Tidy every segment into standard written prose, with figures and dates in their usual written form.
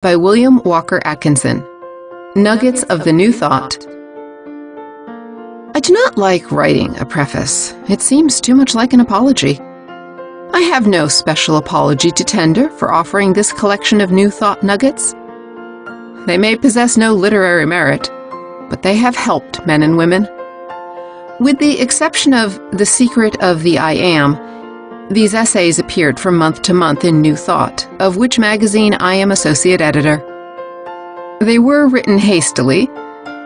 by William Walker Atkinson. Nuggets of the New Thought. I do not like writing a preface. It seems too much like an apology. I have no special apology to tender for offering this collection of new thought nuggets. They may possess no literary merit, but they have helped men and women. With the exception of The Secret of the I Am, these essays appeared from month to month in New Thought, of which magazine I am associate editor. They were written hastily,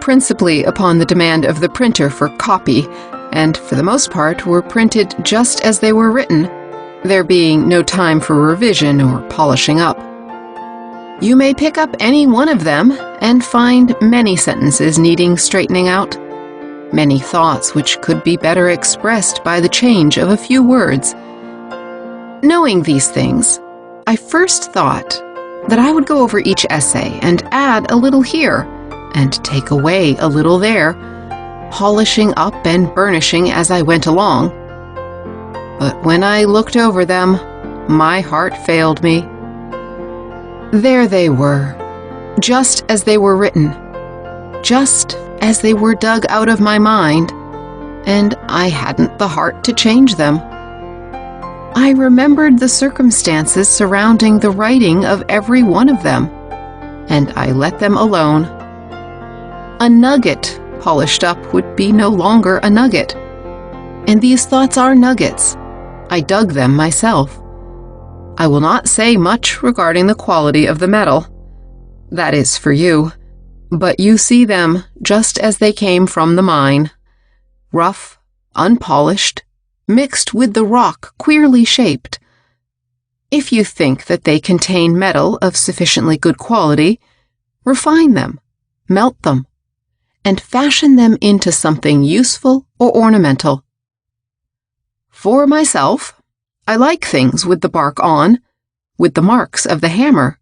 principally upon the demand of the printer for copy, and for the most part were printed just as they were written, there being no time for revision or polishing up. You may pick up any one of them and find many sentences needing straightening out, many thoughts which could be better expressed by the change of a few words. Knowing these things, I first thought that I would go over each essay and add a little here and take away a little there, polishing up and burnishing as I went along. But when I looked over them, my heart failed me. There they were, just as they were written, just as they were dug out of my mind, and I hadn't the heart to change them. I remembered the circumstances surrounding the writing of every one of them, and I let them alone. A nugget polished up would be no longer a nugget, and these thoughts are nuggets. I dug them myself. I will not say much regarding the quality of the metal. That is for you, but you see them just as they came from the mine, rough, unpolished, mixed with the rock queerly shaped. If you think that they contain metal of sufficiently good quality, refine them, melt them, and fashion them into something useful or ornamental. For myself, I like things with the bark on, with the marks of the hammer,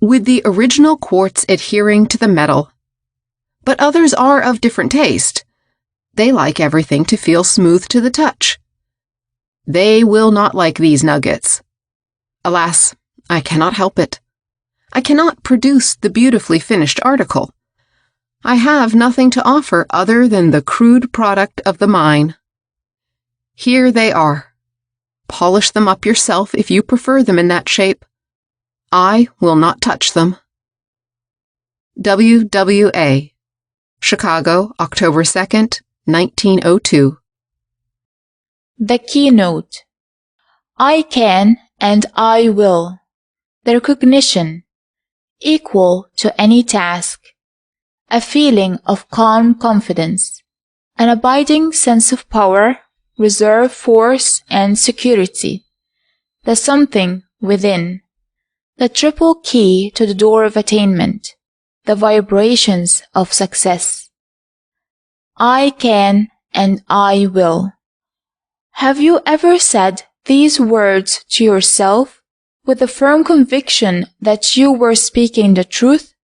with the original quartz adhering to the metal. But others are of different taste. They like everything to feel smooth to the touch. They will not like these nuggets. Alas, I cannot help it. I cannot produce the beautifully finished article. I have nothing to offer other than the crude product of the mine. Here they are. Polish them up yourself if you prefer them in that shape. I will not touch them. W.W.A. Chicago, October 2nd, 1902. The keynote. I can and I will. The recognition. Equal to any task. A feeling of calm confidence. An abiding sense of power, reserve force, and security. The something within. The triple key to the door of attainment. The vibrations of success. I can and I will. Have you ever said these words to yourself with a firm conviction that you were speaking the truth,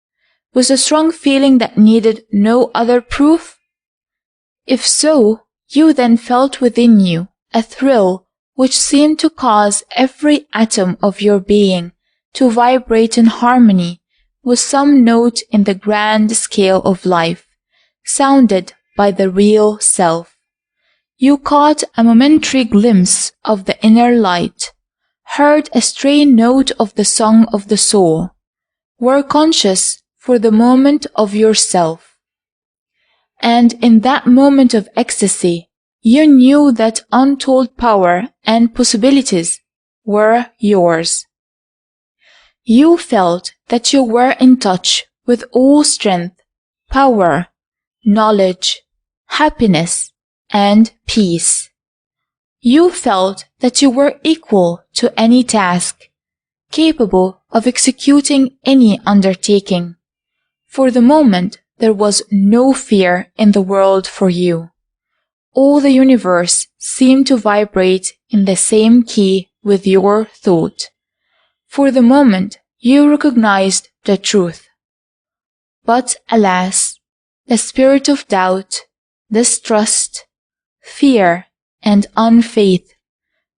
with a strong feeling that needed no other proof? If so, you then felt within you a thrill which seemed to cause every atom of your being to vibrate in harmony with some note in the grand scale of life, sounded by the real self. You caught a momentary glimpse of the inner light, heard a stray note of the song of the soul, were conscious for the moment of yourself. And in that moment of ecstasy, you knew that untold power and possibilities were yours. You felt that you were in touch with all strength, power, knowledge, happiness, and peace. You felt that you were equal to any task, capable of executing any undertaking. For the moment, there was no fear in the world for you. All the universe seemed to vibrate in the same key with your thought. For the moment, you recognized the truth. But alas, the spirit of doubt, distrust, fear, and unfaith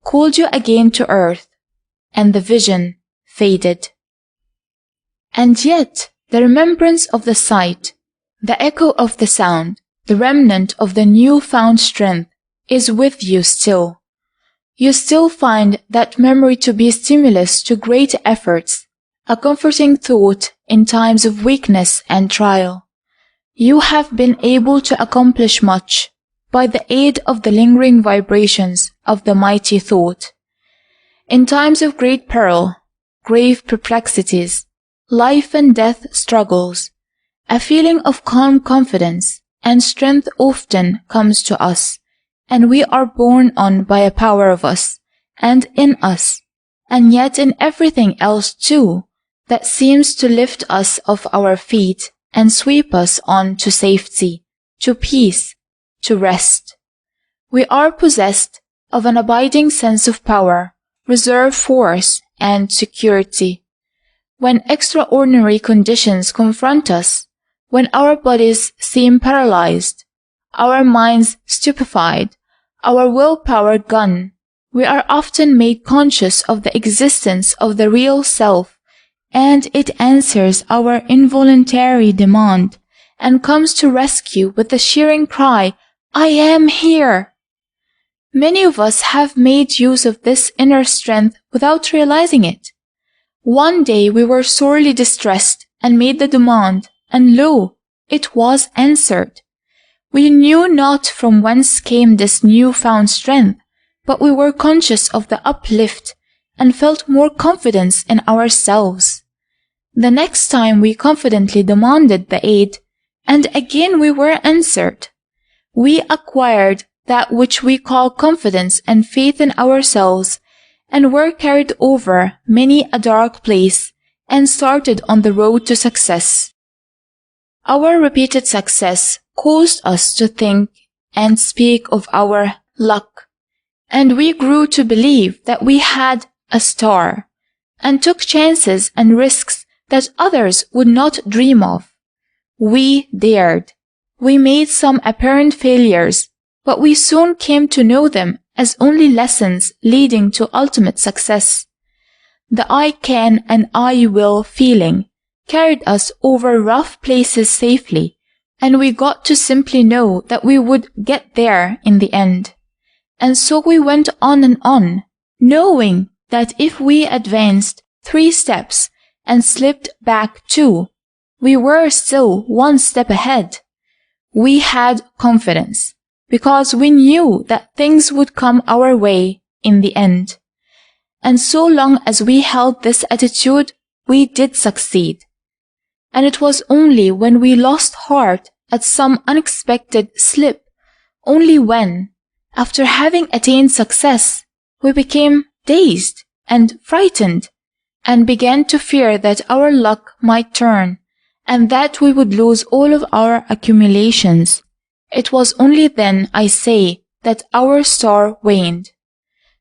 called you again to earth, and the vision faded. And yet, the remembrance of the sight, the echo of the sound, the remnant of the new-found strength is with you still. You still find that memory to be a stimulus to great efforts, a comforting thought in times of weakness and trial. You have been able to accomplish much by the aid of the lingering vibrations of the mighty thought. In times of great peril, grave perplexities, life and death struggles, a feeling of calm confidence and strength often comes to us, and we are borne on by a power of us and in us, and yet in everything else too, that seems to lift us off our feet and sweep us on to safety, to peace, to rest. We are possessed of an abiding sense of power, reserve force, and security. When extraordinary conditions confront us, when our bodies seem paralyzed, our minds stupefied, our willpower gone, we are often made conscious of the existence of the real self, and it answers our involuntary demand and comes to rescue with the cheering cry, "I am here!" Many of us have made use of this inner strength without realizing it. One day we were sorely distressed and made the demand, and lo, it was answered. We knew not from whence came this new-found strength, but we were conscious of the uplift and felt more confidence in ourselves. The next time we confidently demanded the aid, and again we were answered. We acquired that which we call confidence and faith in ourselves, and were carried over many a dark place and started on the road to success. Our repeated success caused us to think and speak of our luck, and we grew to believe that we had a star, and took chances and risks that others would not dream of. We dared. We made some apparent failures, but we soon came to know them as only lessons leading to ultimate success. The I can and I will feeling carried us over rough places safely, and we got to simply know that we would get there in the end. And so we went on and on, knowing that if we advanced 3 steps and slipped back 2, we were still 1 step ahead. We had confidence, because we knew that things would come our way in the end. And so long as we held this attitude, we did succeed. And it was only when we lost heart at some unexpected slip, only when, after having attained success, we became dazed and frightened, and began to fear that our luck might turn, and that we would lose all of our accumulations. It was only then, I say, that our star waned.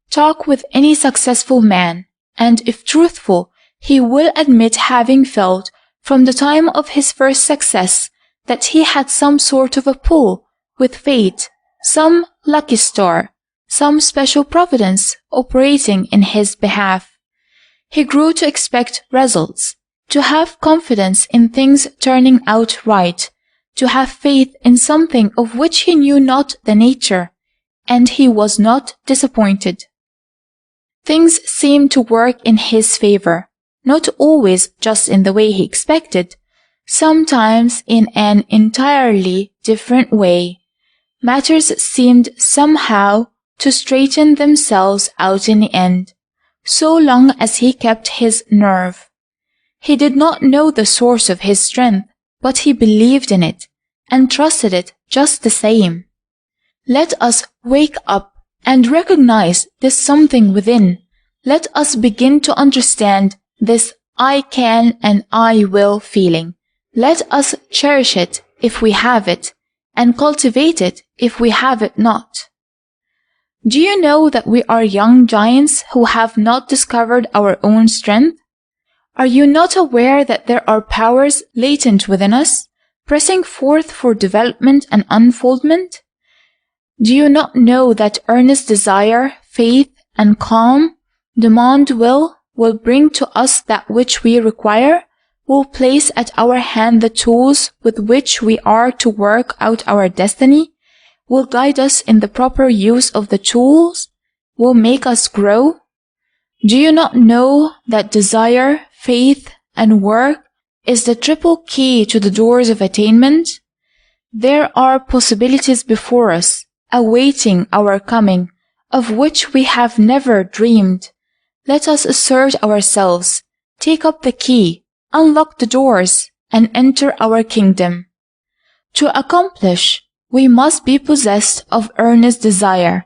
Talk with any successful man, and if truthful, he will admit having felt, from the time of his first success, that he had some sort of a pull with fate, some lucky star, some special providence operating in his behalf. He grew to expect results, to have confidence in things turning out right, to have faith in something of which he knew not the nature, and he was not disappointed. Things seemed to work in his favor, not always just in the way he expected, sometimes in an entirely different way. Matters seemed somehow to straighten themselves out in the end, so long as he kept his nerve. He did not know the source of his strength, but he believed in it, and trusted it just the same. Let us wake up and recognize this something within. Let us begin to understand this I can and I will feeling. Let us cherish it if we have it, and cultivate it if we have it not. Do you know that we are young giants who have not discovered our own strength? Are you not aware that there are powers latent within us, pressing forth for development and unfoldment? Do you not know that earnest desire, faith, and calm demand will bring to us that which we require, will place at our hand the tools with which we are to work out our destiny, will guide us in the proper use of the tools, will make us grow? Do you not know that desire, faith, and work is the triple key to the doors of attainment? There are possibilities before us, awaiting our coming, of which we have never dreamed. Let us assert ourselves, take up the key, unlock the doors, and enter our kingdom. To accomplish, we must be possessed of earnest desire,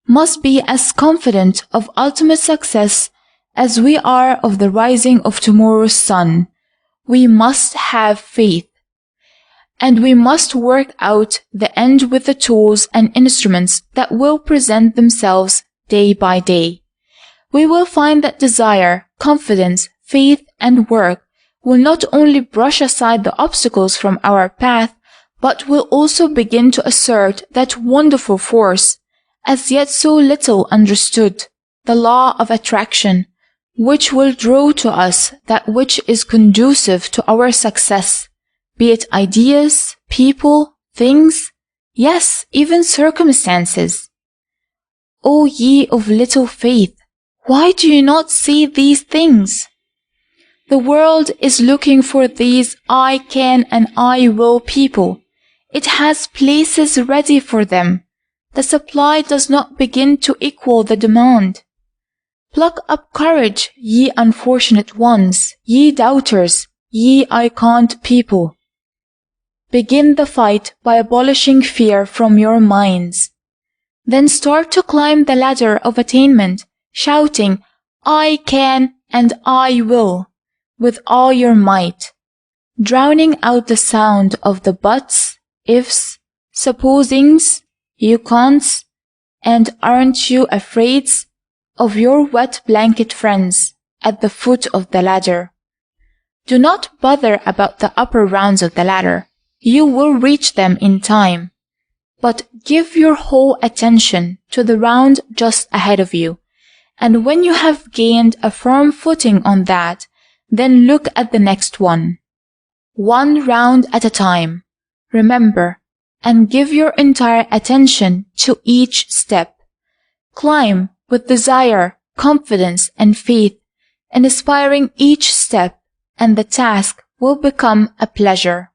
must be as confident of ultimate success as we are of the rising of tomorrow's sun. We must have faith, and we must work out the end with the tools and instruments that will present themselves day by day. We will find that desire, confidence, faith, and work will not only brush aside the obstacles from our path, but will also begin to assert that wonderful force, as yet so little understood, the law of attraction, which will draw to us that which is conducive to our success, be it ideas, people, things, yes, even circumstances. O ye of little faith, why do you not see these things? The world is looking for these I can and I will people. It has places ready for them. The supply does not begin to equal the demand. Pluck up courage, ye unfortunate ones, ye doubters, ye I can't people. Begin the fight by abolishing fear from your minds. Then start to climb the ladder of attainment, shouting, I can and I will, with all your might, drowning out the sound of the buts, ifs, supposings, you can'ts, and aren't you afraids of your wet blanket friends at the foot of the ladder. Do not bother about the upper rounds of the ladder. You will reach them in time. But give your whole attention to the round just ahead of you, and when you have gained a firm footing on that, then look at the next one. One round at a time. Remember, and give your entire attention to each step. Climb with desire, confidence, and faith, and aspiring each step, and the task will become a pleasure.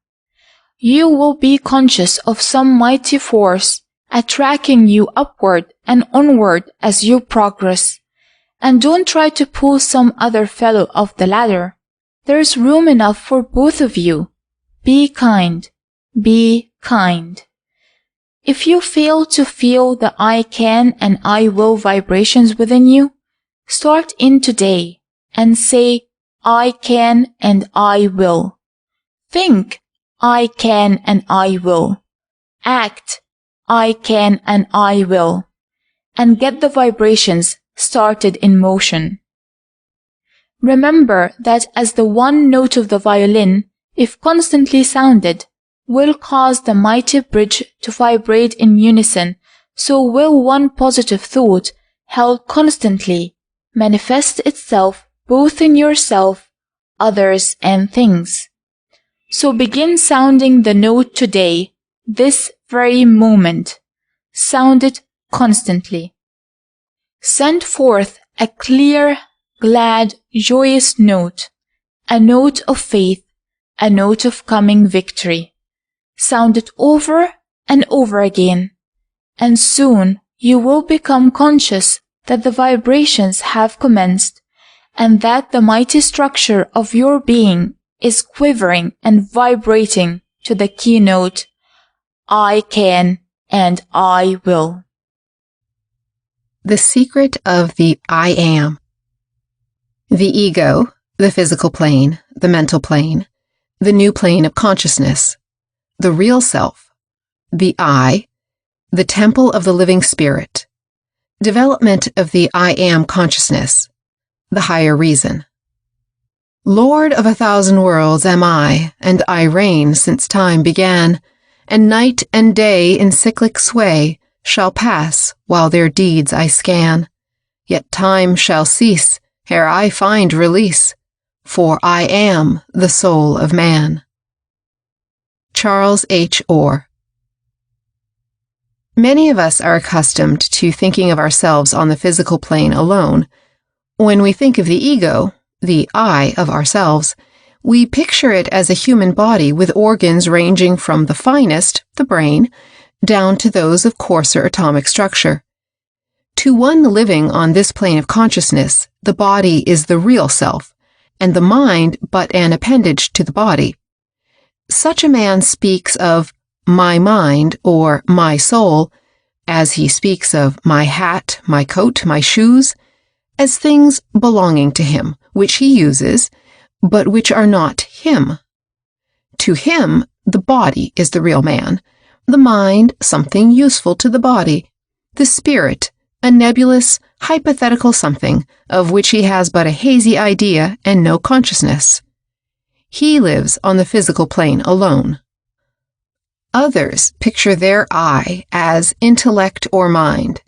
You will be conscious of some mighty force attracting you upward and onward as you progress. And don't try to pull some other fellow off the ladder. There's room enough for both of you. Be kind. Be kind. If you fail to feel the I can and I will vibrations within you, start in today and say, I can and I will. Think, I can and I will. Act, I can and I will. And get the vibrations started in motion. Remember that as the one note of the violin, if constantly sounded, will cause the mighty bridge to vibrate in unison, so will one positive thought, held constantly, manifest itself both in yourself, others, and things. So begin sounding the note today, this very moment. Sound it constantly. Send forth a clear, glad, joyous note, a note of faith, a note of coming victory. Sound it over and over again, and soon you will become conscious that the vibrations have commenced, and that the mighty structure of your being is quivering and vibrating to the keynote, I can and I will. The secret of the I am. The ego, the physical plane, the mental plane, the new plane of consciousness, the real self, the I, the temple of the living spirit, development of the I am consciousness, the higher reason. Lord of 1,000 worlds am I, and I reign since time began, and night and day in cyclic sway shall pass while their deeds I scan. Yet time shall cease ere I find release. for I am the soul of man. Charles H. Orr. Many of us are accustomed to thinking of ourselves on the physical plane alone. When we think of the ego, the I of ourselves, we picture it as a human body with organs ranging from the finest, the brain, down to those of coarser atomic structure. To one living on this plane of consciousness, the body is the real self, and the mind but an appendage to the body. Such a man speaks of my mind or my soul, as he speaks of my hat, my coat, my shoes, as things belonging to him, which he uses, but which are not him. To him, the body is the real man, the mind something useful to the body, the spirit a nebulous, hypothetical something of which he has but a hazy idea and no consciousness. He lives on the physical plane alone. Others picture their I as intellect or mind,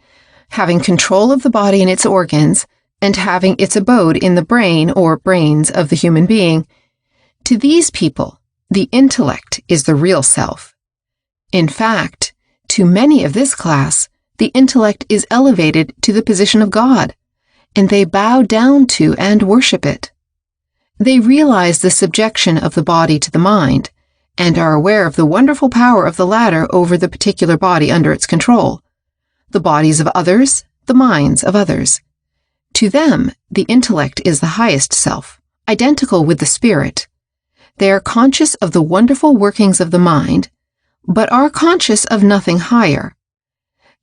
having control of the body and its organs, and having its abode in the brain or brains of the human being. To these people, the intellect is the real self. In fact, to many of this class, the intellect is elevated to the position of God, and they bow down to and worship it. They realize the subjection of the body to the mind, and are aware of the wonderful power of the latter over the particular body under its control, the bodies of others, the minds of others. To them, the intellect is the highest self, identical with the spirit. They are conscious of the wonderful workings of the mind, but are conscious of nothing higher.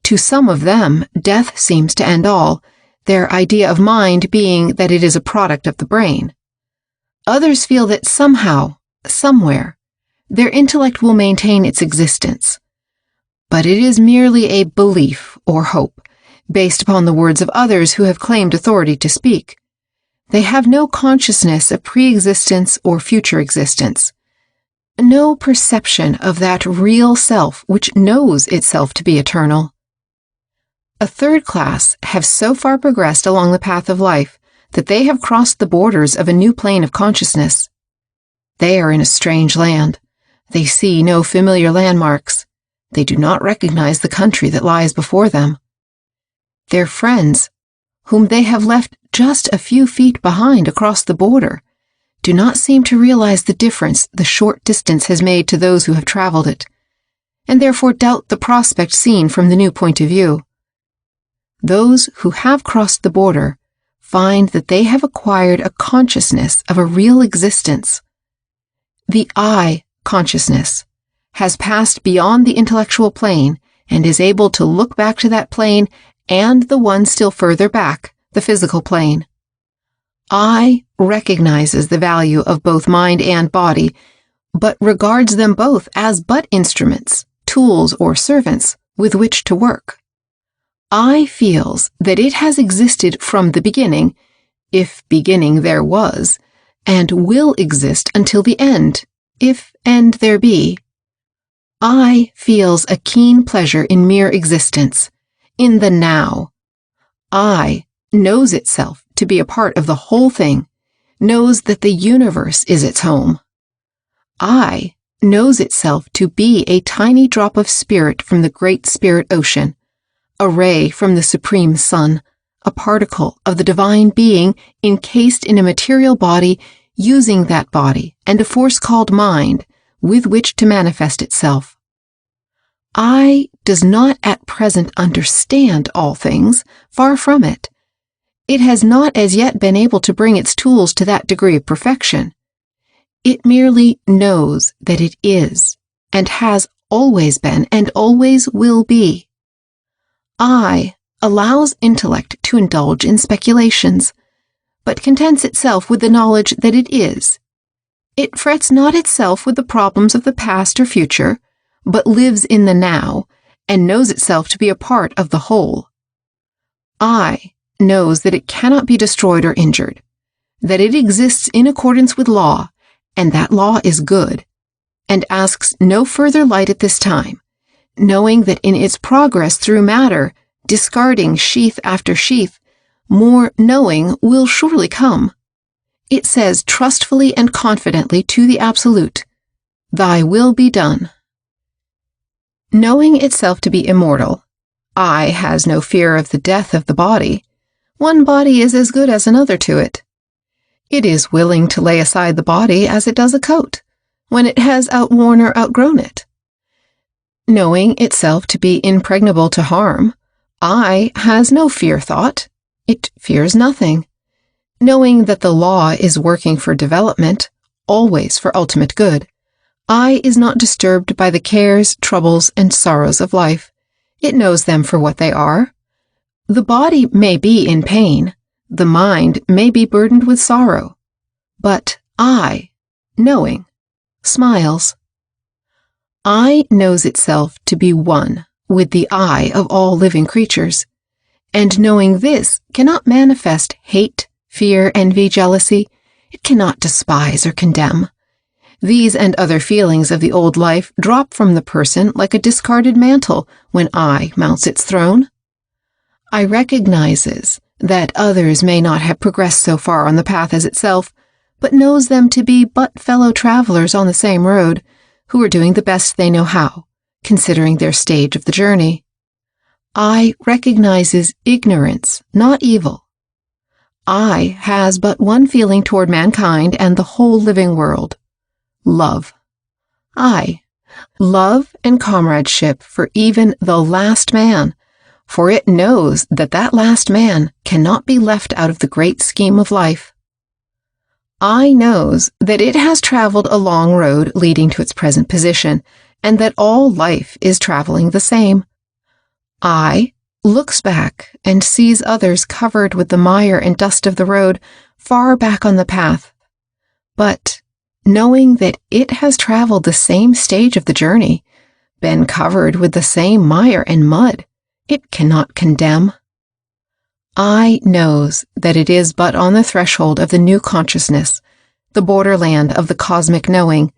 To some of them, death seems to end all, their idea of mind being that it is a product of the brain. Others feel that somehow, somewhere, their intellect will maintain its existence. But it is merely a belief or hope, based upon the words of others who have claimed authority to speak. They have no consciousness of pre-existence or future existence, no perception of that real self which knows itself to be eternal. A third class have so far progressed along the path of life that they have crossed the borders of a new plane of consciousness. They are in a strange land. They see no familiar landmarks. They do not recognize the country that lies before them. Their friends, whom they have left just a few feet behind across the border, do not seem to realize the difference the short distance has made to those who have traveled it, and therefore doubt the prospect seen from the new point of view. Those who have crossed the border find that they have acquired a consciousness of a real existence. The I consciousness has passed beyond the intellectual plane and is able to look back to that plane and the one still further back, the physical plane. I recognizes the value of both mind and body, but regards them both as but instruments, tools, or servants with which to work. I feels that it has existed from the beginning, if beginning there was, and will exist until the end, if end there be. I feels a keen pleasure in mere existence, in the now. I knows itself to be a part of the whole thing, knows that the universe is its home. I knows itself to be a tiny drop of spirit from the great spirit ocean, a ray from the supreme sun, a particle of the divine being encased in a material body, using that body and a force called mind with which to manifest itself. I does not at present understand all things, far from it. It has not as yet been able to bring its tools to that degree of perfection. It merely knows that it is, and has always been, and always will be. I allows intellect to indulge in speculations, but contents itself with the knowledge that it is. It frets not itself with the problems of the past or future, but lives in the now, and knows itself to be a part of the whole. I knows that it cannot be destroyed or injured, that it exists in accordance with law, and that law is good, and asks no further light at this time, knowing that in its progress through matter, discarding sheath after sheath, more knowing will surely come. It says trustfully and confidently to the Absolute, "Thy will be done." Knowing itself to be immortal, I has no fear of the death of the body. One body is as good as another to it. It is willing to lay aside the body as it does a coat, when it has outworn or outgrown it. Knowing itself to be impregnable to harm, I has no fear thought. It fears nothing. Knowing that the law is working for development, always for ultimate good, I is not disturbed by the cares, troubles, and sorrows of life. It knows them for what they are. The body may be in pain, the mind may be burdened with sorrow, but I, knowing, smiles. I knows itself to be one with the I of all living creatures, and knowing this cannot manifest hate, fear, envy, jealousy. It cannot despise or condemn. These and other feelings of the old life drop from the person like a discarded mantle when I mounts its throne. I recognizes that others may not have progressed so far on the path as itself, but knows them to be but fellow travelers on the same road, who are doing the best they know how, considering their stage of the journey. I recognizes ignorance, not evil. I has but one feeling toward mankind and the whole living world: love. I, love and comradeship for even the last man, for it knows that that last man cannot be left out of the great scheme of life. I knows that it has traveled a long road leading to its present position, and that all life is traveling the same. I looks back and sees others covered with the mire and dust of the road far back on the path, but knowing that it has traveled the same stage of the journey, been covered with the same mire and mud, it cannot condemn. I knows that it is but on the threshold of the new consciousness, the borderland of the cosmic knowing,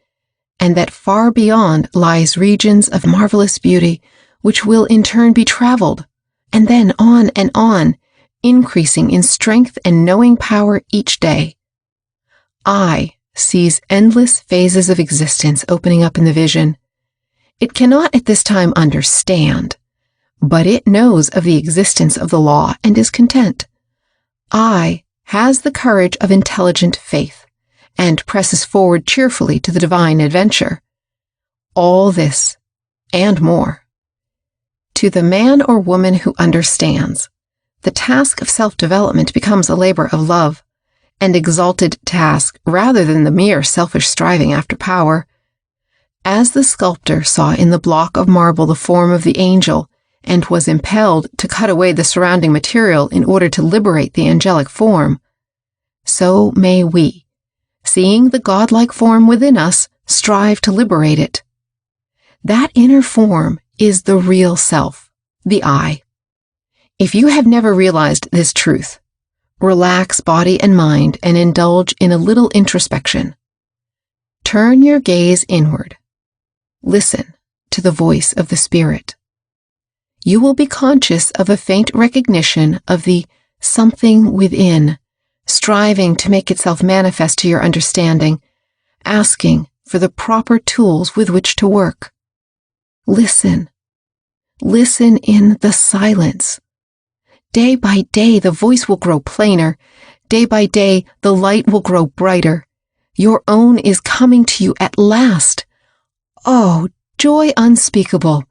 and that far beyond lies regions of marvelous beauty, which will in turn be traveled, and then on, increasing in strength and knowing power each day. I sees endless phases of existence opening up in the vision. It cannot at this time understand, but it knows of the existence of the law and is content. I has the courage of intelligent faith, and presses forward cheerfully to the divine adventure. All this, and more. To the man or woman who understands, the task of self-development becomes a labor of love, an exalted task rather than the mere selfish striving after power. As the sculptor saw in the block of marble the form of the angel, and was impelled to cut away the surrounding material in order to liberate the angelic form, so may we, seeing the godlike form within us, strive to liberate it. That inner form is the real self, the I. If you have never realized this truth, relax body and mind and indulge in a little introspection. Turn your gaze inward. Listen to the voice of the Spirit. You will be conscious of a faint recognition of the something within, striving to make itself manifest to your understanding, asking for the proper tools with which to work. Listen. Listen in the silence. Day by day, the voice will grow plainer. Day by day, the light will grow brighter. Your own is coming to you at last. Oh, joy unspeakable.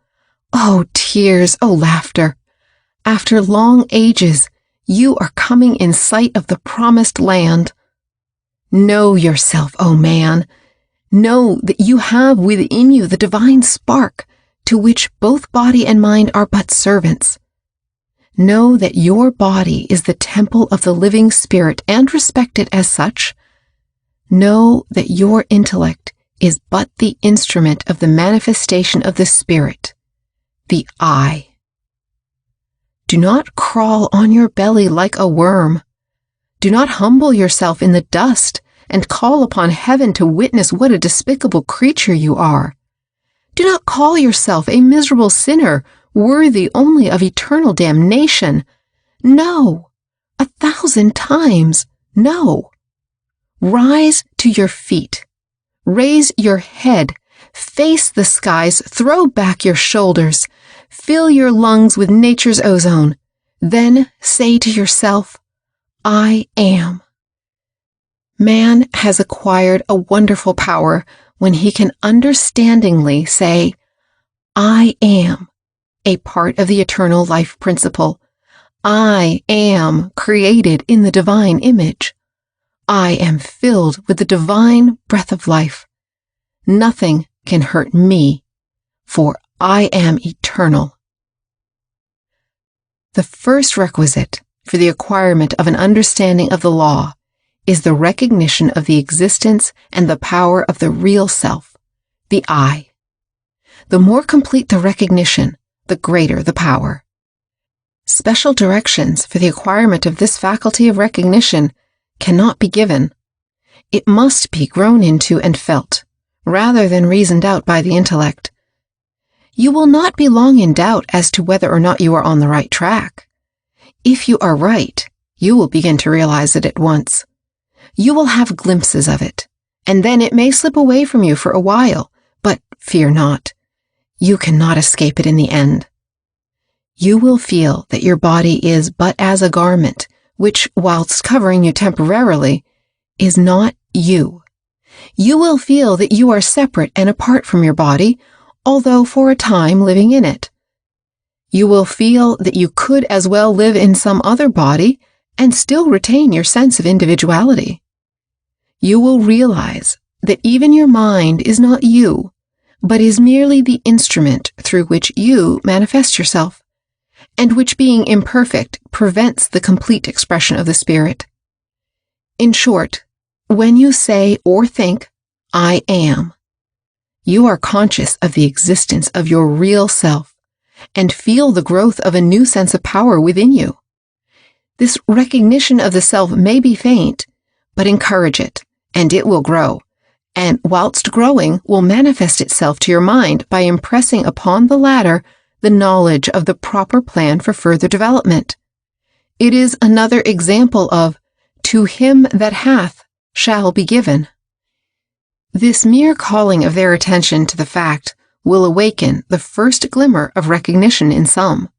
Oh, tears, oh, laughter. After long ages, you are coming in sight of the promised land. Know yourself, O man. Know that you have within you the divine spark, to which both body and mind are but servants. Know that your body is the temple of the living Spirit and respect it as such. Know that your intellect is but the instrument of the manifestation of the Spirit, the I. Do not crawl on your belly like a worm. Do not humble yourself in the dust and call upon heaven to witness what a despicable creature you are. Do not call yourself a miserable sinner, worthy only of eternal damnation. No, 1,000 times, no. Rise to your feet. Raise your head. Face the skies. Throw back your shoulders. Fill your lungs with nature's ozone. Then say to yourself, I am. Man has acquired a wonderful power when he can understandingly say, I am a part of the eternal life principle. I am created in the divine image. I am filled with the divine breath of life. Nothing can hurt me, for I am eternal. The first requisite for the acquirement of an understanding of the law is the recognition of the existence and the power of the real self, the I. The more complete the recognition, the greater the power. Special directions for the acquirement of this faculty of recognition cannot be given. It must be grown into and felt, rather than reasoned out by the intellect. You will not be long in doubt as to whether or not you are on the right track. If you are right, you will begin to realize it at once. You will have glimpses of it, and then it may slip away from you for a while, but fear not. You cannot escape it in the end. You will feel that your body is but as a garment, which, whilst covering you temporarily, is not you. You will feel that you are separate and apart from your body, although for a time living in it. You will feel that you could as well live in some other body and still retain your sense of individuality. You will realize that even your mind is not you, but is merely the instrument through which you manifest yourself, and which, being imperfect, prevents the complete expression of the spirit. In short, when you say or think, I am, you are conscious of the existence of your real self and feel the growth of a new sense of power within you. This recognition of the self may be faint, but encourage it, and it will grow, and whilst growing will manifest itself to your mind by impressing upon the latter the knowledge of the proper plan for further development. It is another example of, to him that hath shall be given. This mere calling of their attention to the fact will awaken the first glimmer of recognition in some.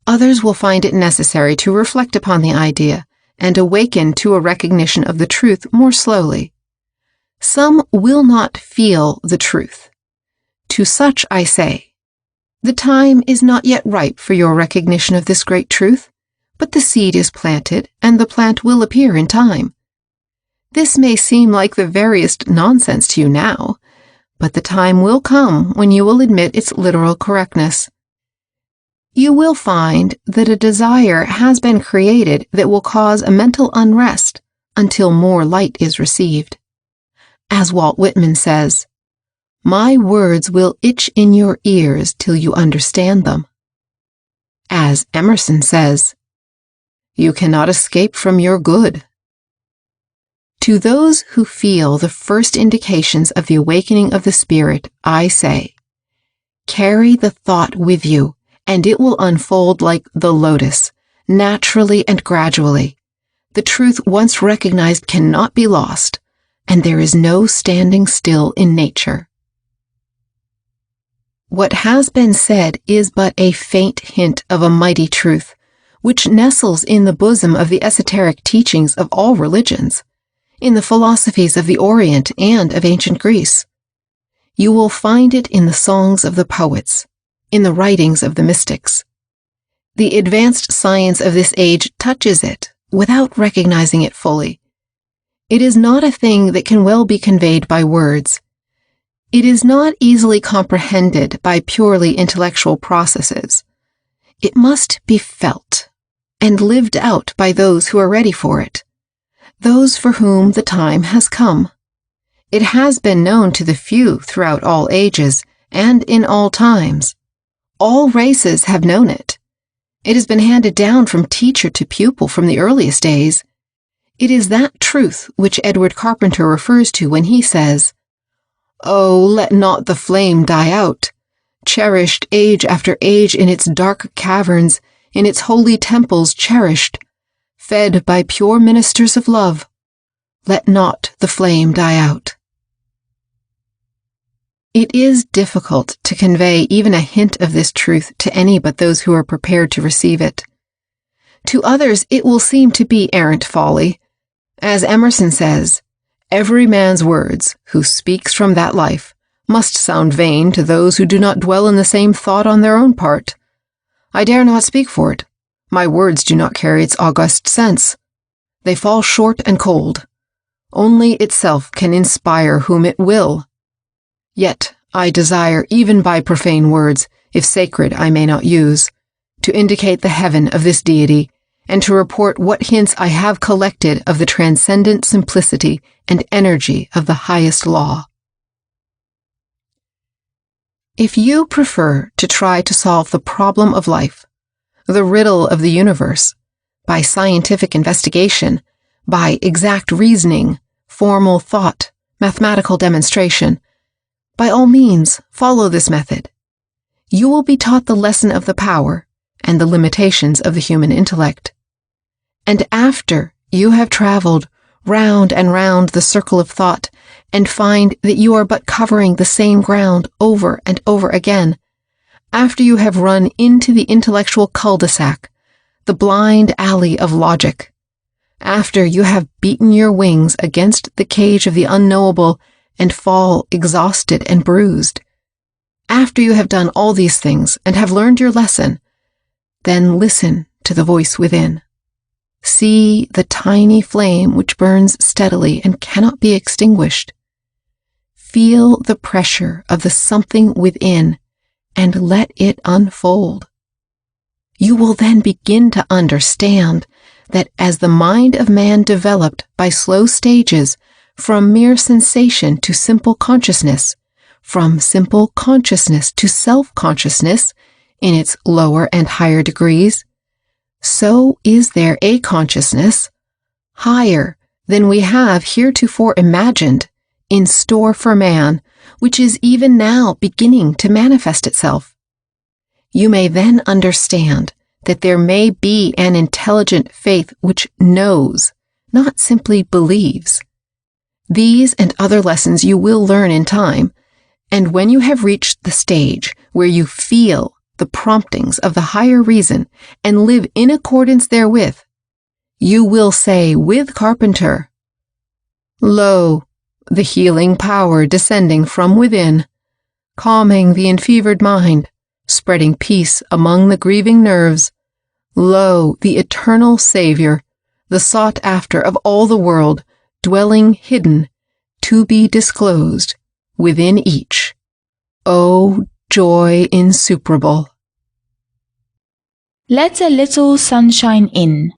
Others will find it necessary to reflect upon the idea and awaken to a recognition of the truth more slowly. Some will not feel the truth. To such I say, the time is not yet ripe for your recognition of this great truth, but the seed is planted, and the plant will appear in time. This may seem like the veriest nonsense to you now, but the time will come when you will admit its literal correctness. You will find that a desire has been created that will cause a mental unrest until more light is received. As Walt Whitman says, my words will itch in your ears till you understand them. As Emerson says, you cannot escape from your good. To those who feel the first indications of the awakening of the spirit, I say, carry the thought with you, and it will unfold like the lotus, naturally and gradually. The truth once recognized cannot be lost, and there is no standing still in nature. What has been said is but a faint hint of a mighty truth, which nestles in the bosom of the esoteric teachings of all religions, in the philosophies of the Orient and of ancient Greece. You will find it in the songs of the poets, in the writings of the mystics. The advanced science of this age touches it without recognizing it fully. It is not a thing that can well be conveyed by words. It is not easily comprehended by purely intellectual processes. It must be felt and lived out by those who are ready for it, those for whom the time has come. It has been known to the few throughout all ages and in all times. All races have known it. It has been handed down from teacher to pupil from the earliest days. It is that truth which Edward Carpenter refers to when he says, "Oh, let not the flame die out, cherished age after age in its dark caverns, in its holy temples cherished, fed by pure ministers of love. let not the flame die out. It is difficult to convey even a hint of this truth to any but those who are prepared to receive it. To others it will seem to be arrant folly. As Emerson says, every man's words who speaks from that life must sound vain to those who do not dwell in the same thought on their own part. I dare not speak for it. My words do not carry its august sense. They fall short and cold. Only itself can inspire whom it will. Yet I desire, even by profane words, if sacred I may not use, to indicate the heaven of this deity, and to report what hints I have collected of the transcendent simplicity and energy of the highest law. If you prefer to try to solve the problem of life, the riddle of the universe, by scientific investigation, by exact reasoning, formal thought, mathematical demonstration, by all means follow this method. You will be taught the lesson of the power and the limitations of the human intellect. And after you have traveled round and round the circle of thought and find that you are but covering the same ground over and over again, after you have run into the intellectual cul-de-sac, the blind alley of logic, after you have beaten your wings against the cage of the unknowable and fall exhausted and bruised, after you have done all these things and have learned your lesson, then listen to the voice within. See the tiny flame which burns steadily and cannot be extinguished. Feel the pressure of the something within and let it unfold. You will then begin to understand that as the mind of man developed by slow stages from mere sensation to simple consciousness, from simple consciousness to self-consciousness in its lower and higher degrees, so is there a consciousness, higher than we have heretofore imagined, in store for man, which is even now beginning to manifest itself. You may then understand that there may be an intelligent faith which knows, not simply believes. These and other lessons you will learn in time, and when you have reached the stage where you feel the promptings of the higher reason and live in accordance therewith, you will say with Carpenter, "Lo, the healing power descending from within, calming the enfevered mind, spreading peace among the grieving nerves. Lo, the eternal Savior, the sought after of all the world, dwelling hidden, to be disclosed within each. O joy insuperable." Let a little sunshine in.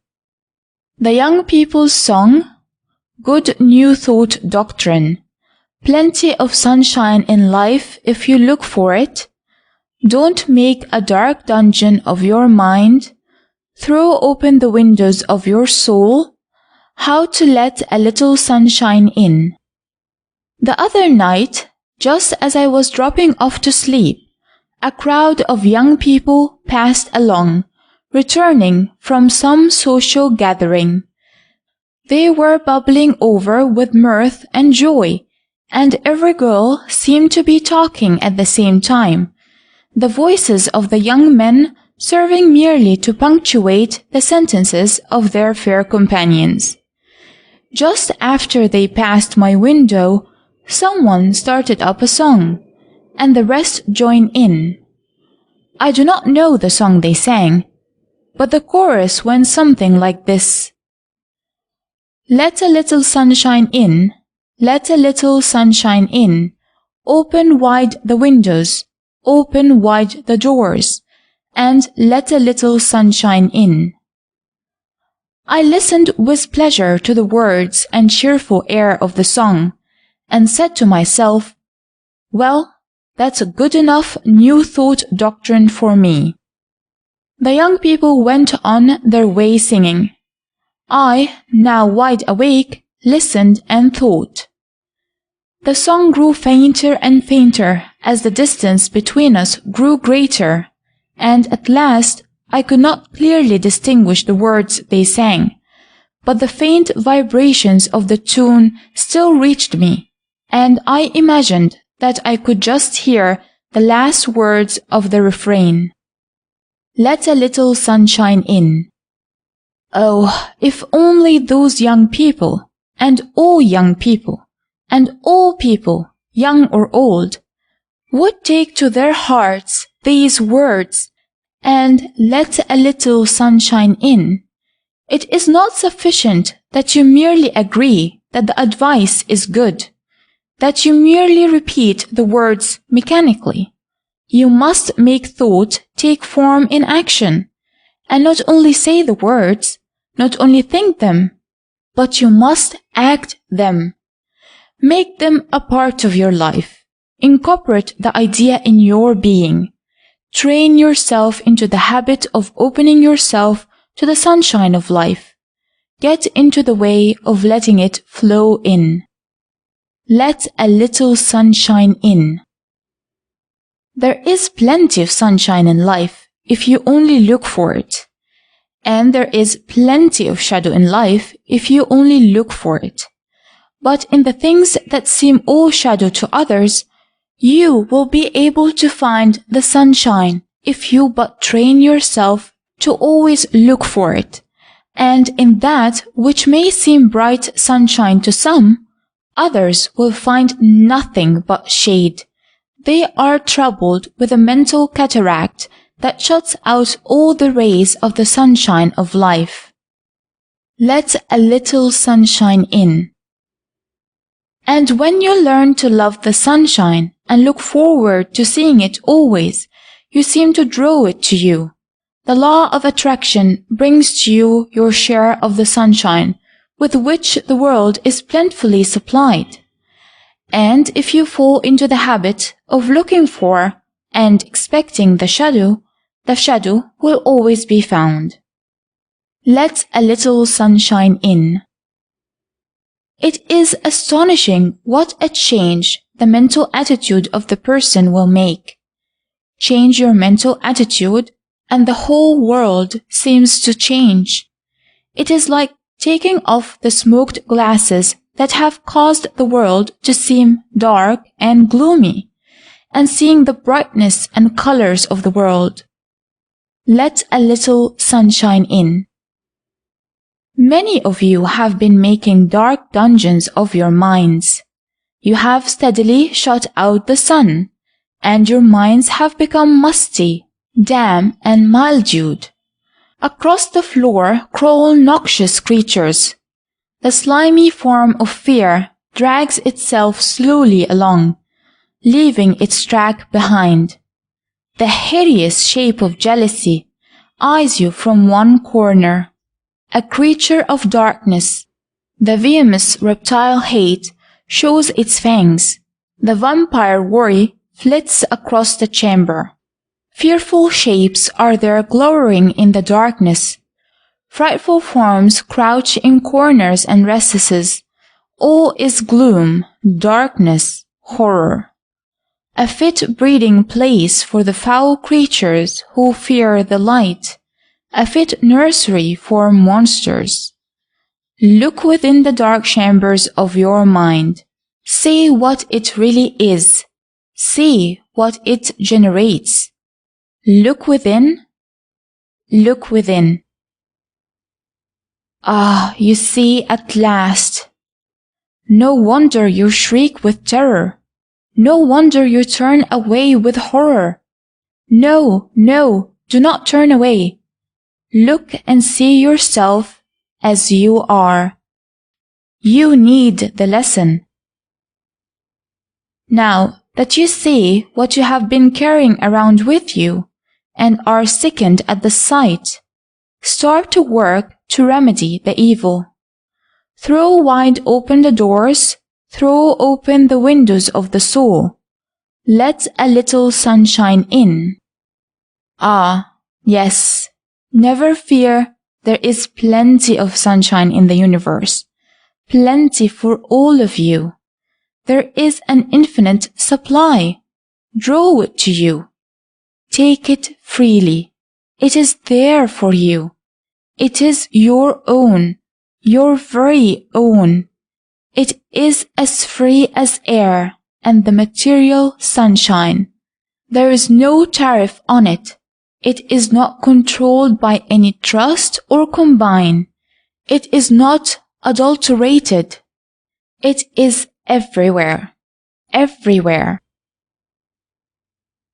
The young people's song, good new thought doctrine. Plenty of sunshine in life if you look for it. Don't make a dark dungeon of your mind. Throw open the windows of your soul. How to let a little sunshine in. The other night, just as I was dropping off to sleep, a crowd of young people passed along, returning from some social gathering. They were bubbling over with mirth and joy, and every girl seemed to be talking at the same time, the voices of the young men serving merely to punctuate the sentences of their fair companions. Just after they passed my window, someone started up a song, and the rest joined in. I do not know the song they sang, but the chorus went something like this. Let a little sunshine in, let a little sunshine in, open wide the windows, open wide the doors, and let a little sunshine in. I listened with pleasure to the words and cheerful air of the song, and said to myself, well, that's a good enough new thought doctrine for me. The young people went on their way singing. I, now wide awake, listened and thought. The song grew fainter and fainter as the distance between us grew greater, and at last I could not clearly distinguish the words they sang, but the faint vibrations of the tune still reached me, and I imagined that I could just hear the last words of the refrain. Let a little sunshine in. Oh, if only those young people, and all young people, and all people, young or old, would take to their hearts these words and let a little sunshine in. It is not sufficient that you merely agree that the advice is good, that you merely repeat the words mechanically. You must make thought take form in action, and not only say the words, not only think them, but you must act them. Make them a part of your life. Incorporate the idea in your being. Train yourself into the habit of opening yourself to the sunshine of life. Get into the way of letting it flow in. Let a little sunshine in. There is plenty of sunshine in life if you only look for it. And there is plenty of shadow in life if you only look for it. But in the things that seem all shadow to others, you will be able to find the sunshine if you but train yourself to always look for it. And in that which may seem bright sunshine to some, others will find nothing but shade. They are troubled with a mental cataract that shuts out all the rays of the sunshine of life. Let a little sunshine in. And when you learn to love the sunshine and look forward to seeing it always, you seem to draw it to you. The law of attraction brings to you your share of the sunshine with which the world is plentifully supplied. And if you fall into the habit of looking for and expecting the shadow will always be found. Let a little sunshine in. It is astonishing what a change the mental attitude of the person will make. Change your mental attitude, and the whole world seems to change. It is like taking off the smoked glasses that have caused the world to seem dark and gloomy, and seeing the brightness and colors of the world. Let a little sunshine in. Many of you have been making dark dungeons of your minds. You have steadily shut out the sun, and your minds have become musty, damp, and mildewed. Across the floor crawl noxious creatures. The slimy form of fear drags itself slowly along, leaving its track behind. The hideous shape of jealousy eyes you from one corner. A creature of darkness. The venomous reptile hate shows its fangs. The vampire worry flits across the chamber. Fearful shapes are there glowering in the darkness. Frightful forms crouch in corners and recesses. All is gloom, darkness, horror. A fit breeding place for the foul creatures who fear the light. A fit nursery for monsters. Look within the dark chambers of your mind. See what it really is. See what it generates. Look within. Look within. Ah, you see at last. No wonder you shriek with terror. No wonder you turn away with horror. No, no, do not turn away. Look and see yourself as you are. You need the lesson. Now that you see what you have been carrying around with you and are sickened at the sight, start to work to remedy the evil. Throw wide open the doors, throw open the windows of the soul. Let a little sunshine in. Ah, yes. Never fear, there is plenty of sunshine in the universe, plenty for all of you. There is an infinite supply. Draw it to you. Take it freely. It is there for you. It is your own. your very own. It is as free as air and the material sunshine. There is no tariff on it. It is not controlled by any trust or combine. It is not adulterated. It is everywhere, everywhere.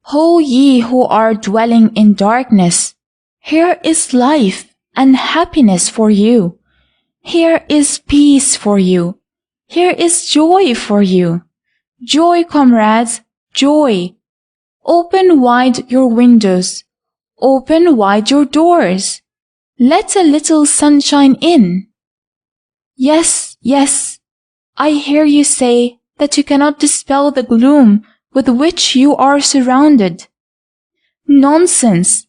Ho ye who are dwelling in darkness, here is life and happiness for you. Here is peace for you. Here is joy for you. Joy, comrades, joy. Open wide your windows. Open wide your doors. Let a little sunshine in. Yes, yes, I hear you say that you cannot dispel the gloom with which you are surrounded. Nonsense!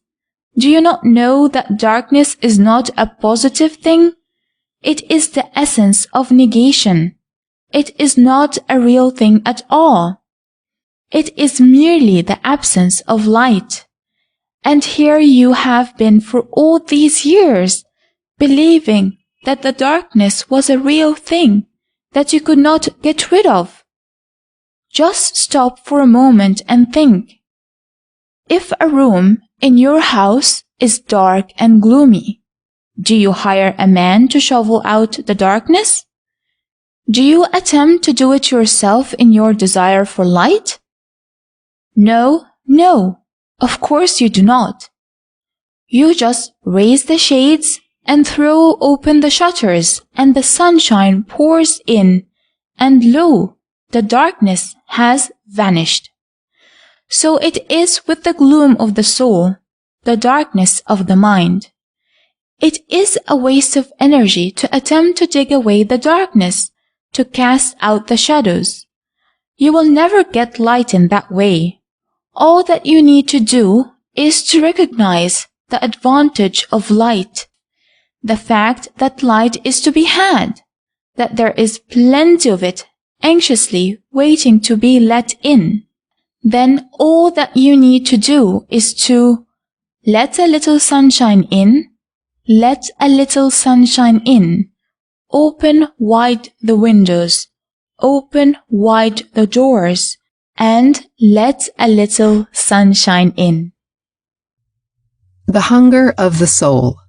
Do you not know that darkness is not a positive thing? It is the essence of negation. It is not a real thing at all. It is merely the absence of light. And here you have been for all these years, believing that the darkness was a real thing that you could not get rid of. Just stop for a moment and think. If a room in your house is dark and gloomy, do you hire a man to shovel out the darkness? Do you attempt to do it yourself in your desire for light? No, no, of course you do not. You just raise the shades and throw open the shutters, and the sunshine pours in, and lo, the darkness has vanished. So it is with the gloom of the soul, the darkness of the mind. It is a waste of energy to attempt to dig away the darkness, to cast out the shadows. You will never get light in that way. All that you need to do is to recognize the advantage of light, the fact that light is to be had, that there is plenty of it anxiously waiting to be let in. Then all that you need to do is to let a little sunshine in, let a little sunshine in, open wide the windows, open wide the doors, and let a little sunshine in. The hunger of the soul.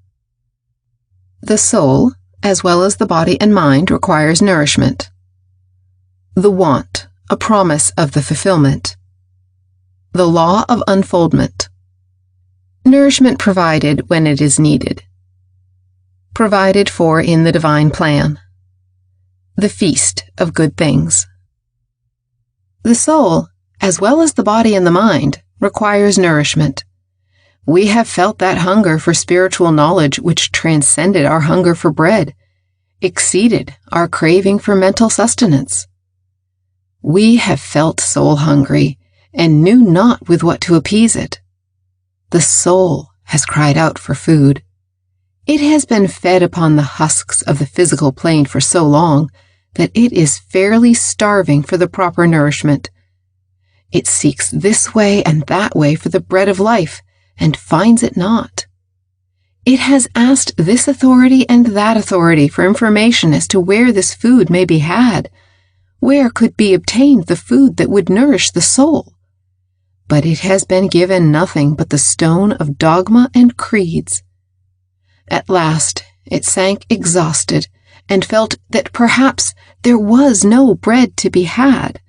The soul, as well as the body and mind, requires nourishment. The want, a promise of the fulfillment. The law of unfoldment. Nourishment provided when it is needed. Provided for in the divine plan. The feast of good things. The soul, as well as the body and the mind, requires nourishment. We have felt that hunger for spiritual knowledge which transcended our hunger for bread, exceeded our craving for mental sustenance. We have felt soul hungry and knew not with what to appease it. The soul has cried out for food. It has been fed upon the husks of the physical plane for so long that it is fairly starving for the proper nourishment. It seeks this way and that way for the bread of life, and finds it not. It has asked this authority and that authority for information as to where this food may be had, where could be obtained the food that would nourish the soul. But it has been given nothing but the stone of dogma and creeds. At last it sank exhausted, and felt that perhaps there was no bread to be had.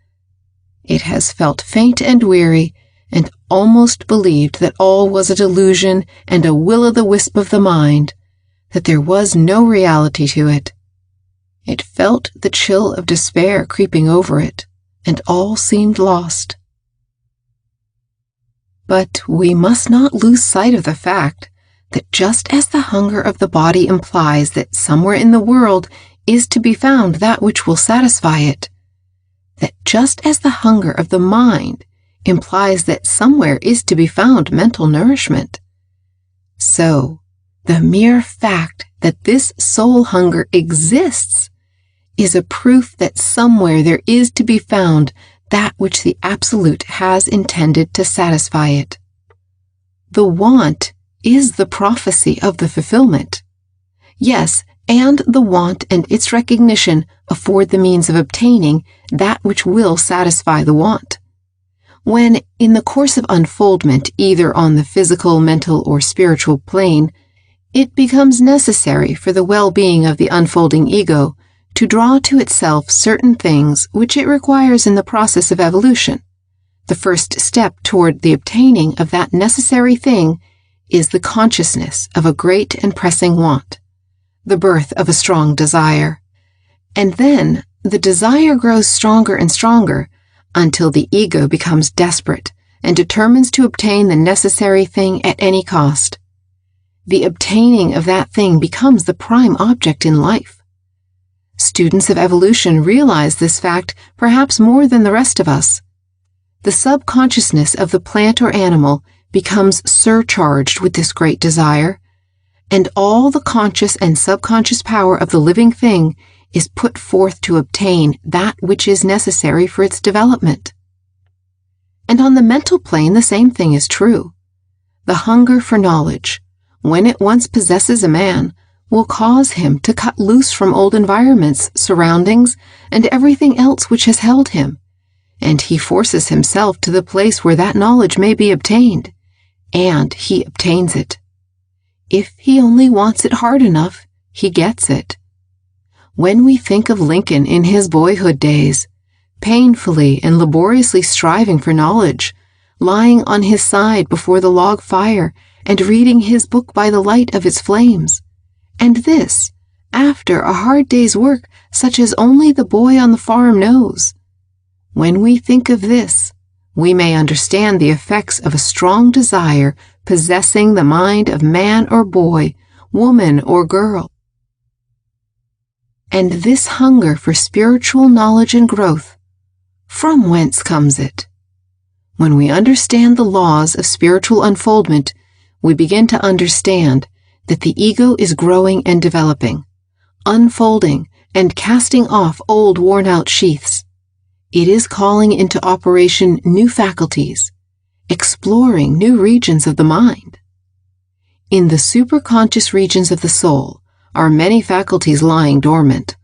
It has felt faint and weary, and almost believed that all was a delusion and a will-o'-the-wisp of the mind, that there was no reality to it. It felt the chill of despair creeping over it, and all seemed lost. But we must not lose sight of the fact that just as the hunger of the body implies that somewhere in the world is to be found that which will satisfy it, that just as the hunger of the mind implies that somewhere is to be found mental nourishment, so the mere fact that this soul hunger exists is a proof that somewhere there is to be found that which the Absolute has intended to satisfy it. The want is the prophecy of the fulfillment. Yes, and the want and its recognition afford the means of obtaining that which will satisfy the want. When, in the course of unfoldment, either on the physical, mental, or spiritual plane, it becomes necessary for the well-being of the unfolding ego to draw to itself certain things which it requires in the process of evolution, the first step toward the obtaining of that necessary thing is the consciousness of a great and pressing want, the birth of a strong desire. And then the desire grows stronger and stronger until the ego becomes desperate and determines to obtain the necessary thing at any cost. The obtaining of that thing becomes the prime object in life. Students of evolution realize this fact perhaps more than the rest of us. The subconsciousness of the plant or animal becomes surcharged with this great desire, and all the conscious and subconscious power of the living thing is put forth to obtain that which is necessary for its development. And on the mental plane, the same thing is true. The hunger for knowledge, when it once possesses a man, will cause him to cut loose from old environments, surroundings, and everything else which has held him, and he forces himself to the place where that knowledge may be obtained, and he obtains it. If he only wants it hard enough, he gets it. When we think of Lincoln in his boyhood days, painfully and laboriously striving for knowledge, lying on his side before the log fire and reading his book by the light of its flames, and this, after a hard day's work such as only the boy on the farm knows. When we think of this, we may understand the effects of a strong desire possessing the mind of man or boy, woman or girl. And this hunger for spiritual knowledge and growth, from whence comes it? When we understand the laws of spiritual unfoldment, we begin to understand that the ego is growing and developing, unfolding and casting off old worn-out sheaths. It is calling into operation new faculties, exploring new regions of the mind. In the superconscious regions of the soul are many faculties lying dormant,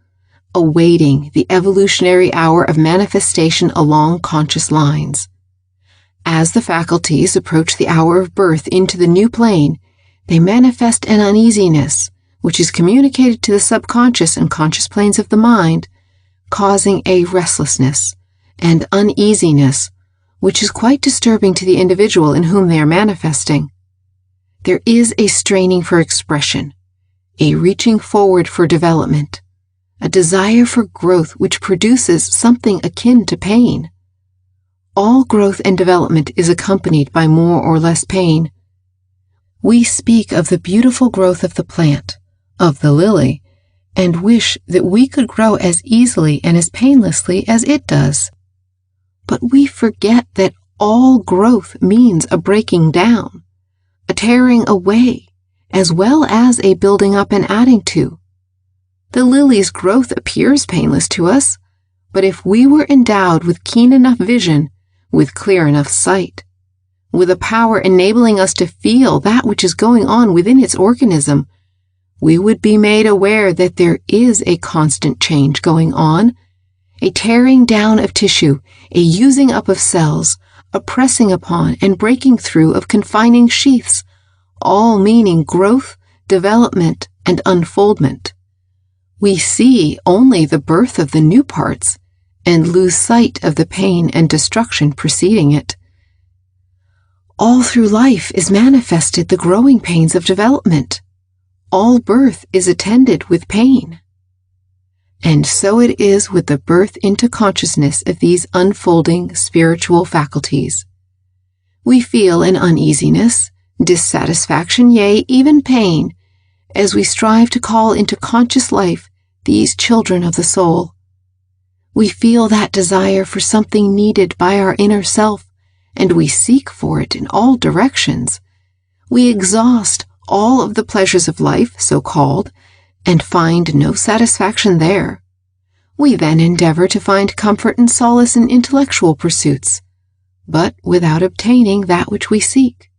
awaiting the evolutionary hour of manifestation along conscious lines. As the faculties approach the hour of birth into the new plane, they manifest an uneasiness, which is communicated to the subconscious and conscious planes of the mind, causing a restlessness and uneasiness, which is quite disturbing to the individual in whom they are manifesting. There is a straining for expression, a reaching forward for development, a desire for growth which produces something akin to pain. All growth and development is accompanied by more or less pain. We speak of the beautiful growth of the plant, of the lily, and wish that we could grow as easily and as painlessly as it does. But we forget that all growth means a breaking down, a tearing away, as well as a building up and adding to. The lily's growth appears painless to us, but if we were endowed with keen enough vision, with clear enough sight, with a power enabling us to feel that which is going on within its organism, we would be made aware that there is a constant change going on, a tearing down of tissue, a using up of cells, a pressing upon and breaking through of confining sheaths, all meaning growth, development, and unfoldment. We see only the birth of the new parts and lose sight of the pain and destruction preceding it. All through life is manifested the growing pains of development. All birth is attended with pain. And so it is with the birth into consciousness of these unfolding spiritual faculties. We feel an uneasiness, dissatisfaction, yea, even pain, as we strive to call into conscious life these children of the soul. We feel that desire for something needed by our inner self, and we seek for it in all directions. We exhaust all of the pleasures of life, so called, and find no satisfaction there. We then endeavor to find comfort and solace in intellectual pursuits, but without obtaining that which we seek.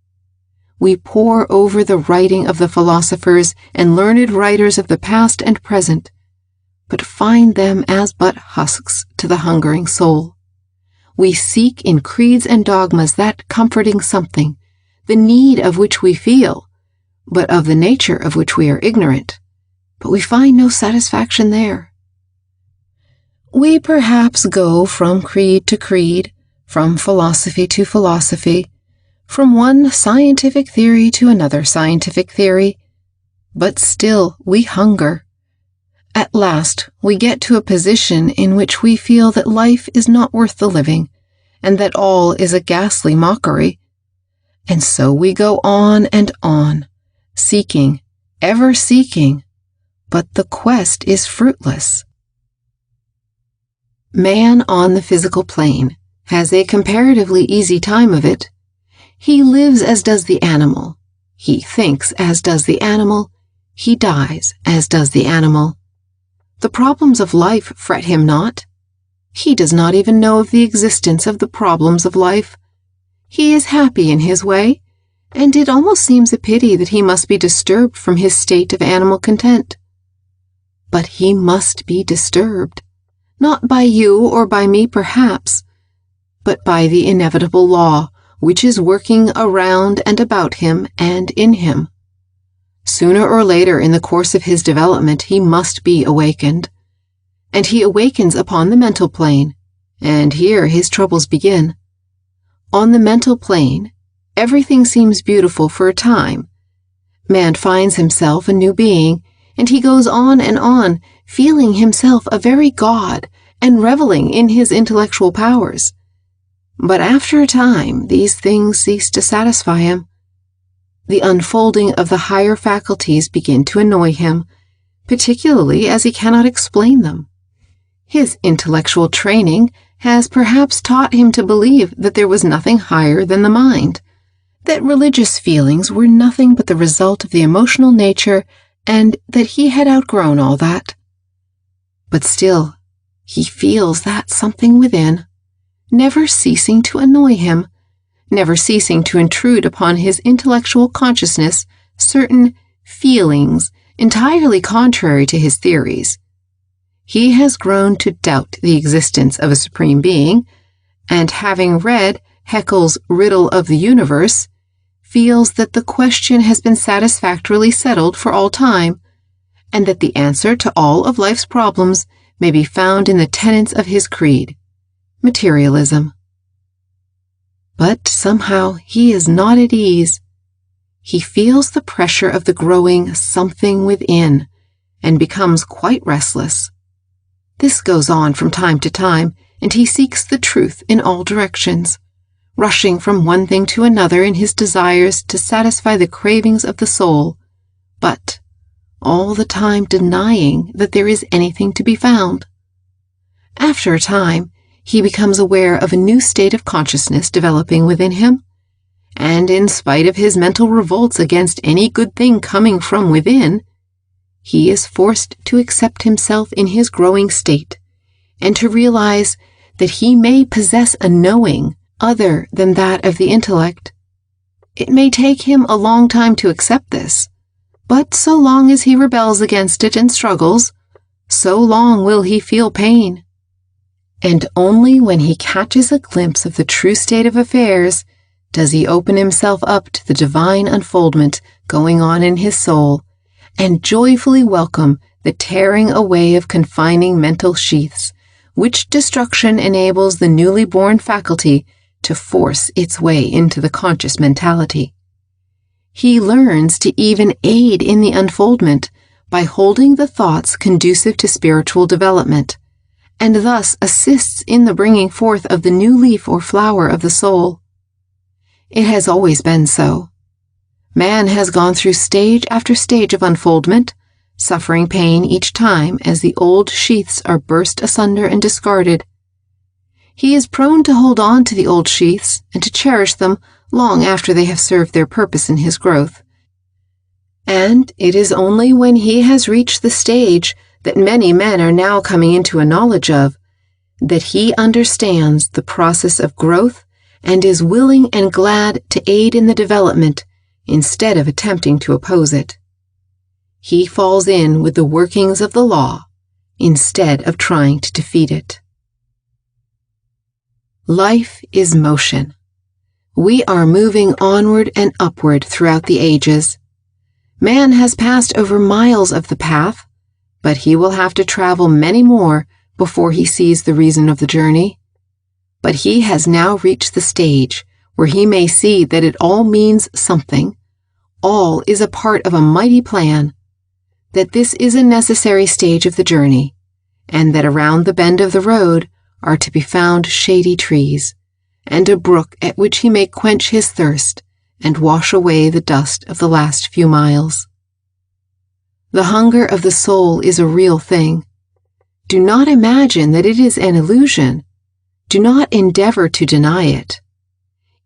we pore over the writing of the philosophers and learned writers of the past and present, but find them as but husks to the hungering soul. We seek in creeds and dogmas that comforting something, the need of which we feel, but of the nature of which we are ignorant, but we find no satisfaction there. We perhaps go from creed to creed, from philosophy to philosophy, from one scientific theory to another scientific theory, but still we hunger. At last we get to a position in which we feel that life is not worth the living, and that all is a ghastly mockery. And so we go on, seeking, ever seeking, but the quest is fruitless. Man on the physical plane has a comparatively easy time of it. He lives as does the animal. He thinks as does the animal. He dies as does the animal. The problems of life fret him not. He does not even know of the existence of the problems of life. He is happy in his way, and it almost seems a pity that he must be disturbed from his state of animal content. But he must be disturbed, not by you or by me perhaps, but by the inevitable law which is working around and about him and in him. Sooner or later in the course of his development he must be awakened, and he awakens upon the mental plane, and here his troubles begin. On the mental plane, everything seems beautiful for a time. Man finds himself a new being, and he goes on, feeling himself a very god and reveling in his intellectual powers. But after a time, these things cease to satisfy him. The unfolding of the higher faculties begin to annoy him, particularly as he cannot explain them. His intellectual training has perhaps taught him to believe that there was nothing higher than the mind, that religious feelings were nothing but the result of the emotional nature, and that he had outgrown all that. But still, he feels that something within, never ceasing to annoy him, never ceasing to intrude upon his intellectual consciousness certain feelings entirely contrary to his theories. He has grown to doubt the existence of a supreme being, and having read Haeckel's Riddle of the Universe, feels that the question has been satisfactorily settled for all time, and that the answer to all of life's problems may be found in the tenets of his creed, materialism. But somehow he is not at ease. He feels the pressure of the growing something within, and becomes quite restless. This goes on from time to time, and he seeks the truth in all directions, rushing from one thing to another in his desires to satisfy the cravings of the soul, but all the time denying that there is anything to be found. After a time, he becomes aware of a new state of consciousness developing within him, and in spite of his mental revolts against any good thing coming from within, he is forced to accept himself in his growing state, and to realize that he may possess a knowing other than that of the intellect. It may take him a long time to accept this, but so long as he rebels against it and struggles, so long will he feel pain. And only when he catches a glimpse of the true state of affairs does he open himself up to the divine unfoldment going on in his soul, and joyfully welcome the tearing away of confining mental sheaths, which destruction enables the newly born faculty to force its way into the conscious mentality. He learns to even aid in the unfoldment by holding the thoughts conducive to spiritual development, and thus assists in the bringing forth of the new leaf or flower of the soul. It has always been so. Man has gone through stage after stage of unfoldment, suffering pain each time as the old sheaths are burst asunder and discarded. He is prone to hold on to the old sheaths and to cherish them long after they have served their purpose in his growth. And it is only when he has reached the stage that many men are now coming into a knowledge of, that he understands the process of growth and is willing and glad to aid in the development instead of attempting to oppose it. He falls in with the workings of the law instead of trying to defeat it. Life is motion. We are moving onward and upward throughout the ages. Man has passed over miles of the path, but he will have to travel many more before he sees the reason of the journey. But he has now reached the stage where he may see that it all means something, all is a part of a mighty plan, that this is a necessary stage of the journey, and that around the bend of the road are to be found shady trees, and a brook at which he may quench his thirst and wash away the dust of the last few miles. The hunger of the soul is a real thing. Do not imagine that it is an illusion. Do not endeavor to deny it.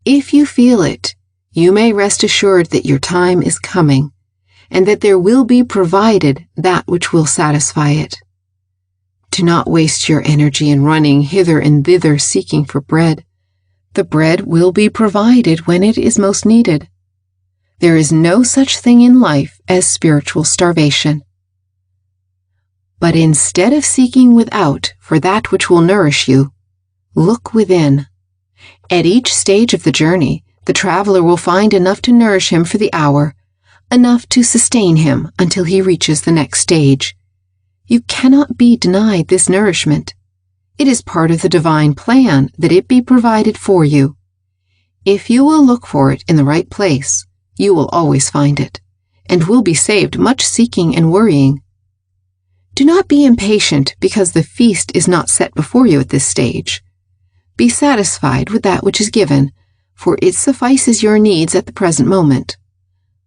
If you feel it, you may rest assured that your time is coming, and that there will be provided that which will satisfy it. Do not waste your energy in running hither and thither seeking for bread. The bread will be provided when it is most needed. There is no such thing in life as spiritual starvation. But instead of seeking without for that which will nourish you, look within. At each stage of the journey, the traveler will find enough to nourish him for the hour, enough to sustain him until he reaches the next stage. You cannot be denied this nourishment. It is part of the divine plan that it be provided for you. If you will look for it in the right place, you will always find it, and will be saved much seeking and worrying. Do not be impatient because the feast is not set before you at this stage. Be satisfied with that which is given, for it suffices your needs at the present moment.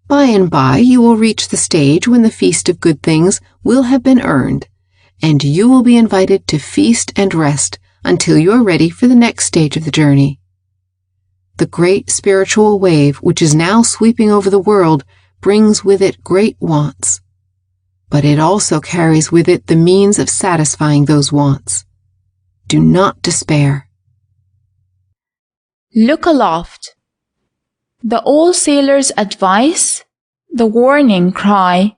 By and by you will reach the stage when the feast of good things will have been earned, and you will be invited to feast and rest until you are ready for the next stage of the journey. The great spiritual wave which is now sweeping over the world brings with it great wants, but it also carries with it the means of satisfying those wants. Do not despair. Look aloft. The old sailor's advice, the warning cry,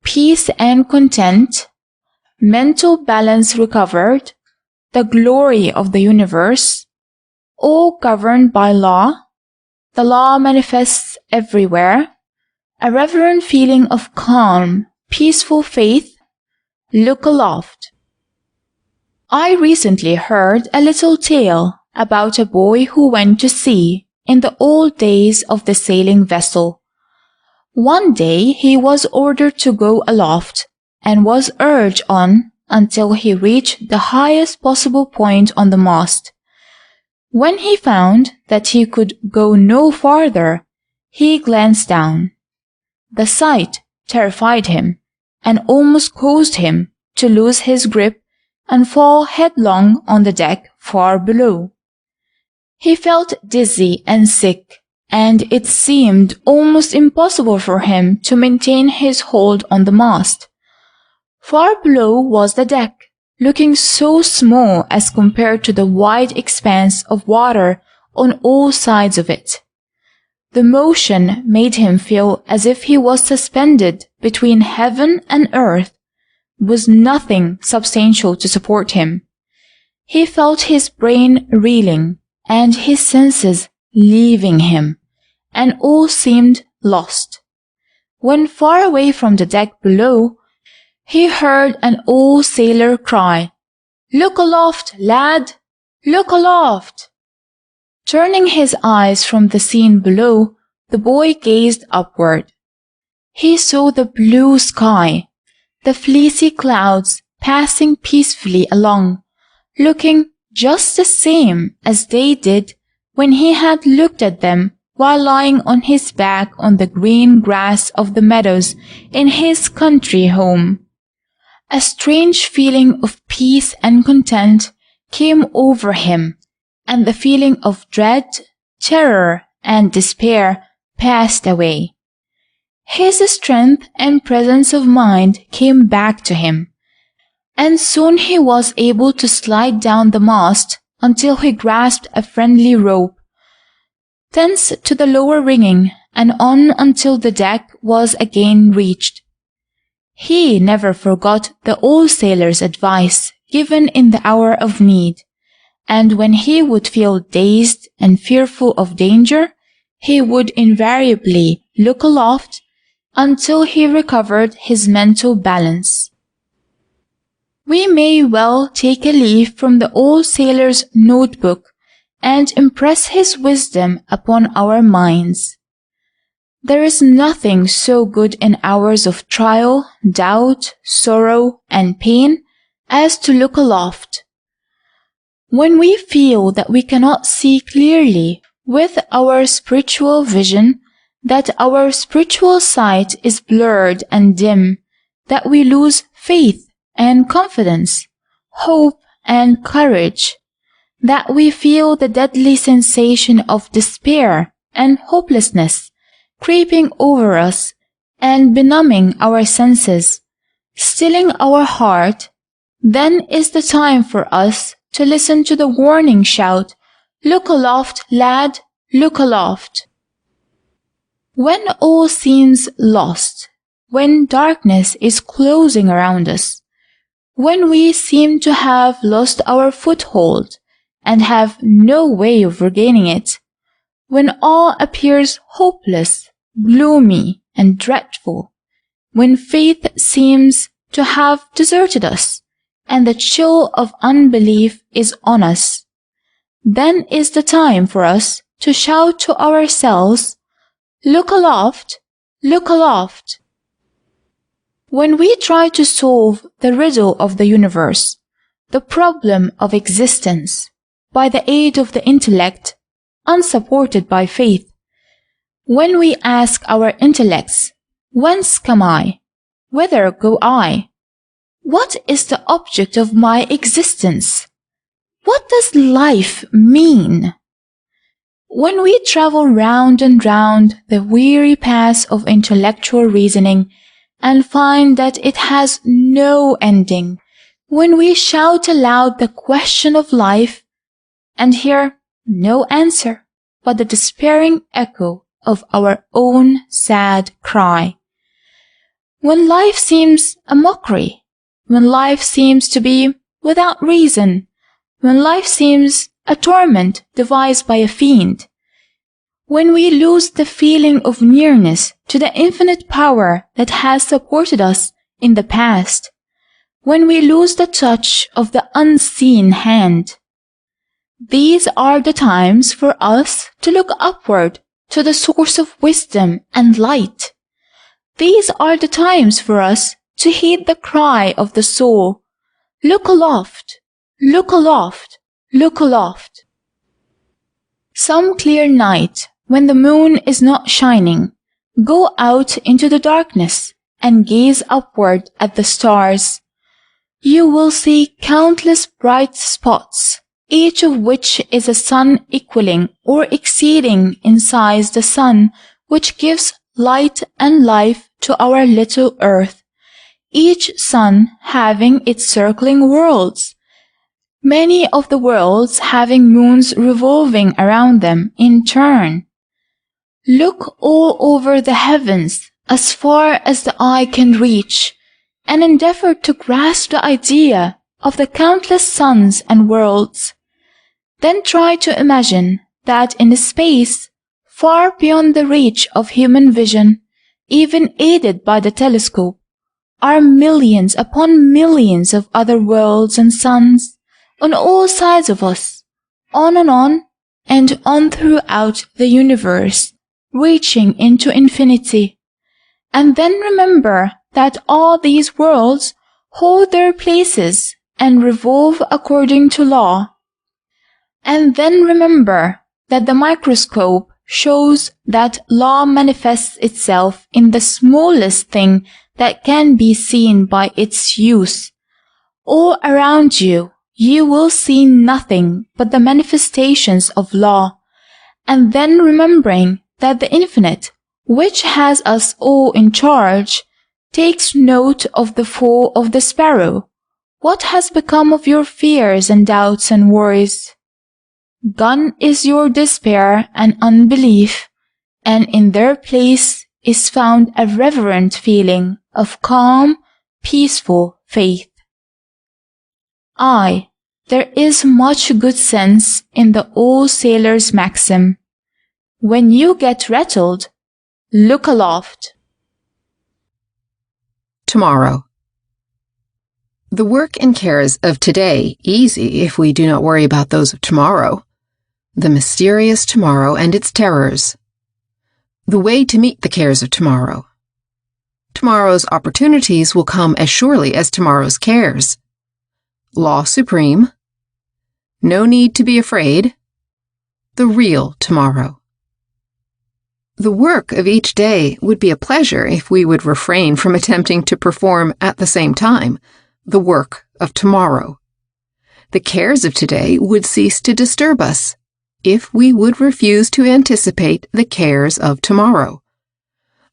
peace and content, mental balance recovered, the glory of the universe, all governed by law. The law manifests everywhere, a reverent feeling of calm, peaceful faith. Look aloft. I recently heard a little tale about a boy who went to sea in the old days of the sailing vessel. One day he was ordered to go aloft and was urged on until he reached the highest possible point on the mast. When he found that he could go no farther, he glanced down. The sight terrified him and almost caused him to lose his grip and fall headlong on the deck far below. He felt dizzy and sick, and it seemed almost impossible for him to maintain his hold on the mast. Far below was the deck, looking so small as compared to the wide expanse of water on all sides of it. The motion made him feel as if he was suspended between heaven and earth, with nothing substantial to support him. He felt his brain reeling and his senses leaving him, and all seemed lost. When far away from the deck below, he heard an old sailor cry, "Look aloft, lad! Look aloft!" Turning his eyes from the scene below, the boy gazed upward. He saw the blue sky, the fleecy clouds passing peacefully along, looking just the same as they did when he had looked at them while lying on his back on the green grass of the meadows in his country home. A strange feeling of peace and content came over him, and the feeling of dread, terror, and despair passed away. His strength and presence of mind came back to him, and soon he was able to slide down the mast until he grasped a friendly rope. Thence to the lower rigging and on until the deck was again reached. He never forgot the old sailor's advice given in the hour of need, and when he would feel dazed and fearful of danger, he would invariably look aloft until he recovered his mental balance. We may well take a leaf from the old sailor's notebook and impress his wisdom upon our minds. There is nothing so good in hours of trial, doubt, sorrow, and pain as to look aloft. When we feel that we cannot see clearly with our spiritual vision, that our spiritual sight is blurred and dim, that we lose faith and confidence, hope and courage, that we feel the deadly sensation of despair and hopelessness creeping over us and benumbing our senses, stilling our heart, then is the time for us to listen to the warning shout, "Look aloft, lad, look aloft." When all seems lost, when darkness is closing around us, when we seem to have lost our foothold and have no way of regaining it, when all appears hopeless, gloomy, and dreadful, when faith seems to have deserted us, and the chill of unbelief is on us, then is the time for us to shout to ourselves, "Look aloft, look aloft." When we try to solve the riddle of the universe, the problem of existence, by the aid of the intellect, unsupported by faith, when we ask our intellects, "Whence come I? Whither go I? What is the object of my existence? What does life mean?" When we travel round and round the weary paths of intellectual reasoning and find that it has no ending, when we shout aloud the question of life and hear no answer but the despairing echo of our own sad cry, when life seems a mockery, when life seems to be without reason, when life seems a torment devised by a fiend, when we lose the feeling of nearness to the infinite power that has supported us in the past, when we lose the touch of the unseen hand, these are the times for us to look upward to the source of wisdom and light. These are the times for us to heed the cry of the soul, "Look aloft, look aloft, look aloft." Some clear night, when the moon is not shining, go out into the darkness and gaze upward at the stars. You will see countless bright spots, each of which is a sun equaling or exceeding in size the sun which gives light and life to our little earth, each sun having its circling worlds, many of the worlds having moons revolving around them in turn. Look all over the heavens as far as the eye can reach, and endeavor to grasp the idea of the countless suns and worlds. Then try to imagine that in a space far beyond the reach of human vision, even aided by the telescope, are millions upon millions of other worlds and suns on all sides of us, on and on throughout the universe, reaching into infinity. And then remember that all these worlds hold their places and revolve according to law. And then remember that the microscope shows that law manifests itself in the smallest thing that can be seen by its use. All around you, you will see nothing but the manifestations of law. And then remembering that the infinite, which has us all in charge, takes note of the fall of the sparrow. What has become of your fears and doubts and worries? Gone is your despair and unbelief, and in their place is found a reverent feeling of calm, peaceful faith. There is much good sense in the old sailor's maxim, "When you get rattled, look aloft." Tomorrow. The work and cares of today easy if we do not worry about those of tomorrow. The mysterious tomorrow and its terrors. The way to meet the cares of tomorrow. Tomorrow's opportunities will come as surely as tomorrow's cares. Law supreme. No need to be afraid. The real tomorrow. The work of each day would be a pleasure if we would refrain from attempting to perform at the same time the work of tomorrow. The cares of today would cease to disturb us if we would refuse to anticipate the cares of tomorrow.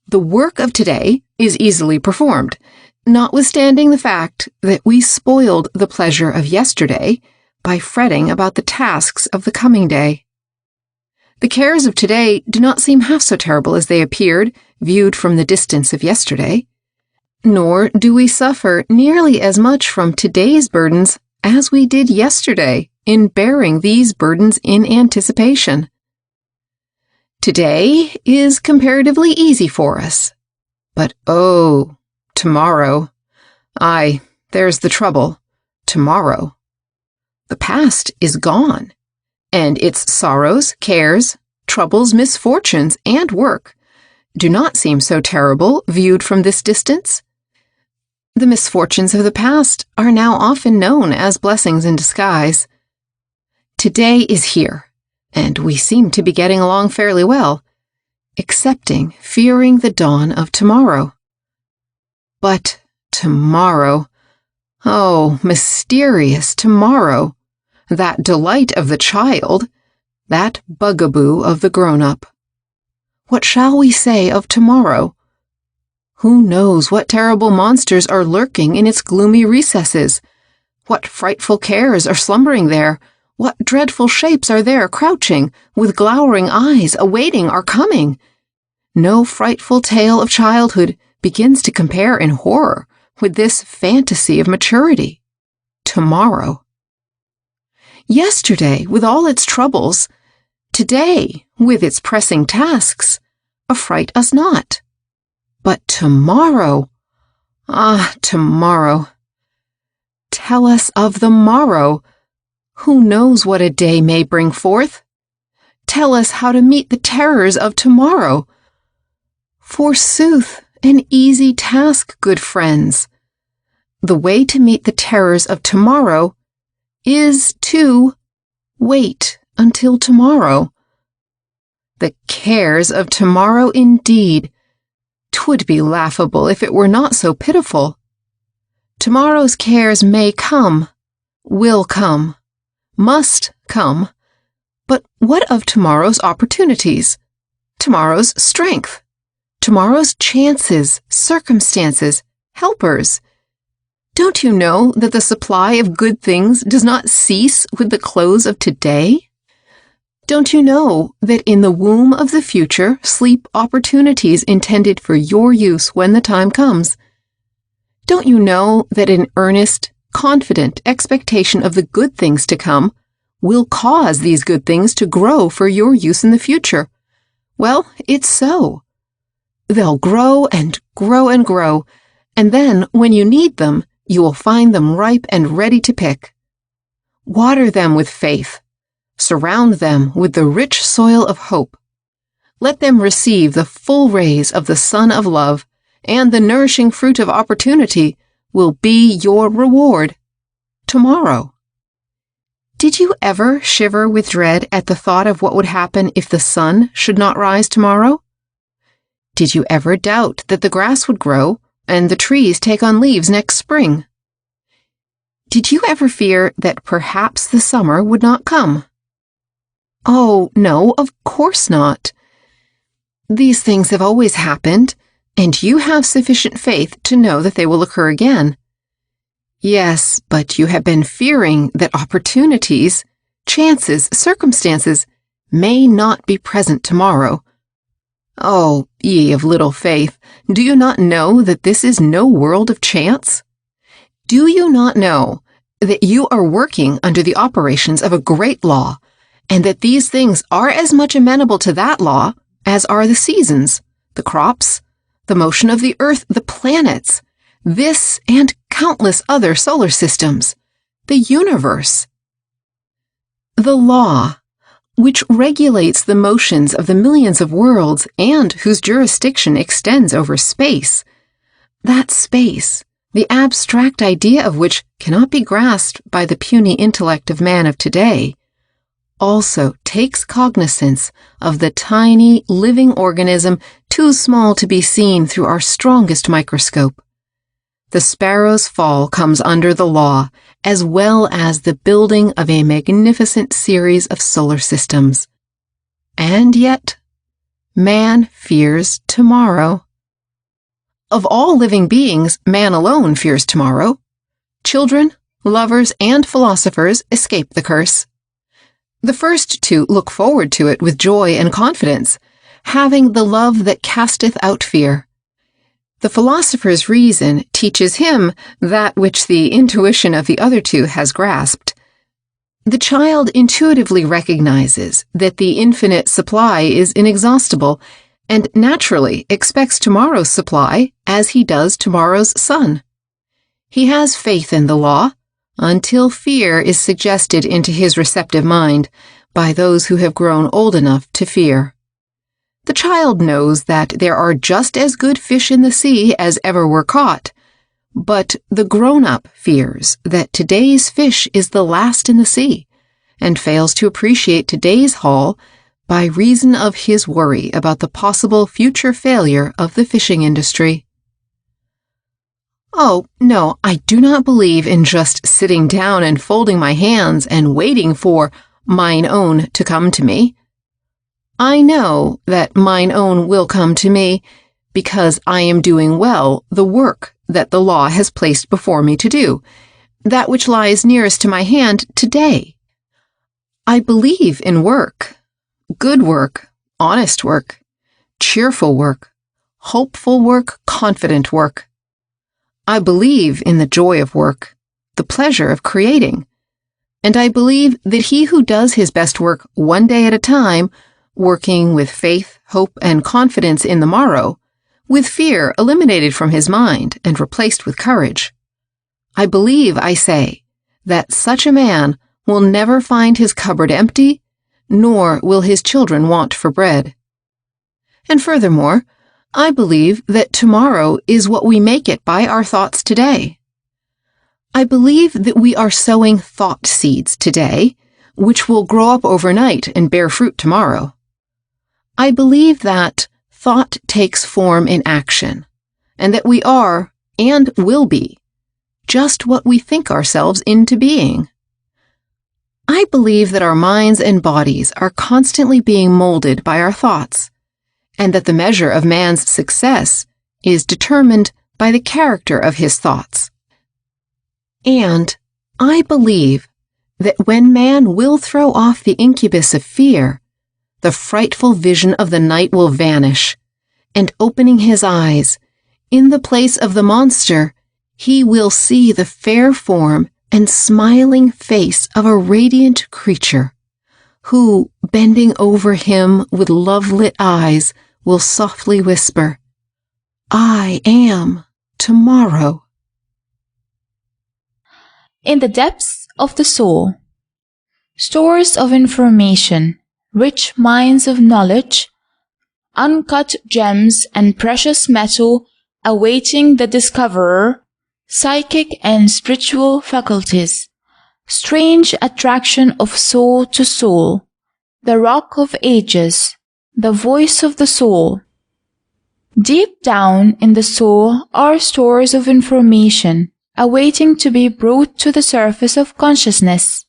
The work of today is easily performed, notwithstanding the fact that we spoiled the pleasure of yesterday by fretting about the tasks of the coming day. The cares of today do not seem half so terrible as they appeared, viewed from the distance of yesterday. Nor do we suffer nearly as much from today's burdens as we did yesterday in bearing these burdens in anticipation. Today is comparatively easy for us. But oh, tomorrow. There's the trouble. Tomorrow. The past is gone, and its sorrows, cares, troubles, misfortunes, and work do not seem so terrible viewed from this distance. The misfortunes of the past are now often known as blessings in disguise. Today is here, and we seem to be getting along fairly well, excepting fearing the dawn of tomorrow. But tomorrow, oh, mysterious tomorrow, that delight of the child, that bugaboo of the grown-up. What shall we say of tomorrow? Who knows what terrible monsters are lurking in its gloomy recesses? What frightful cares are slumbering there? What dreadful shapes are there crouching, with glowering eyes, awaiting our coming? No frightful tale of childhood begins to compare in horror with this fantasy of maturity. Tomorrow. Yesterday, with all its troubles, today, with its pressing tasks, affright us not. But tomorrow, tomorrow. Tell us of the morrow. Who knows what a day may bring forth? Tell us how to meet the terrors of tomorrow. Forsooth, an easy task, good friends. The way to meet the terrors of tomorrow is to wait until tomorrow. The cares of tomorrow indeed. 'Twould be laughable if it were not so pitiful. Tomorrow's cares may come, will come, must come, but what of tomorrow's opportunities, tomorrow's strength, tomorrow's chances, circumstances, helpers? Don't you know that the supply of good things does not cease with the close of today? Don't you know that in the womb of the future sleep opportunities intended for your use when the time comes? Don't you know that an earnest, confident expectation of the good things to come will cause these good things to grow for your use in the future? Well, it's so. They'll grow and grow and grow, and then, when you need them, you will find them ripe and ready to pick. Water them with faith. Surround them with the rich soil of hope. Let them receive the full rays of the sun of love, and the nourishing fruit of opportunity will be your reward tomorrow. Did you ever shiver with dread at the thought of what would happen if the sun should not rise tomorrow? Did you ever doubt that the grass would grow and the trees take on leaves next spring? Did you ever fear that perhaps the summer would not come? Oh, no, of course not. These things have always happened, and you have sufficient faith to know that they will occur again. Yes, but you have been fearing that opportunities, chances, circumstances may not be present tomorrow. Oh, ye of little faith, do you not know that this is no world of chance? Do you not know that you are working under the operations of a great law, and that these things are as much amenable to that law as are the seasons, the crops, the motion of the earth, the planets, this and countless other solar systems, the universe? The law, which regulates the motions of the millions of worlds and whose jurisdiction extends over space, that space, the abstract idea of which cannot be grasped by the puny intellect of man of today, also takes cognizance of the tiny living organism too small to be seen through our strongest microscope. The sparrow's fall comes under the law, as well as the building of a magnificent series of solar systems. And yet, man fears tomorrow. Of all living beings, man alone fears tomorrow. Children, lovers, and philosophers escape the curse. The first two look forward to it with joy and confidence, having the love that casteth out fear. The philosopher's reason teaches him that which the intuition of the other two has grasped. The child intuitively recognizes that the infinite supply is inexhaustible, and naturally expects tomorrow's supply as he does tomorrow's sun. He has faith in the law, until fear is suggested into his receptive mind by those who have grown old enough to fear. The child knows that there are just as good fish in the sea as ever were caught, but the grown-up fears that today's fish is the last in the sea, and fails to appreciate today's haul by reason of his worry about the possible future failure of the fishing industry. Oh, no, I do not believe in just sitting down and folding my hands and waiting for mine own to come to me. I know that mine own will come to me because I am doing well the work that the law has placed before me to do, that which lies nearest to my hand today. I believe in work, good work, honest work, cheerful work, hopeful work, confident work. I believe in the joy of work, the pleasure of creating, and I believe that he who does his best work one day at a time, working with faith, hope, and confidence in the morrow, with fear eliminated from his mind and replaced with courage. I believe, I say, that such a man will never find his cupboard empty, nor will his children want for bread. And furthermore, I believe that tomorrow is what we make it by our thoughts today. I believe that we are sowing thought seeds today, which will grow up overnight and bear fruit tomorrow. I believe that thought takes form in action, and that we are, and will be, just what we think ourselves into being. I believe that our minds and bodies are constantly being molded by our thoughts, and that the measure of man's success is determined by the character of his thoughts. And I believe that when man will throw off the incubus of fear, the frightful vision of the night will vanish, and opening his eyes, in the place of the monster, he will see the fair form and smiling face of a radiant creature, who, bending over him with love-lit eyes, will softly whisper, "I am tomorrow." In the depths of the soul, stores of information, rich mines of knowledge, uncut gems and precious metal awaiting the discoverer, psychic and spiritual faculties, strange attraction of soul to soul, the rock of ages, the voice of the soul. Deep down in the soul are stores of information awaiting to be brought to the surface of consciousness.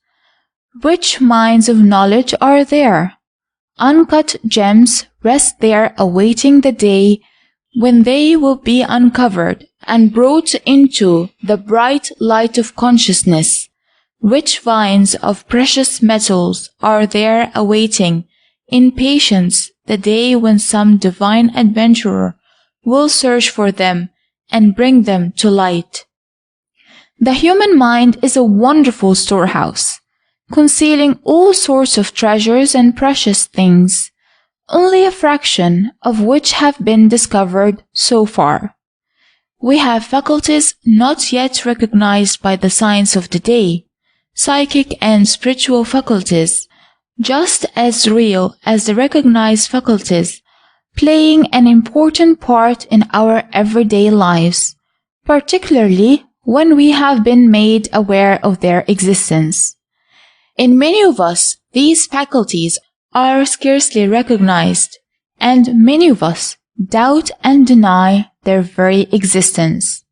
Which mines of knowledge are there? Uncut gems rest there awaiting the day when they will be uncovered and brought into the bright light of consciousness. Rich vines of precious metals are there awaiting, in patience the day when some divine adventurer will search for them and bring them to light. The human mind is a wonderful storehouse, concealing all sorts of treasures and precious things, only a fraction of which have been discovered so far. We have faculties not yet recognized by the science of the day, psychic and spiritual faculties, just as real as the recognized faculties, playing an important part in our everyday lives, particularly when we have been made aware of their existence. In many of us, these faculties are scarcely recognized, and many of us doubt and deny their very existence.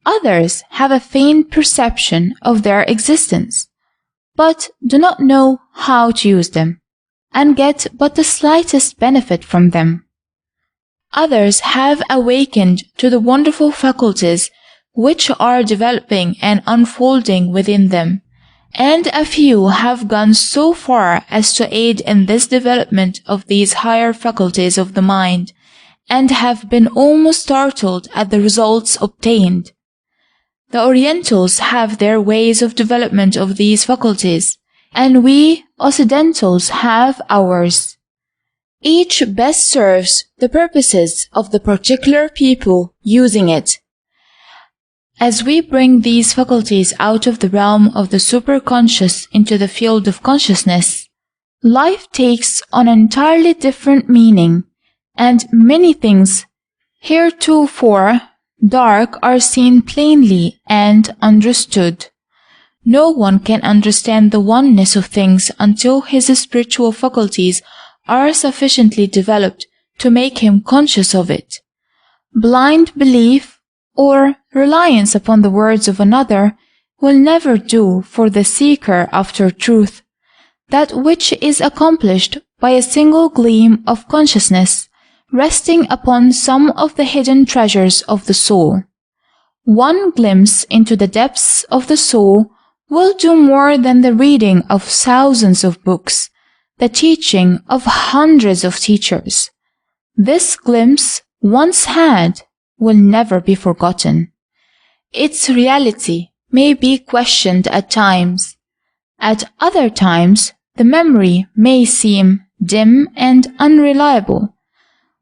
Others have a faint perception of their existence, but do not know how to use them, and get but the slightest benefit from them. Others have awakened to the wonderful faculties which are developing and unfolding within them, and a few have gone so far as to aid in this development of these higher faculties of the mind, and have been almost startled at the results obtained. The Orientals have their ways of development of these faculties, and we Occidentals have ours. Each best serves the purposes of the particular people using it. As we bring these faculties out of the realm of the superconscious into the field of consciousness, life takes on an entirely different meaning, and many things heretofore dark are seen plainly and understood. No one can understand the oneness of things until his spiritual faculties are sufficiently developed to make him conscious of it. Blind belief or reliance upon the words of another will never do for the seeker after truth. That which is accomplished by a single gleam of consciousness, resting upon some of the hidden treasures of the soul. One glimpse into the depths of the soul will do more than the reading of thousands of books, the teaching of hundreds of teachers. This glimpse, once had, will never be forgotten. Its reality may be questioned at times. At other times, the memory may seem dim and unreliable,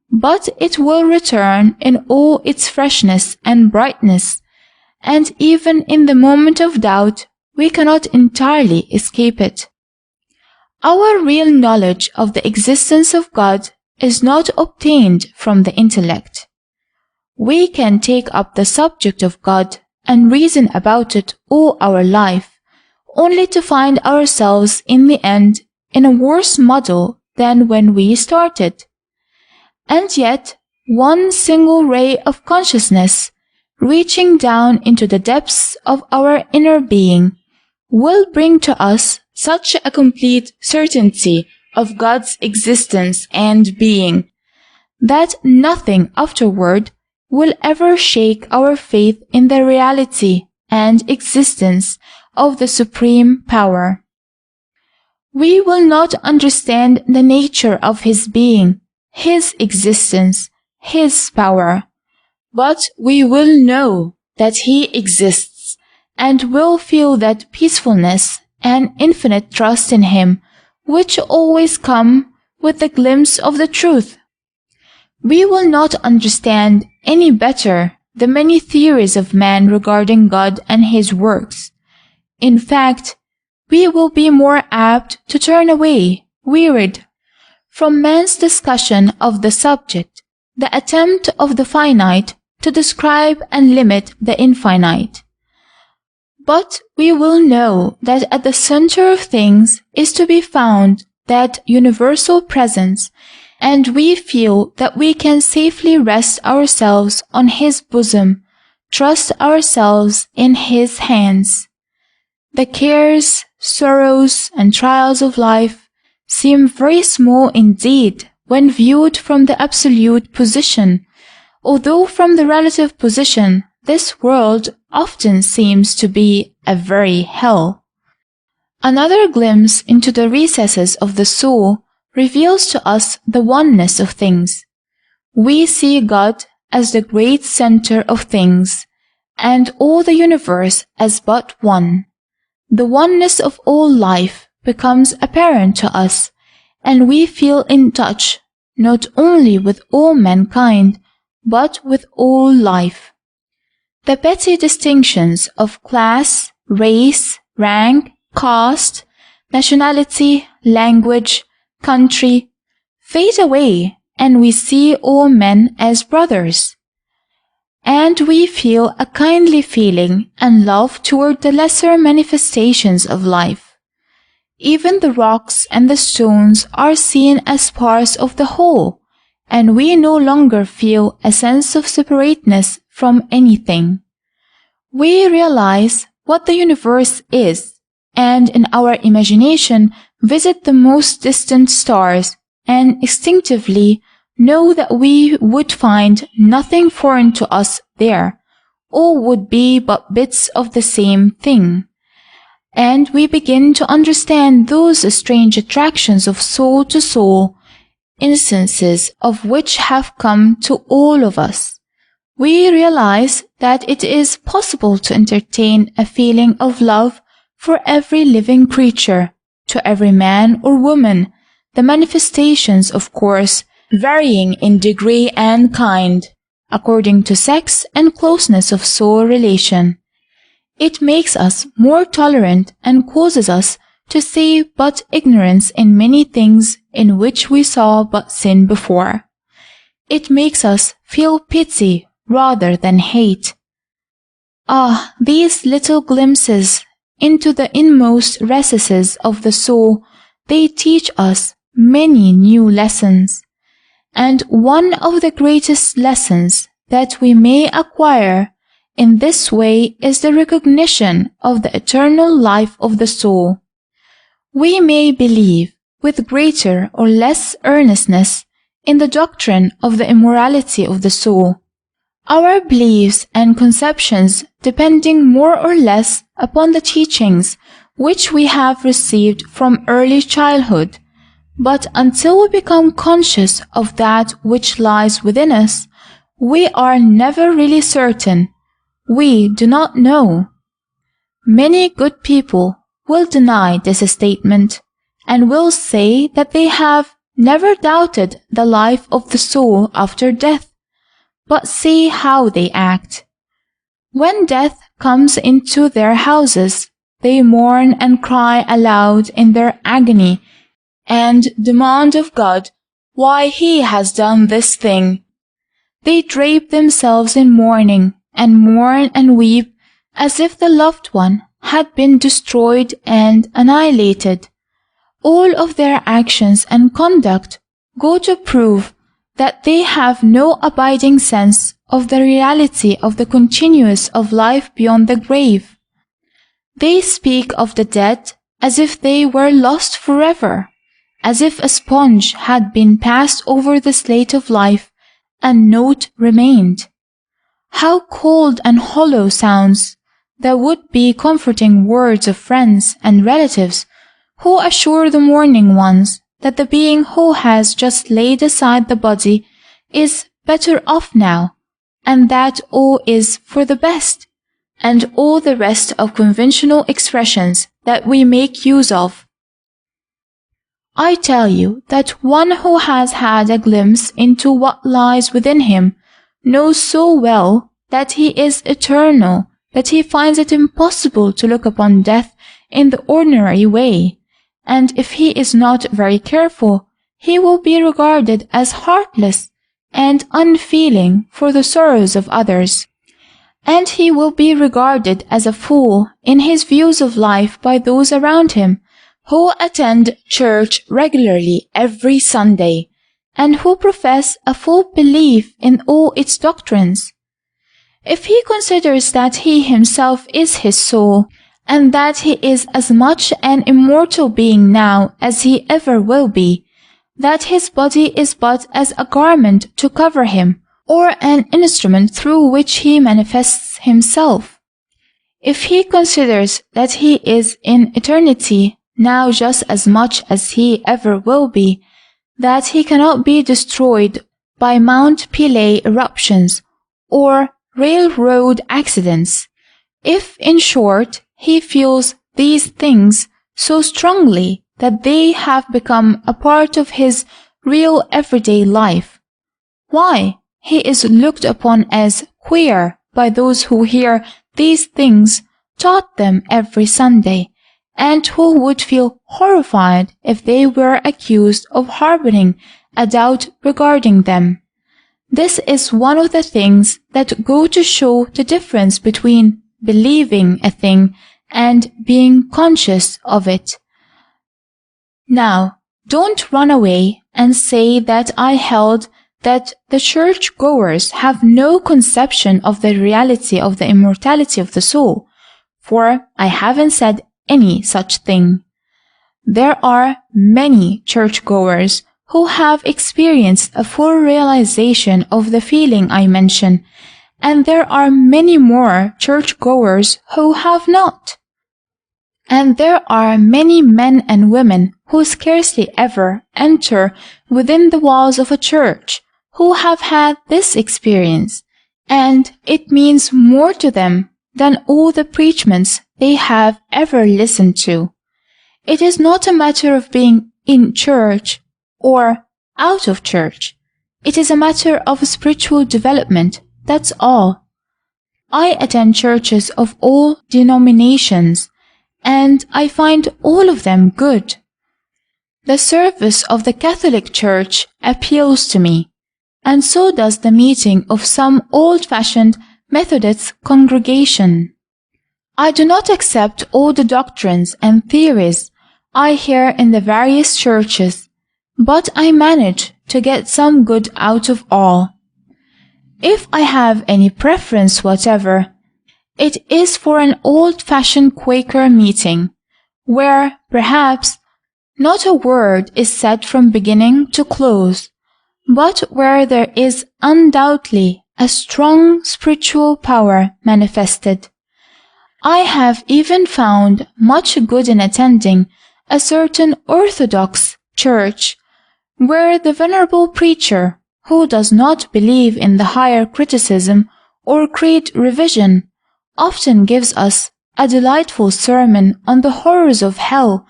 but it will return in all its freshness and brightness, and even in the moment of doubt, we cannot entirely escape it. Our real knowledge of the existence of God is not obtained from the intellect. We can take up the subject of God and reason about it all our life, only to find ourselves in the end in a worse muddle than when we started. And yet, one single ray of consciousness, reaching down into the depths of our inner being, will bring to us such a complete certainty of God's existence and being, that nothing afterward will ever shake our faith in the reality and existence of the Supreme Power. We will not understand the nature of His being, His existence, His power, but we will know that He exists, and will feel that peacefulness and infinite trust in Him which always come with the glimpse of the truth. We will not understand any better the many theories of man regarding God and His works. In fact, we will be more apt to turn away, wearied, from man's discussion of the subject, the attempt of the finite to describe and limit the infinite. But we will know that at the center of things is to be found that universal presence, and we feel that we can safely rest ourselves on His bosom, trust ourselves in His hands. The cares, sorrows, and trials of life seem very small indeed when viewed from the absolute position, although from the relative position this world often seems to be a very hell. Another glimpse into the recesses of the soul reveals to us the oneness of things. We see God as the great center of things, and all the universe as but one. The oneness of all life becomes apparent to us, and we feel in touch not only with all mankind, but with all life. The petty distinctions of class, race, rank, caste, nationality, language, country fade away, and we see all men as brothers. And we feel a kindly feeling and love toward the lesser manifestations of life. Even the rocks and the stones are seen as parts of the whole, and we no longer feel a sense of separateness from anything. We realize what the universe is, and in our imagination visit the most distant stars, and instinctively know that we would find nothing foreign to us there, all would be but bits of the same thing. And we begin to understand those strange attractions of soul to soul, instances of which have come to all of us. We realize that it is possible to entertain a feeling of love for every living creature, to every man or woman, the manifestations, of course, varying in degree and kind, according to sex and closeness of soul relation. It makes us more tolerant and causes us to see but ignorance in many things in which we saw but sin before. It makes us feel pity rather than hate. Ah, these little glimpses into the inmost recesses of the soul, they teach us many new lessons. And one of the greatest lessons that we may acquire in this way is the recognition of the eternal life of the soul. We may believe with greater or less earnestness in the doctrine of the immortality of the soul, our beliefs and conceptions depending more or less upon the teachings which we have received from early childhood. But until we become conscious of that which lies within us, we are never really certain. We do not know. Many good people will deny this statement, and will say that they have never doubted the life of the soul after death. But see how they act. When death comes into their houses, they mourn and cry aloud in their agony, and demand of God why He has done this thing. They drape themselves in mourning, and mourn and weep as if the loved one had been destroyed and annihilated. All of their actions and conduct go to prove that they have no abiding sense of the reality of the continuance of life beyond the grave. They speak of the dead as if they were lost forever, as if a sponge had been passed over the slate of life and naught remained. How cold and hollow sounds the would-be comforting words of friends and relatives who assure the mourning ones that the being who has just laid aside the body is better off now, and that all is for the best, and all the rest of conventional expressions that we make use of. I tell you that one who has had a glimpse into what lies within him knows so well that he is eternal that he finds it impossible to look upon death in the ordinary way, and if he is not very careful, he will be regarded as heartless and unfeeling for the sorrows of others, and he will be regarded as a fool in his views of life by those around him who attend church regularly every Sunday, and who profess a full belief in all its doctrines. If he considers that he himself is his soul, and that he is as much an immortal being now as he ever will be, that his body is but as a garment to cover him, or an instrument through which he manifests himself. If he considers that he is in eternity now just as much as he ever will be, that he cannot be destroyed by Mount Pelée eruptions or railroad accidents. If, in short, he feels these things so strongly that they have become a part of his real everyday life, why, he is looked upon as queer by those who hear these things taught them every Sunday, and who would feel horrified if they were accused of harboring a doubt regarding them. This is one of the things that go to show the difference between believing a thing and being conscious of it. Now, don't run away and say that I held that the church-goers have no conception of the reality of the immortality of the soul, for I haven't said any such thing. There are many church-goers who have experienced a full realization of the feeling I mention, and there are many more church-goers who have not. And there are many men and women who scarcely ever enter within the walls of a church who have had this experience, and it means more to them than all the preachments they have ever listened to. It is not a matter of being in church or out of church. It is a matter of spiritual development, that's all. I attend churches of all denominations, and I find all of them good. The service of the Catholic Church appeals to me, and so does the meeting of some old-fashioned Methodist congregation. I do not accept all the doctrines and theories I hear in the various churches, but I manage to get some good out of all. If I have any preference whatever, it is for an old-fashioned Quaker meeting, where, perhaps, not a word is said from beginning to close, but where there is undoubtedly a strong spiritual power manifested. I have even found much good in attending a certain Orthodox church, where the venerable preacher, who does not believe in the higher criticism or creed revision, often gives us a delightful sermon on the horrors of hell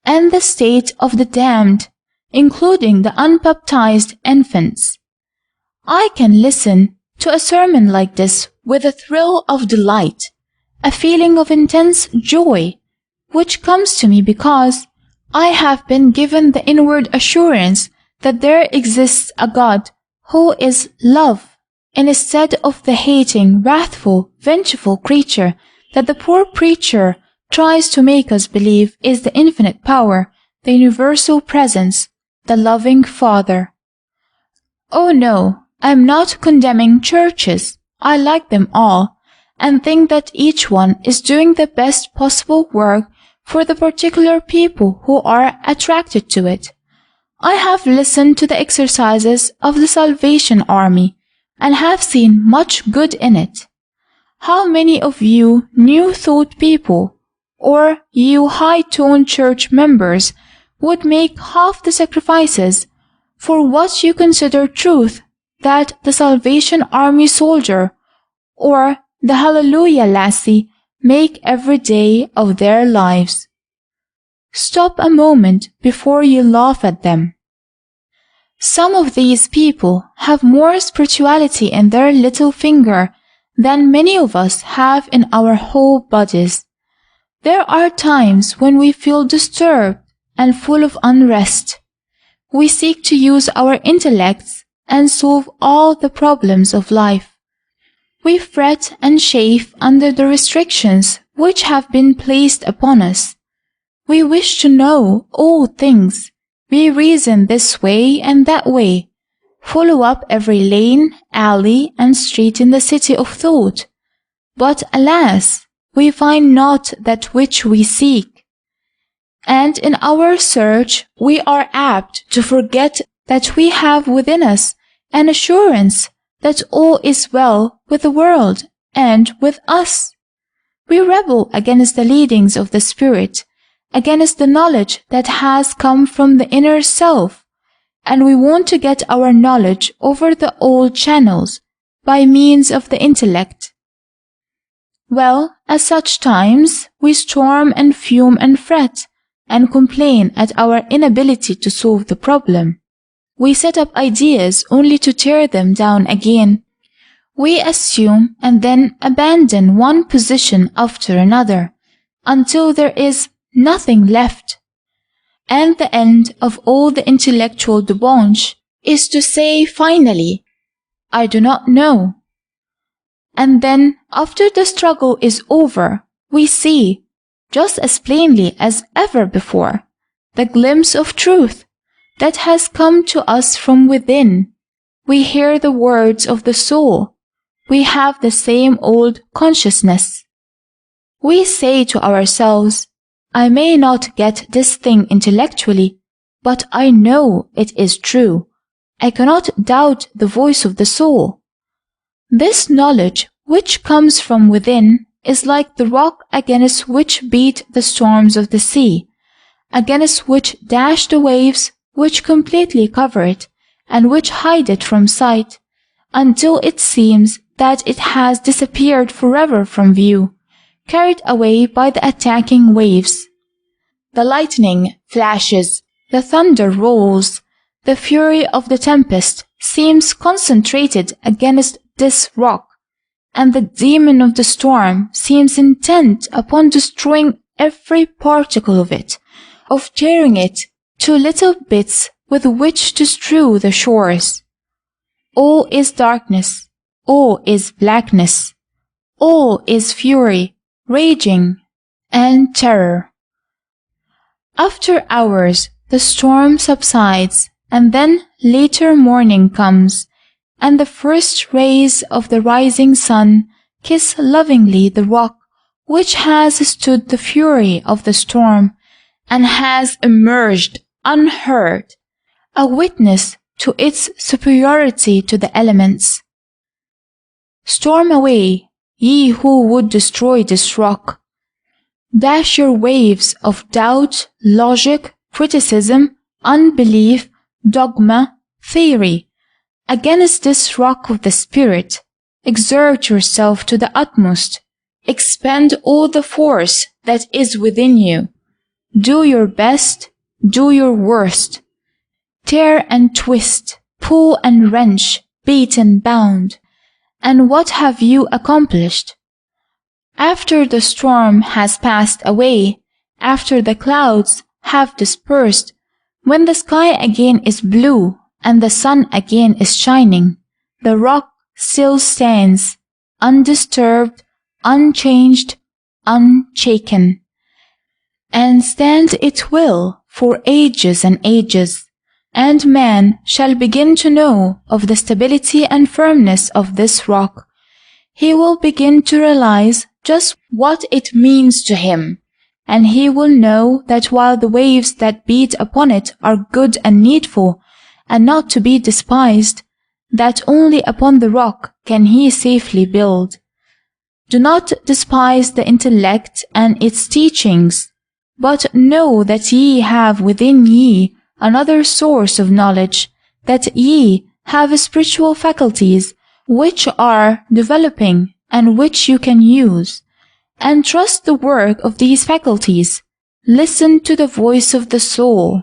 and the state of the damned, including the unbaptized infants. I can listen to a sermon like this with a thrill of delight, a feeling of intense joy, which comes to me because I have been given the inward assurance that there exists a God who is love, instead of the hating, wrathful, vengeful creature that the poor preacher tries to make us believe is the infinite power, the universal presence, the loving Father. Oh no, I am not condemning churches. I like them all, and think that each one is doing the best possible work for the particular people who are attracted to it. I have listened to the exercises of the Salvation Army, and have seen much good in it. How many of you New Thought people, or you high-toned church members, would make half the sacrifices for what you consider truth that the Salvation Army soldier or the Hallelujah lassie make every day of their lives? Stop a moment before you laugh at them. Some of these people have more spirituality in their little finger than many of us have in our whole bodies. There are times when we feel disturbed and full of unrest. We seek to use our intellects and solve all the problems of life. We fret and chafe under the restrictions which have been placed upon us. We wish to know all things. We reason this way and that way, follow up every lane, alley, and street in the city of thought. But alas, we find not that which we seek. And in our search we are apt to forget that we have within us an assurance that all is well with the world and with us. We rebel against the leadings of the Spirit, against the knowledge that has come from the inner self, and we want to get our knowledge over the old channels by means of the intellect. Well, at such times, we storm and fume and fret and complain at our inability to solve the problem. We set up ideas only to tear them down again. We assume and then abandon one position after another until there is nothing left. And the end of all the intellectual debauch is to say finally, I do not know. And then, after the struggle is over, we see, just as plainly as ever before, the glimpse of truth that has come to us from within. We hear the words of the soul. We have the same old consciousness. We say to ourselves, I may not get this thing intellectually, but I know it is true. I cannot doubt the voice of the soul. This knowledge which comes from within is like the rock against which beat the storms of the sea, against which dash the waves which completely cover it and which hide it from sight, until it seems that it has disappeared forever from view, carried away by the attacking waves. The lightning flashes, the thunder rolls, the fury of the tempest seems concentrated against this rock, and the demon of the storm seems intent upon destroying every particle of it, of tearing it to little bits with which to strew the shores. All is darkness, all is blackness, all is fury, raging, and terror. After hours, the storm subsides, and then later morning comes, and the first rays of the rising sun kiss lovingly the rock which has stood the fury of the storm, and has emerged unhurt, a witness to its superiority to the elements. Storm away, ye who would destroy this rock. Dash your waves of doubt, logic, criticism, unbelief, dogma, theory, against this rock of the spirit. Exert yourself to the utmost. Expend all the force that is within you. Do your best, do your worst. Tear and twist, pull and wrench, beat and bound. And what have you accomplished? After the storm has passed away, after the clouds have dispersed, when the sky again is blue and the sun again is shining, the rock still stands, undisturbed, unchanged, unshaken. And stand it will for ages and ages, and man shall begin to know of the stability and firmness of this rock. He will begin to realize just what it means to him, and he will know that while the waves that beat upon it are good and needful, and not to be despised, that only upon the rock can he safely build. Do not despise the intellect and its teachings, but know that ye have within ye another source of knowledge, that ye have spiritual faculties which are developing and which you can use, and trust the work of these faculties. Listen to the voice of the soul.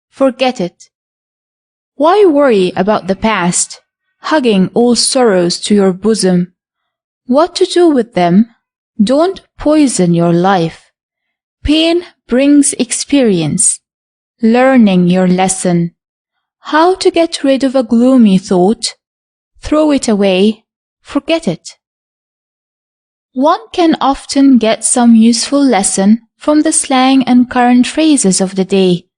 Forget it. Why worry about the past, hugging all sorrows to your bosom? What to do with them? Don't poison your life. Pain brings experience. Learning your lesson. How to get rid of a gloomy thought? Throw it away. Forget it. One can often get some useful lesson from the slang and current phrases of the day.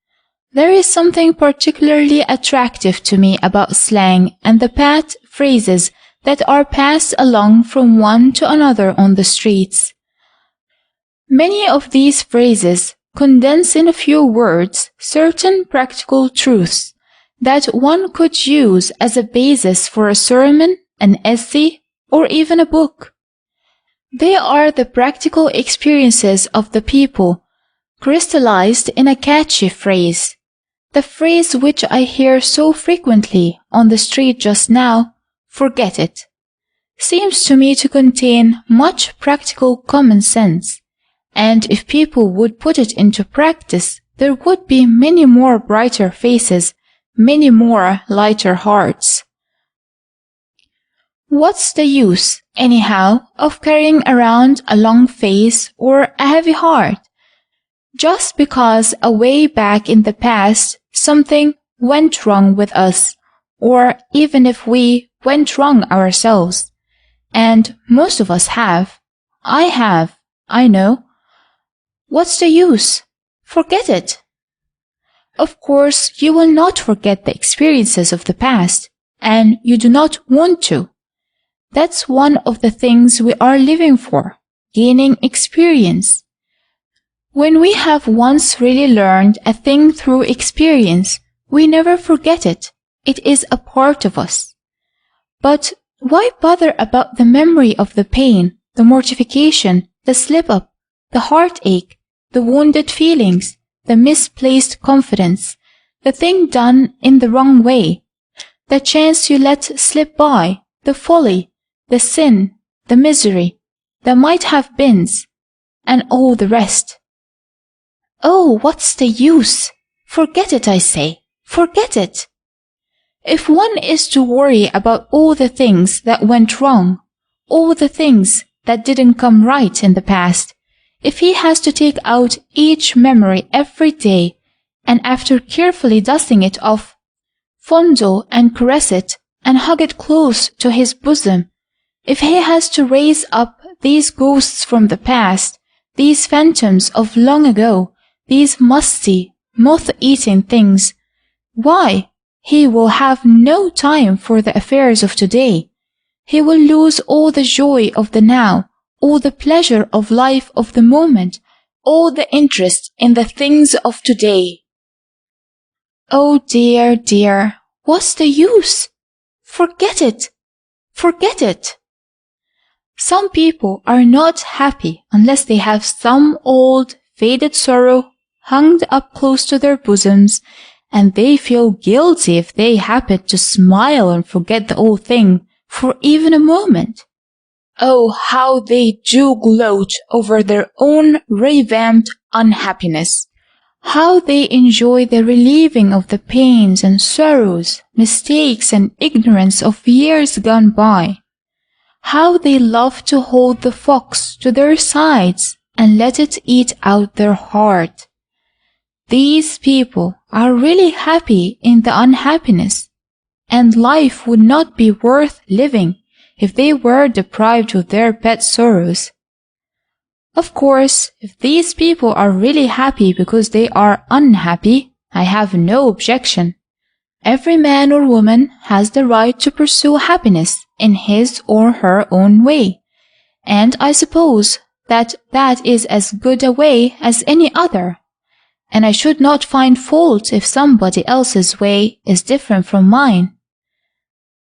There is something particularly attractive to me about slang and the pat phrases that are passed along from one to another on the streets. Many of these phrases condense in a few words certain practical truths that one could use as a basis for a sermon, an essay, or even a book. They are the practical experiences of the people, crystallized in a catchy phrase. The phrase which I hear so frequently on the street just now, "forget it," seems to me to contain much practical common sense, and if people would put it into practice, there would be many more brighter faces, many more lighter hearts. What's the use, anyhow, of carrying around a long face or a heavy heart? Just because away back in the past something went wrong with us, or even if we went wrong ourselves, and most of us have. I know. What's the use? Forget it. Of course, you will not forget the experiences of the past, and you do not want to. That's one of the things we are living for, gaining experience. When we have once really learned a thing through experience, we never forget it. It is a part of us. But why bother about the memory of the pain, the mortification, the slip-up, the heartache, the wounded feelings, the misplaced confidence, the thing done in the wrong way, the chance you let slip by, the folly, the sin, the misery, the might-have-beens, and all the rest? Oh, what's the use? Forget it, I say. Forget it. If one is to worry about all the things that went wrong, all the things that didn't come right in the past, if he has to take out each memory every day, and after carefully dusting it off, fondle and caress it and hug it close to his bosom, if he has to raise up these ghosts from the past, these phantoms of long ago, these musty, moth-eaten things, why, he will have no time for the affairs of today. He will lose all the joy of the now, all the pleasure of life of the moment, all the interest in the things of today. Oh dear, dear, what's the use? Forget it. Forget it. Some people are not happy unless they have some old, faded sorrow hung up close to their bosoms, and they feel guilty if they happen to smile and forget the old thing for even a moment. Oh, how they do gloat over their own revamped unhappiness! How they enjoy the relieving of the pains and sorrows, mistakes and ignorance of years gone by! How they love to hold the fox to their sides and let it eat out their heart! These people are really happy in the unhappiness, and life would not be worth living if they were deprived of their pet sorrows. Of course, if these people are really happy because they are unhappy, I have no objection. Every man or woman has the right to pursue happiness in his or her own way, and I suppose that that is as good a way as any other. And I should not find fault if somebody else's way is different from mine.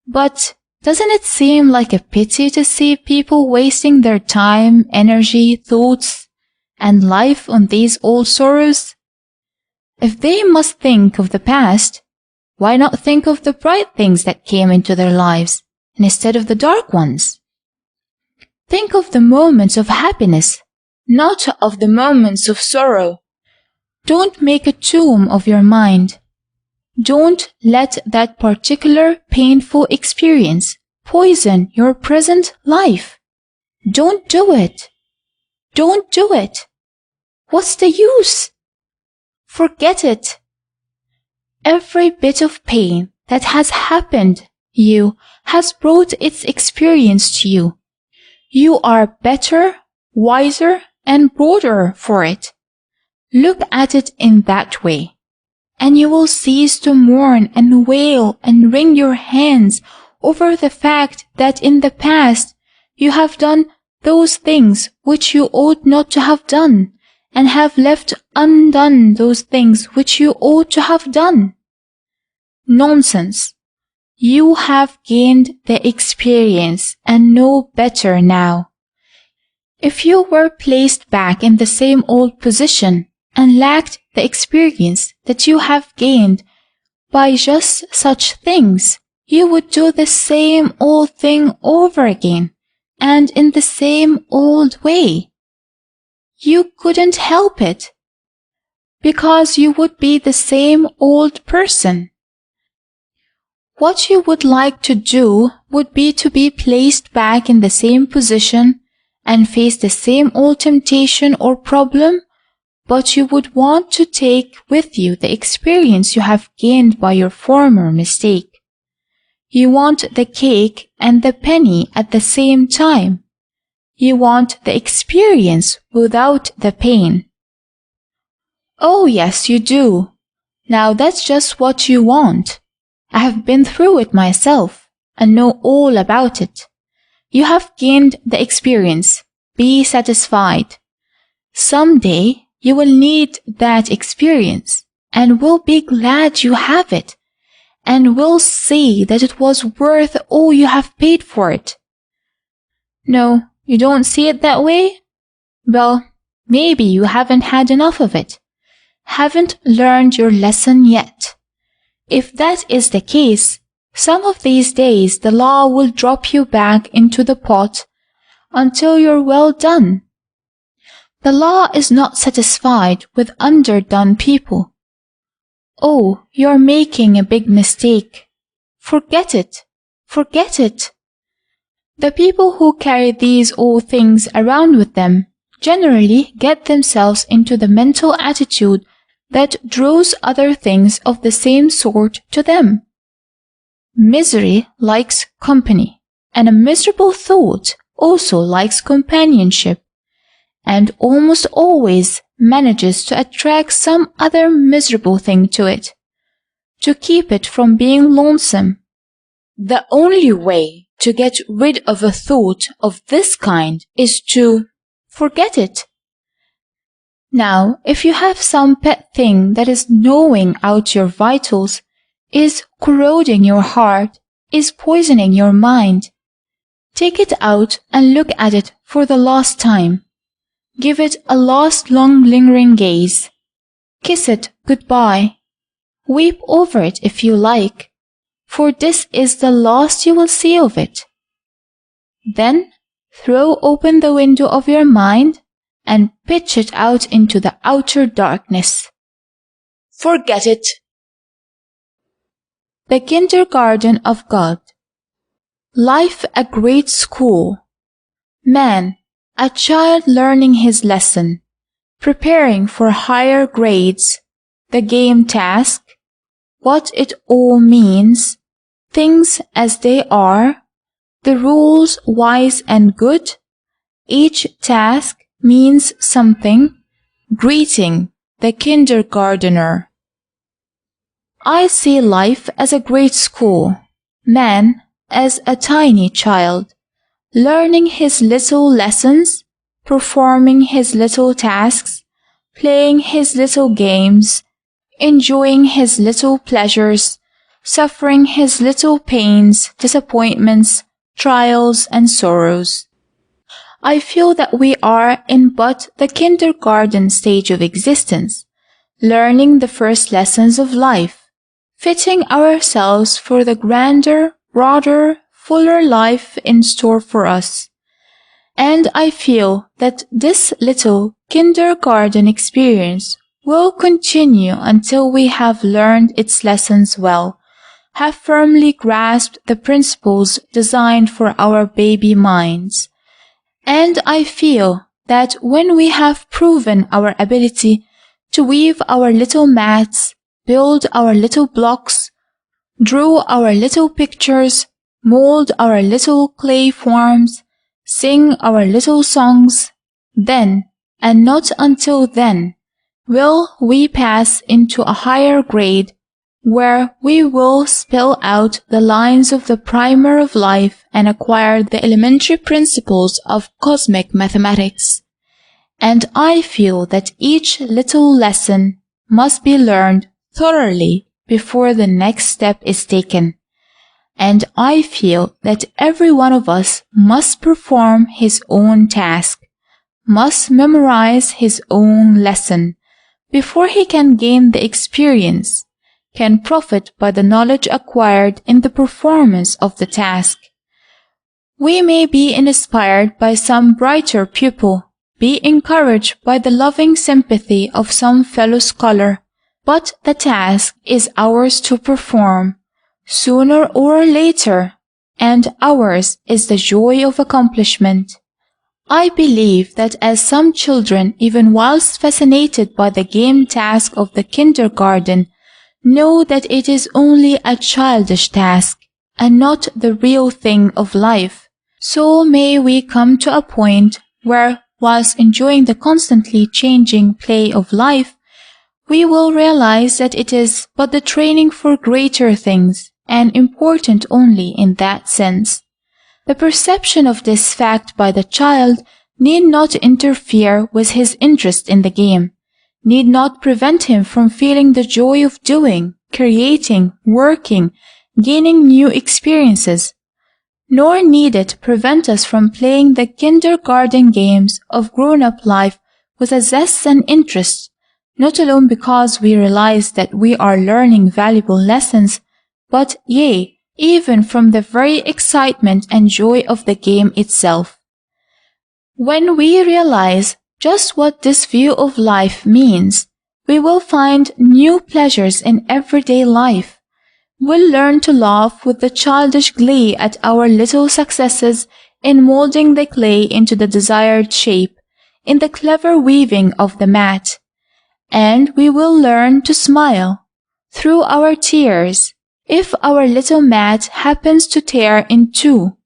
But doesn't it seem like a pity to see people wasting their time, energy, thoughts, and life on these old sorrows? If they must think of the past, why not think of the bright things that came into their lives instead of the dark ones? Think of the moments of happiness, not of the moments of sorrow. Don't make a tomb of your mind. Don't let that particular painful experience poison your present life. Don't do it. Don't do it. What's the use? Forget it. Every bit of pain that has happened you has brought its experience to you. You are better, wiser, and broader for it. Look at it in that way, and you will cease to mourn and wail and wring your hands over the fact that in the past you have done those things which you ought not to have done, and have left undone those things which you ought to have done. Nonsense! You have gained the experience and know better now. If you were placed back in the same old position, and lacked the experience that you have gained by just such things, you would do the same old thing over again and in the same old way. You couldn't help it, because you would be the same old person. What you would like to do would be to be placed back in the same position and face the same old temptation or problem, but you would want to take with you the experience you have gained by your former mistake. You want the cake and the penny at the same time. You want the experience without the pain. Oh, yes, you do. Now that's just what you want. I have been through it myself and know all about it. You have gained the experience. Be satisfied. Someday you will need that experience and will be glad you have it and will see that it was worth all you have paid for it. No, you don't see it that way? Well, maybe you haven't had enough of it. Haven't learned your lesson yet. If that is the case, some of these days the law will drop you back into the pot until you're well done. The law is not satisfied with underdone people. Oh, you're making a big mistake. Forget it. Forget it. The people who carry these old things around with them generally get themselves into the mental attitude that draws other things of the same sort to them. Misery likes company, and a miserable thought also likes companionship, and almost always manages to attract some other miserable thing to it, to keep it from being lonesome. The only way to get rid of a thought of this kind is to forget it. Now, if you have some pet thing that is gnawing out your vitals, is corroding your heart, is poisoning your mind, take it out and look at it for the last time. Give it a last long lingering gaze. Kiss it goodbye. Weep over it if you like, for this is the last you will see of it. Then throw open the window of your mind and pitch it out into the outer darkness. Forget it. The Kindergarten of God. Life a great school. Man, a child learning his lesson, preparing for higher grades, the game task, what it all means, things as they are, the rules wise and good, each task means something, greeting the kindergartner. I see life as a great school, man as a tiny child, learning his little lessons, performing his little tasks, playing his little games, enjoying his little pleasures, suffering his little pains, disappointments, trials, and sorrows. I feel that we are in but the kindergarten stage of existence, learning the first lessons of life, fitting ourselves for the grander, broader, fuller life in store for us. And I feel that this little kindergarten experience will continue until we have learned its lessons well, have firmly grasped the principles designed for our baby minds. And I feel that when we have proven our ability to weave our little mats, build our little blocks, draw our little pictures, mold our little clay forms, sing our little songs, then, and not until then, will we pass into a higher grade where we will spell out the lines of the primer of life and acquire the elementary principles of cosmic mathematics. And I feel that each little lesson must be learned thoroughly before the next step is taken. And I feel that every one of us must perform his own task, must memorize his own lesson, before he can gain the experience, can profit by the knowledge acquired in the performance of the task. We may be inspired by some brighter pupil, be encouraged by the loving sympathy of some fellow scholar, but the task is ours to perform, sooner or later, and ours is the joy of accomplishment. I believe that as some children, even whilst fascinated by the game task of the kindergarten, know that it is only a childish task, and not the real thing of life, so may we come to a point where, whilst enjoying the constantly changing play of life, we will realize that it is but the training for greater things, and important only in that sense. The perception of this fact by the child need not interfere with his interest in the game, need not prevent him from feeling the joy of doing, creating, working, gaining new experiences, nor need it prevent us from playing the kindergarten games of grown-up life with a zest and interest, not alone because we realize that we are learning valuable lessons, but, yea, even from the very excitement and joy of the game itself. When we realize just what this view of life means, we will find new pleasures in everyday life. We'll learn to laugh with the childish glee at our little successes in molding the clay into the desired shape, in the clever weaving of the mat. And we will learn to smile, through our tears, if our little mat happens to tear in two,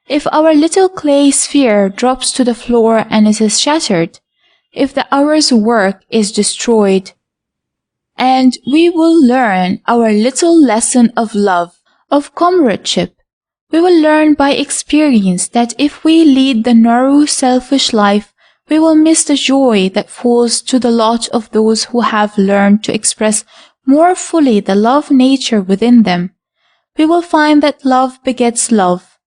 if our little clay sphere drops to the floor and is shattered, if the hour's work is destroyed. And we will learn our little lesson of love, of comradeship. We will learn by experience that if we lead the narrow, selfish life, we will miss the joy that falls to the lot of those who have learned to express more fully the love nature within them. We will find that love begets love,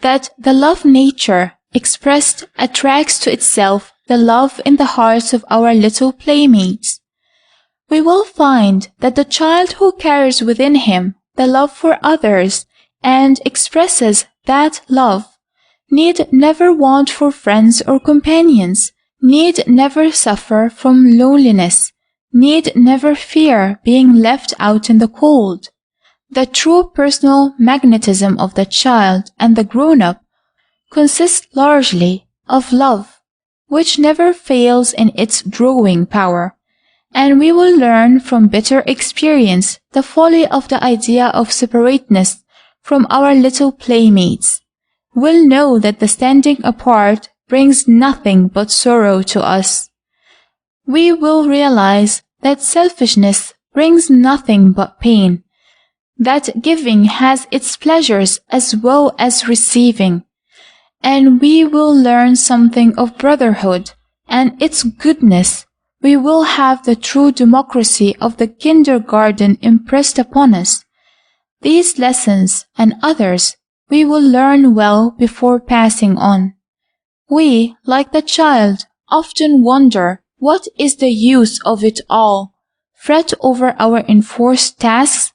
that the love nature expressed attracts to itself the love in the hearts of our little playmates. We will find that the child who carries within him the love for others and expresses that love need never want for friends or companions, need never suffer from loneliness, need never fear being left out in the cold. The true personal magnetism of the child and the grown-up consists largely of love, which never fails in its drawing power, and we will learn from bitter experience the folly of the idea of separateness from our little playmates. We'll know that the standing apart brings nothing but sorrow to us. We will realize that selfishness brings nothing but pain, that giving has its pleasures as well as receiving, and we will learn something of brotherhood and its goodness. We will have the true democracy of the kindergarten impressed upon us. These lessons and others we will learn well before passing on. We, like the child, often wonder what is the use of it all, fret over our enforced tasks,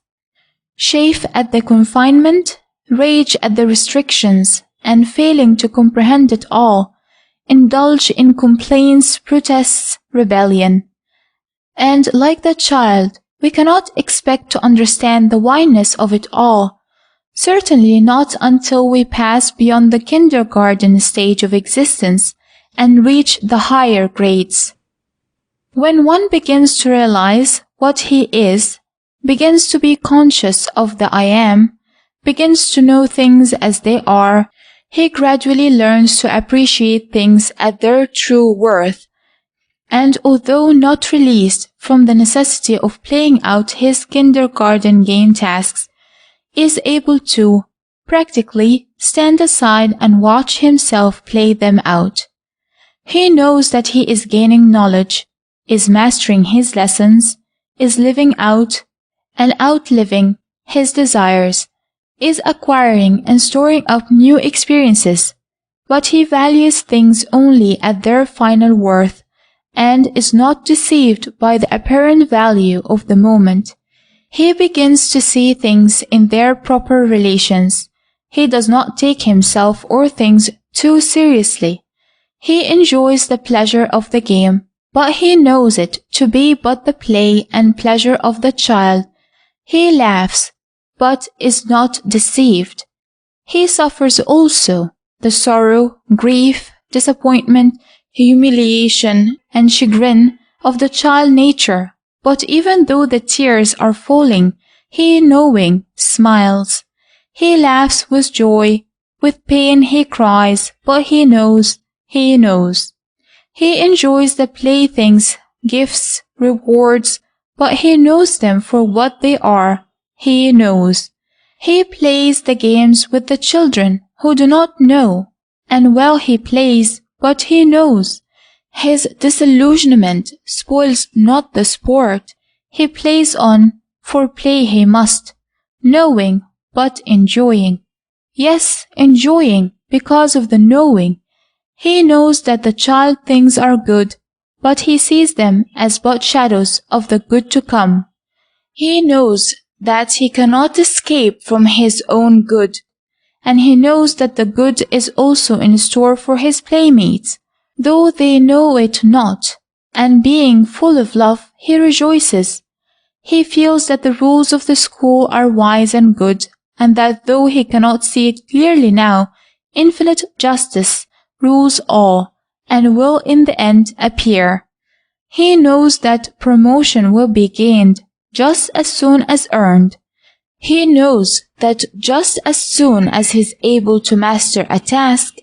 chafe at the confinement, rage at the restrictions, and failing to comprehend it all, indulge in complaints, protests, rebellion. And like the child, we cannot expect to understand the whiness of it all, certainly not until we pass beyond the kindergarten stage of existence and reach the higher grades. When one begins to realize what he is, begins to be conscious of the I am, begins to know things as they are, he gradually learns to appreciate things at their true worth, and although not released from the necessity of playing out his kindergarten game tasks, is able to, practically, stand aside and watch himself play them out. He knows that he is gaining knowledge, is mastering his lessons, is living out and outliving his desires, is acquiring and storing up new experiences, but he values things only at their final worth and is not deceived by the apparent value of the moment. He begins to see things in their proper relations. He does not take himself or things too seriously. He enjoys the pleasure of the game, but he knows it to be but the play and pleasure of the child. He laughs, but is not deceived. He suffers also the sorrow, grief, disappointment, humiliation, and chagrin of the child nature, but even though the tears are falling, he, knowing, smiles. He laughs with joy, with pain he cries, but he knows, he knows. He enjoys the playthings, gifts, rewards, but he knows them for what they are, he knows. He plays the games with the children who do not know, and well he plays, but he knows. His disillusionment spoils not the sport. He plays on, for play he must, knowing, but enjoying. Yes, enjoying, because of the knowing. He knows that the child things are good, but he sees them as but shadows of the good to come. He knows that he cannot escape from his own good, and he knows that the good is also in store for his playmates, though they know it not, and being full of love, he rejoices. He feels that the rules of the school are wise and good, and that though he cannot see it clearly now, infinite justice rules all, and will in the end appear. He knows that promotion will be gained just as soon as earned. He knows that just as soon as he is able to master a task,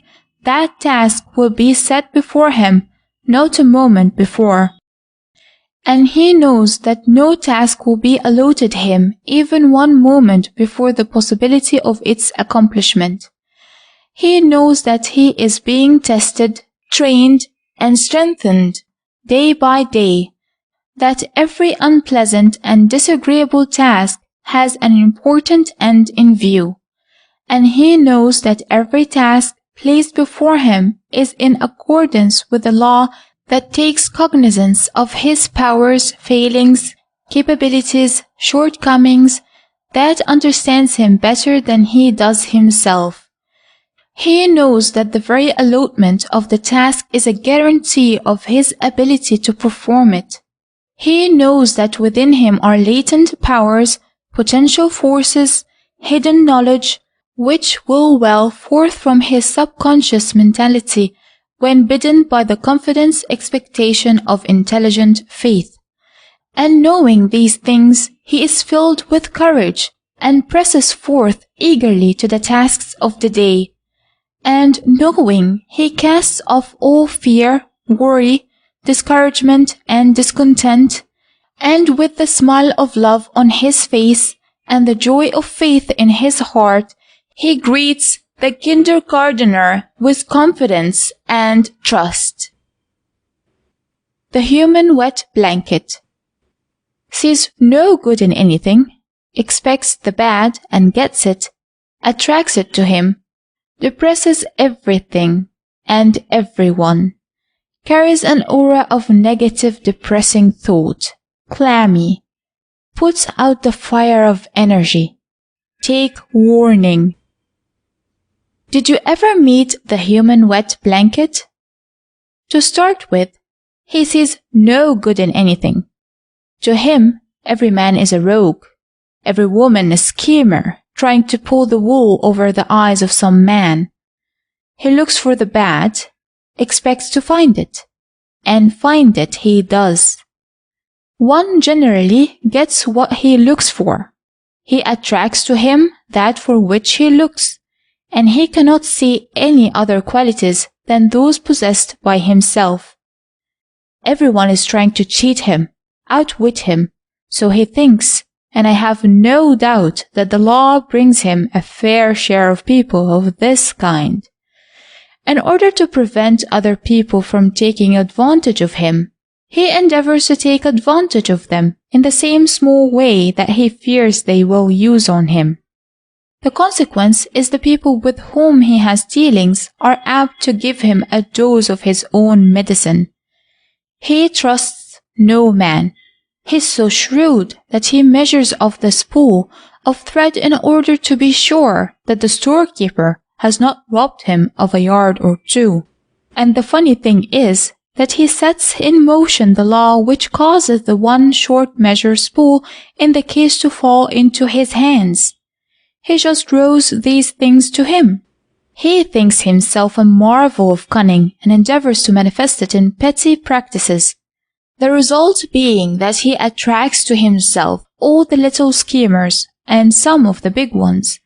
that task will be set before him, not a moment before. And he knows that no task will be allotted him even one moment before the possibility of its accomplishment. He knows that he is being tested, trained, and strengthened day by day, that every unpleasant and disagreeable task has an important end in view, and he knows that every task placed before him is in accordance with the law that takes cognizance of his powers, failings, capabilities, shortcomings, that understands him better than he does himself. He knows that the very allotment of the task is a guarantee of his ability to perform it. He knows that within him are latent powers, potential forces, hidden knowledge, which will well forth from his subconscious mentality when bidden by the confident expectation of intelligent faith. And knowing these things, he is filled with courage and presses forth eagerly to the tasks of the day. And knowing, he casts off all fear, worry, discouragement, and discontent, and with the smile of love on his face and the joy of faith in his heart, he greets the kindergartner with confidence and trust. The human wet blanket sees no good in anything, expects the bad and gets it, attracts it to him, depresses everything and everyone, carries an aura of negative depressing thought, clammy, puts out the fire of energy. Take warning. Did you ever meet the human wet blanket? To start with, he sees no good in anything. To him, every man is a rogue, every woman a schemer, trying to pull the wool over the eyes of some man. He looks for the bad, expects to find it, and find it he does. One generally gets what he looks for. He attracts to him that for which he looks, and he cannot see any other qualities than those possessed by himself. Everyone is trying to cheat him, outwit him, so he thinks, and I have no doubt that the law brings him a fair share of people of this kind. In order to prevent other people from taking advantage of him, he endeavors to take advantage of them in the same small way that he fears they will use on him. The consequence is the people with whom he has dealings are apt to give him a dose of his own medicine. He trusts no man. He's so shrewd that he measures off the spool of thread in order to be sure that the storekeeper has not robbed him of a yard or two. And the funny thing is that he sets in motion the law which causes the one short measure spool in the case to fall into his hands. He just throws these things to him. He thinks himself a marvel of cunning and endeavors to manifest it in petty practices, the result being that he attracts to himself all the little schemers and some of the big ones,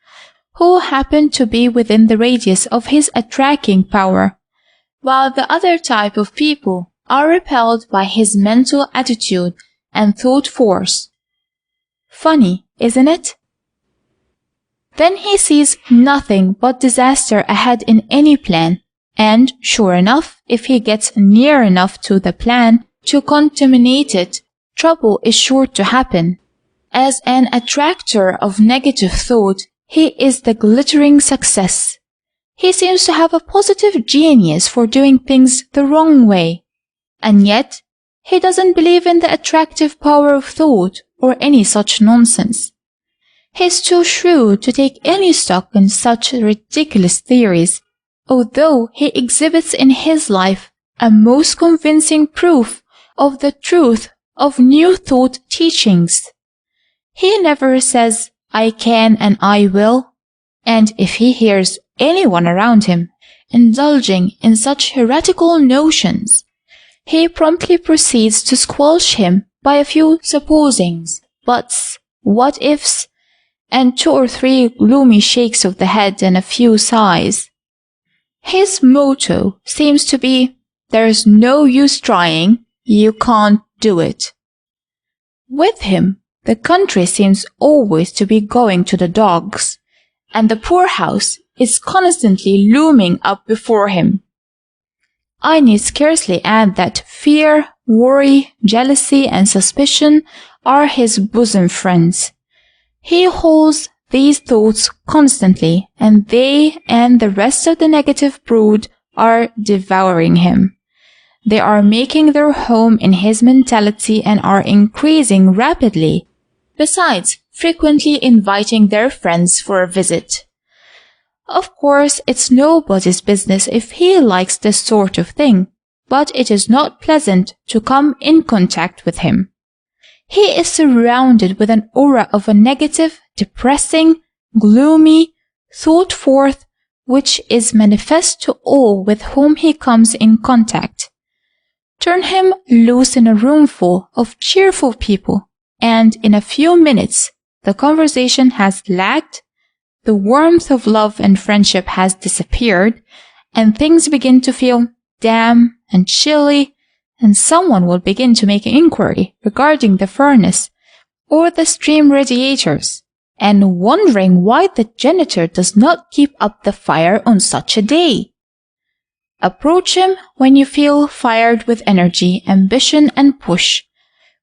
who happen to be within the radius of his attracting power, while the other type of people are repelled by his mental attitude and thought force. Funny, isn't it? Then he sees nothing but disaster ahead in any plan, and sure enough, if he gets near enough to the plan to contaminate it, trouble is sure to happen. As an attractor of negative thought, he is the glittering success. He seems to have a positive genius for doing things the wrong way, and yet he doesn't believe in the attractive power of thought or any such nonsense. He's too shrewd to take any stock in such ridiculous theories, although he exhibits in his life a most convincing proof of the truth of New Thought teachings. He never says, "I can and I will," and if he hears anyone around him indulging in such heretical notions, he promptly proceeds to squelch him by a few supposings, buts, what-ifs, and 2 or 3 gloomy shakes of the head and a few sighs. His motto seems to be, "There's no use trying, you can't do it." With him, the country seems always to be going to the dogs, and the poorhouse is constantly looming up before him. I need scarcely add that fear, worry, jealousy, and suspicion are his bosom friends. He holds these thoughts constantly, and they and the rest of the negative brood are devouring him. They are making their home in his mentality and are increasing rapidly, besides frequently inviting their friends for a visit. Of course, it's nobody's business if he likes this sort of thing, but it is not pleasant to come in contact with him. He is surrounded with an aura of a negative, depressing, gloomy thought forth which is manifest to all with whom he comes in contact. Turn him loose in a roomful of cheerful people, and in a few minutes the conversation has lagged, the warmth of love and friendship has disappeared, and things begin to feel damp and chilly, and someone will begin to make an inquiry regarding the furnace or the steam radiators, and wondering why the janitor does not keep up the fire on such a day. Approach him when you feel fired with energy, ambition, and push,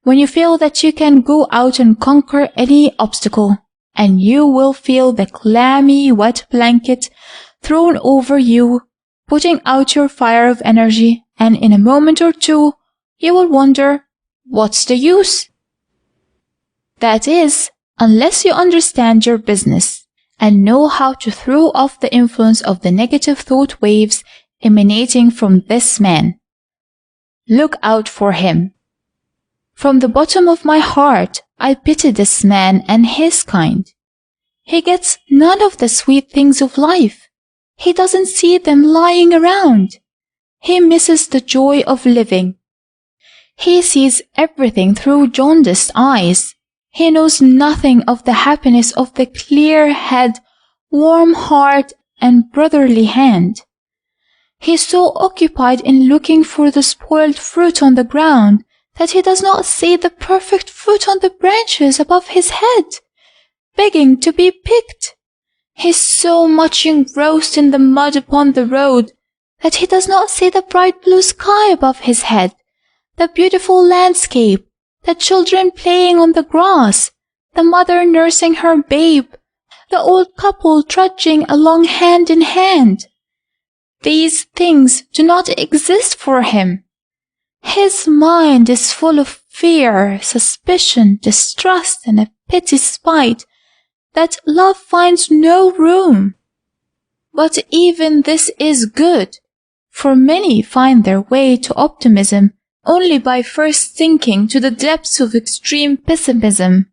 when you feel that you can go out and conquer any obstacle, and you will feel the clammy, wet blanket thrown over you, putting out your fire of energy, and in a moment or two, you will wonder, what's the use? That is, unless you understand your business and know how to throw off the influence of the negative thought waves emanating from this man. Look out for him. From the bottom of my heart, I pity this man and his kind. He gets none of the sweet things of life. He doesn't see them lying around. He misses the joy of living. He sees everything through jaundiced eyes. He knows nothing of the happiness of the clear head, warm heart, and brotherly hand. He is so occupied in looking for the spoiled fruit on the ground that he does not see the perfect fruit on the branches above his head, begging to be picked. He is so much engrossed in the mud upon the road that he does not see the bright blue sky above his head, the beautiful landscape, the children playing on the grass, the mother nursing her babe, the old couple trudging along hand in hand. These things do not exist for him. His mind is full of fear, suspicion, distrust, and a petty spite that love finds no room. But even this is good, for many find their way to optimism only by first sinking to the depths of extreme pessimism.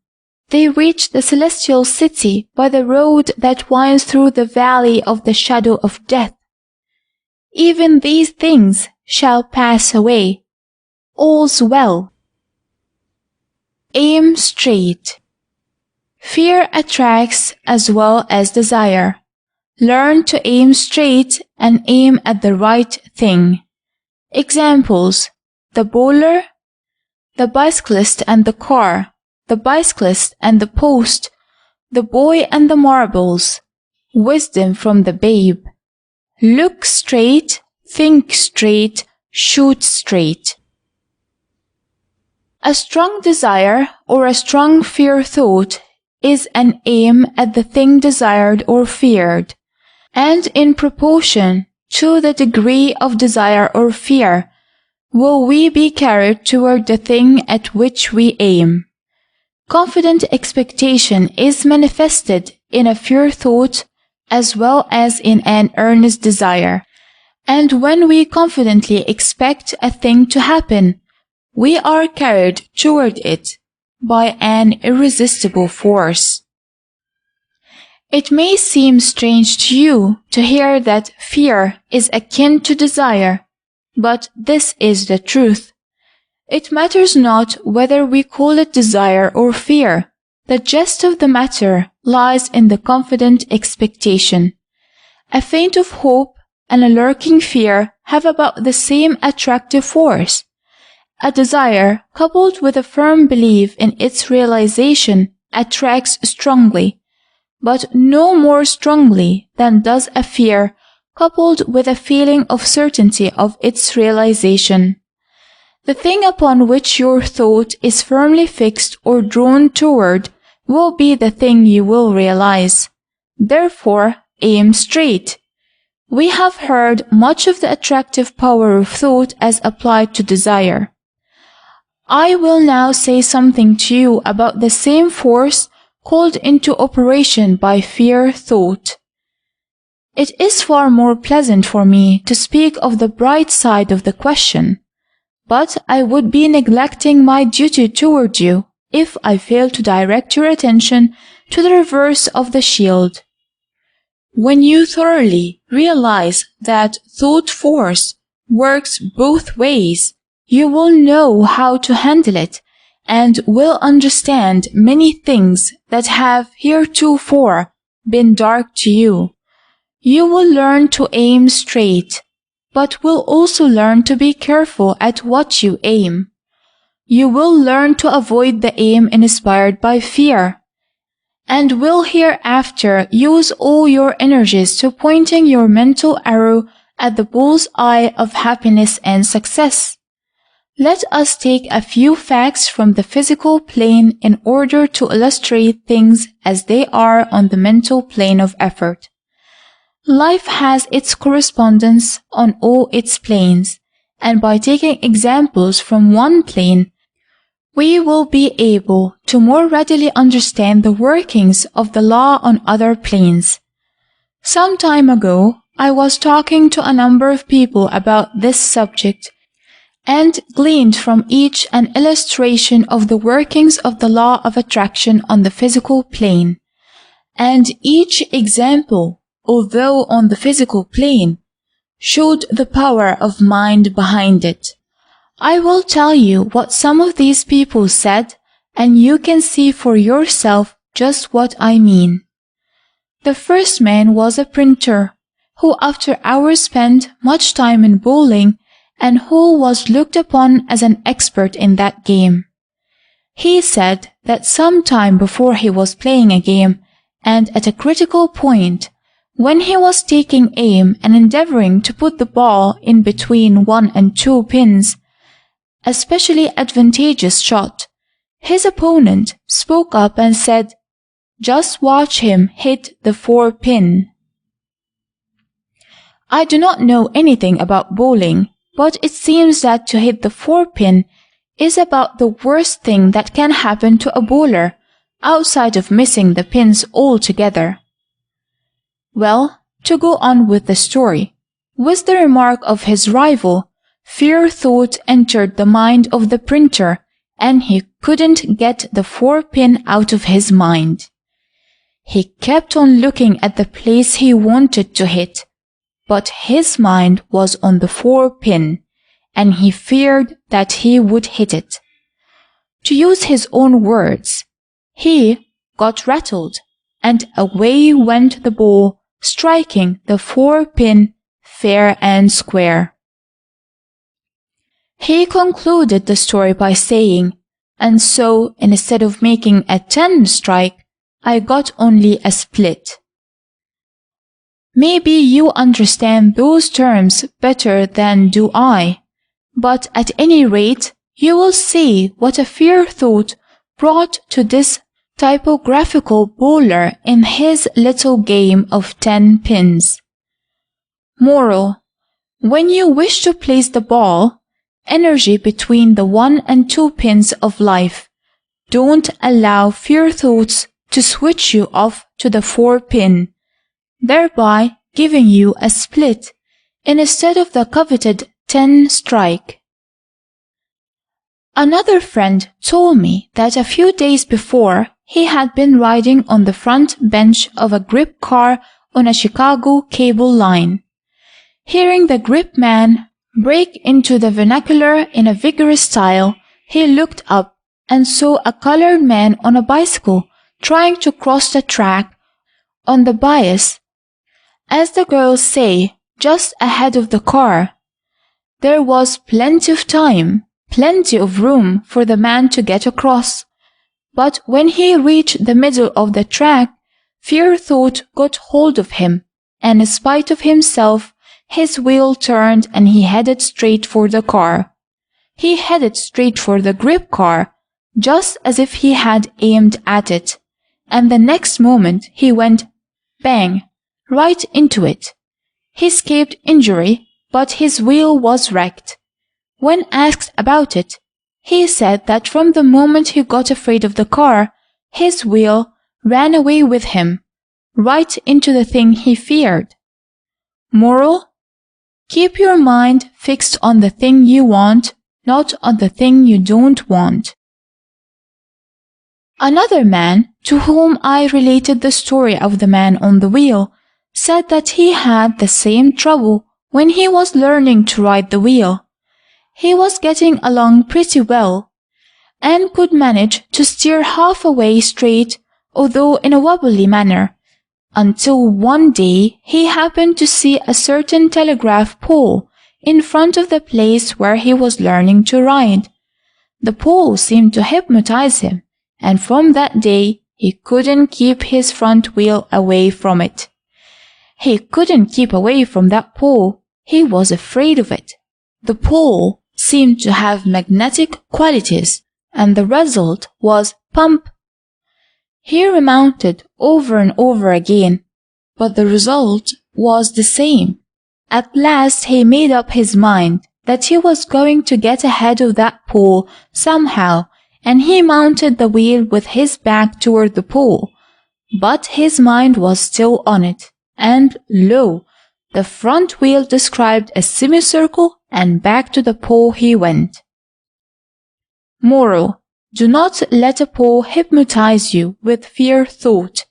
They reach the celestial city by the road that winds through the valley of the shadow of death. Even these things shall pass away. All's well. Aim straight. Fear attracts as well as desire. Learn to aim straight and aim at the right thing. Examples: the bowler, the bicyclist and the car, the bicyclist and the post, the boy and the marbles. Wisdom from the babe. Look straight, think straight, shoot straight. A strong desire or a strong fear thought is an aim at the thing desired or feared, and in proportion to the degree of desire or fear will we be carried toward the thing at which we aim. Confident expectation is manifested in a fear thought as well as in an earnest desire, and when we confidently expect a thing to happen, we are carried toward it by an irresistible force. It may seem strange to you to hear that fear is akin to desire, but this is the truth. It matters not whether we call it desire or fear. The gist of the matter lies in the confident expectation. A feint of hope and a lurking fear have about the same attractive force. A desire coupled with a firm belief in its realization attracts strongly, but no more strongly than does a fear coupled with a feeling of certainty of its realization. The thing upon which your thought is firmly fixed or drawn toward will be the thing you will realize. Therefore, aim straight. We have heard much of the attractive power of thought as applied to desire. I will now say something to you about the same force called into operation by fear thought. It is far more pleasant for me to speak of the bright side of the question, but I would be neglecting my duty toward you if I fail to direct your attention to the reverse of the shield. When you thoroughly realize that thought force works both ways, you will know how to handle it and will understand many things that have heretofore been dark to you. You will learn to aim straight, but will also learn to be careful at what you aim. You will learn to avoid the aim inspired by fear, and will hereafter use all your energies to pointing your mental arrow at the bull's eye of happiness and success. Let us take a few facts from the physical plane in order to illustrate things as they are on the mental plane of effort. Life has its correspondence on all its planes, and by taking examples from one plane, we will be able to more readily understand the workings of the law on other planes. Some time ago, I was talking to a number of people about this subject, and gleaned from each an illustration of the workings of the law of attraction on the physical plane. And each example, although on the physical plane, showed the power of mind behind it. I will tell you what some of these people said, and you can see for yourself just what I mean. The first man was a printer, who after hours spent much time in bowling, and who was looked upon as an expert in that game. He said that some time before he was playing a game, and at a critical point, when he was taking aim and endeavoring to put the ball in between 1 and 2 pins, a specially advantageous shot, his opponent spoke up and said, "Just watch him hit the 4 pin." I do not know anything about bowling, but it seems that to hit the 4-pin is about the worst thing that can happen to a bowler, outside of missing the pins altogether. Well, to go on with the story, with the remark of his rival, fear thought entered the mind of the printer, and he couldn't get the 4-pin out of his mind. He kept on looking at the place he wanted to hit, but his mind was on the 4-pin, and he feared that he would hit it. To use his own words, he got rattled, and away went the ball, striking the 4-pin fair and square. He concluded the story by saying, "And so, instead of making a 10 strike, I got only a split." Maybe you understand those terms better than do I, but at any rate, you will see what a fear thought brought to this typographical bowler in his little game of 10 pins. Moral: when you wish to place the ball, energy between the 1 and 2 pins of life, don't allow fear thoughts to switch you off to the 4-pin, thereby giving you a split instead of the coveted 10 strike. Another friend told me that a few days before he had been riding on the front bench of a grip car on a Chicago cable line. Hearing the grip man break into the vernacular in a vigorous style, he looked up and saw a colored man on a bicycle trying to cross the track on the bias, as the girls say, just ahead of the car. There was plenty of time, plenty of room for the man to get across, but when he reached the middle of the track, fear thought got hold of him, and in spite of himself, his wheel turned and he headed straight for the car. He headed straight for the grip car, just as if he had aimed at it, and the next moment he went bang right into it. He escaped injury, but his wheel was wrecked. When asked about it, he said that from the moment he got afraid of the car, his wheel ran away with him, right into the thing he feared. Moral: keep your mind fixed on the thing you want, not on the thing you don't want. Another man, to whom I related the story of the man on the wheel, said that he had the same trouble when he was learning to ride the wheel. He was getting along pretty well, and could manage to steer half away straight, although in a wobbly manner, until one day he happened to see a certain telegraph pole in front of the place where he was learning to ride. The pole seemed to hypnotize him, and from that day he couldn't keep his front wheel away from it. He couldn't keep away from that pole. He was afraid of it. The pole seemed to have magnetic qualities, and the result was pump. He remounted over and over again, but the result was the same. At last he made up his mind that he was going to get ahead of that pole somehow, and he mounted the wheel with his back toward the pole. But his mind was still on it, and lo, the front wheel described a semicircle, and back to the pole he went. Moral: do not let a pole hypnotize you with fear thought.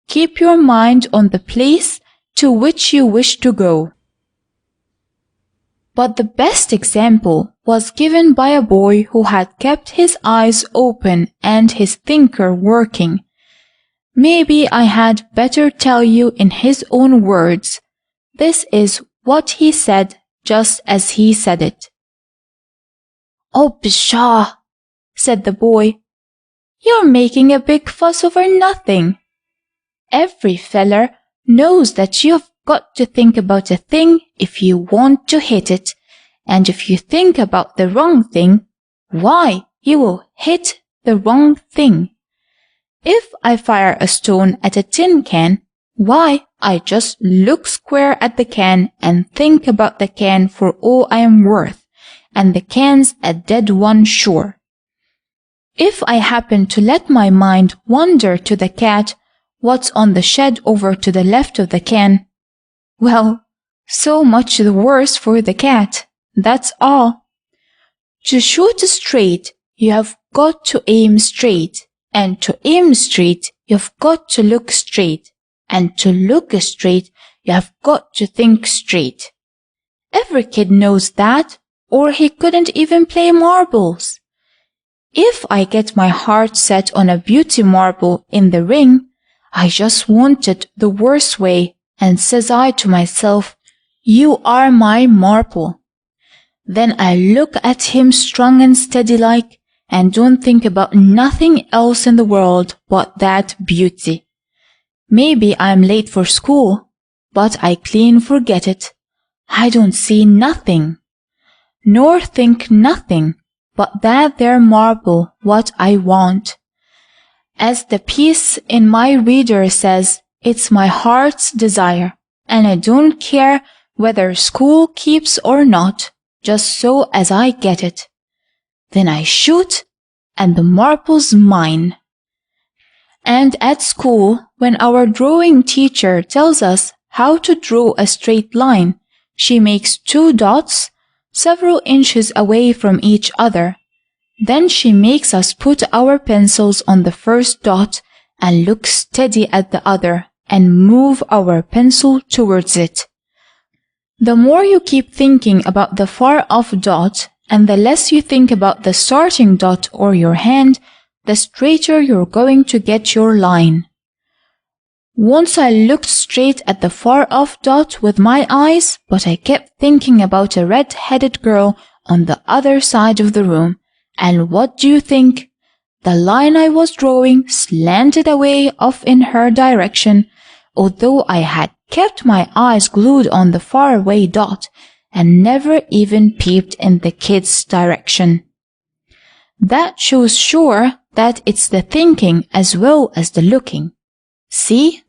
Keep your mind on the place to which you wish to go. But the best example was given by a boy who had kept his eyes open and his thinker working. Maybe I had better tell you in his own words. This is what he said just as he said it. "Oh, pshaw," said the boy. "You're making a big fuss over nothing. Every feller knows that you've got to think about a thing if you want to hit it, and if you think about the wrong thing, why, you will hit the wrong thing. If I fire a stone at a tin can, why, I just look square at the can and think about the can for all I am worth, and the can's a dead one sure. If I happen to let my mind wander to the cat, what's on the shed over to the left of the can, well, so much the worse for the cat, that's all. To shoot straight, you have got to aim straight, and to aim straight, you've got to look straight, and to look straight, you have got to think straight. Every kid knows that, or he couldn't even play marbles. If I get my heart set on a beauty marble in the ring, I just want it the worst way, and says I to myself, "You are my marble." Then I look at him strong and steady like, and don't think about nothing else in the world but that beauty. Maybe I'm late for school, but I clean forget it. I don't see nothing, nor think nothing, but that there marble what I want. As the piece in my reader says, it's my heart's desire, and I don't care whether school keeps or not, just so as I get it. Then I shoot, and the marble's mine. And at school, when our drawing teacher tells us how to draw a straight line, she makes 2 dots several inches away from each other. Then she makes us put our pencils on the first dot and look steady at the other and move our pencil towards it. The more you keep thinking about the far-off dot and the less you think about the starting dot or your hand, the straighter you're going to get your line. Once I looked straight at the far-off dot with my eyes, but I kept thinking about a red-headed girl on the other side of the room. And what do you think? The line I was drawing slanted away off in her direction, although I had kept my eyes glued on the faraway dot and never even peeped in the kid's direction. That shows sure that it's the thinking as well as the looking. See?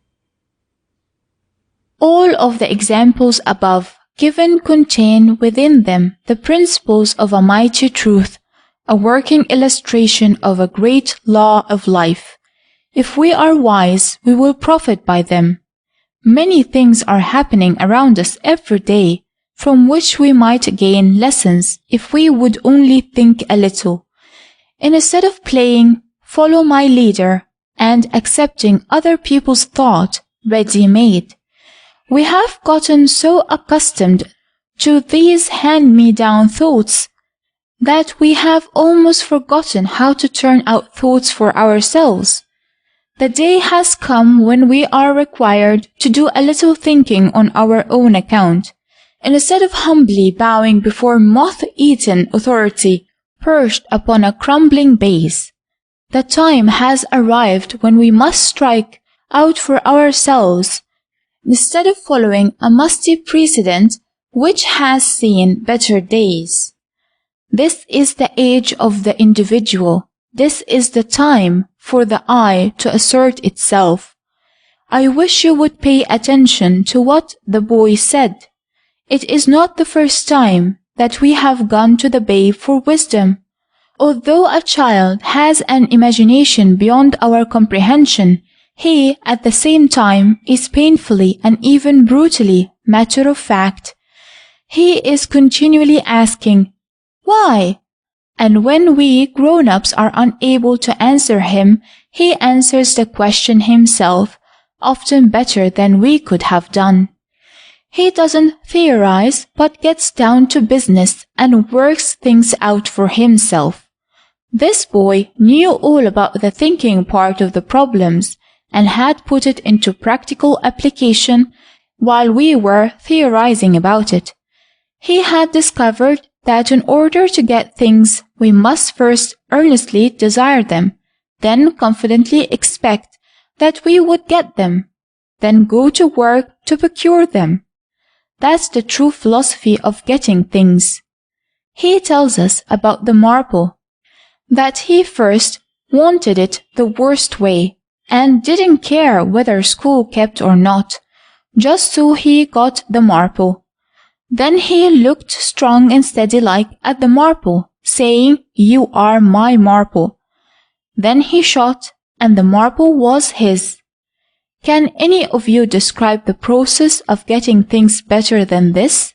All of the examples above given contain within them the principles of a mighty truth, a working illustration of a great law of life. If we are wise, we will profit by them. Many things are happening around us every day, from which we might gain lessons if we would only think a little. Instead of playing follow my leader and accepting other people's thought ready-made, we have gotten so accustomed to these hand-me-down thoughts that we have almost forgotten how to turn out thoughts for ourselves. The day has come when we are required to do a little thinking on our own account, instead of humbly bowing before moth-eaten authority perched upon a crumbling base. The time has arrived when we must strike out for ourselves, instead of following a musty precedent which has seen better days. This is the age of the individual. This is the time for the I to assert itself. I wish you would pay attention to what the boy said. It is not the first time that we have gone to the babe for wisdom. Although a child has an imagination beyond our comprehension, he, at the same time, is painfully and even brutally matter of fact. He is continually asking, "Why?" And when we grown-ups are unable to answer him, he answers the question himself, often better than we could have done. He doesn't theorize, but gets down to business and works things out for himself. This boy knew all about the thinking part of the problems and had put it into practical application while we were theorizing about it. He had discovered that in order to get things, we must first earnestly desire them, then confidently expect that we would get them, then go to work to procure them. That's the true philosophy of getting things. He tells us about the marble, that he first wanted it the worst way, and didn't care whether school kept or not, just so he got the marble. Then he looked strong and steady-like at the marble, saying, "You are my marble." Then he shot, and the marble was his. Can any of you describe the process of getting things better than this?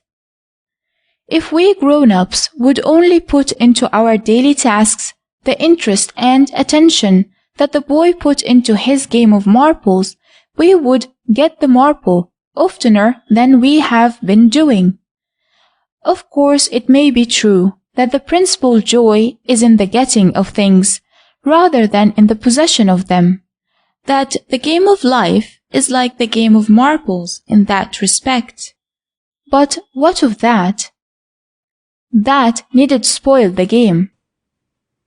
If we grown-ups would only put into our daily tasks the interest and attention that the boy put into his game of marbles, we would get the marble oftener than we have been doing. Of course, it may be true that the principal joy is in the getting of things rather than in the possession of them, that the game of life is like the game of marbles in that respect. But what of that? That needn't spoil the game.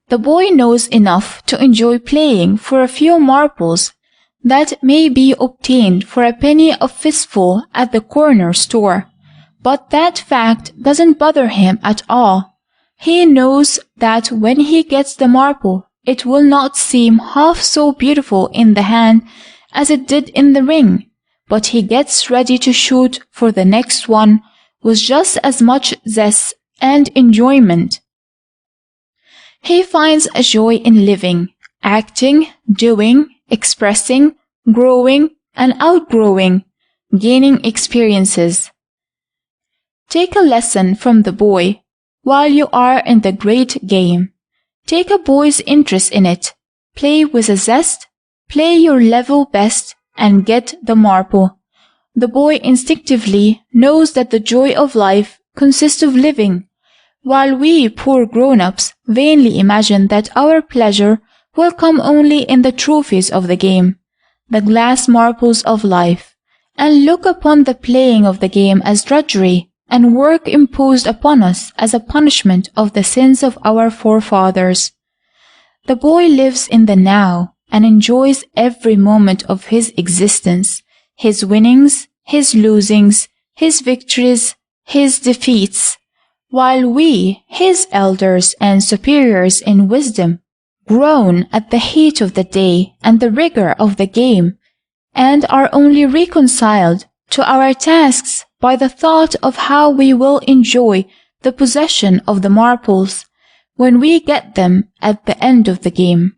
The boy knows enough to enjoy playing for a few marbles that may be obtained for a penny a fistful at the corner store, but that fact doesn't bother him at all. He knows that when he gets the marble, it will not seem half so beautiful in the hand as it did in the ring, but he gets ready to shoot for the next one with just as much zest and enjoyment. He finds a joy in living, acting, doing, expressing, growing, and outgrowing, gaining experiences. Take a lesson from the boy while you are in the great game. Take a boy's interest in it, play with a zest, play your level best, and get the marble. The boy instinctively knows that the joy of life consists of living, while we poor grown-ups vainly imagine that our pleasure will come only in the trophies of the game, the glass marbles of life, and look upon the playing of the game as drudgery and work imposed upon us as a punishment of the sins of our forefathers. The boy lives in the now and enjoys every moment of his existence, his winnings, his losings, his victories, his defeats, while we, his elders and superiors in wisdom, groan at the heat of the day and the rigor of the game, and are only reconciled to our tasks by the thought of how we will enjoy the possession of the marbles when we get them at the end of the game.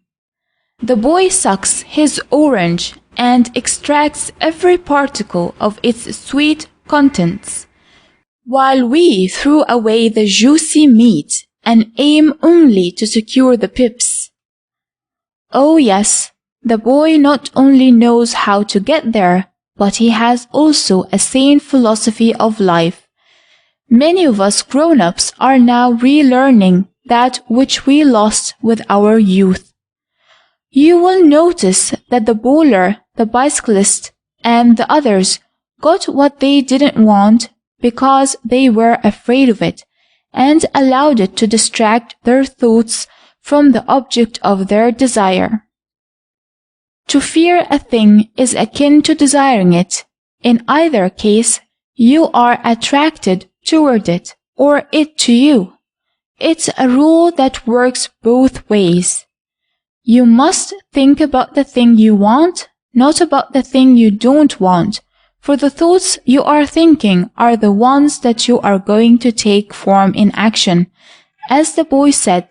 The boy sucks his orange and extracts every particle of its sweet contents, while we throw away the juicy meat and aim only to secure the pips. Oh yes, the boy not only knows how to get there, but he has also a sane philosophy of life. Many of us grown-ups are now relearning that which we lost with our youth. You will notice that the bowler, the bicyclist, and the others got what they didn't want because they were afraid of it and allowed it to distract their thoughts from the object of their desire. To fear a thing is akin to desiring it. In either case, you are attracted toward it or it to you. It's a rule that works both ways. You must think about the thing you want, not about the thing you don't want, for the thoughts you are thinking are the ones that you are going to take form in action. As the boy said,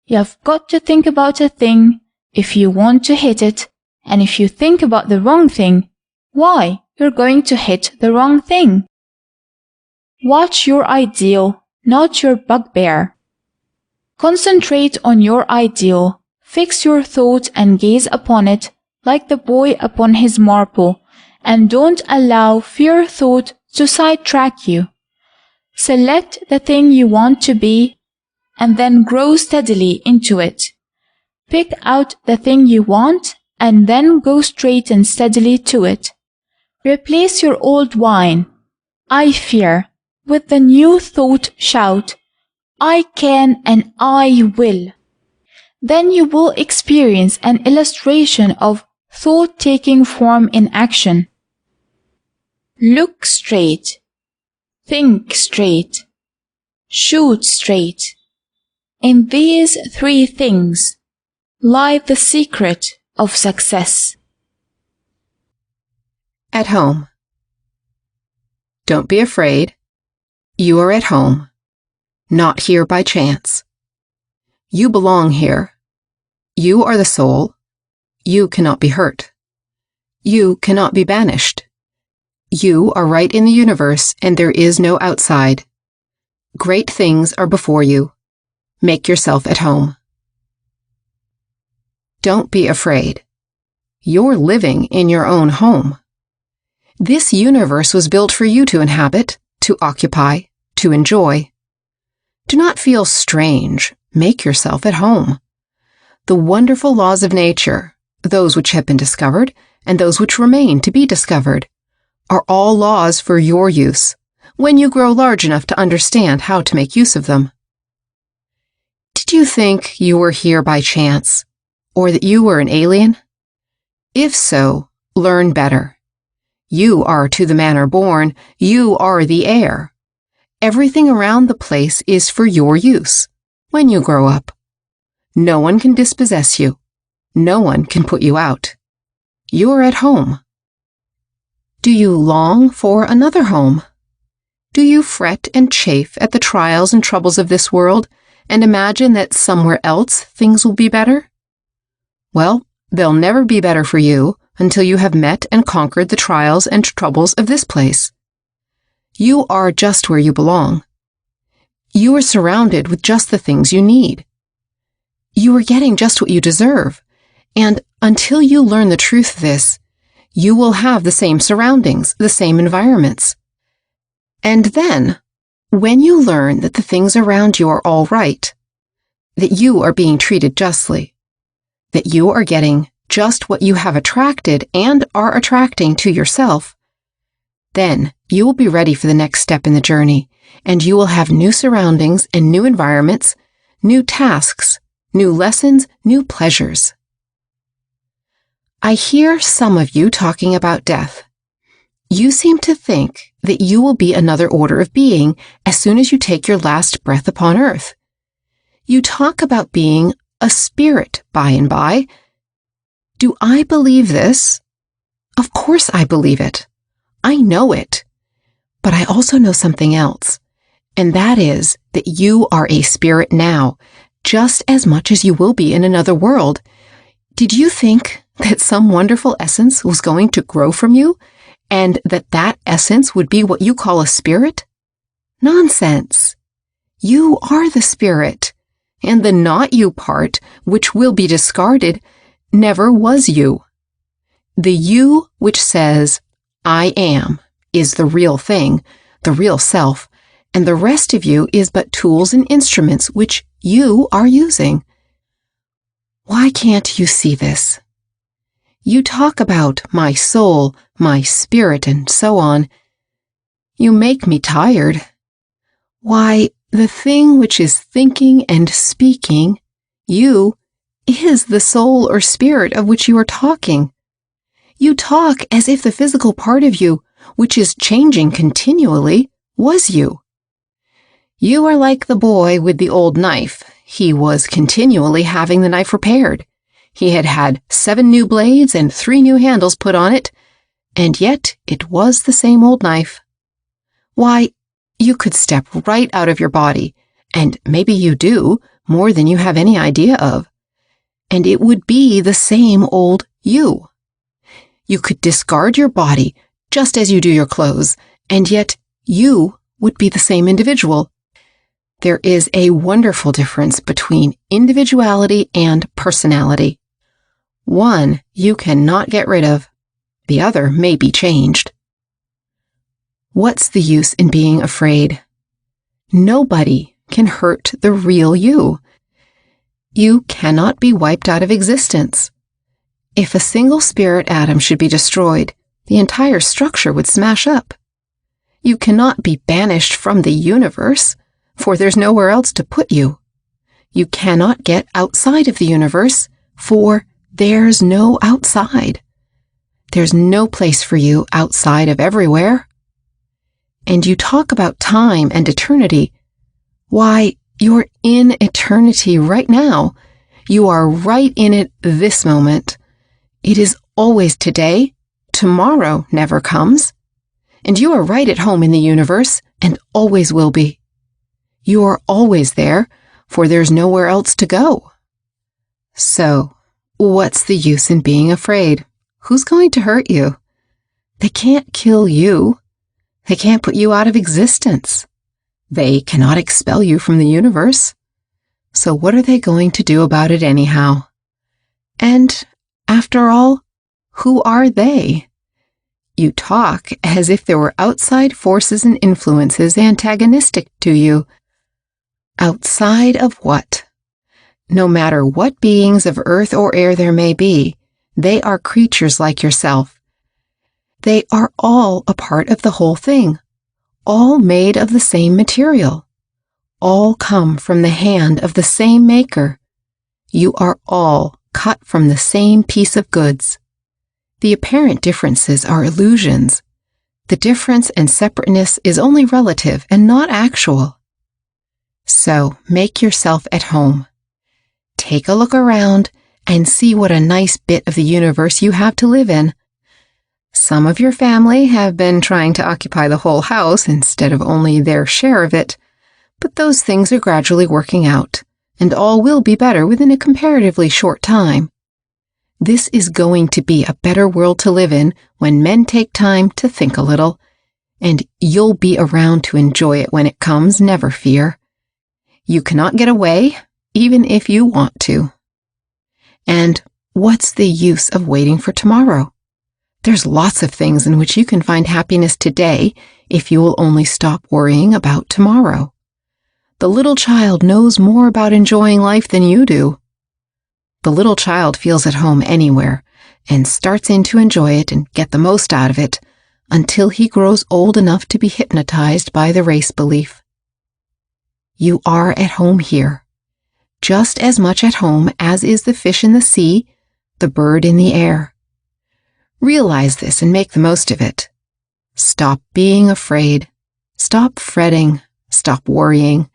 you've got to think about a thing if you want to hit it, and if you think about the wrong thing, why, you're going to hit the wrong thing. Watch your ideal, not your bugbear. Concentrate on your ideal, fix your thought and gaze upon it like the boy upon his marble, and don't allow fear thought to sidetrack you. Select the thing you want to be, and then grow steadily into it. Pick out the thing you want, and then go straight and steadily to it. Replace your old whine, "I fear," with the new thought shout, "I can and I will." Then you will experience an illustration of thought taking form in action. Look straight, think straight, shoot straight. In these three things lie the secret of success. At home. Don't be afraid. You are at home, not here by chance. You belong here. You are the soul. You cannot be hurt. You cannot be banished. You are right in the universe, and there is no outside. Great things are before you. Make yourself at home. Don't be afraid. You're living in your own home. This universe was built for you to inhabit, to occupy, to enjoy. Do not feel strange. Make yourself at home. The wonderful laws of nature, those which have been discovered and those which remain to be discovered, are all laws for your use when you grow large enough to understand how to make use of them. Did you think you were here by chance, or that you were an alien? If so, learn better. You are to the manner born. You are the heir. Everything around the place is for your use when you grow up. No one can dispossess you. No one can put you out. You are at home. Do you long for another home? Do you fret and chafe at the trials and troubles of this world and imagine that somewhere else things will be better? Well, they'll never be better for you until you have met and conquered the trials and troubles of this place. You are just where you belong. You are surrounded with just the things you need. You are getting just what you deserve, and until you learn the truth of this, you will have the same surroundings, the same environments. And then, when you learn that the things around you are all right, that you are being treated justly, that you are getting just what you have attracted and are attracting to yourself, then you will be ready for the next step in the journey, and you will have new surroundings and new environments, new tasks, new lessons, new pleasures. I hear some of you talking about death. You seem to think that you will be another order of being as soon as you take your last breath upon earth. You talk about being a spirit by and by. Do I believe this? Of course I believe it. I know it. But I also know something else, and that is that you are a spirit now, just as much as you will be in another world. Did you think that some wonderful essence was going to grow from you, and that essence would be what you call a spirit? Nonsense. You are the spirit, and the not you part, which will be discarded, never was you. The you which says, I am, is the real thing, the real self, and the rest of you is but tools and instruments which you are using. Why can't you see this? You talk about my soul, my spirit, and so on. You make me tired. Why, the thing which is thinking and speaking, you, is the soul or spirit of which you are talking. You talk as if the physical part of you, which is changing continually, was you. You are like the boy with the old knife. He was continually having the knife repaired. He had had 7 new blades and 3 new handles put on it, and yet it was the same old knife. Why, you could step right out of your body, and maybe you do, more than you have any idea of, and it would be the same old you. You could discard your body just as you do your clothes, and yet you would be the same individual. There is a wonderful difference between individuality and personality. One you cannot get rid of. The other may be changed. What's the use in being afraid? Nobody can hurt the real you. You cannot be wiped out of existence. If a single spirit atom should be destroyed, the entire structure would smash up. You cannot be banished from the universe, for there's nowhere else to put you. You cannot get outside of the universe, for there's no outside. There's no place for you outside of everywhere. And you talk about time and eternity. Why, you're in eternity right now. You are right in it this moment. It is always today. Tomorrow never comes. and you are right at home in the universe and always will be. You are always there, for there's nowhere else to go. So, what's the use in being afraid? Who's going to hurt you? They can't kill you. They can't put you out of existence. They cannot expel you from the universe. So what are they going to do about it anyhow? And, after all, who are they? You talk as if there were outside forces and influences antagonistic to you. Outside of what? No matter what beings of earth or air there may be, they are creatures like yourself. They are all a part of the whole thing, all made of the same material, all come from the hand of the same maker. You are all cut from the same piece of goods. The apparent differences are illusions. The difference and separateness is only relative and not actual. So make yourself at home. Take a look around and see what a nice bit of the universe you have to live in. Some of your family have been trying to occupy the whole house instead of only their share of it, but those things are gradually working out, and all will be better within a comparatively short time. This is going to be a better world to live in when men take time to think a little, and you'll be around to enjoy it when it comes, never fear. You cannot get away, even if you want to. And what's the use of waiting for tomorrow? There's lots of things in which you can find happiness today if you will only stop worrying about tomorrow. The little child knows more about enjoying life than you do. The little child feels at home anywhere and starts in to enjoy it and get the most out of it until he grows old enough to be hypnotized by the race belief. You are at home here, just as much at home as is the fish in the sea, the bird in the air. Realize this and make the most of it. Stop being afraid. Stop fretting. Stop worrying.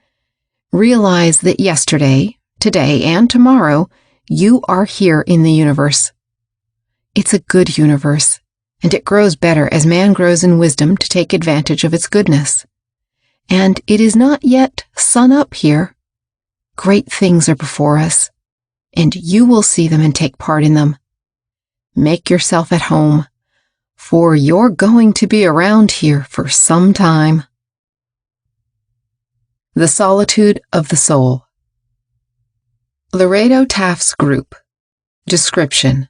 Realize that yesterday, today, and tomorrow, you are here in the universe. It's a good universe, and it grows better as man grows in wisdom to take advantage of its goodness. And it is not yet sun up here. Great things are before us, and you will see them and take part in them. Make yourself at home, for you're going to be around here for some time. The Solitude of the Soul. Lorado Taft's group. Description.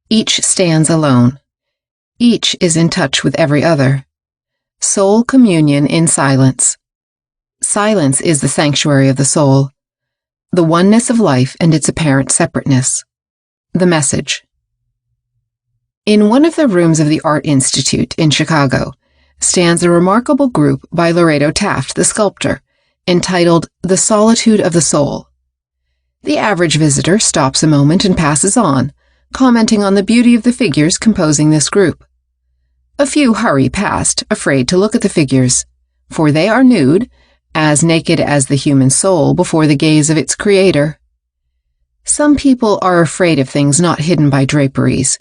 Each stands alone. Each is in touch with every other. Soul communion in silence. Silence is the sanctuary of the soul, the oneness of life and its apparent separateness. The message. In one of the rooms of the Art Institute in Chicago stands a remarkable group by Lorado Taft, the sculptor, entitled The Solitude of the Soul. The average visitor stops a moment and passes on, commenting on the beauty of the figures composing this group. A few hurry past, afraid to look at the figures, for they are nude, as naked as the human soul before the gaze of its creator. Some people are afraid of things not hidden by draperies.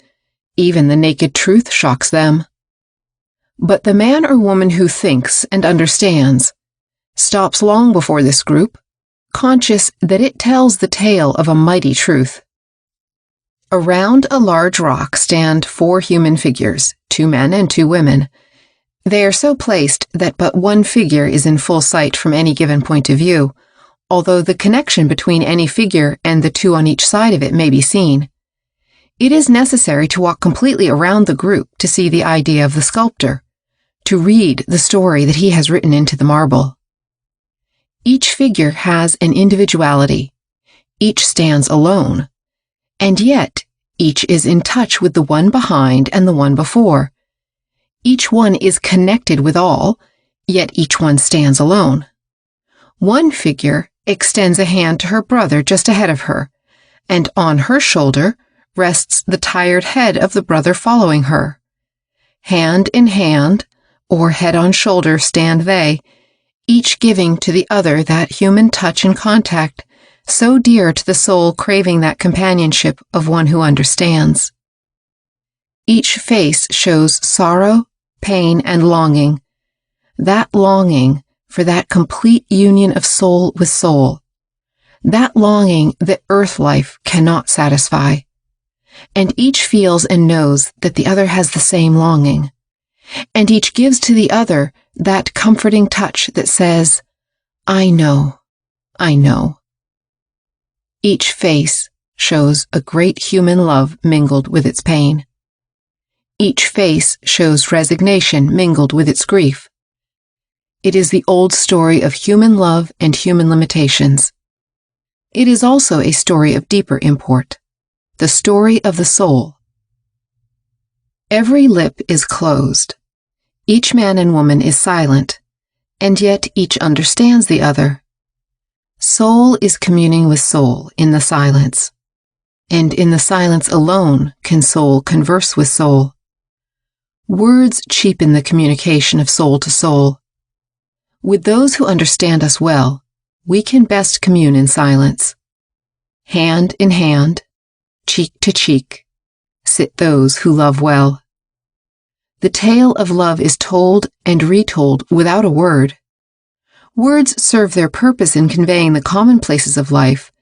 Even the naked truth shocks them. But the man or woman who thinks and understands stops long before this group, conscious that it tells the tale of a mighty truth. Around a large rock stand 4 human figures, 2 men and 2 women. They are so placed that but one figure is in full sight from any given point of view, although the connection between any figure and the 2 on each side of it may be seen. It is necessary to walk completely around the group to see the idea of the sculptor, to read the story that he has written into the marble. Each figure has an individuality. Each stands alone. And yet, each is in touch with the one behind and the one before. Each one is connected with all, yet each one stands alone. One figure extends a hand to her brother just ahead of her, and on her shoulder rests the tired head of the brother following her. Hand in hand, or head on shoulder, stand they, each giving to the other that human touch and contact, so dear to the soul craving that companionship of one who understands. Each face shows sorrow, pain, and longing. That longing for that complete union of soul with soul. That longing that earth life cannot satisfy. And each feels and knows that the other has the same longing. And each gives to the other that comforting touch that says, I know, I know. Each face shows a great human love mingled with its pain. Each face shows resignation mingled with its grief. It is the old story of human love and human limitations. It is also a story of deeper import, the story of the soul. Every lip is closed. Each man and woman is silent, and yet each understands the other. Soul is communing with soul in the silence, and in the silence alone can soul converse with soul. Words cheapen the communication of soul to soul. With those who understand us well, we can best commune in silence. Hand in hand, cheek to cheek, sit those who love well. The tale of love is told and retold without a word. Words serve their purpose in conveying the commonplaces of life,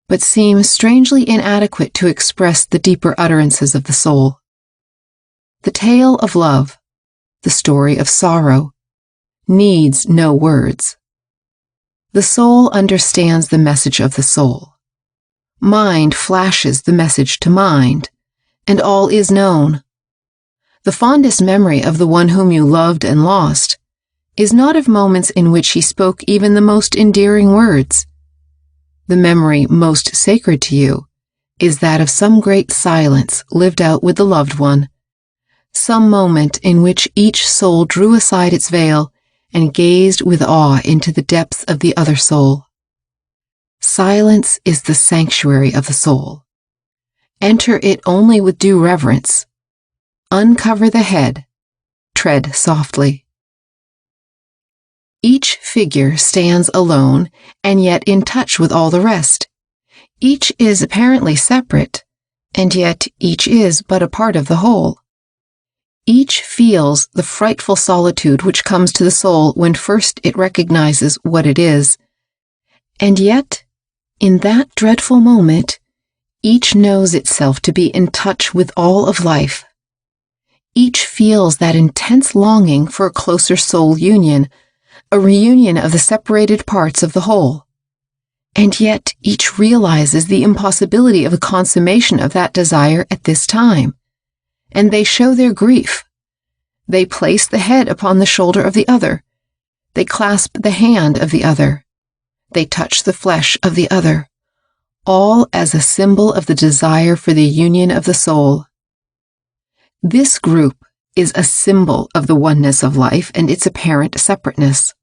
but seem strangely inadequate to express the deeper utterances of the soul. The tale of love, the story of sorrow, needs no words. The soul understands the message of the soul. Mind flashes the message to mind, and all is known. The fondest memory of the one whom you loved and lost is not of moments in which he spoke even the most endearing words. The memory most sacred to you is that of some great silence lived out with the loved one, some moment in which each soul drew aside its veil and gazed with awe into the depths of the other soul. Silence is the sanctuary of the soul. Enter it only with due reverence. Uncover the head. Tread softly. Each figure stands alone and yet in touch with all the rest. Each is apparently separate, and yet each is but a part of the whole. Each feels the frightful solitude which comes to the soul when first it recognizes what it is. And yet, in that dreadful moment, each knows itself to be in touch with all of life. Each feels that intense longing for a closer soul union, a reunion of the separated parts of the whole. And yet each realizes the impossibility of a consummation of that desire at this time. And they show their grief. They place the head upon the shoulder of the other. They clasp the hand of the other. They touch the flesh of the other, all as a symbol of the desire for the union of the soul. This group is a symbol of the oneness of life and its apparent separateness,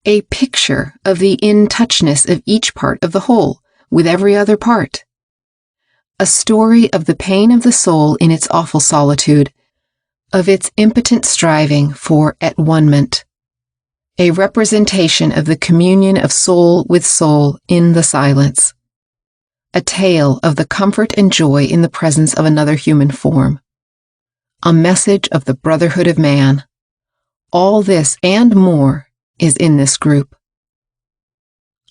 a picture of the in-touchness of each part of the whole with every other part. A story of the pain of the soul in its awful solitude, of its impotent striving for at-one-ment, a representation of the communion of soul with soul in the silence, a tale of the comfort and joy in the presence of another human form, a message of the brotherhood of man. All this and more is in this group.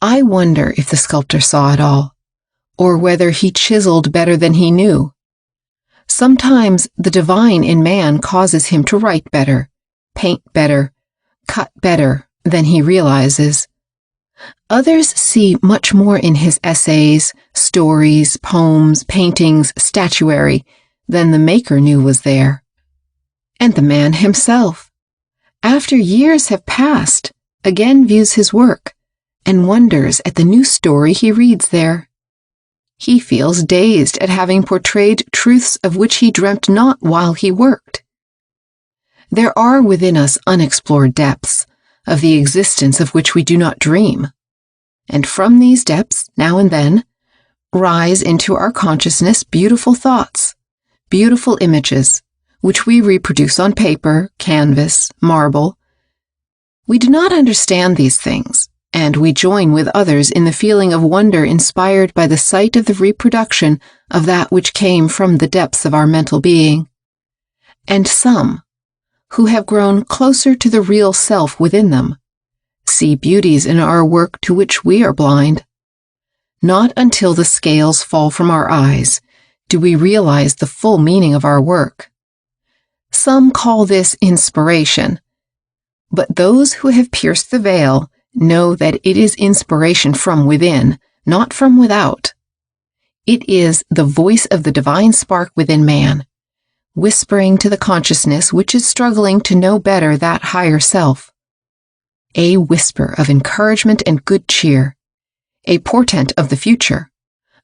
I wonder if the sculptor saw it all, or whether he chiseled better than he knew. Sometimes the divine in man causes him to write better, paint better, cut better than he realizes. Others see much more in his essays, stories, poems, paintings, statuary than the maker knew was there. And the man himself, after years have passed, again views his work and wonders at the new story he reads there. He feels dazed at having portrayed truths of which he dreamt not while he worked. There are within us unexplored depths, of the existence of which we do not dream, and from these depths, now and then, rise into our consciousness beautiful thoughts, beautiful images, which we reproduce on paper, canvas, marble. We do not understand these things, and we join with others in the feeling of wonder inspired by the sight of the reproduction of that which came from the depths of our mental being. And some, who have grown closer to the real self within them, see beauties in our work to which we are blind. Not until the scales fall from our eyes do we realize the full meaning of our work. Some call this inspiration, but those who have pierced the veil know that it is inspiration from within, not from without. It is the voice of the divine spark within man, whispering to the consciousness which is struggling to know better that higher self. A whisper of encouragement and good cheer, a portent of the future,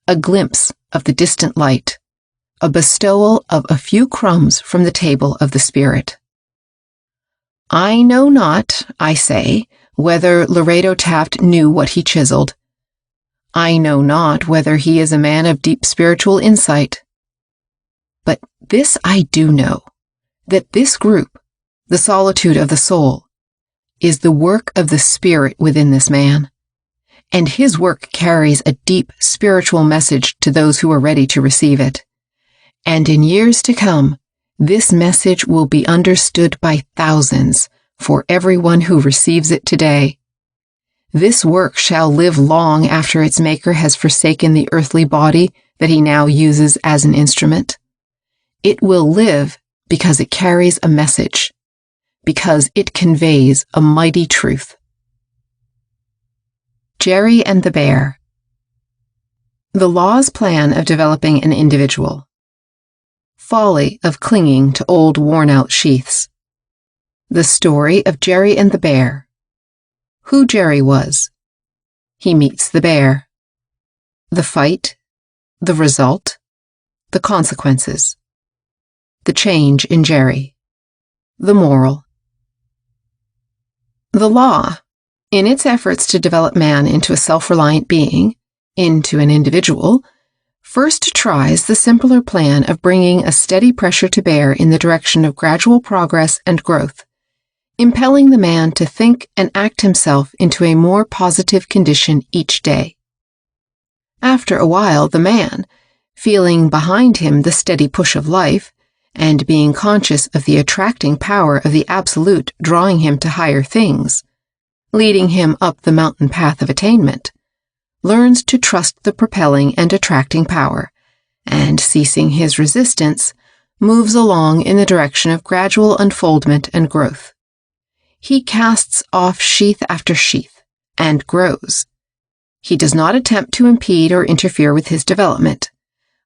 a glimpse of the distant light, a bestowal of a few crumbs from the table of the Spirit. I know not, I say, whether Laredo Taft knew what he chiseled. I know not whether he is a man of deep spiritual insight. But this I do know, that this group, the solitude of the soul, is the work of the Spirit within this man, and his work carries a deep spiritual message to those who are ready to receive it. And in years to come, this message will be understood by thousands for everyone who receives it today. This work shall live long after its maker has forsaken the earthly body that he now uses as an instrument. It will live because it carries a message, because it conveys a mighty truth. Jerry and the Bear. The law's plan of developing an individual. Folly of clinging to old worn-out sheaths. The story of Jerry and the Bear. Who Jerry was. He meets the bear. The fight, the result, the consequences. The change in Jerry. The moral. The law, in its efforts to develop man into a self-reliant being, into an individual, first tries the simpler plan of bringing a steady pressure to bear in the direction of gradual progress and growth, impelling the man to think and act himself into a more positive condition each day. After a while, the man, feeling behind him the steady push of life, and being conscious of the attracting power of the Absolute drawing him to higher things, leading him up the mountain path of attainment, learns to trust the propelling and attracting power, and, ceasing his resistance, moves along in the direction of gradual unfoldment and growth. He casts off sheath after sheath, and grows. He does not attempt to impede or interfere with his development,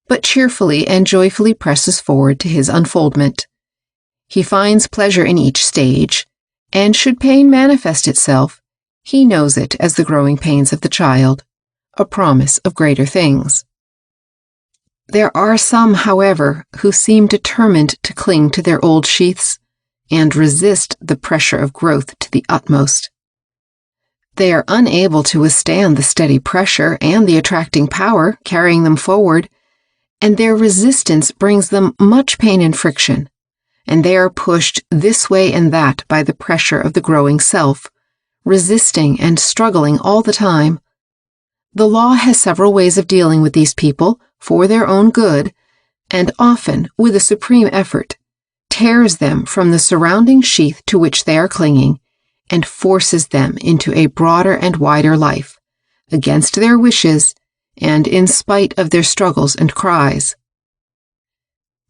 but cheerfully and joyfully presses forward to his unfoldment. He finds pleasure in each stage, and should pain manifest itself, he knows it as the growing pains of the child, a promise of greater things. There are some, however, who seem determined to cling to their old sheaths and resist the pressure of growth to the utmost. They are unable to withstand the steady pressure and the attracting power carrying them forward, and their resistance brings them much pain and friction, and they are pushed this way and that by the pressure of the growing self, resisting and struggling all the time. The law has several ways of dealing with these people for their own good, and often, with a supreme effort, tears them from the surrounding sheath to which they are clinging, and forces them into a broader and wider life, against their wishes, and in spite of their struggles and cries.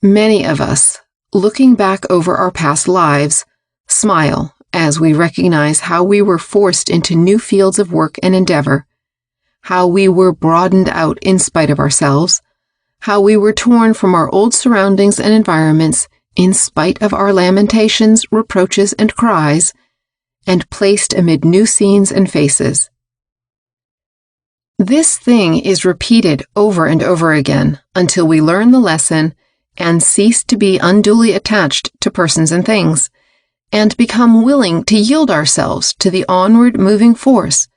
Many of us, looking back over our past lives, smile as we recognize how we were forced into new fields of work and endeavor, how we were broadened out in spite of ourselves, how we were torn from our old surroundings and environments in spite of our lamentations, reproaches, and cries, and placed amid new scenes and faces. This thing is repeated over and over again until we learn the lesson and cease to be unduly attached to persons and things, and become willing to yield ourselves to the onward moving force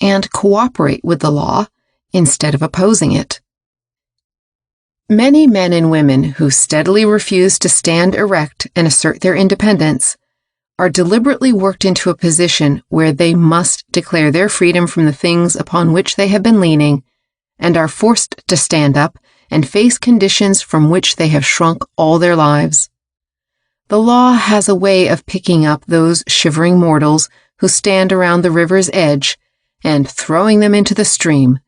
and cooperate with the law instead of opposing it. Many men and women who steadily refuse to stand erect and assert their independence are deliberately worked into a position where they must declare their freedom from the things upon which they have been leaning, and are forced to stand up and face conditions from which they have shrunk all their lives. The law has a way of picking up those shivering mortals who stand around the river's edge and throwing them into the stream,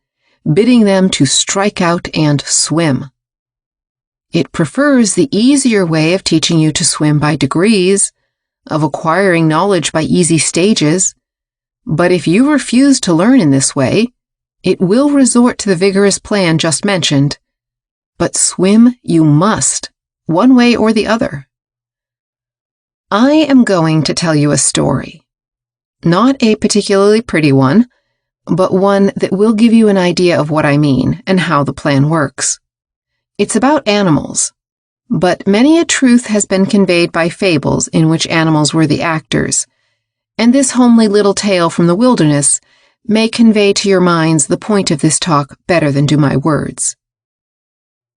bidding them to strike out and swim. It prefers the easier way of teaching you to swim by degrees, of acquiring knowledge by easy stages, but if you refuse to learn in this way, it will resort to the vigorous plan just mentioned. But swim you must, one way or the other. I am going to tell you a story. Not a particularly pretty one, but one that will give you an idea of what I mean and how the plan works. It's about animals, but many a truth has been conveyed by fables in which animals were the actors, and this homely little tale from the wilderness may convey to your minds the point of this talk better than do my words.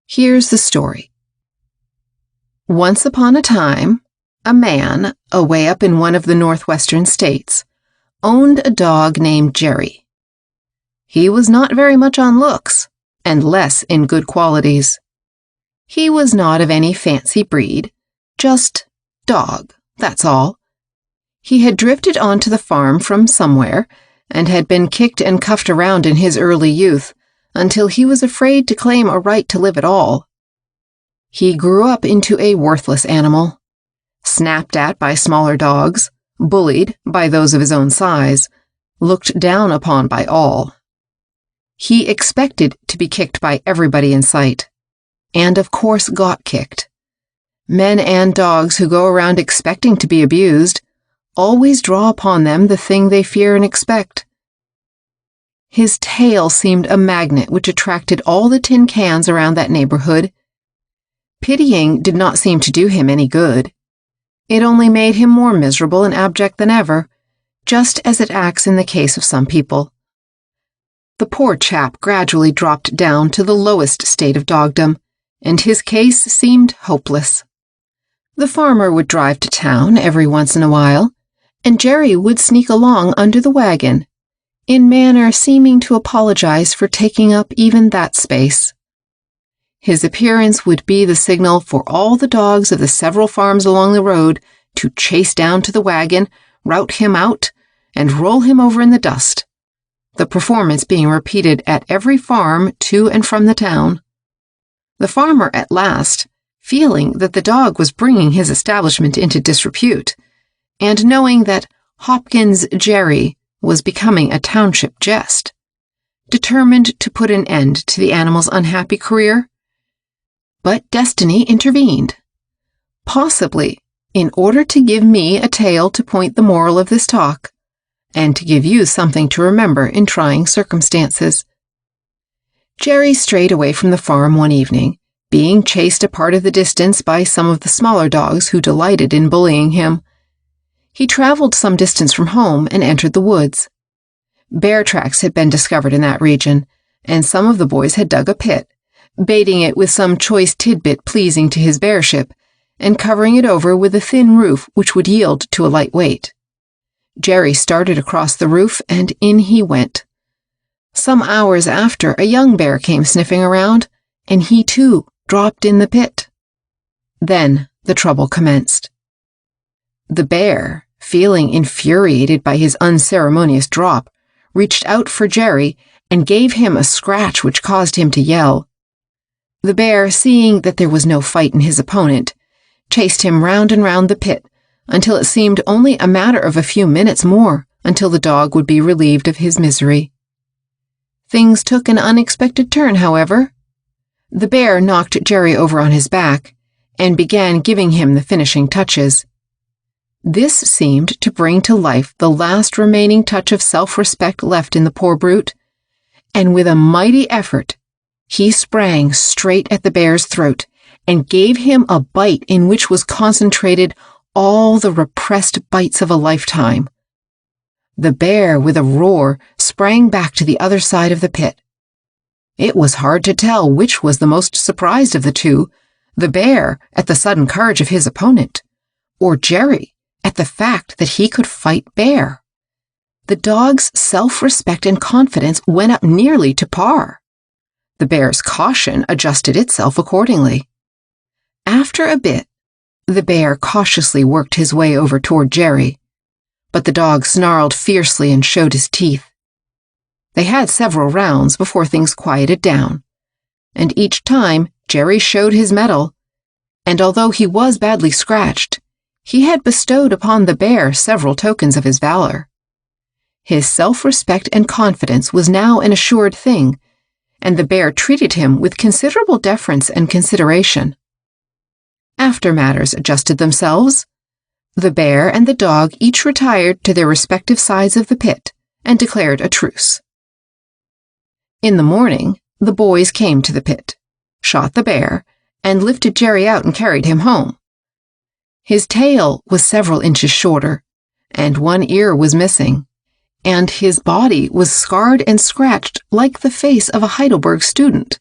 Here's the story. Once upon a time, a man, away up in one of the northwestern states, owned a dog named Jerry. He was not very much on looks, and less in good qualities. He was not of any fancy breed, just dog, that's all. He had drifted onto the farm from somewhere, and had been kicked and cuffed around in his early youth, until he was afraid to claim a right to live at all. He grew up into a worthless animal, snapped at by smaller dogs, bullied by those of his own size, looked down upon by all. He expected to be kicked by everybody in sight, and of course got kicked. Men and dogs who go around expecting to be abused always draw upon them the thing they fear and expect. His tail seemed a magnet which attracted all the tin cans around that neighborhood. Pitying did not seem to do him any good. It only made him more miserable and abject than ever, just as it acts in the case of some people. The poor chap gradually dropped down to the lowest state of dogdom, and his case seemed hopeless. The farmer would drive to town every once in a while, and Jerry would sneak along under the wagon, in manner seeming to apologize for taking up even that space. His appearance would be the signal for all the dogs of the several farms along the road to chase down to the wagon, rout him out, and roll him over in the dust, the performance being repeated at every farm to and from the town. The farmer at last, feeling that the dog was bringing his establishment into disrepute, and knowing that Hopkins Jerry was becoming a township jest, determined to put an end to the animal's unhappy career. But destiny intervened, possibly in order to give me a tale to point the moral of this talk, and to give you something to remember in trying circumstances. Jerry strayed away from the farm one evening, being chased a part of the distance by some of the smaller dogs who delighted in bullying him. He traveled some distance from home and entered the woods. Bear tracks had been discovered in that region, and some of the boys had dug a pit, baiting it with some choice tidbit pleasing to his bearship, and covering it over with a thin roof which would yield to a light weight. Jerry started across the roof, and in he went. Some hours after, a young bear came sniffing around, and he too dropped in the pit. Then the trouble commenced. The bear, feeling infuriated by his unceremonious drop, reached out for Jerry and gave him a scratch which caused him to yell. The bear, seeing that there was no fight in his opponent, chased him round and round the pit until it seemed only a matter of a few minutes more until the dog would be relieved of his misery. Things took an unexpected turn, however. The bear knocked Jerry over on his back and began giving him the finishing touches. This seemed to bring to life the last remaining touch of self-respect left in the poor brute, and with a mighty effort, he sprang straight at the bear's throat and gave him a bite in which was concentrated all the repressed bites of a lifetime. The bear, with a roar, sprang back to the other side of the pit. It was hard to tell which was the most surprised of the two, the bear at the sudden courage of his opponent, or Jerry at the fact that he could fight bear. The dog's self-respect and confidence went up nearly to par. The bear's caution adjusted itself accordingly. After a bit, The bear cautiously worked his way over toward Jerry, but the dog snarled fiercely and showed his teeth. They had several rounds before things quieted down, and each time Jerry showed his mettle, and although he was badly scratched, he had bestowed upon the bear several tokens of his valor. His self-respect and confidence was now an assured thing, and the bear treated him with considerable deference and consideration. After matters adjusted themselves, the bear and the dog each retired to their respective sides of the pit and declared a truce. In the morning, the boys came to the pit, shot the bear, and lifted Jerry out and carried him home. His tail was several inches shorter, and one ear was missing, and his body was scarred and scratched like the face of a Heidelberg student.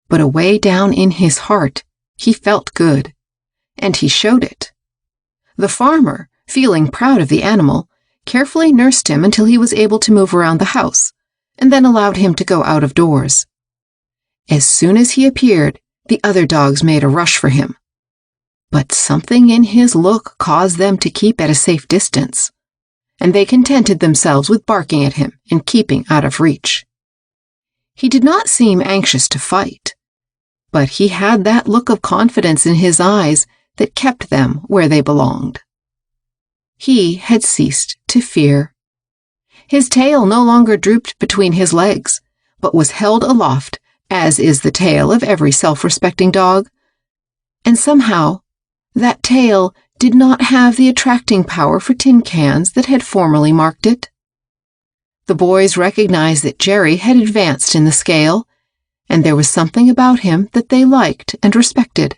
But away down in his heart, he felt good, and he showed it. The farmer, feeling proud of the animal, carefully nursed him until he was able to move around the house, and then allowed him to go out of doors. As soon as he appeared, the other dogs made a rush for him. But something in his look caused them to keep at a safe distance, and they contented themselves with barking at him and keeping out of reach. He did not seem anxious to fight, but he had that look of confidence in his eyes that kept them where they belonged. He had ceased to fear. His tail no longer drooped between his legs, but was held aloft, as is the tail of every self-respecting dog, and somehow that tail did not have the attracting power for tin cans that had formerly marked it. The boys recognized that Jerry had advanced in the scale, and there was something about him that they liked and respected.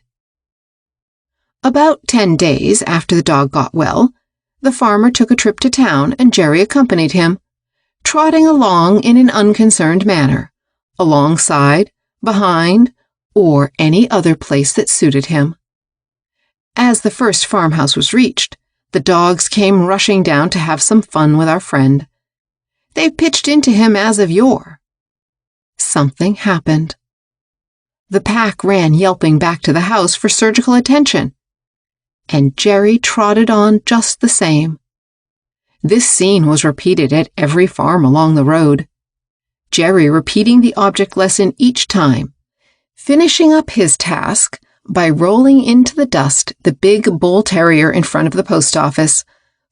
About 10 days after the dog got well, the farmer took a trip to town and Jerry accompanied him, trotting along in an unconcerned manner, alongside, behind, or any other place that suited him. As the first farmhouse was reached, the dogs came rushing down to have some fun with our friend. They pitched into him as of yore. Something happened. The pack ran yelping back to the house for surgical attention, and Jerry trotted on just the same. This scene was repeated at every farm along the road, Jerry repeating the object lesson each time, finishing up his task by rolling into the dust the big bull terrier in front of the post office,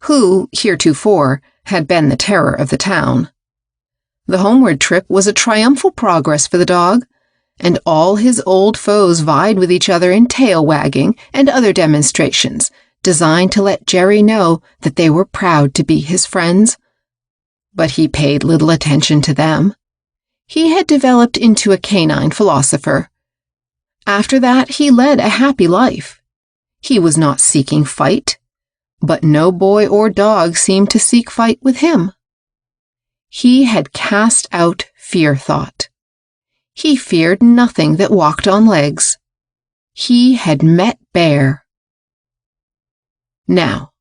who, heretofore, had been the terror of the town. The homeward trip was a triumphal progress for the dog, and all his old foes vied with each other in tail wagging and other demonstrations designed to let Jerry know that they were proud to be his friends. But he paid little attention to them. He had developed into a canine philosopher. After that, he led a happy life. He was not seeking fight, but no boy or dog seemed to seek fight with him. He had cast out fear thought. He feared nothing that walked on legs. He had met Bear. Now,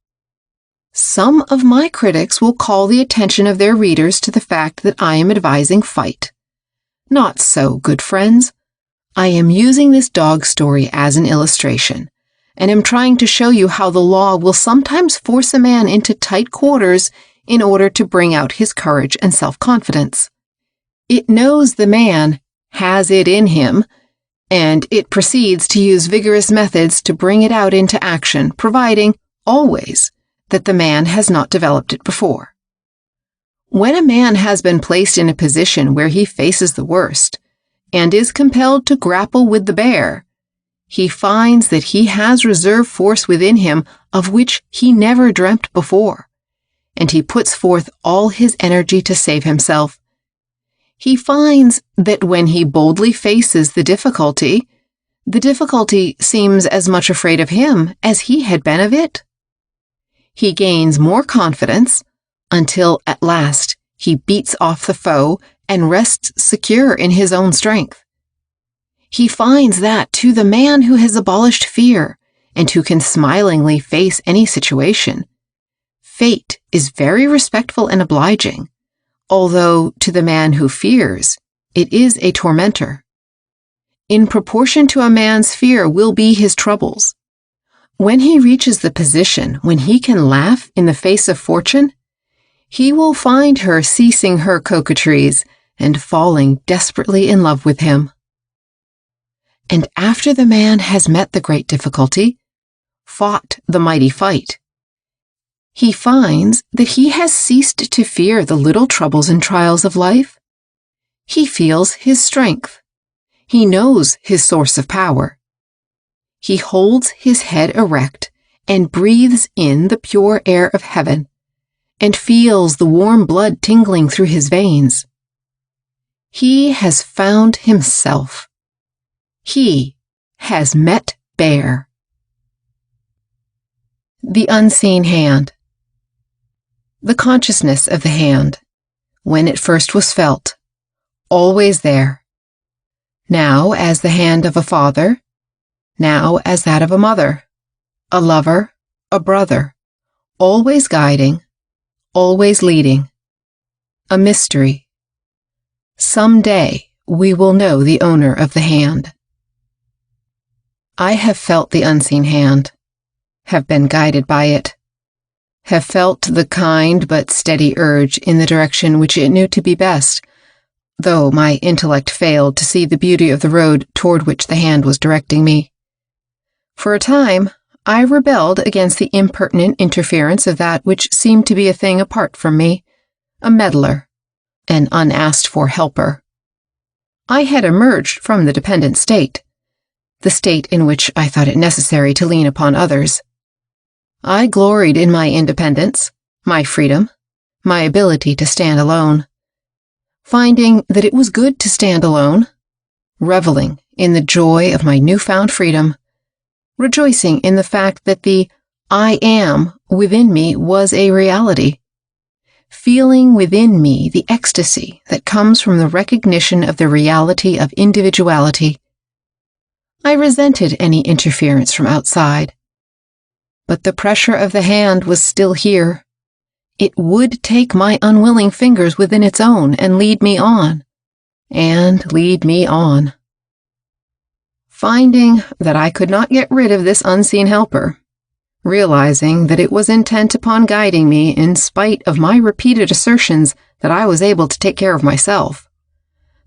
some of my critics will call the attention of their readers to the fact that I am advising fight. Not so, good friends. I am using this dog story as an illustration, and am trying to show you how the law will sometimes force a man into tight quarters in order to bring out his courage and self-confidence. It knows the man has it in him, and it proceeds to use vigorous methods to bring it out into action, providing, always, that the man has not developed it before. When a man has been placed in a position where he faces the worst, and is compelled to grapple with the bear, he finds that he has reserve force within him of which he never dreamt before, and he puts forth all his energy to save himself. He finds that when he boldly faces the difficulty seems as much afraid of him as he had been of it. He gains more confidence until at last he beats off the foe and rests secure in his own strength. He finds that to the man who has abolished fear and who can smilingly face any situation, fate is very respectful and obliging, although to the man who fears, it is a tormentor. In proportion to a man's fear will be his troubles. When he reaches the position when he can laugh in the face of fortune, he will find her ceasing her coquetries and falling desperately in love with him. And after the man has met the great difficulty, fought the mighty fight, he finds that he has ceased to fear the little troubles and trials of life. He feels his strength. He knows his source of power. He holds his head erect and breathes in the pure air of heaven and feels the warm blood tingling through his veins. He has found himself. He has met Bear. The unseen hand. The consciousness of the hand, when it first was felt, always there. Now as the hand of a father, now as that of a mother, a lover, a brother, always guiding, always leading. A mystery. Some day we will know the owner of the hand. I have felt the unseen hand, have been guided by it, have felt the kind but steady urge in the direction which it knew to be best, though my intellect failed to see the beauty of the road toward which the hand was directing me. For a time, I rebelled against the impertinent interference of that which seemed to be a thing apart from me, a meddler, an unasked-for helper. I had emerged from the dependent state, the state in which I thought it necessary to lean upon others. I gloried in my independence, my freedom, my ability to stand alone. Finding that it was good to stand alone, reveling in the joy of my newfound freedom, rejoicing in the fact that the I am within me was a reality, feeling within me the ecstasy that comes from the recognition of the reality of individuality. I resented any interference from outside, but the pressure of the hand was still here. It would take my unwilling fingers within its own and lead me on, and lead me on. Finding that I could not get rid of this unseen helper, realizing that it was intent upon guiding me in spite of my repeated assertions that I was able to take care of myself,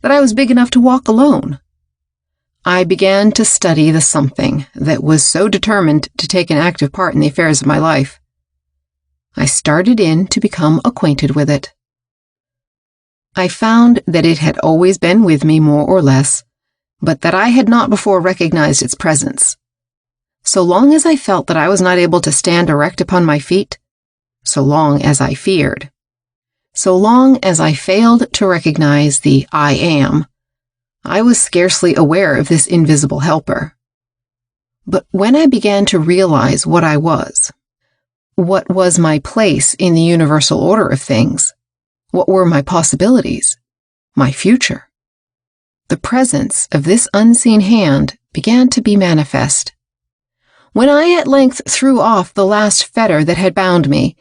that I was big enough to walk alone, I began to study the something that was so determined to take an active part in the affairs of my life. I started in to become acquainted with it. I found that it had always been with me more or less, but that I had not before recognized its presence. So long as I felt that I was not able to stand erect upon my feet, so long as I feared, so long as I failed to recognize the I am, I was scarcely aware of this invisible helper. But when I began to realize what I was, what was my place in the universal order of things, what were my possibilities, my future, the presence of this unseen hand began to be manifest. When I at length threw off the last fetter that had bound me,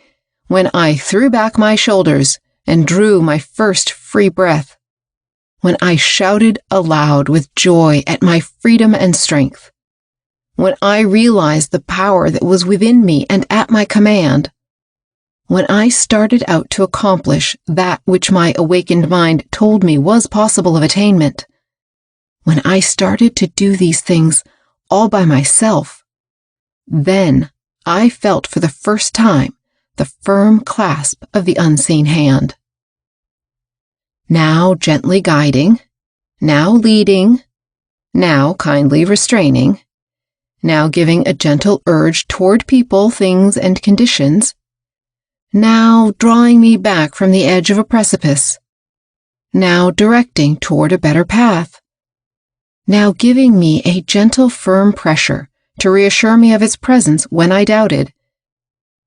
when I threw back my shoulders and drew my first free breath, when I shouted aloud with joy at my freedom and strength, when I realized the power that was within me and at my command, when I started out to accomplish that which my awakened mind told me was possible of attainment, when I started to do these things all by myself, then I felt for the first time the firm clasp of the unseen hand. Now gently guiding, now leading, now kindly restraining, now giving a gentle urge toward people, things, and conditions, now drawing me back from the edge of a precipice, now directing toward a better path, now giving me a gentle, firm pressure to reassure me of its presence when I doubted,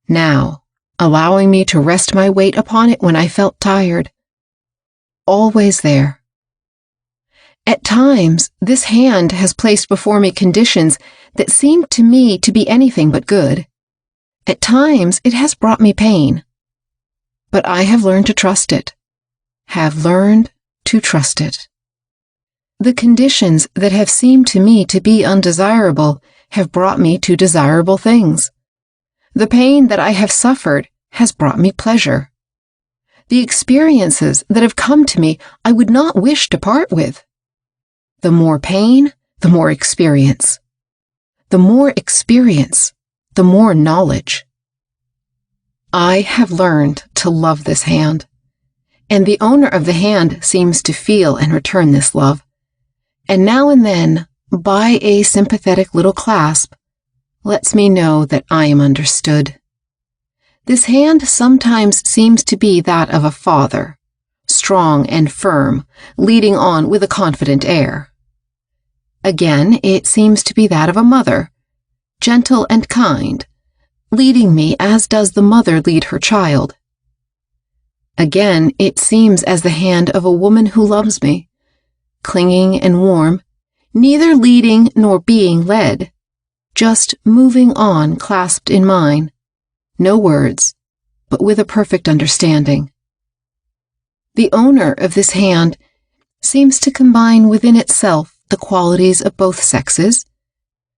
now allowing me to rest my weight upon it when I felt tired. Always there. At times, this hand has placed before me conditions that seemed to me to be anything but good. At times, it has brought me pain. But I have learned to trust it. Have learned to trust it. The conditions that have seemed to me to be undesirable have brought me to desirable things. The pain that I have suffered has brought me pleasure. The experiences that have come to me I would not wish to part with. The more pain, the more experience. The more experience, the more knowledge. I have learned to love this hand, and the owner of the hand seems to feel and return this love, and now and then, by a sympathetic little clasp, lets me know that I am understood. This hand sometimes seems to be that of a father, strong and firm, leading on with a confident air. Again, it seems to be that of a mother, gentle and kind, leading me as does the mother lead her child. Again, it seems as the hand of a woman who loves me, clinging and warm, neither leading nor being led, just moving on clasped in mine, no words, but with a perfect understanding. The owner of this hand seems to combine within itself the qualities of both sexes,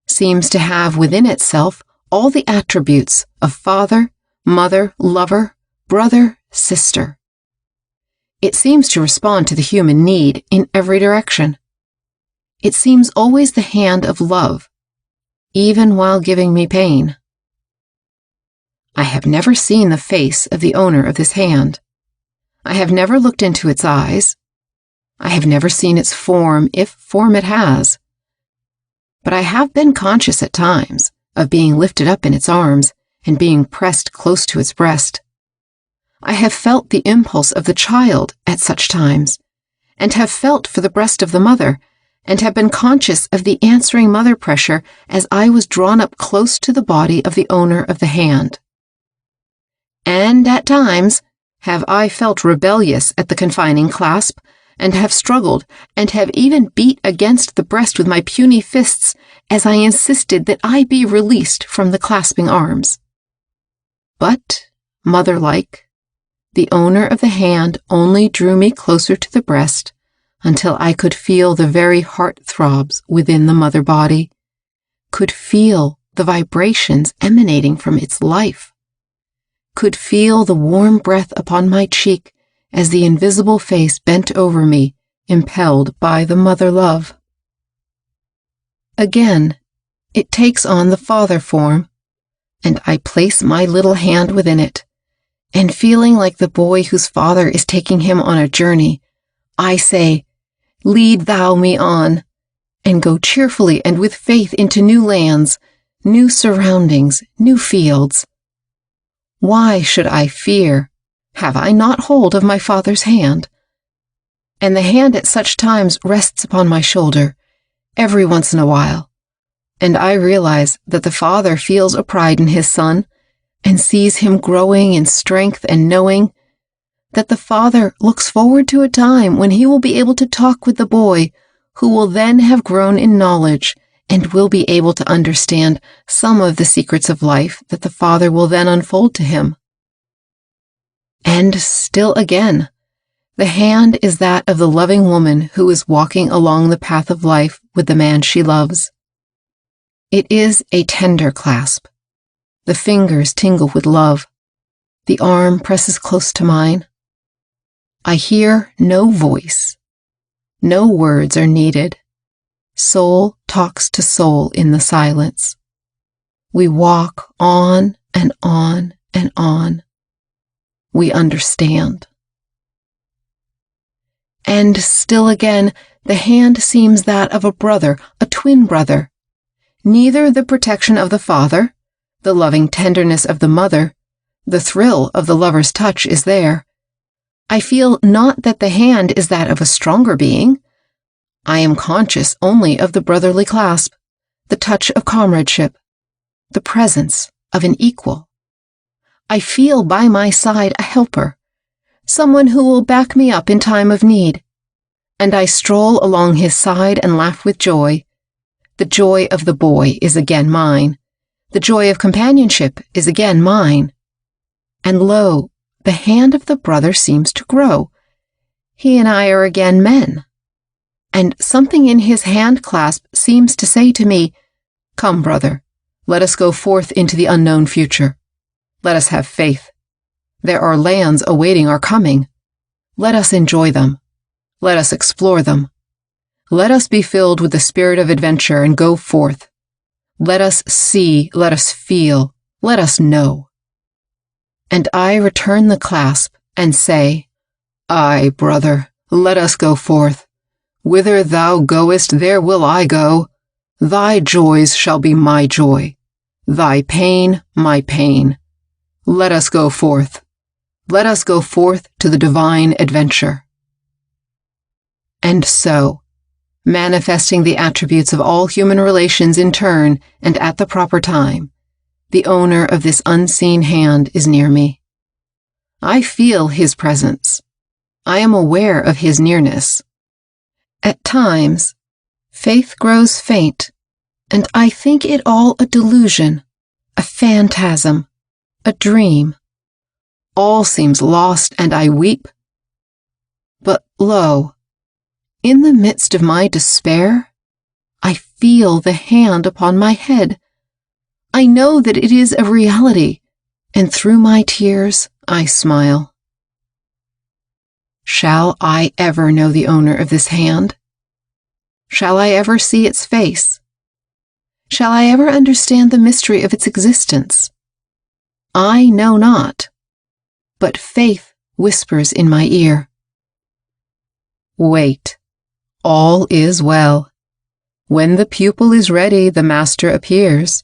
seems to have within itself all the attributes of father, mother, lover, brother, sister. It seems to respond to the human need in every direction. It seems always the hand of love, even while giving me pain. I have never seen the face of the owner of this hand. I have never looked into its eyes. I have never seen its form, if form it has. But I have been conscious at times of being lifted up in its arms and being pressed close to its breast. I have felt the impulse of the child at such times, and have felt for the breast of the mother, and have been conscious of the answering mother pressure as I was drawn up close to the body of the owner of the hand. And at times have I felt rebellious at the confining clasp, and have struggled, and have even beat against the breast with my puny fists as I insisted that I be released from the clasping arms. But, mother-like, the owner of the hand only drew me closer to the breast until I could feel the very heart throbs within the mother body, could feel the vibrations emanating from its life, could feel the warm breath upon my cheek as the invisible face bent over me, impelled by the mother love. Again, it takes on the father form, and I place my little hand within it, and feeling like the boy whose father is taking him on a journey, I say, "Lead thou me on," and go cheerfully and with faith into new lands, new surroundings, new fields. Why should I fear? Have I not hold of my Father's hand? And the hand at such times rests upon my shoulder, every once in a while, and I realize that the Father feels a pride in his Son, and sees him growing in strength and knowing that the Father looks forward to a time when he will be able to talk with the boy, who will then have grown in knowledge and will be able to understand some of the secrets of life that the Father will then unfold to him. And still again, the hand is that of the loving woman who is walking along the path of life with the man she loves. It is a tender clasp. The fingers tingle with love. The arm presses close to mine. I hear no voice. No words are needed. Soul talks to soul in the silence. We walk on and on and on. We understand. And still again, the hand seems that of a brother, a twin brother. Neither the protection of the father, the loving tenderness of the mother, the thrill of the lover's touch is there. I feel not that the hand is that of a stronger being. I am conscious only of the brotherly clasp, the touch of comradeship, the presence of an equal. I feel by my side a helper, someone who will back me up in time of need, and I stroll along his side and laugh with joy. The joy of the boy is again mine. The joy of companionship is again mine. And lo, the hand of the brother seems to grow. He and I are again men. And something in his hand clasp seems to say to me, Come, brother, let us go forth into the unknown future. Let us have faith. There are lands awaiting our coming. Let us enjoy them. Let us explore them. Let us be filled with the spirit of adventure and go forth. Let us see, let us feel, let us know. And I return the clasp and say, Aye, brother, let us go forth. Whither thou goest, there will I go. Thy joys shall be my joy, thy pain my pain. Let us go forth. Let us go forth to the divine adventure. And so, manifesting the attributes of all human relations in turn and at the proper time, the owner of this unseen hand is near me. I feel his presence. I am aware of his nearness. At times, faith grows faint, and I think it all a delusion, a phantasm, a dream. All seems lost, and I weep. But lo, in the midst of my despair, I feel the hand upon my head. I know that it is a reality, and through my tears I smile. Shall I ever know the owner of this hand? Shall I ever see its face? Shall I ever understand the mystery of its existence? I know not, but faith whispers in my ear. Wait, all is well. When the pupil is ready, the master appears.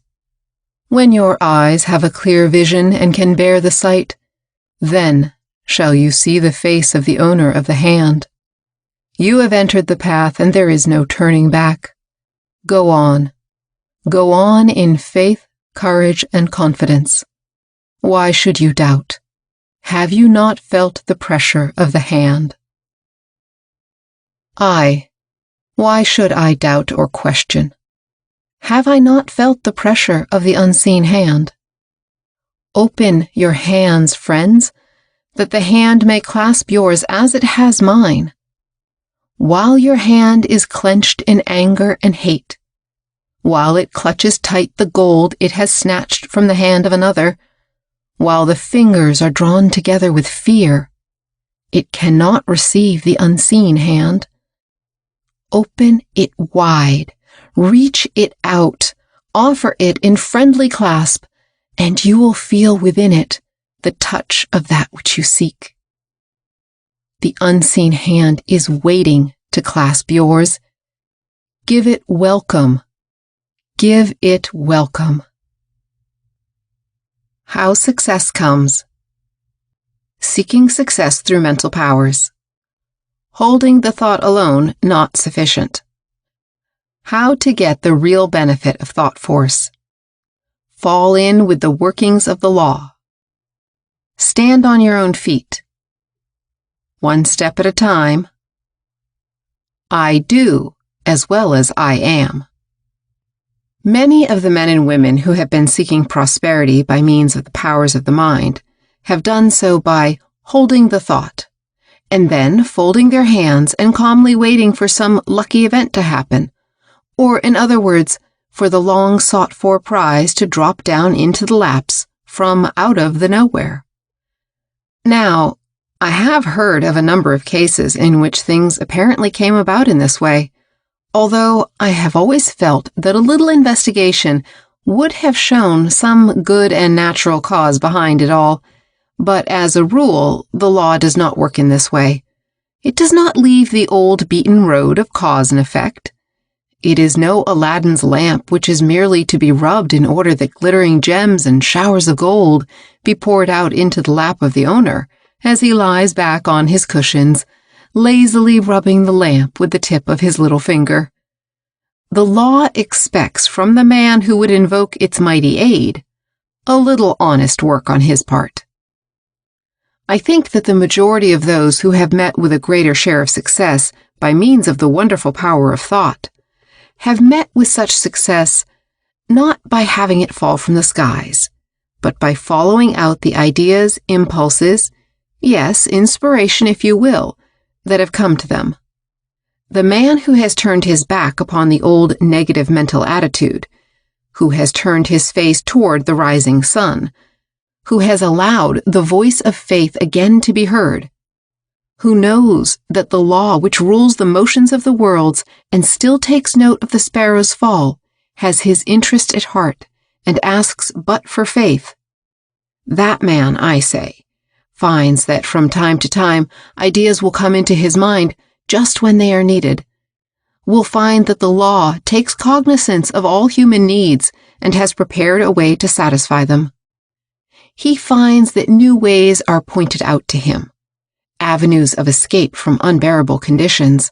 When your eyes have a clear vision and can bear the sight, then shall you see the face of the owner of the hand. You have entered the path, and there is no turning back. Go on. Go on in faith, courage, and confidence. Why should you doubt? Have you not felt the pressure of the hand? Why should I doubt or question? Have I not felt the pressure of the unseen hand? Open your hands, friends, that the hand may clasp yours as it has mine. While your hand is clenched in anger and hate, while it clutches tight the gold it has snatched from the hand of another, while the fingers are drawn together with fear, it cannot receive the unseen hand. Open it wide, reach it out, offer it in friendly clasp, and you will feel within it the touch of that which you seek. The unseen hand is waiting to clasp yours. Give it welcome. Give it welcome. How success comes. Seeking success through mental powers. Holding the thought alone not sufficient. How to get the real benefit of thought force. Fall in with the workings of the law. Stand on your own feet. One step at a time. I do as well as I am. Many of the men and women who have been seeking prosperity by means of the powers of the mind have done so by holding the thought, and then folding their hands and calmly waiting for some lucky event to happen, or in other words, for the long sought-for prize to drop down into the laps from out of the nowhere. Now, I have heard of a number of cases in which things apparently came about in this way, although I have always felt that a little investigation would have shown some good and natural cause behind it all, but as a rule, the law does not work in this way. It does not leave the old beaten road of cause and effect. It is no Aladdin's lamp which is merely to be rubbed in order that glittering gems and showers of gold be poured out into the lap of the owner as he lies back on his cushions, lazily rubbing the lamp with the tip of his little finger. The law expects from the man who would invoke its mighty aid a little honest work on his part. I think that the majority of those who have met with a greater share of success by means of the wonderful power of thought have met with such success not by having it fall from the skies, but by following out the ideas, impulses, yes, inspiration if you will, that have come to them. The man who has turned his back upon the old negative mental attitude, who has turned his face toward the rising sun, who has allowed the voice of faith again to be heard, who knows that the law which rules the motions of the worlds and still takes note of the sparrow's fall has his interest at heart and asks but for faith. That man, I say, finds that from time to time ideas will come into his mind just when they are needed, will find that the law takes cognizance of all human needs and has prepared a way to satisfy them. He finds that new ways are pointed out to him, avenues of escape from unbearable conditions,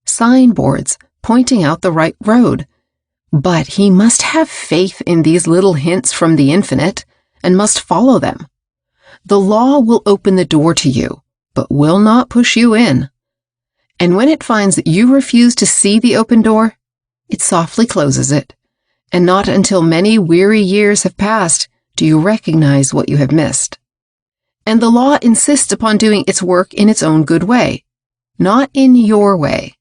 signboards pointing out the right road. But he must have faith in these little hints from the infinite and must follow them. The law will open the door to you, but will not push you in. And when it finds that you refuse to see the open door, it softly closes it, and not until many weary years have passed do you recognize what you have missed. And the law insists upon doing its work in its own good way, not in your way.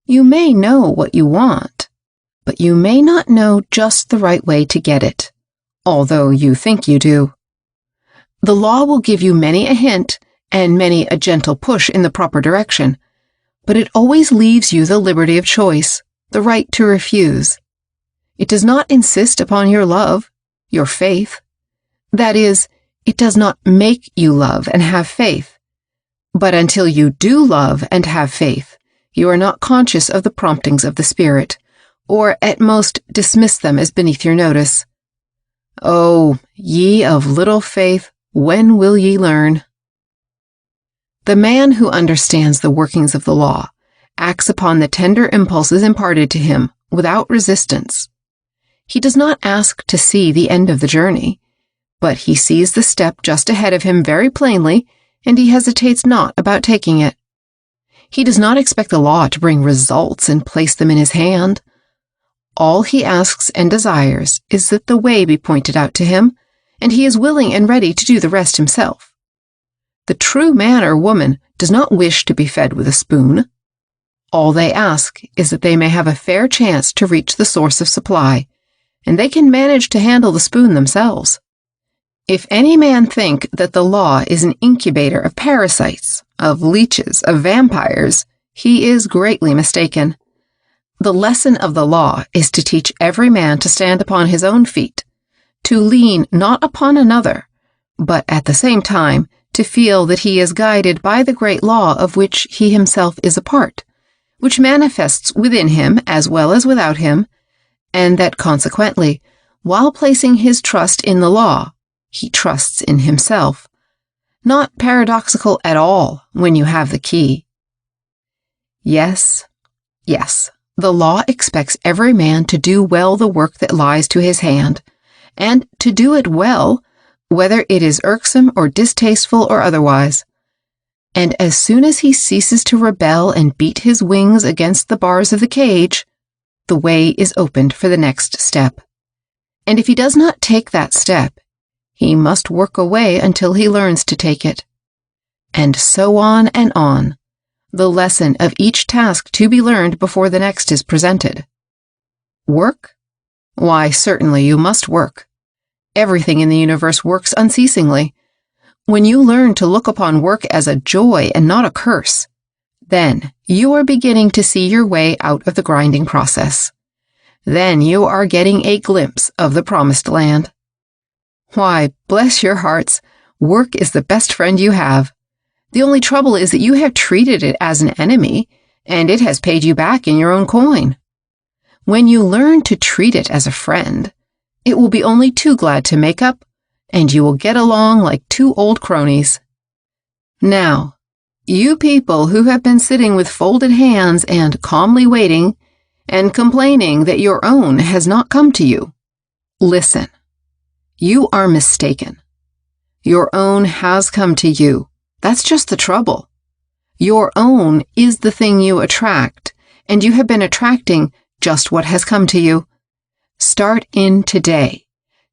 You may know what you want, but you may not know just the right way to get it, although you think you do. The law will give you many a hint and many a gentle push in the proper direction, but it always leaves you the liberty of choice, the right to refuse. It does not insist upon your love, your faith. That is, it does not make you love and have faith. But until you do love and have faith, you are not conscious of the promptings of the Spirit, or at most dismiss them as beneath your notice. Oh, ye of little faith, when will ye learn? The man who understands the workings of the law acts upon the tender impulses imparted to him without resistance. He does not ask to see the end of the journey, but he sees the step just ahead of him very plainly, and he hesitates not about taking it. He does not expect the law to bring results and place them in his hand. All he asks and desires is that the way be pointed out to him, and he is willing and ready to do the rest himself. The true man or woman does not wish to be fed with a spoon. All they ask is that they may have a fair chance to reach the source of supply, and they can manage to handle the spoon themselves. If any man think that the law is an incubator of parasites, of leeches, of vampires, he is greatly mistaken. The lesson of the law is to teach every man to stand upon his own feet, to lean not upon another, but at the same time to feel that he is guided by the great law of which he himself is a part, which manifests within him as well as without him, and that consequently, while placing his trust in the law, he trusts in himself. Not paradoxical at all when you have the key. Yes, the law expects every man to do well the work that lies to his hand, and to do it well, whether it is irksome or distasteful or otherwise. And as soon as he ceases to rebel and beat his wings against the bars of the cage, the way is opened for the next step. And if he does not take that step, he must work away until he learns to take it. And so on and on, the lesson of each task to be learned before the next is presented. Work? Why, certainly you must work. Everything in the universe works unceasingly. When you learn to look upon work as a joy and not a curse, then you are beginning to see your way out of the grinding process. Then you are getting a glimpse of the promised land. Why, bless your hearts, work is the best friend you have. The only trouble is that you have treated it as an enemy, and it has paid you back in your own coin. When you learn to treat it as a friend, it will be only too glad to make up, and you will get along like two old cronies. Now, you people who have been sitting with folded hands and calmly waiting, and complaining that your own has not come to you, listen. You are mistaken. Your own has come to you. That's just the trouble. Your own is the thing you attract, and you have been attracting just what has come to you. Start in today,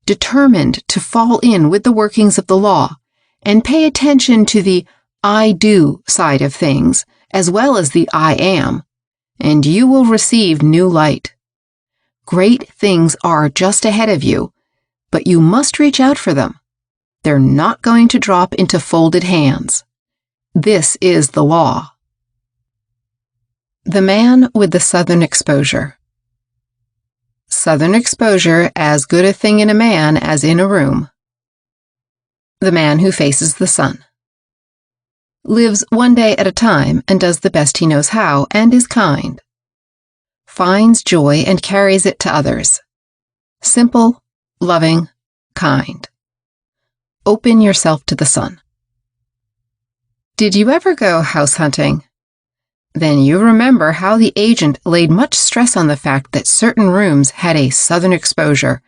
determined to fall in with the workings of the law, and pay attention to the I do side of things, as well as the I am, and you will receive new light. Great things are just ahead of you, but you must reach out for them. They're not going to drop into folded hands. This is the law. The man with the southern exposure. Southern exposure, as good a thing in a man as in a room. The man who faces the sun. Lives one day at a time and does the best he knows how and is kind. Finds joy and carries it to others. Simple, loving, kind. Open yourself to the sun. Did you ever go house hunting? Then you remember how the agent laid much stress on the fact that certain rooms had a southern exposure.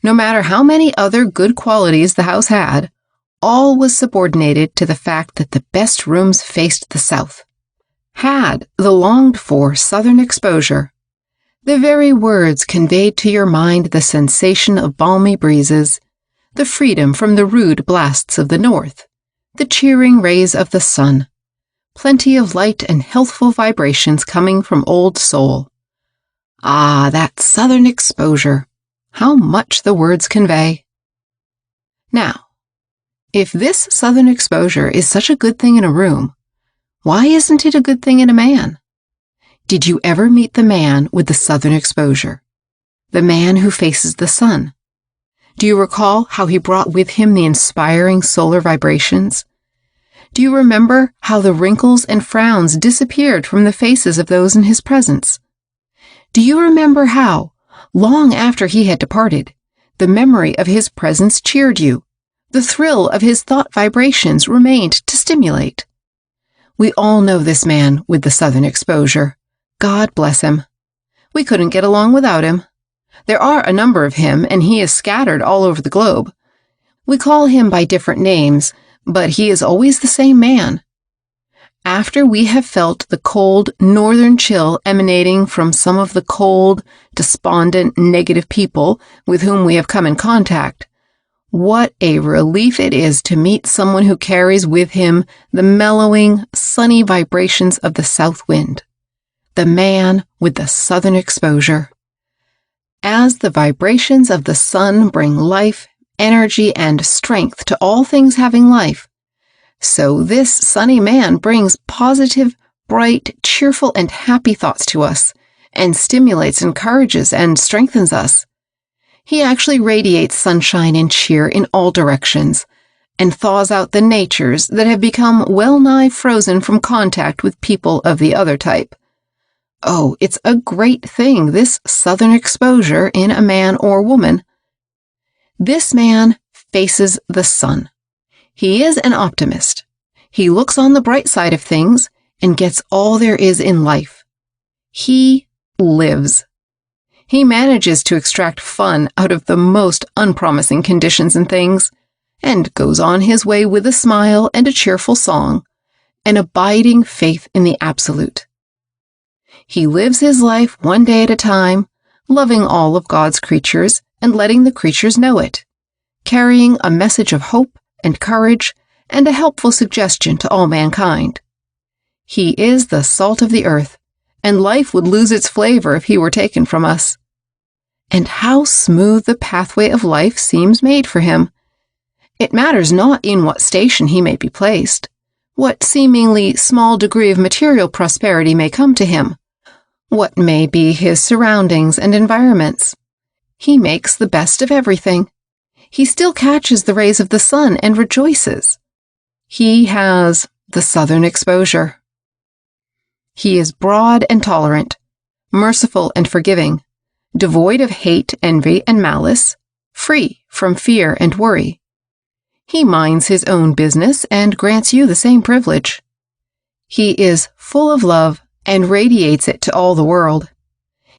No matter how many other good qualities the house had, all was subordinated to the fact that the best rooms faced the south, had the longed-for southern exposure. The very words conveyed to your mind the sensation of balmy breezes, the freedom from the rude blasts of the north, the cheering rays of the sun, plenty of light and healthful vibrations coming from old soul. Ah, that southern exposure! How much the words convey! Now, if this southern exposure is such a good thing in a room, why isn't it a good thing in a man? Did you ever meet the man with the southern exposure? The man who faces the sun? Do you recall how he brought with him the inspiring solar vibrations? Do you remember how the wrinkles and frowns disappeared from the faces of those in his presence? Do you remember how, long after he had departed, the memory of his presence cheered you? The thrill of his thought vibrations remained to stimulate. We all know this man with the southern exposure. God bless him. We couldn't get along without him. There are a number of him, and he is scattered all over the globe. We call him by different names, but he is always the same man. After we have felt the cold northern chill emanating from some of the cold, despondent, negative people with whom we have come in contact, what a relief it is to meet someone who carries with him the mellowing, sunny vibrations of the south wind, the man with the southern exposure. As the vibrations of the sun bring life, energy, and strength to all things having life, so this sunny man brings positive, bright, cheerful, and happy thoughts to us, and stimulates, encourages, and strengthens us. He actually radiates sunshine and cheer in all directions, and thaws out the natures that have become well-nigh frozen from contact with people of the other type. Oh, it's a great thing, this southern exposure in a man or woman. This man faces the sun. He is an optimist. He looks on the bright side of things and gets all there is in life. He lives. He manages to extract fun out of the most unpromising conditions and things, and goes on his way with a smile and a cheerful song, an abiding faith in the absolute. He lives his life one day at a time, loving all of God's creatures and letting the creatures know it, carrying a message of hope and courage and a helpful suggestion to all mankind. He is the salt of the earth, and life would lose its flavor if he were taken from us. And how smooth the pathway of life seems made for him. It matters not in what station he may be placed, what seemingly small degree of material prosperity may come to him, what may be his surroundings and environments. He makes the best of everything. He still catches the rays of the sun and rejoices. He has the southern exposure. He is broad and tolerant, merciful and forgiving, devoid of hate, envy, and malice, free from fear and worry. He minds his own business and grants you the same privilege. He is full of love and radiates it to all the world.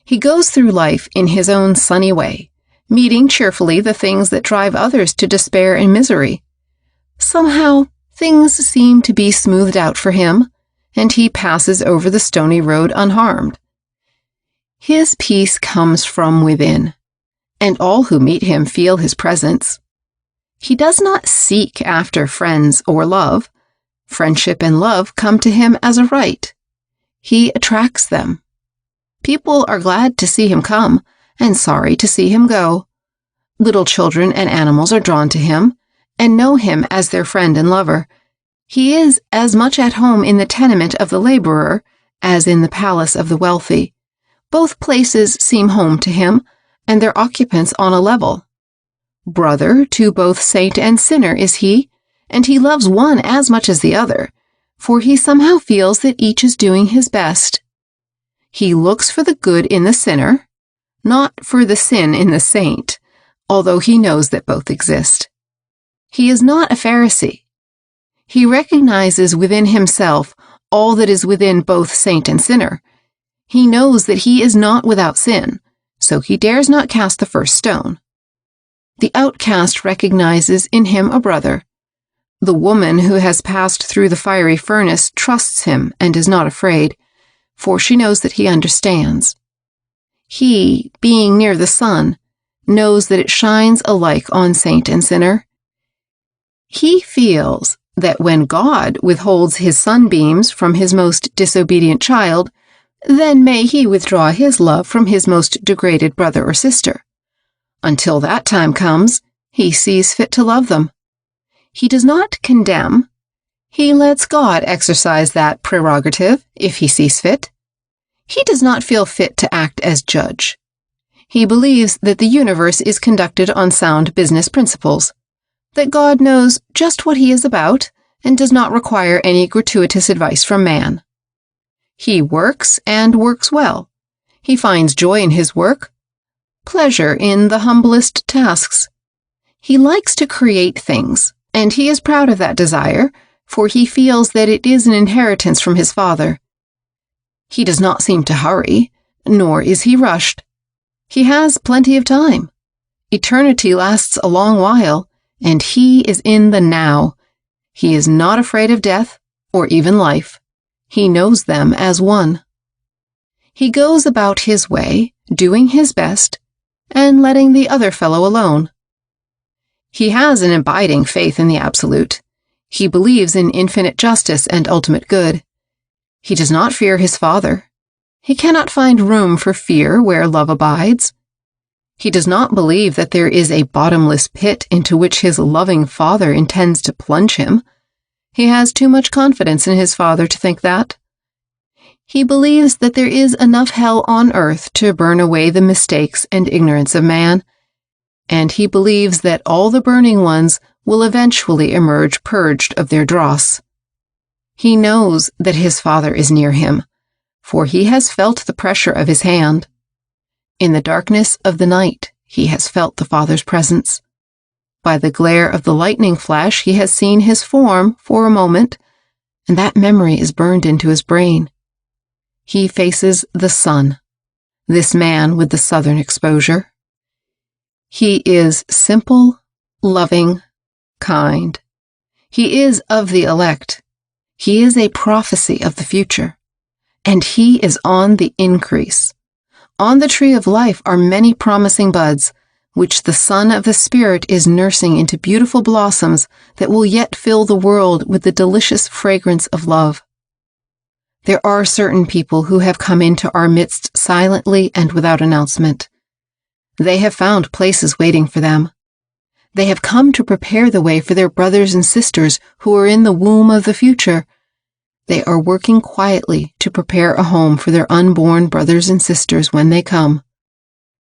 He goes through life in his own sunny way, meeting cheerfully the things that drive others to despair and misery. Somehow, things seem to be smoothed out for him, and he passes over the stony road unharmed. His peace comes from within, and all who meet him feel his presence. He does not seek after friends or love. Friendship and love come to him as a right. He attracts them. People are glad to see him come, and sorry to see him go. Little children and animals are drawn to him, and know him as their friend and lover. He is as much at home in the tenement of the laborer as in the palace of the wealthy. Both places seem home to him, and their occupants on a level. Brother to both saint and sinner is he, and he loves one as much as the other, for he somehow feels that each is doing his best. He looks for the good in the sinner, not for the sin in the saint, although he knows that both exist. He is not a Pharisee. He recognizes within himself all that is within both saint and sinner. He knows that he is not without sin, so he dares not cast the first stone. The outcast recognizes in him a brother. The woman who has passed through the fiery furnace trusts him and is not afraid, for she knows that he understands. He, being near the sun, knows that it shines alike on saint and sinner. He feels that when God withholds his sunbeams from his most disobedient child, then may he withdraw his love from his most degraded brother or sister. Until that time comes, he sees fit to love them. He does not condemn. He lets God exercise that prerogative if he sees fit. He does not feel fit to act as judge. He believes that the universe is conducted on sound business principles, that God knows just what he is about and does not require any gratuitous advice from man. He works and works well. He finds joy in his work, pleasure in the humblest tasks. He likes to create things, and he is proud of that desire, for he feels that it is an inheritance from his father. He does not seem to hurry, nor is he rushed. He has plenty of time. Eternity lasts a long while, and he is in the now. He is not afraid of death, or even life. He knows them as one. He goes about his way, doing his best, and letting the other fellow alone. He has an abiding faith in the absolute. He believes in infinite justice and ultimate good. He does not fear his father. He cannot find room for fear where love abides. He does not believe that there is a bottomless pit into which his loving father intends to plunge him. He has too much confidence in his father to think that. He believes that there is enough hell on earth to burn away the mistakes and ignorance of man, and he believes that all the burning ones will eventually emerge purged of their dross. He knows that his father is near him, for he has felt the pressure of his hand. In the darkness of the night, he has felt the father's presence. By the glare of the lightning flash, he has seen his form for a moment, and that memory is burned into his brain. He faces the sun, this man with the southern exposure. He is simple, loving, kind. He is of the elect. He is a prophecy of the future, and he is on the increase. On the tree of life are many promising buds, which the Son of the Spirit is nursing into beautiful blossoms that will yet fill the world with the delicious fragrance of love. There are certain people who have come into our midst silently and without announcement. They have found places waiting for them. They have come to prepare the way for their brothers and sisters who are in the womb of the future. They are working quietly to prepare a home for their unborn brothers and sisters when they come.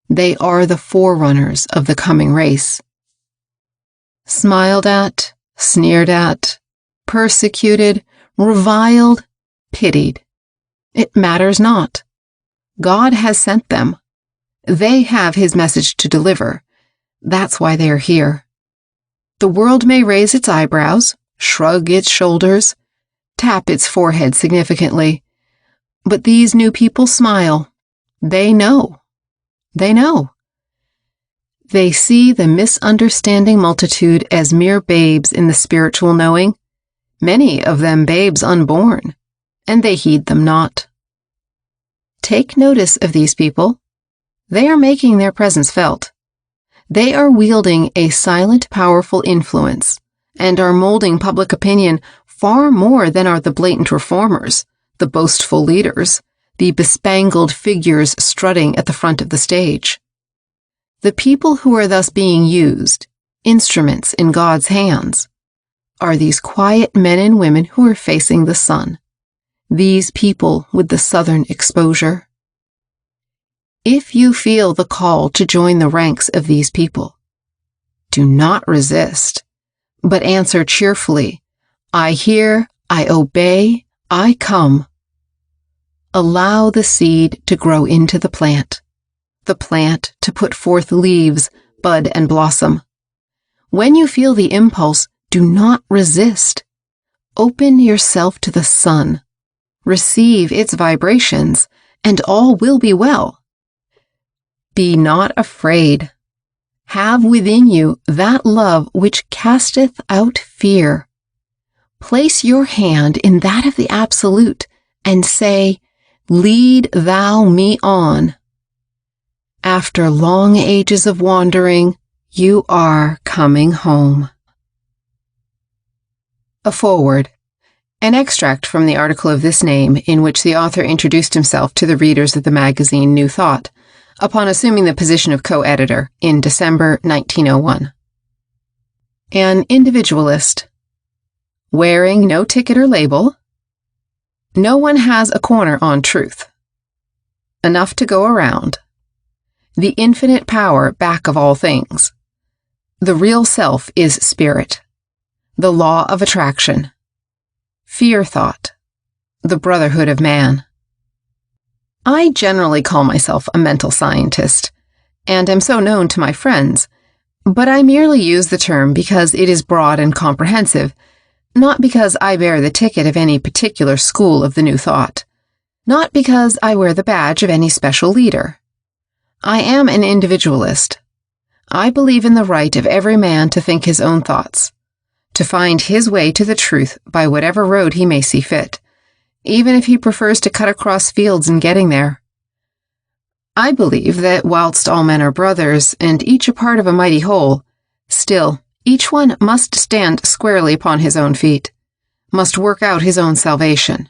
They are the forerunners of the coming race. Smiled at, sneered at, persecuted, reviled, pitied. It matters not. God has sent them. They have his message to deliver. That's why they are here. The world may raise its eyebrows, shrug its shoulders, tap its forehead significantly, but these new people smile. They know. They know. They see the misunderstanding multitude as mere babes in the spiritual knowing, many of them babes unborn, and they heed them not. Take notice of these people. They are making their presence felt. They are wielding a silent, powerful influence, and are molding public opinion far more than are the blatant reformers, the boastful leaders, the bespangled figures strutting at the front of the stage. The people who are thus being used, instruments in God's hands, are these quiet men and women who are facing the sun, these people with the southern exposure. If you feel the call to join the ranks of these people, do not resist, but answer cheerfully, I hear, I obey, I come. Allow the seed to grow into the plant to put forth leaves, bud, and blossom. When you feel the impulse, do not resist. Open yourself to the sun. Receive its vibrations, and all will be well. Be not afraid. Have within you that love which casteth out fear. Place your hand in that of the Absolute and say, Lead thou me on. After long ages of wandering, you are coming home. A foreword. An extract from the article of this name in which the author introduced himself to the readers of the magazine New Thought, upon assuming the position of co-editor in December 1901. An individualist. Wearing no ticket or label. No one has a corner on truth. Enough to go around. The infinite power back of all things. The real self is spirit. The law of attraction. Fear thought. The brotherhood of man. I generally call myself a mental scientist, and am so known to my friends, but I merely use the term because it is broad and comprehensive, not because I bear the ticket of any particular school of the New Thought, not because I wear the badge of any special leader. I am an individualist. I believe in the right of every man to think his own thoughts, to find his way to the truth by whatever road he may see fit, even if he prefers to cut across fields in getting there. I believe that whilst all men are brothers, and each a part of a mighty whole, still each one must stand squarely upon his own feet, must work out his own salvation,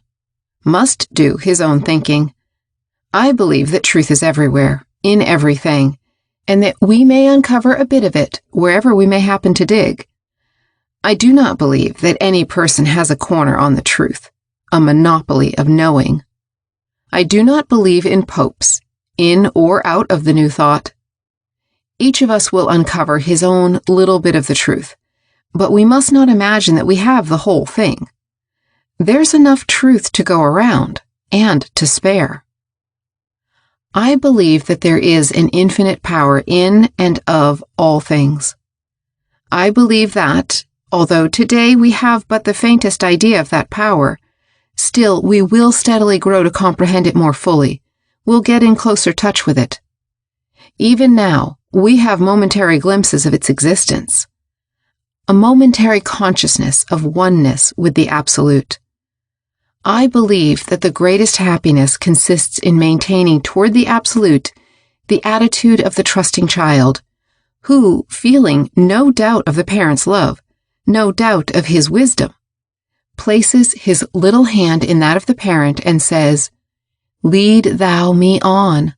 must do his own thinking. I believe that truth is everywhere, in everything, and that we may uncover a bit of it wherever we may happen to dig. I do not believe that any person has a corner on the truth, a monopoly of knowing. I do not believe in popes, in or out of the New Thought. Each of us will uncover his own little bit of the truth, but we must not imagine that we have the whole thing. There's enough truth to go around, and to spare. I believe that there is an infinite power in and of all things. I believe that, although today we have but the faintest idea of that power, still we will steadily grow to comprehend it more fully, will get in closer touch with it. Even now, we have momentary glimpses of its existence, a momentary consciousness of oneness with the Absolute. I believe that the greatest happiness consists in maintaining toward the Absolute the attitude of the trusting child, who, feeling no doubt of the parent's love, no doubt of his wisdom, places his little hand in that of the parent and says, Lead thou me on.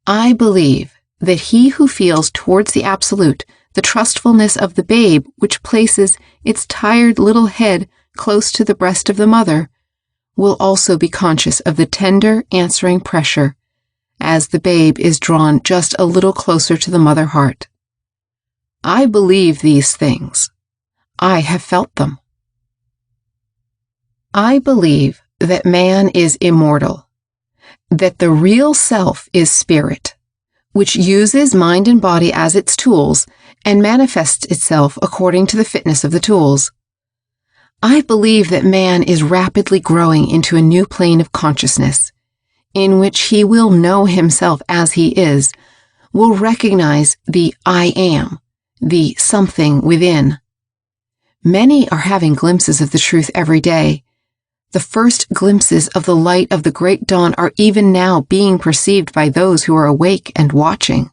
I believe that he who feels towards the Absolute the trustfulness of the babe which places its tired little head close to the breast of the mother, will also be conscious of the tender answering pressure as the babe is drawn just a little closer to the mother heart. I believe these things. I have felt them. I believe that man is immortal, that the real self is spirit, which uses mind and body as its tools and manifests itself according to the fitness of the tools. I believe that man is rapidly growing into a new plane of consciousness, in which he will know himself as he is, will recognize the I am, the something within. Many are having glimpses of the truth every day. The first glimpses of the light of the great dawn are even now being perceived by those who are awake and watching.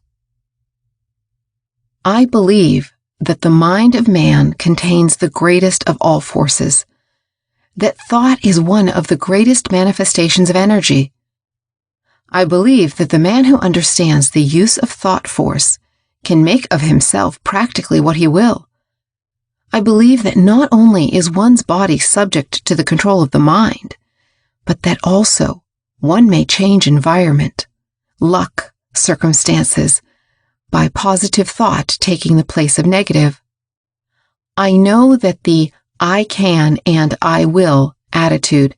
I believe that the mind of man contains the greatest of all forces, that thought is one of the greatest manifestations of energy. I believe that the man who understands the use of thought force can make of himself practically what he will. I believe that not only is one's body subject to the control of the mind, but that also one may change environment, luck, circumstances, by positive thought taking the place of negative. I know that the I can and I will attitude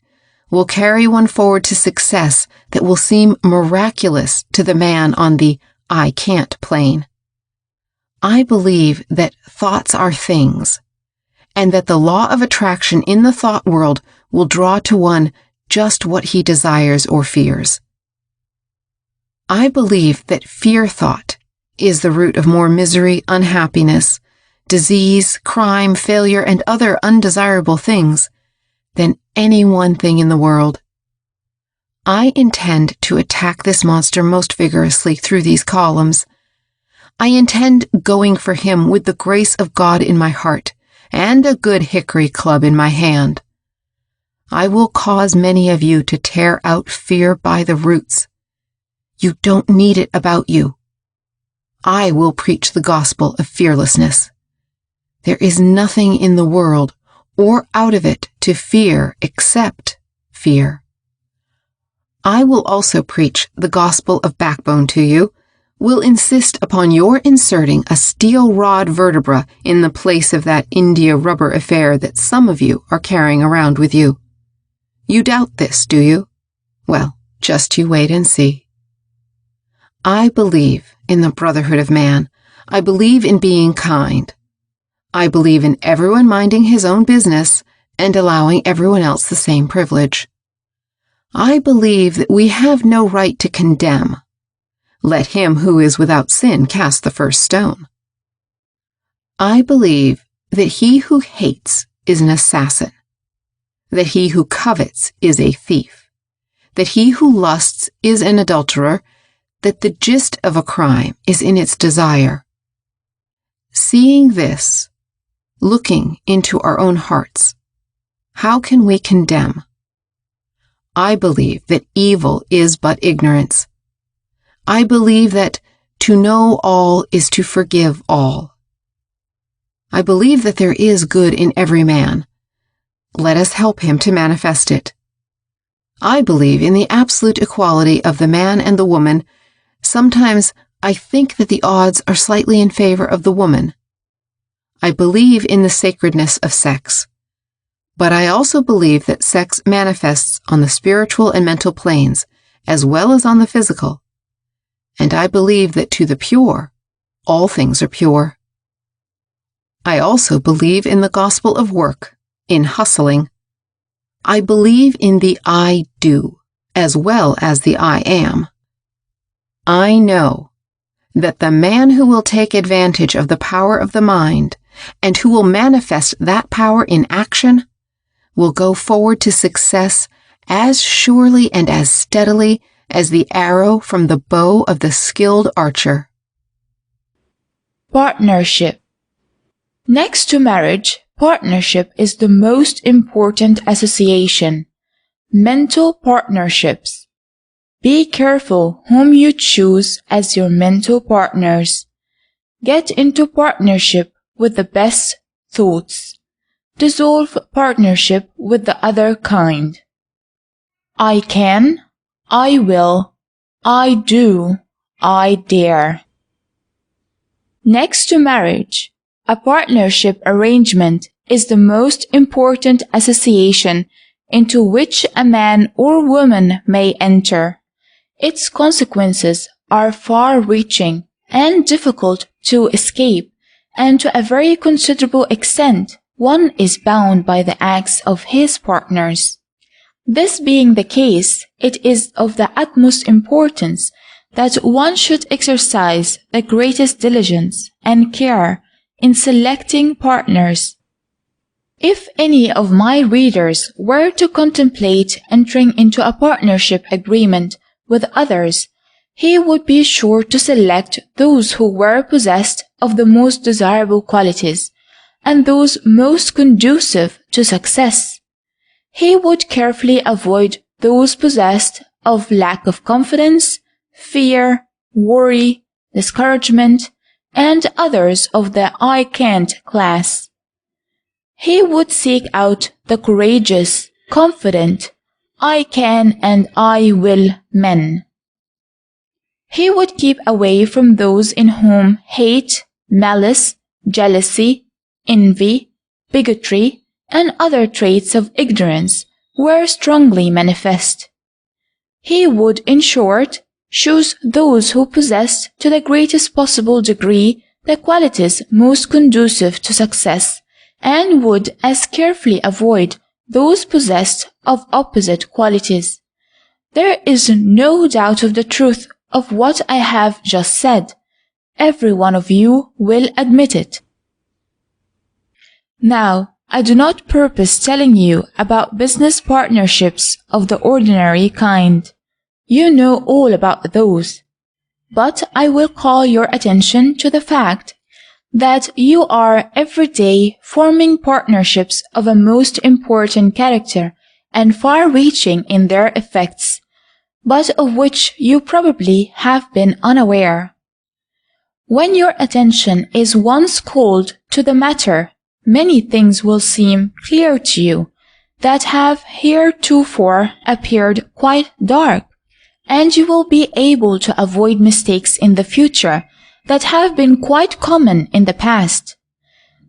will carry one forward to success that will seem miraculous to the man on the I can't plane. I believe that thoughts are things, and that the law of attraction in the thought world will draw to one just what he desires or fears. I believe that fear thought is the root of more misery, unhappiness, disease, crime, failure, and other undesirable things than any one thing in the world. I intend to attack this monster most vigorously through these columns. I intend going for him with the grace of God in my heart and a good hickory club in my hand. I will cause many of you to tear out fear by the roots. You don't need it about you. I will preach the gospel of fearlessness. There is nothing in the world or out of it to fear except fear. I will also preach the gospel of backbone to you, will insist upon your inserting a steel rod vertebra in the place of that India rubber affair that some of you are carrying around with you. You doubt this, do you? Well, just you wait and see. I believe in the brotherhood of man. I believe in being kind. I believe in everyone minding his own business and allowing everyone else the same privilege. I believe that we have no right to condemn. Let him who is without sin cast the first stone. I believe that he who hates is an assassin, that he who covets is a thief, that he who lusts is an adulterer, that the gist of a crime is in its desire. Seeing this, looking into our own hearts, how can we condemn? I believe that evil is but ignorance. I believe that to know all is to forgive all. I believe that there is good in every man. Let us help him to manifest it. I believe in the absolute equality of the man and the woman. Sometimes I think that the odds are slightly in favor of the woman. I believe in the sacredness of sex, but I also believe that sex manifests on the spiritual and mental planes as well as on the physical, and I believe that to the pure, all things are pure. I also believe in the gospel of work, in hustling. I believe in the I do as well as the I am. I know that the man who will take advantage of the power of the mind and who will manifest that power in action will go forward to success as surely and as steadily as the arrow from the bow of the skilled archer. Partnership. Next to marriage, partnership is the most important association. Mental partnerships. Be careful whom you choose as your mental partners. Get into partnership with the best thoughts. Dissolve partnership with the other kind. I can, I will, I do, I dare. Next to marriage, a partnership arrangement is the most important association into which a man or woman may enter. Its consequences are far-reaching and difficult to escape, and to a very considerable extent, one is bound by the acts of his partners. This being the case, it is of the utmost importance that one should exercise the greatest diligence and care in selecting partners. If any of my readers were to contemplate entering into a partnership agreement with others, he would be sure to select those who were possessed of the most desirable qualities, and those most conducive to success. He would carefully avoid those possessed of lack of confidence, fear, worry, discouragement, and others of the I can't class. He would seek out the courageous, confident, I can and I will men. He would keep away from those in whom hate, malice, jealousy, envy, bigotry, and other traits of ignorance were strongly manifest. He would, in short, choose those who possessed to the greatest possible degree the qualities most conducive to success, and would as carefully avoid those possessed of opposite qualities. There is no doubt of the truth of what I have just said. Every one of you will admit it. Now, I do not purpose telling you about business partnerships of the ordinary kind. You know all about those. But I will call your attention to the fact that you are every day forming partnerships of a most important character and far-reaching in their effects, but of which you probably have been unaware. When your attention is once called to the matter, many things will seem clear to you that have heretofore appeared quite dark, and you will be able to avoid mistakes in the future that have been quite common in the past.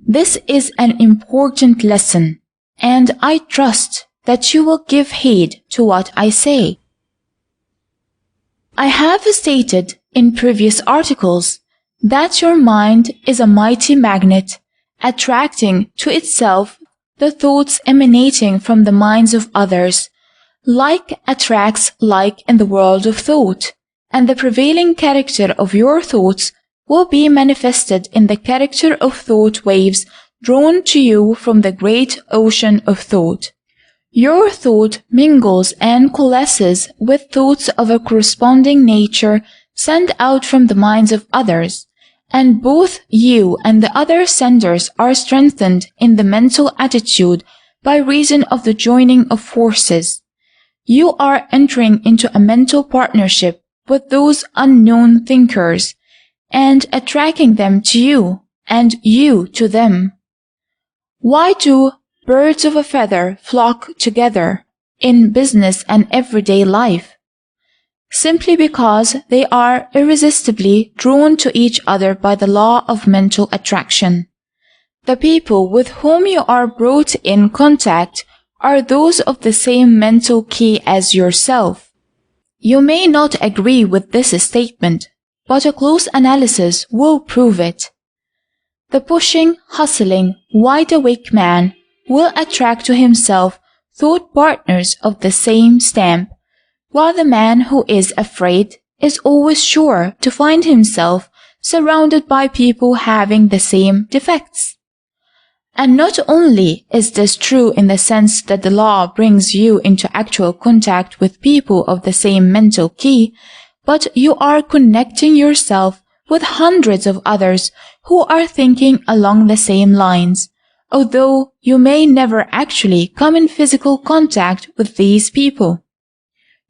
This is an important lesson, and I trust that you will give heed to what I say. I have stated in previous articles that your mind is a mighty magnet, attracting to itself the thoughts emanating from the minds of others. Like attracts like in the world of thought, and the prevailing character of your thoughts will be manifested in the character of thought waves drawn to you from the great ocean of thought. Your thought mingles and coalesces with thoughts of a corresponding nature sent out from the minds of others, and both you and the other senders are strengthened in the mental attitude by reason of the joining of forces. You are entering into a mental partnership with those unknown thinkers, and attracting them to you, and you to them. Why do birds of a feather flock together in business and everyday life? Simply because they are irresistibly drawn to each other by the law of mental attraction. The people with whom you are brought in contact are those of the same mental key as yourself. You may not agree with this statement, but a close analysis will prove it. The pushing, hustling, wide-awake man will attract to himself thought partners of the same stamp, while the man who is afraid is always sure to find himself surrounded by people having the same defects. And not only is this true in the sense that the law brings you into actual contact with people of the same mental key, but you are connecting yourself with hundreds of others who are thinking along the same lines, although you may never actually come in physical contact with these people.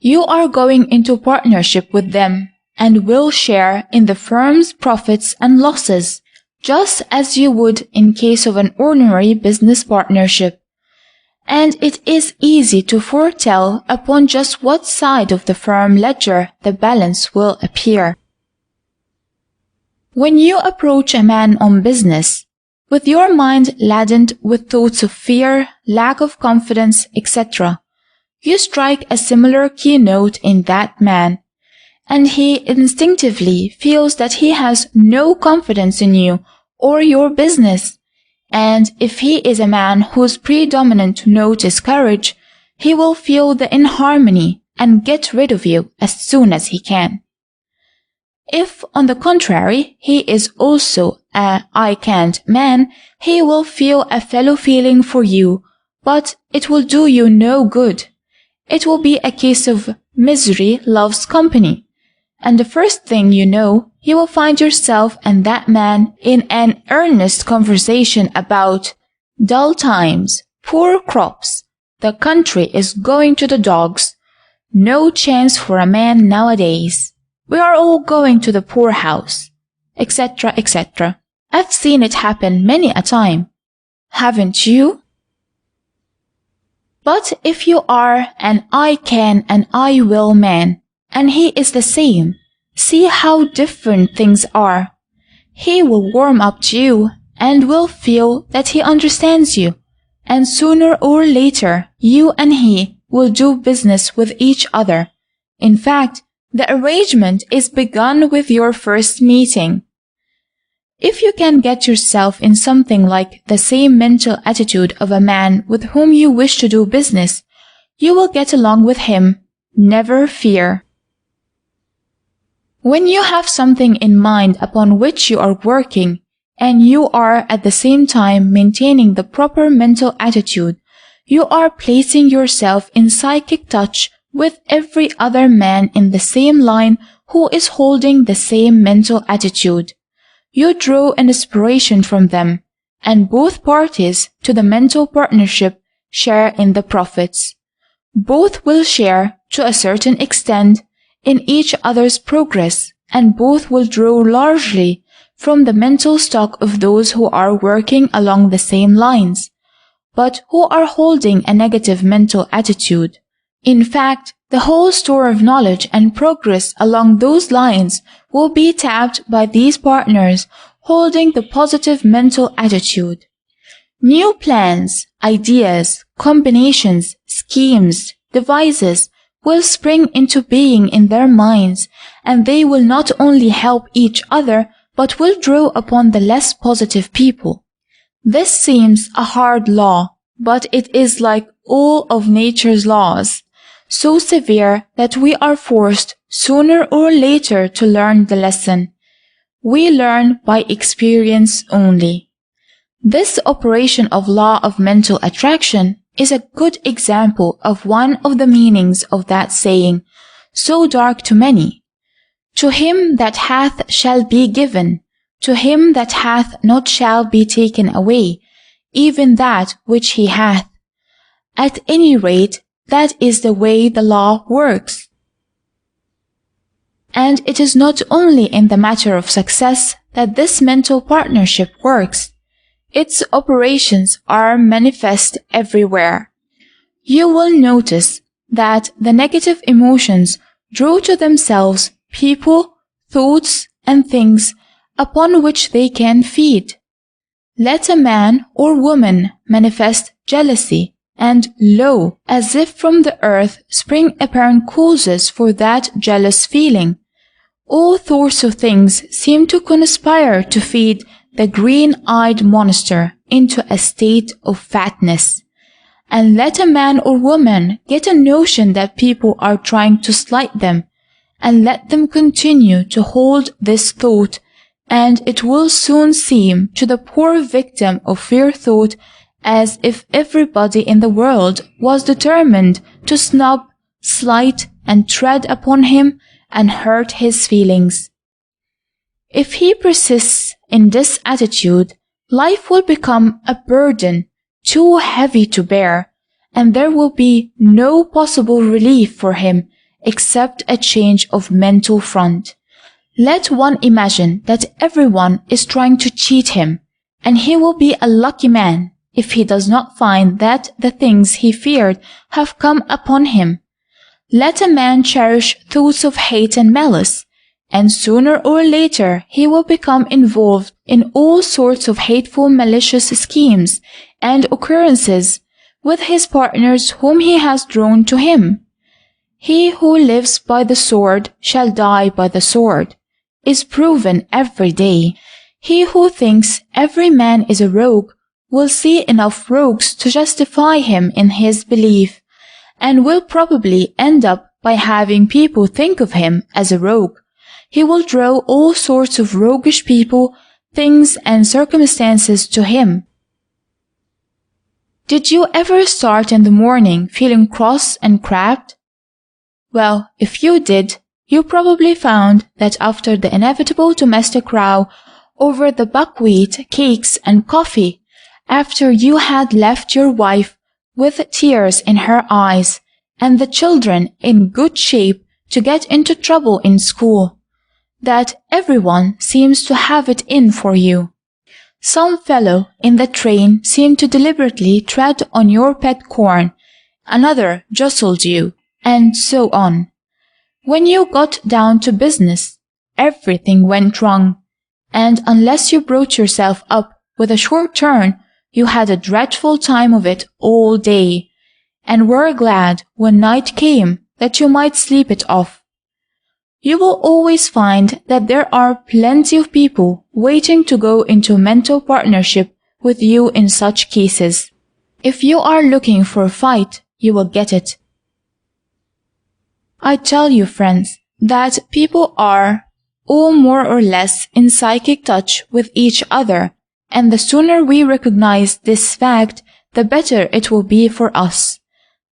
You are going into partnership with them and will share in the firm's profits and losses, just as you would in case of an ordinary business partnership. And it is easy to foretell upon just what side of the firm ledger the balance will appear. When you approach a man on business, with your mind laden with thoughts of fear, lack of confidence, etc., you strike a similar keynote in that man, and he instinctively feels that he has no confidence in you or your business, and if he is a man whose predominant note is courage, he will feel the inharmony and get rid of you as soon as he can. If, on the contrary, he is also a I can't man, he will feel a fellow feeling for you, but it will do you no good. It will be a case of misery loves company. And the first thing you know, you will find yourself and that man in an earnest conversation about dull times, poor crops, the country is going to the dogs, No chance for a man nowadays. We are all going to the poorhouse, etc., etc. I've seen it happen many a time. Haven't you? But if you are an I can and I will man, and he is the same, see how different things are. He will warm up to you and will feel that he understands you, and sooner or later you and he will do business with each other. In fact, the arrangement is begun with your first meeting. If you can get yourself in something like the same mental attitude of a man with whom you wish to do business, you will get along with him, never fear. When you have something in mind upon which you are working, and you are at the same time maintaining the proper mental attitude, you are placing yourself in psychic touch with every other man in the same line who is holding the same mental attitude. You draw an inspiration from them, and both parties to the mental partnership share in the profits. Both will share, to a certain extent, in each other's progress, and both will draw largely from the mental stock of those who are working along the same lines, but who are holding a negative mental attitude. In fact, the whole store of knowledge and progress along those lines will be tapped by these partners holding the positive mental attitude. New plans, ideas, combinations, schemes, devices will spring into being in their minds, and they will not only help each other, but will draw upon the less positive people. This seems a hard law, but it is like all of nature's laws, so severe that we are forced sooner or later to learn the lesson. We learn by experience only. This operation of law of mental attraction is a good example of one of the meanings of that saying, so dark to many. To him that hath shall be given, to him that hath not shall be taken away, even that which he hath. At any rate, that is the way the law works. And it is not only in the matter of success that this mental partnership works. Its operations are manifest everywhere. You will notice that the negative emotions draw to themselves people, thoughts, and things upon which they can feed. Let a man or woman manifest jealousy, and lo, as if from the earth spring apparent causes for that jealous feeling. All sorts of things seem to conspire to feed the green-eyed monster into a state of fatness. And let a man or woman get a notion that people are trying to slight them, and let them continue to hold this thought, and it will soon seem to the poor victim of fear thought as if everybody in the world was determined to snub, slight, and tread upon him and hurt his feelings. If he persists in this attitude, life will become a burden too heavy to bear, and there will be no possible relief for him except a change of mental front. Let one imagine that everyone is trying to cheat him, and he will be a lucky man if he does not find that the things he feared have come upon him. Let a man cherish thoughts of hate and malice, and sooner or later he will become involved in all sorts of hateful malicious schemes and occurrences with his partners whom he has drawn to him. He who lives by the sword shall die by the sword, is proven every day. He who thinks every man is a rogue will see enough rogues to justify him in his belief, and will probably end up by having people think of him as a rogue. He will draw all sorts of roguish people, things, and circumstances to him. Did you ever start in the morning feeling cross and crabbed? Well, if you did, you probably found that after the inevitable domestic row over the buckwheat, cakes, and coffee, after you had left your wife with tears in her eyes, and the children in good shape to get into trouble in school, that everyone seems to have it in for you. Some fellow in the train seemed to deliberately tread on your pet corn, another jostled you, and so on. When you got down to business, everything went wrong, and unless you brought yourself up with a short turn, you had a dreadful time of it all day, and were glad when night came that you might sleep it off. You will always find that there are plenty of people waiting to go into mental partnership with you in such cases. If you are looking for a fight, you will get it. I tell you, friends, that people are all more or less in psychic touch with each other, and the sooner we recognize this fact, the better it will be for us.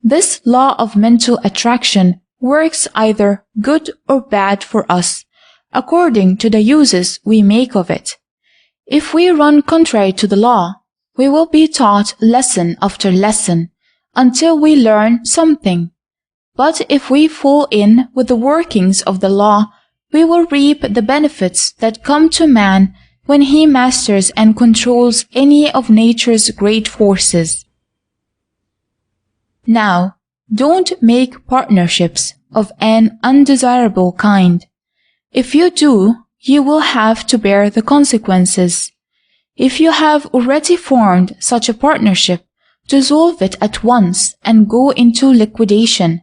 This law of mental attraction works either good or bad for us, according to the uses we make of it. If we run contrary to the law, we will be taught lesson after lesson, until we learn something. But if we fall in with the workings of the law, we will reap the benefits that come to man when he masters and controls any of nature's great forces. Now, don't make partnerships of an undesirable kind. If you do, you will have to bear the consequences. If you have already formed such a partnership, dissolve it at once and go into liquidation.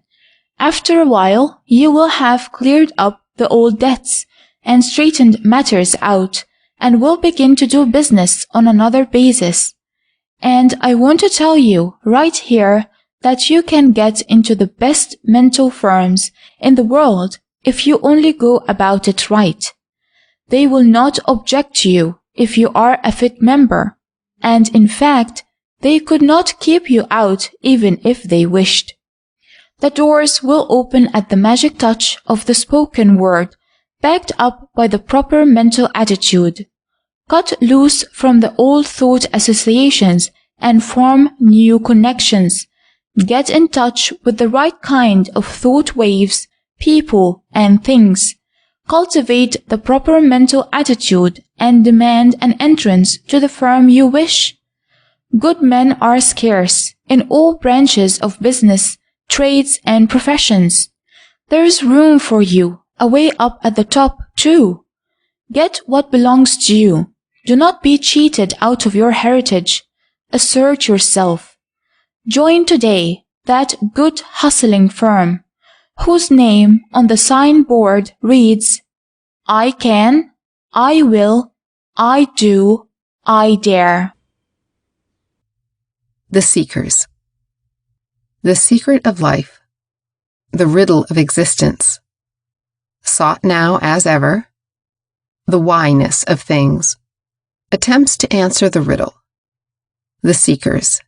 After a while, you will have cleared up the old debts and straightened matters out, and will begin to do business on another basis. And I want to tell you right here that you can get into the best mental firms in the world if you only go about it right. They will not object to you if you are a fit member, and in fact, they could not keep you out even if they wished. The doors will open at the magic touch of the spoken word, backed up by the proper mental attitude. Cut loose from the old thought associations and form new connections. Get in touch with the right kind of thought waves, people, and things. Cultivate the proper mental attitude and demand an entrance to the firm you wish. Good men are scarce in all branches of business, trades, and professions. There is room for you, away up at the top, too. Get what belongs to you. Do not be cheated out of your heritage. Assert yourself. Join today that good hustling firm, whose name on the signboard reads, I can, I will, I do, I dare. The Seekers. The secret of life. The riddle of existence. Sought now as ever. The whyness of things. Attempts to answer the riddle. The Seekers.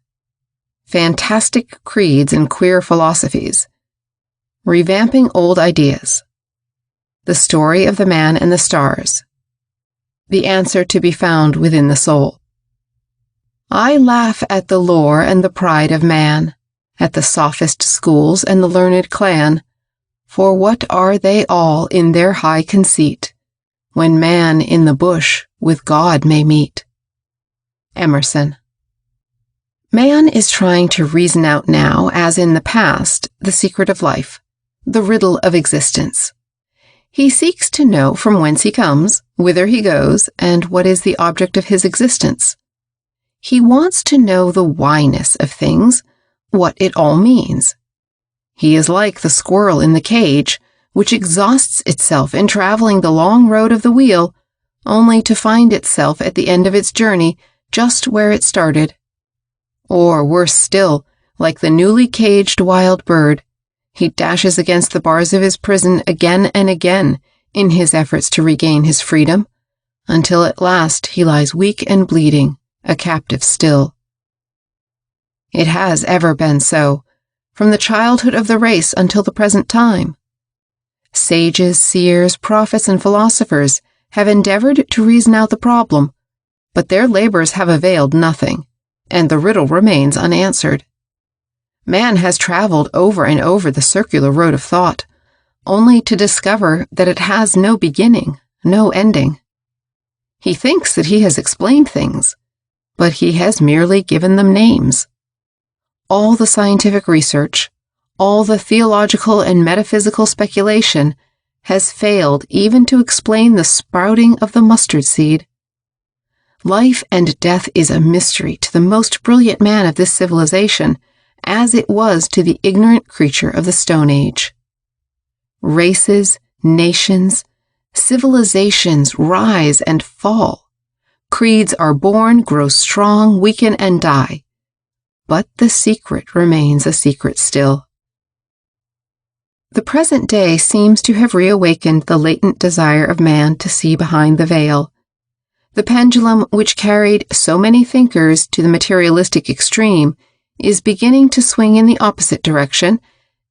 Fantastic creeds and queer philosophies. Revamping old ideas. The story of the man and the stars. The answer to be found within the soul. I laugh at the lore and the pride of man, at the sophist schools and the learned clan, for what are they all in their high conceit, when man in the bush with God may meet? Emerson. Man is trying to reason out now, as in the past, the secret of life, the riddle of existence. He seeks to know from whence he comes, whither he goes, and what is the object of his existence. He wants to know the whyness of things, what it all means. He is like the squirrel in the cage, which exhausts itself in traveling the long road of the wheel, only to find itself at the end of its journey just where it started. Or, worse still, like the newly caged wild bird, he dashes against the bars of his prison again and again in his efforts to regain his freedom, until at last he lies weak and bleeding, a captive still. It has ever been so, from the childhood of the race until the present time. Sages, seers, prophets, and philosophers have endeavored to reason out the problem, but their labors have availed nothing, and the riddle remains unanswered. Man has traveled over and over the circular road of thought, only to discover that it has no beginning, no ending. He thinks that he has explained things, but he has merely given them names. All the scientific research, all the theological and metaphysical speculation has failed even to explain the sprouting of the mustard seed. Life and death is a mystery to the most brilliant man of this civilization, as it was to the ignorant creature of the Stone Age. Races, nations, civilizations rise and fall. Creeds are born, grow strong, weaken, and die. But the secret remains a secret still. The present day seems to have reawakened the latent desire of man to see behind the veil. The pendulum which carried so many thinkers to the materialistic extreme is beginning to swing in the opposite direction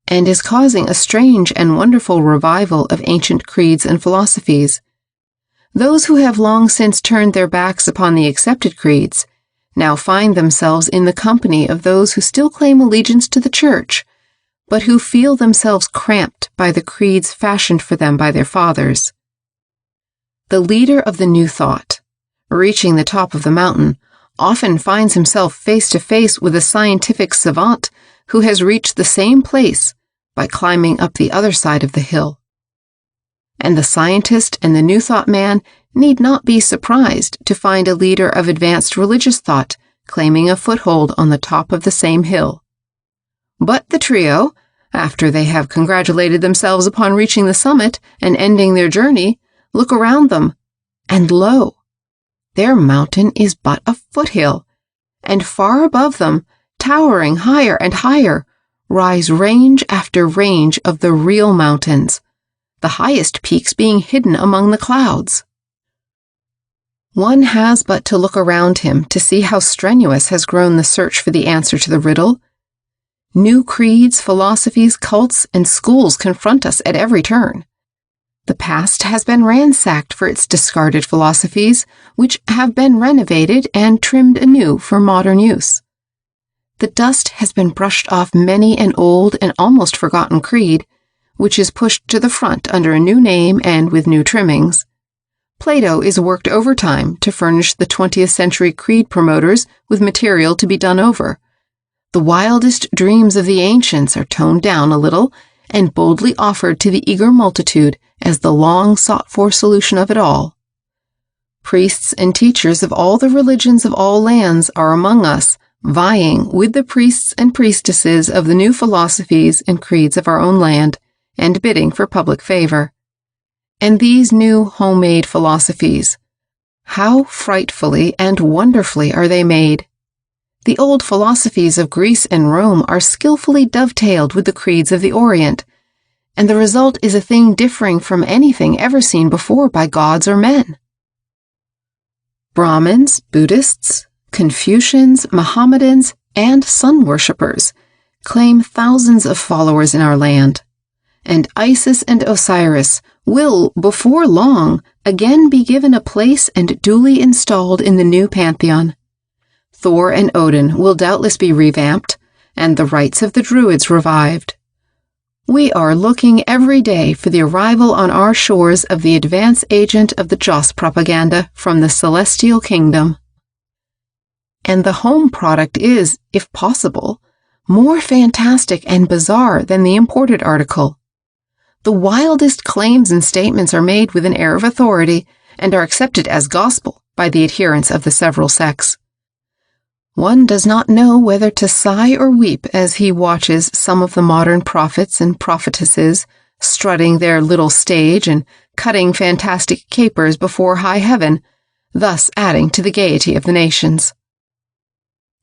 and is causing a strange and wonderful revival of ancient creeds and philosophies. Those who have long since turned their backs upon the accepted creeds now find themselves in the company of those who still claim allegiance to the Church, but who feel themselves cramped by the creeds fashioned for them by their fathers. The leader of the new thought, reaching the top of the mountain, often finds himself face to face with a scientific savant who has reached the same place by climbing up the other side of the hill. And the scientist and the new thought man need not be surprised to find a leader of advanced religious thought claiming a foothold on the top of the same hill. But the trio, after they have congratulated themselves upon reaching the summit and ending their journey, look around them, and lo, their mountain is but a foothill, and far above them, towering higher and higher, rise range after range of the real mountains, the highest peaks being hidden among the clouds. One has but to look around him to see how strenuous has grown the search for the answer to the riddle. New creeds, philosophies, cults, and schools confront us at every turn. The past has been ransacked for its discarded philosophies, which have been renovated and trimmed anew for modern use. The dust has been brushed off many an old and almost forgotten creed, which is pushed to the front under a new name and with new trimmings. Plato is worked overtime to furnish the 20th century creed promoters with material to be done over. The wildest dreams of the ancients are toned down a little and boldly offered to the eager multitude as the long-sought-for solution of it all. Priests and teachers of all the religions of all lands are among us, vying with the priests and priestesses of the new philosophies and creeds of our own land, and bidding for public favor. And these new homemade philosophies, how frightfully and wonderfully are they made! The old philosophies of Greece and Rome are skillfully dovetailed with the creeds of the Orient, and the result is a thing differing from anything ever seen before by gods or men. Brahmins, Buddhists, Confucians, Mohammedans, and sun worshippers claim thousands of followers in our land, and Isis and Osiris will, before long, again be given a place and duly installed in the new pantheon. Thor and Odin will doubtless be revamped, and the rites of the Druids revived. We are looking every day for the arrival on our shores of the advance agent of the Joss propaganda from the celestial kingdom. And the home product is, if possible, more fantastic and bizarre than the imported article. The wildest claims and statements are made with an air of authority and are accepted as gospel by the adherents of the several sects. One does not know whether to sigh or weep as he watches some of the modern prophets and prophetesses strutting their little stage and cutting fantastic capers before high heaven, thus adding to the gaiety of the nations.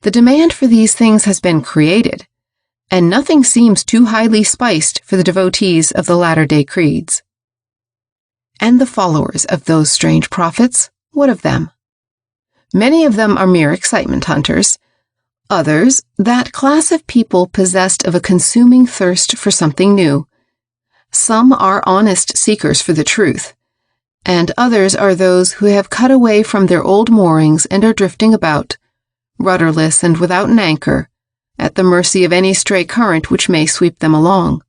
The demand for these things has been created, and nothing seems too highly spiced for the devotees of the latter-day creeds. And the followers of those strange prophets, what of them? Many of them are mere excitement hunters. Others, that class of people possessed of a consuming thirst for something new. Some are honest seekers for the truth, and others are those who have cut away from their old moorings and are drifting about, rudderless and without an anchor, at the mercy of any stray current which may sweep them along.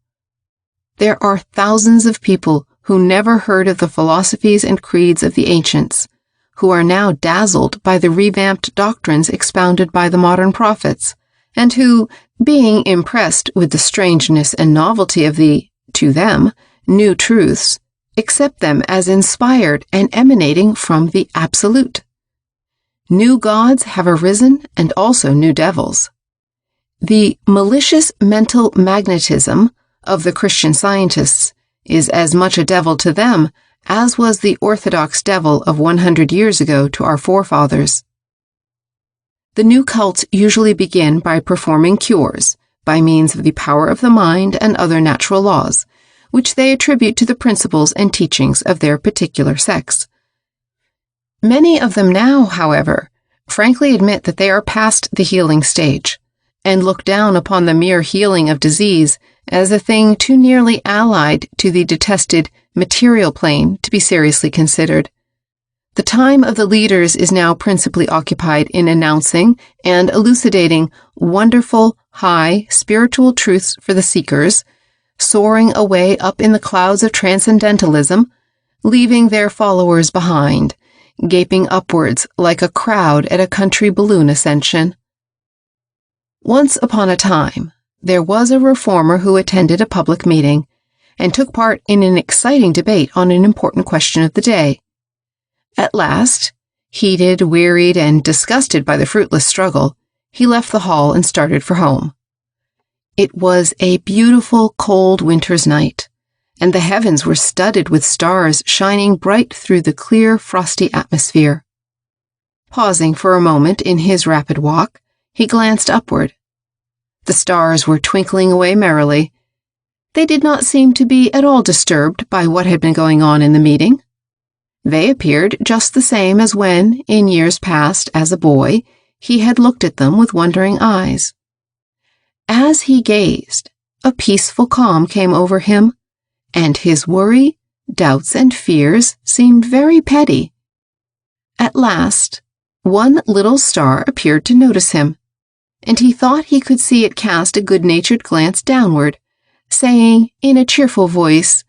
There are thousands of people who never heard of the philosophies and creeds of the ancients, who are now dazzled by the revamped doctrines expounded by the modern prophets, and who, being impressed with the strangeness and novelty of the, to them, new truths, accept them as inspired and emanating from the Absolute. New gods have arisen and also new devils. The malicious mental magnetism of the Christian scientists is as much a devil to them as was the orthodox devil of 100 years ago to our forefathers. The new cults usually begin by performing cures by means of the power of the mind and other natural laws, which they attribute to the principles and teachings of their particular sects. Many of them now, however, frankly admit that they are past the healing stage, and look down upon the mere healing of disease as a thing too nearly allied to the detested material plane to be seriously considered. The time of the leaders is now principally occupied in announcing and elucidating wonderful, high, spiritual truths for the seekers, soaring away up in the clouds of transcendentalism, leaving their followers behind, gaping upwards like a crowd at a country balloon ascension. Once upon a time, there was a reformer who attended a public meeting and took part in an exciting debate on an important question of the day. At last, heated, wearied, and disgusted by the fruitless struggle, he left the hall and started for home. It was a beautiful, cold winter's night, and the heavens were studded with stars shining bright through the clear, frosty atmosphere. Pausing for a moment in his rapid walk, he glanced upward. The stars were twinkling away merrily. They did not seem to be at all disturbed by what had been going on in the meeting. They appeared just the same as when, in years past, as a boy, he had looked at them with wondering eyes. As he gazed, a peaceful calm came over him, and his worry, doubts, and fears seemed very petty. At last, one little star appeared to notice him, and he thought he could see it cast a good-natured glance downward, saying in a cheerful voice,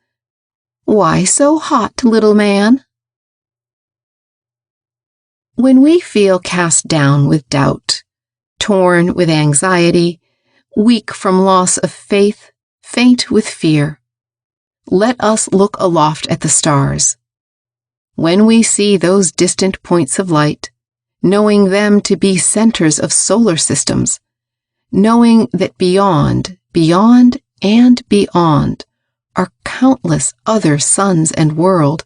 "Why so hot, little man?" When we feel cast down with doubt, torn with anxiety, weak from loss of faith, faint with fear, let us look aloft at the stars. When we see those distant points of light, knowing them to be centers of solar systems, knowing that beyond, and beyond are countless other suns and world,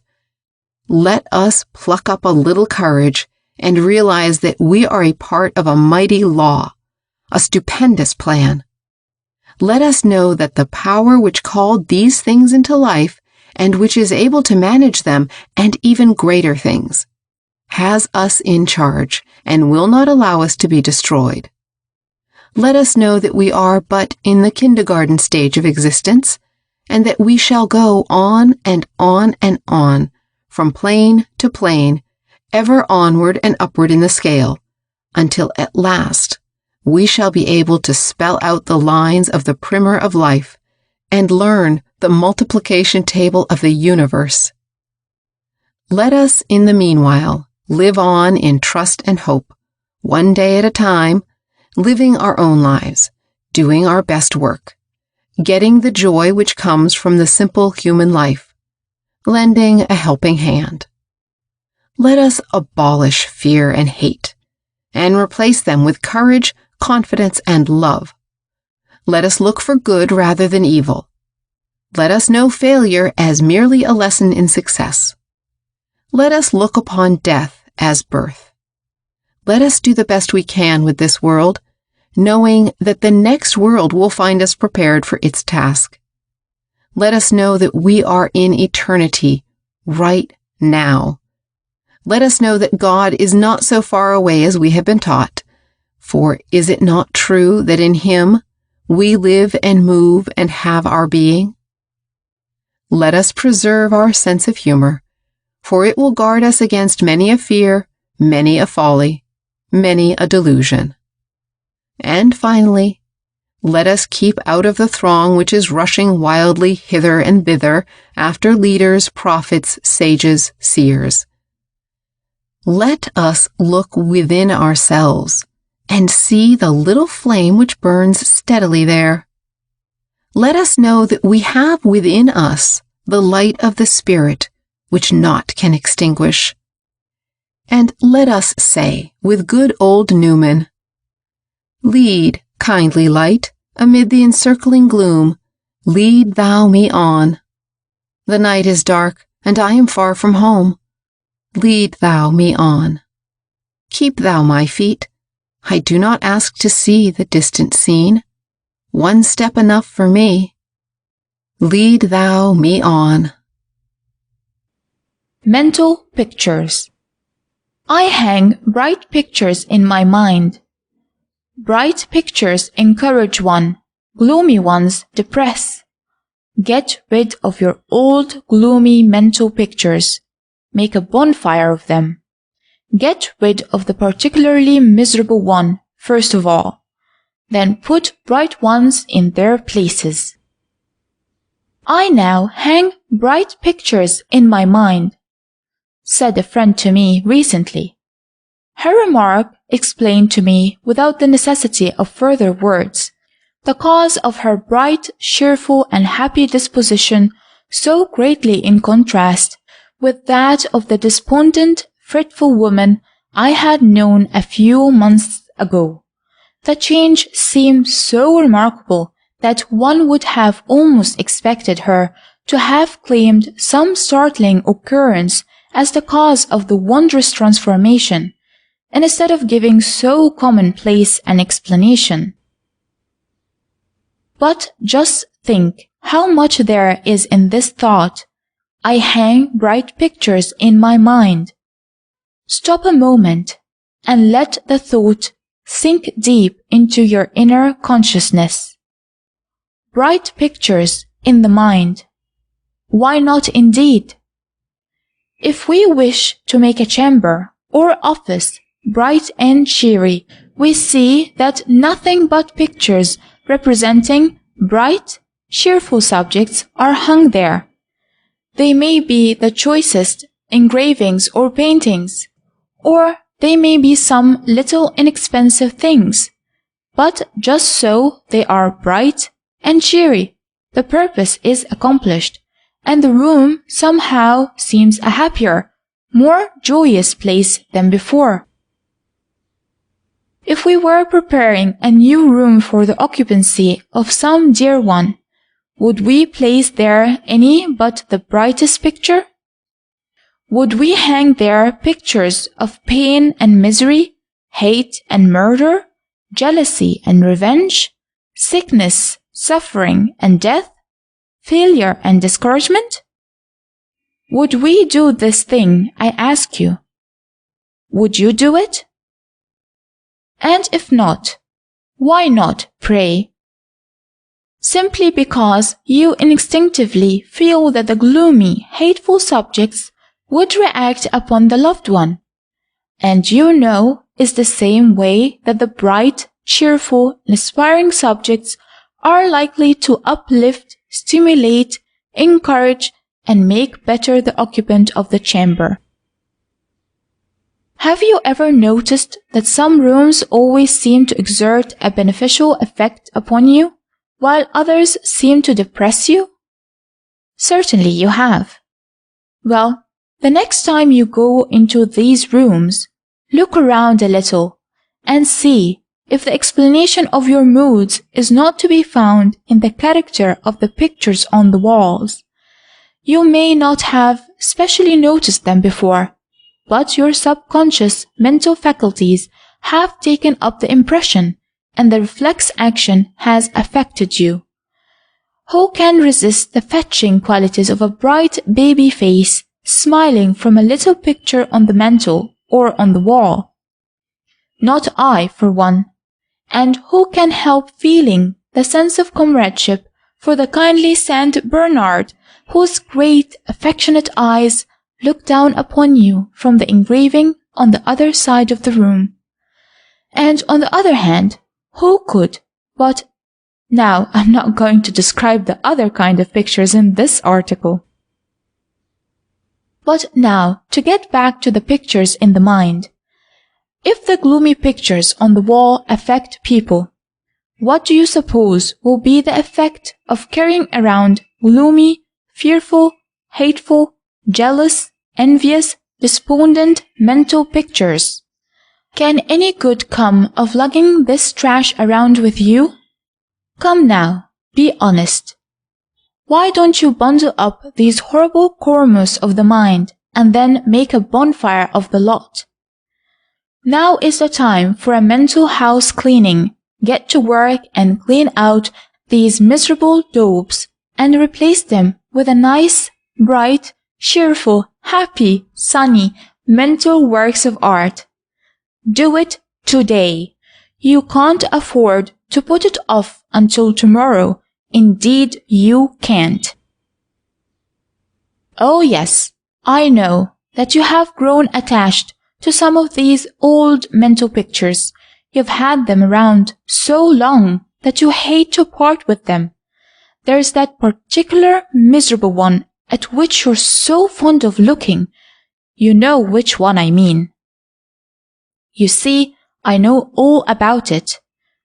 let us pluck up a little courage and realize that we are a part of a mighty law, a stupendous plan. Let us know that the power which called these things into life and which is able to manage them and even greater things, has us in charge and will not allow us to be destroyed. Let us know that we are but in the kindergarten stage of existence, and that we shall go on and on and on, from plane to plane, ever onward and upward in the scale, until at last we shall be able to spell out the lines of the primer of life and learn the multiplication table of the universe. Let us, in the meanwhile, live on in trust and hope, one day at a time, living our own lives, doing our best work, getting the joy which comes from the simple human life, lending a helping hand. Let us abolish fear and hate, and replace them with courage, confidence, and love. Let us look for good rather than evil. Let us know failure as merely a lesson in success. Let us look upon death as birth. Let us do the best we can with this world, knowing that the next world will find us prepared for its task. Let us know that we are in eternity, right now. Let us know that God is not so far away as we have been taught, for is it not true that in Him we live and move and have our being? Let us preserve our sense of humor, for it will guard us against many a fear, many a folly, many a delusion. And finally, let us keep out of the throng which is rushing wildly hither and thither after leaders, prophets, sages, seers. Let us look within ourselves and see the little flame which burns steadily there. Let us know that we have within us the light of the Spirit, which naught can extinguish. And let us say, with good old Newman, lead, kindly light, amid the encircling gloom, lead thou me on. The night is dark, and I am far from home. Lead thou me on. Keep thou my feet. I do not ask to see the distant scene. One step enough for me. Lead thou me on. Mental pictures. I hang bright pictures in my mind. Bright pictures encourage one, gloomy ones depress. Get rid of your old gloomy mental pictures. Make a bonfire of them. Get rid of the particularly miserable one, first of all. Then put bright ones in their places. I now hang bright pictures in my mind, said a friend to me recently. Her remark explained to me, without the necessity of further words, the cause of her bright, cheerful, and happy disposition, so greatly in contrast with that of the despondent, fretful woman I had known a few months ago. The change seemed so remarkable that one would have almost expected her to have claimed some startling occurrence as the cause of the wondrous transformation, and instead of giving so commonplace an explanation. But just think how much there is in this thought. I hang bright pictures in my mind. Stop a moment and let the thought sink deep into your inner consciousness. Bright pictures in the mind. Why not indeed? If we wish to make a chamber or office bright and cheery, we see that nothing but pictures representing bright, cheerful subjects are hung there. They may be the choicest engravings or paintings, or they may be some little inexpensive things, but just so they are bright and cheery, the purpose is accomplished, and the room somehow seems a happier, more joyous place than before. If we were preparing a new room for the occupancy of some dear one, would we place there any but the brightest picture? Would we hang there pictures of pain and misery, hate and murder, jealousy and revenge, sickness, suffering and death, failure and discouragement? Would we do this thing, I ask you? Would you do it? And if not, why not, pray? Simply because you instinctively feel that the gloomy, hateful subjects would react upon the loved one, and you know is the same way that the bright, cheerful, inspiring subjects are likely to uplift, stimulate, encourage, and make better the occupant of the chamber. Have you ever noticed that some rooms always seem to exert a beneficial effect upon you, while others seem to depress you? Certainly you have. Well, the next time you go into these rooms, look around a little and see if the explanation of your moods is not to be found in the character of the pictures on the walls. You may not have specially noticed them before, but your subconscious mental faculties have taken up the impression, and the reflex action has affected you. Who can resist the fetching qualities of a bright baby face smiling from a little picture on the mantel or on the wall? Not I, for one. And who can help feeling the sense of comradeship for the kindly Saint Bernard, whose great affectionate eyes look down upon you from the engraving on the other side of the room? And on the other hand, who could but Now, I'm not going to describe the other kind of pictures in this article. But now, to get back to the pictures in the mind. If the gloomy pictures on the wall affect people, what do you suppose will be the effect of carrying around gloomy, fearful, hateful, jealous, envious, despondent mental pictures? Can any good come of lugging this trash around with you? Come now, be honest. Why don't you bundle up these horrible cormous of the mind and then make a bonfire of the lot? Now is the time for a mental house cleaning. Get to work and clean out these miserable daubs and replace them with a nice, bright, cheerful, happy, sunny, mental works of art. Do it today. You can't afford to put it off until tomorrow. Indeed, you can't. Oh yes, I know that you have grown attached to some of these old mental pictures. You've had them around so long that you hate to part with them. There's that particular miserable one at which you're so fond of looking. You know which one I mean. You see, I know all about it.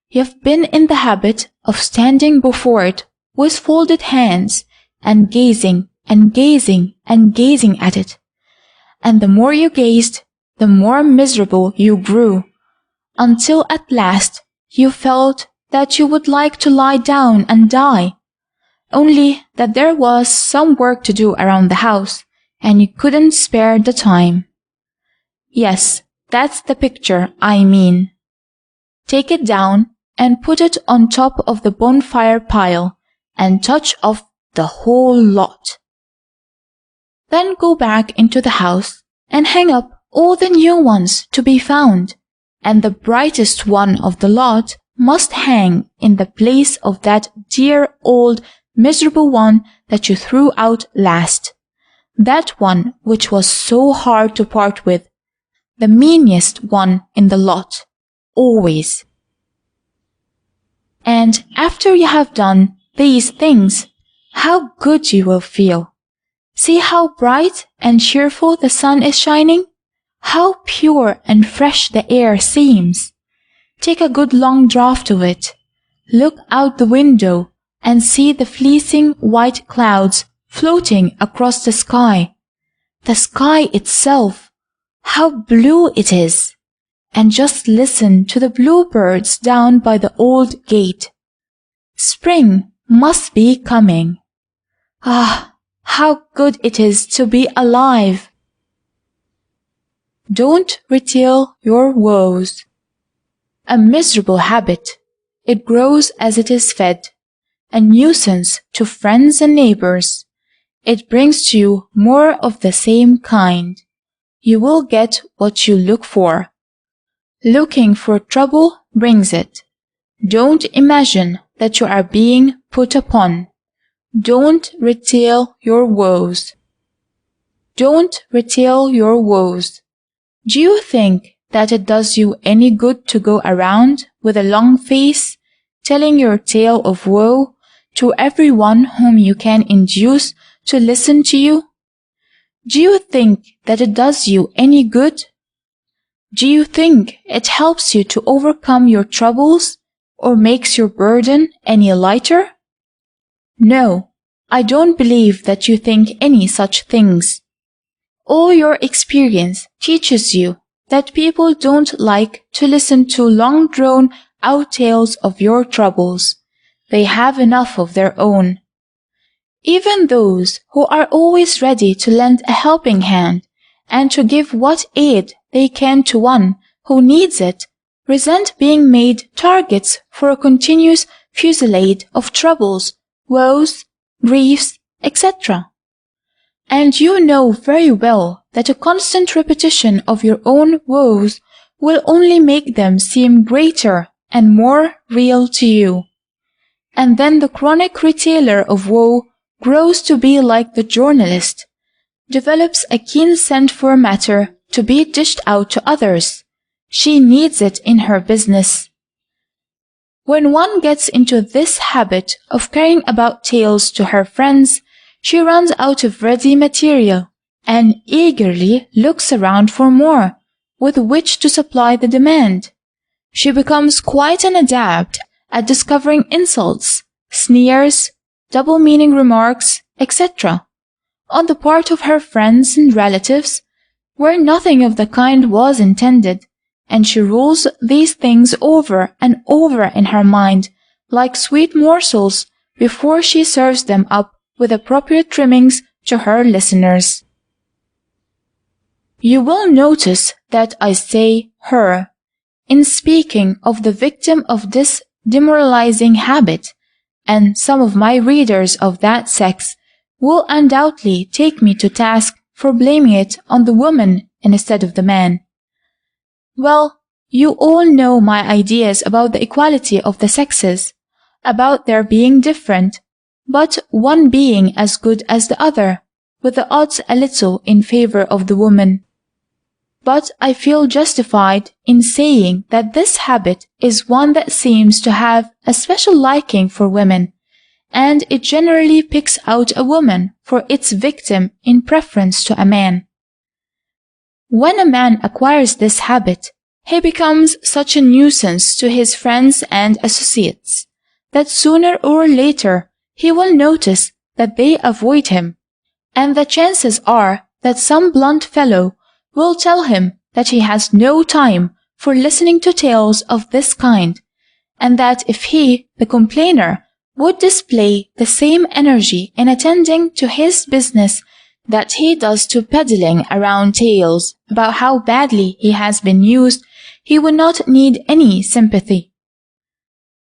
You've been in the habit of standing before it with folded hands and gazing and gazing and gazing at it. And the more you gazed, the more miserable you grew, until at last you felt that you would like to lie down and die, only that there was some work to do around the house, and you couldn't spare the time. Yes, that's the picture I mean. Take it down and put it on top of the bonfire pile and touch off the whole lot. Then go back into the house and hang up all the new ones to be found, and the brightest one of the lot must hang in the place of that dear old miserable one that you threw out last, that one which was so hard to part with, the meanest one in the lot, always. And after you have done these things, how good you will feel. See how bright and cheerful the sun is shining, how pure and fresh the air seems. Take a good long draught of it. Look out the window and see the fleeting white clouds floating across the sky. The sky itself, how blue it is. And just listen to the bluebirds down by the old gate. Spring must be coming. Ah, how good it is to be alive. Don't retail your woes. A miserable habit. It grows as it is fed. A nuisance to friends and neighbors. It brings to you more of the same kind. You will get what you look for. Looking for trouble brings it. Don't imagine that you are being put upon. Don't retail your woes. Don't retail your woes. Do you think that it does you any good to go around with a long face, telling your tale of woe to everyone whom you can induce to listen to you? Do you think that it does you any good? Do you think it helps you to overcome your troubles or makes your burden any lighter? No, I don't believe that you think any such things. All your experience teaches you that people don't like to listen to long drawn-out tales of your troubles. They have enough of their own. Even those who are always ready to lend a helping hand and to give what aid they can to one who needs it, resent being made targets for a continuous fusillade of troubles, woes, griefs, etc. And you know very well that a constant repetition of your own woes will only make them seem greater and more real to you. And then the chronic retailer of woe grows to be like the journalist, develops a keen scent for matter to be dished out to others. She needs it in her business. When one gets into this habit of caring about tales to her friends, she runs out of ready material and eagerly looks around for more with which to supply the demand. She becomes quite an adept at discovering insults, sneers, double-meaning remarks, etc. on the part of her friends and relatives, where nothing of the kind was intended, and she rolls these things over and over in her mind like sweet morsels before she serves them up with appropriate trimmings to her listeners. You will notice that I say her in speaking of the victim of this demoralizing habit, and some of my readers of that sex will undoubtedly take me to task for blaming it on the woman instead of the man. Well, you all know my ideas about the equality of the sexes, about their being different, but one being as good as the other, with the odds a little in favor of the woman. But I feel justified in saying that this habit is one that seems to have a special liking for women, and it generally picks out a woman for its victim in preference to a man. When a man acquires this habit, he becomes such a nuisance to his friends and associates that sooner or later he will notice that they avoid him, and the chances are that some blunt fellow will tell him that he has no time for listening to tales of this kind, and that if he, the complainer, would display the same energy in attending to his business that he does to peddling around tales about how badly he has been used, he would not need any sympathy.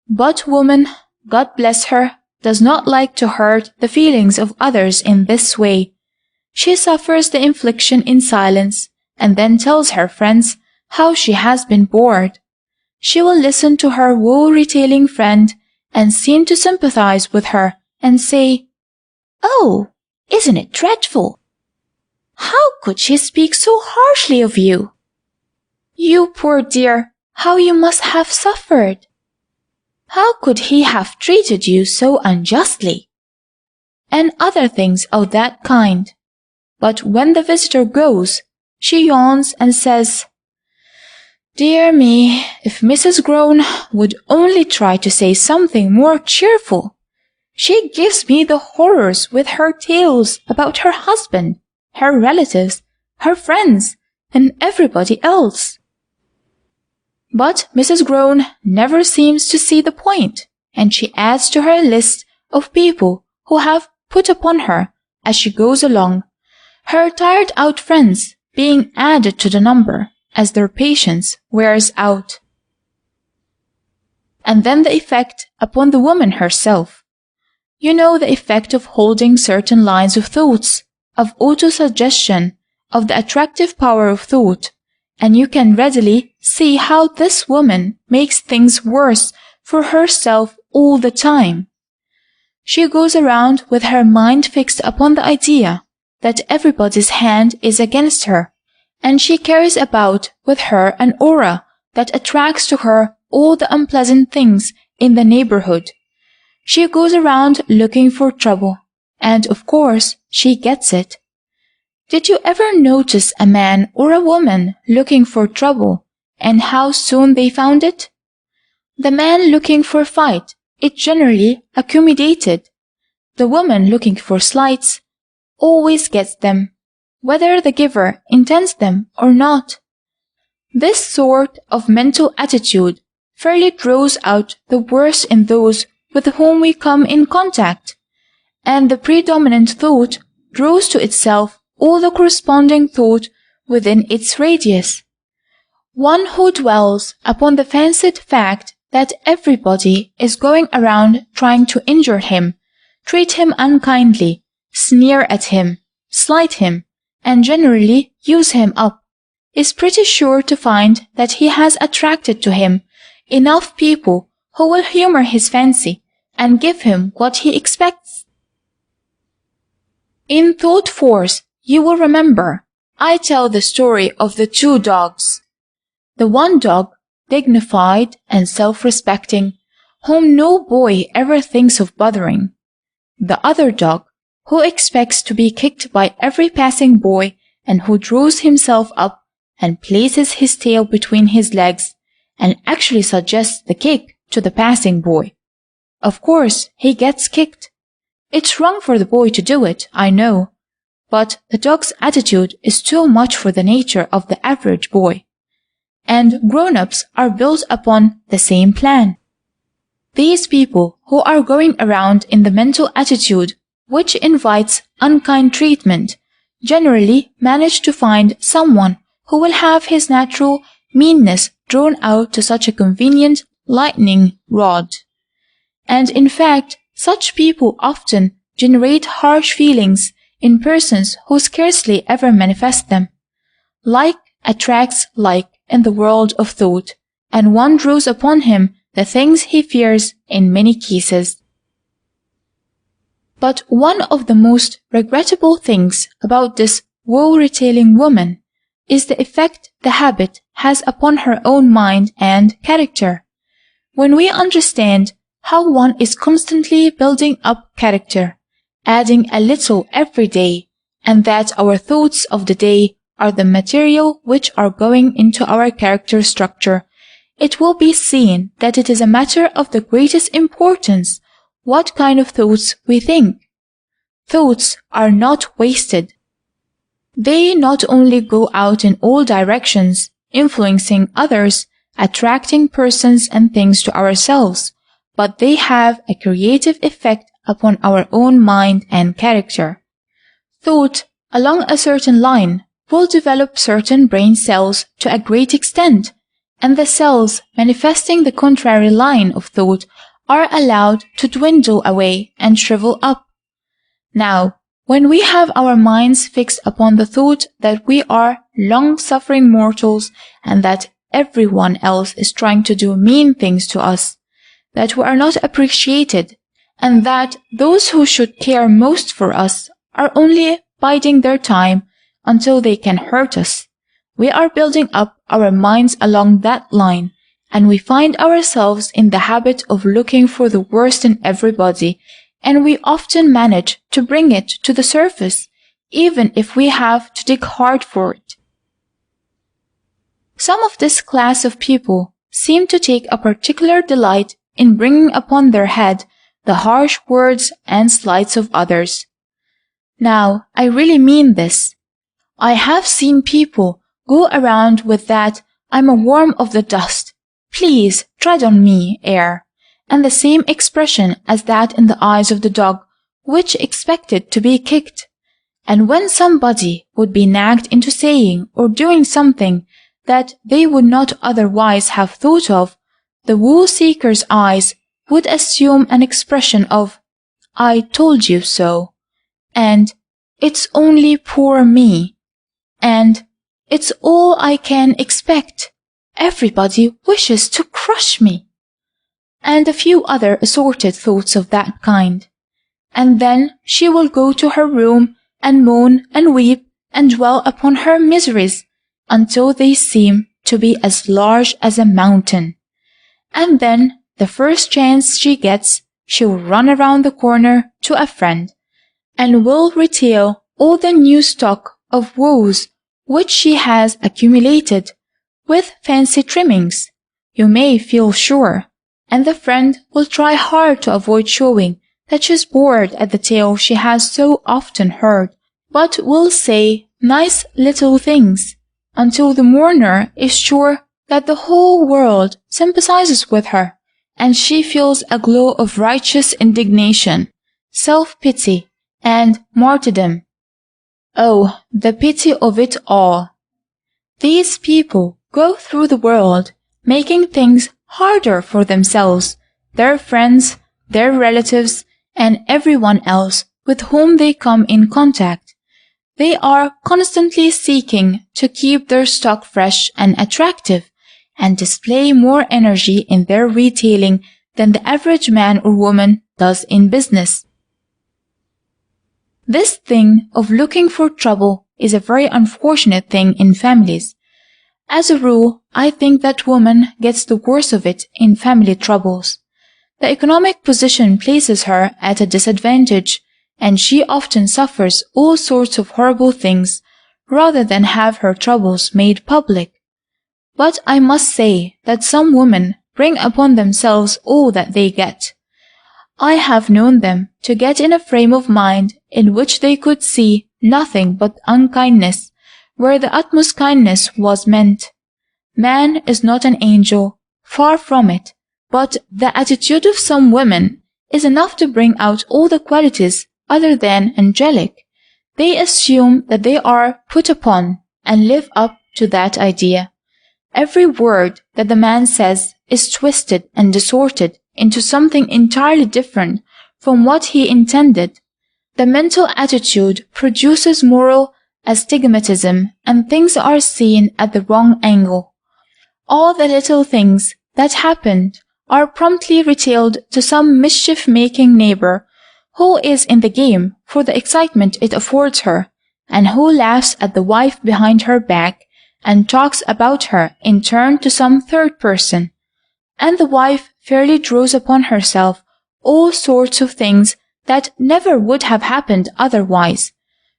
But woman, God bless her, does not like to hurt the feelings of others in this way. She suffers the infliction in silence, and then tells her friends how she has been bored. She will listen to her woe-retailing friend and seem to sympathize with her and say, "Oh, isn't it dreadful? How could she speak so harshly of you? You poor dear, how you must have suffered! How could he have treated you so unjustly?" and other things of that kind. But when the visitor goes, she yawns and says, "Dear me, if Mrs. Groan would only try to say something more cheerful! She gives me the horrors with her tales about her husband, her relatives, her friends, and everybody else." But Mrs. Groan never seems to see the point, and she adds to her list of people who have put upon her as she goes along, her tired-out friends being added to the number as their patience wears out. And then the effect upon the woman herself. You know the effect of holding certain lines of thoughts, of autosuggestion, of the attractive power of thought, and you can readily see how this woman makes things worse for herself all the time. She goes around with her mind fixed upon the idea that everybody's hand is against her, and she carries about with her an aura that attracts to her all the unpleasant things in the neighborhood. She goes around looking for trouble, and of course she gets it. Did you ever notice a man or a woman looking for trouble, and how soon they found it? The man looking for fight, it generally accumulated. The woman looking for slights always gets them, whether the giver intends them or not. This sort of mental attitude fairly draws out the worst in those with whom we come in contact, and the predominant thought draws to itself all the corresponding thought within its radius. One who dwells upon the fancied fact that everybody is going around trying to injure him, treat him unkindly, sneer at him, slight him, and generally use him up, is pretty sure to find that he has attracted to him enough people who will humor his fancy and give him what he expects. In Thought Force, you will remember, I tell the story of the two dogs. The one dog, dignified and self-respecting, whom no boy ever thinks of bothering. The other dog, who expects to be kicked by every passing boy and who draws himself up and places his tail between his legs and actually suggests the kick to the passing boy. Of course, he gets kicked. It's wrong for the boy to do it, I know, but the dog's attitude is too much for the nature of the average boy. And grown-ups are built upon the same plan. These people who are going around in the mental attitude which invites unkind treatment generally manage to find someone who will have his natural meanness drawn out to such a convenient lightning rod. And in fact, such people often generate harsh feelings in persons who scarcely ever manifest them. Like attracts like in the world of thought, and one draws upon him the things he fears in many cases. But one of the most regrettable things about this woe-retailing woman is the effect the habit has upon her own mind and character. When we understand how one is constantly building up character, adding a little every day, and that our thoughts of the day are the material which are going into our character structure, it will be seen that it is a matter of the greatest importance what kind of thoughts we think. Thoughts are not wasted. They not only go out in all directions, influencing others, attracting persons and things to ourselves, but they have a creative effect upon our own mind and character. Thought along a certain line will develop certain brain cells to a great extent, and the cells manifesting the contrary line of thought are allowed to dwindle away and shrivel up. Now, when we have our minds fixed upon the thought that we are long-suffering mortals and that everyone else is trying to do mean things to us, that we are not appreciated, and that those who should care most for us are only biding their time until they can hurt us, we are building up our minds along that line, and we find ourselves in the habit of looking for the worst in everybody, and we often manage to bring it to the surface, even if we have to dig hard for it. Some of this class of people seem to take a particular delight in bringing upon their head the harsh words and slights of others. Now, I really mean this. I have seen people go around with that "I'm a worm of the dust, please tread on me" air, and the same expression as that in the eyes of the dog which expected to be kicked. And when somebody would be nagged into saying or doing something that they would not otherwise have thought of, the woe-seeker's eyes would assume an expression of "I told you so," and "It's only poor me," and "It's all I can expect. Everybody wishes to crush me," and a few other assorted thoughts of that kind. And then she will go to her room and moan and weep and dwell upon her miseries until they seem to be as large as a mountain. And then, the first chance she gets, she will run around the corner to a friend, and will retail all the new stock of woes which she has accumulated, with fancy trimmings, you may feel sure, and the friend will try hard to avoid showing that she's bored at the tale she has so often heard, but will say nice little things, until the mourner is sure that the whole world sympathizes with her, and she feels a glow of righteous indignation, self-pity, and martyrdom. Oh, the pity of it all! These people go through the world making things harder for themselves, their friends, their relatives, and everyone else with whom they come in contact. They are constantly seeking to keep their stock fresh and attractive, and display more energy in their retailing than the average man or woman does in business. This thing of looking for trouble is a very unfortunate thing in families. As a rule, I think that woman gets the worst of it in family troubles. The economic position places her at a disadvantage, and she often suffers all sorts of horrible things rather than have her troubles made public. But I must say that some women bring upon themselves all that they get. I have known them to get in a frame of mind in which they could see nothing but unkindness, where the utmost kindness was meant. Man is not an angel, far from it, but the attitude of some women is enough to bring out all the qualities other than angelic. They assume that they are put upon and live up to that idea. Every word that the man says is twisted and distorted into something entirely different from what he intended. The mental attitude produces moral astigmatism, and things are seen at the wrong angle. All the little things that happened are promptly retailed to some mischief-making neighbor who is in the game for the excitement it affords her, and who laughs at the wife behind her back and talks about her in turn to some third person, and the wife fairly draws upon herself all sorts of things that never would have happened otherwise.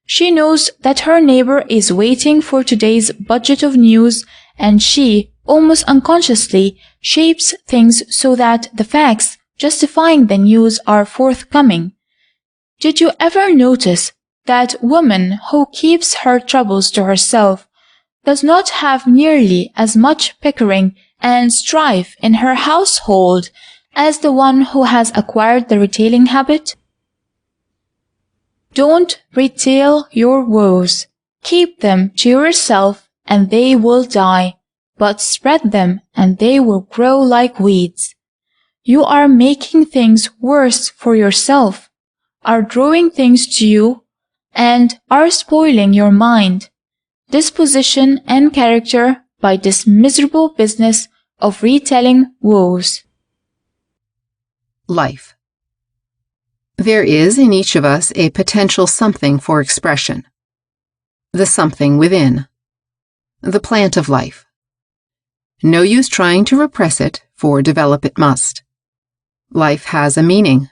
She knows that her neighbor is waiting for today's budget of news, and she, almost unconsciously, shapes things so that the facts justifying the news are forthcoming. Did you ever notice that woman who keeps her troubles to herself does not have nearly as much pickering and strife in her household as the one who has acquired the retailing habit? Don't retail your woes. Keep them to yourself and they will die, but spread them and they will grow like weeds. You are making things worse for yourself, are drawing things to you, and are spoiling your mind, disposition, and character by this miserable business of retelling woes. Life. There is in each of us a potential something for expression. The something within. The plant of life. No use trying to repress it, for develop it must. Life has a meaning.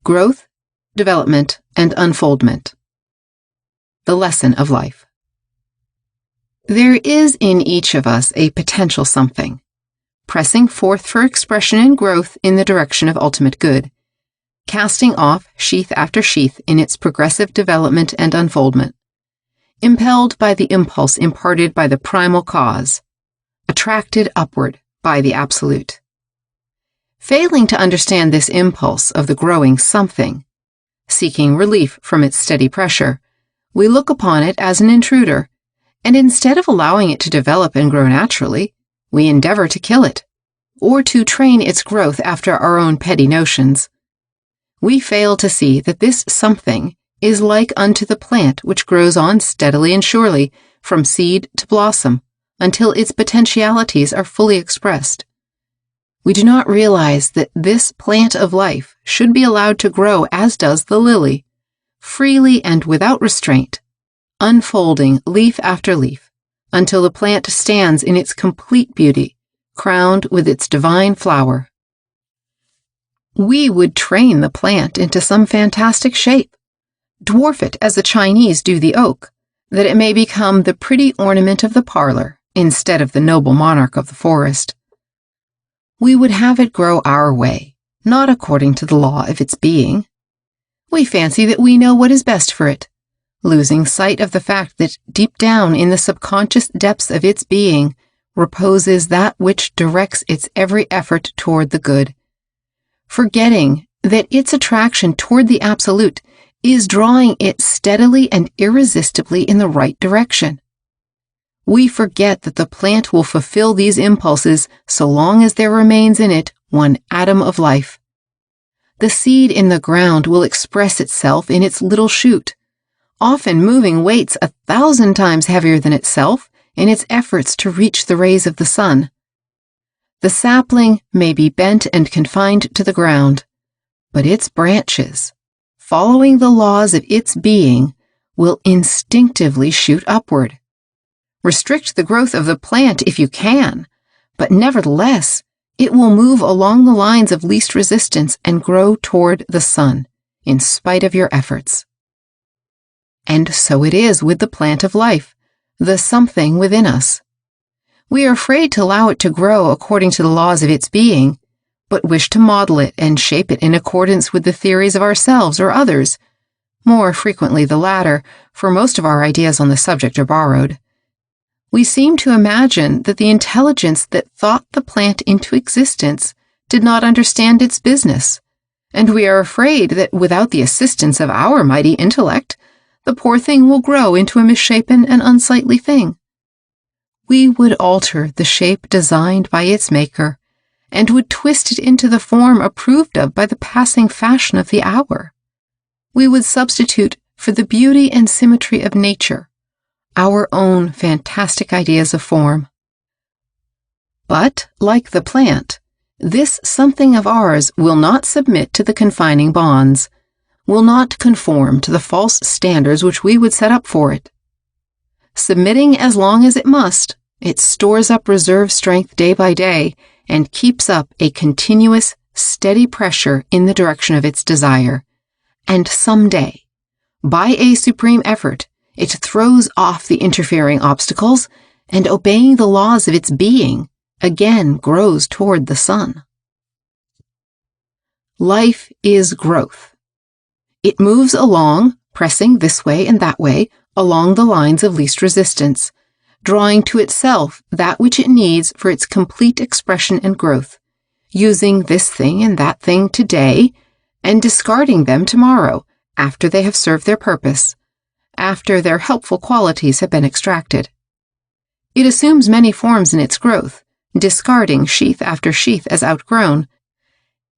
Growth, development, and unfoldment. The lesson of life. There is in each of us a potential something, pressing forth for expression and growth in the direction of ultimate good, casting off sheath after sheath in its progressive development and unfoldment, impelled by the impulse imparted by the primal cause, attracted upward by the absolute. Failing to understand this impulse of the growing something, seeking relief from its steady pressure, we look upon it as an intruder, and instead of allowing it to develop and grow naturally, we endeavor to kill it, or to train its growth after our own petty notions. We fail to see that this something is like unto the plant which grows on steadily and surely from seed to blossom until its potentialities are fully expressed. We do not realize that this plant of life should be allowed to grow as does the lily, freely and without restraint, unfolding leaf after leaf, until the plant stands in its complete beauty, crowned with its divine flower. We would train the plant into some fantastic shape, dwarf it as the Chinese do the oak, that it may become the pretty ornament of the parlor instead of the noble monarch of the forest. We would have it grow our way, not according to the law of its being. We fancy that we know what is best for it, losing sight of the fact that deep down in the subconscious depths of its being reposes that which directs its every effort toward the good, forgetting that its attraction toward the absolute is drawing it steadily and irresistibly in the right direction. We forget that the plant will fulfill these impulses so long as there remains in it one atom of life. The seed in the ground will express itself in its little shoot, often moving weights 1,000 times heavier than itself in its efforts to reach the rays of the sun. The sapling may be bent and confined to the ground, but its branches, following the laws of its being, will instinctively shoot upward. Restrict the growth of the plant if you can, but nevertheless, It will move along the lines of least resistance and grow toward the sun, in spite of your efforts. And so it is with the plant of life, the something within us. We are afraid to allow it to grow according to the laws of its being, but wish to model it and shape it in accordance with the theories of ourselves or others, more frequently the latter, for most of our ideas on the subject are borrowed. We seem to imagine that the intelligence that thought the plant into existence did not understand its business, and we are afraid that without the assistance of our mighty intellect, the poor thing will grow into a misshapen and unsightly thing. We would alter the shape designed by its maker, and would twist it into the form approved of by the passing fashion of the hour. We would substitute for the beauty and symmetry of nature our own fantastic ideas of form. But, like the plant, this something of ours will not submit to the confining bonds, will not conform to the false standards which we would set up for it. Submitting as long as it must, it stores up reserve strength day by day and keeps up a continuous, steady pressure in the direction of its desire. And someday, by a supreme effort, it throws off the interfering obstacles and, obeying the laws of its being, again grows toward the sun. Life is growth. It moves along, pressing this way and that way, along the lines of least resistance, drawing to itself that which it needs for its complete expression and growth, using this thing and that thing today, and discarding them tomorrow, after they have served their purpose, after their helpful qualities have been extracted. It assumes many forms in its growth, discarding sheath after sheath as outgrown.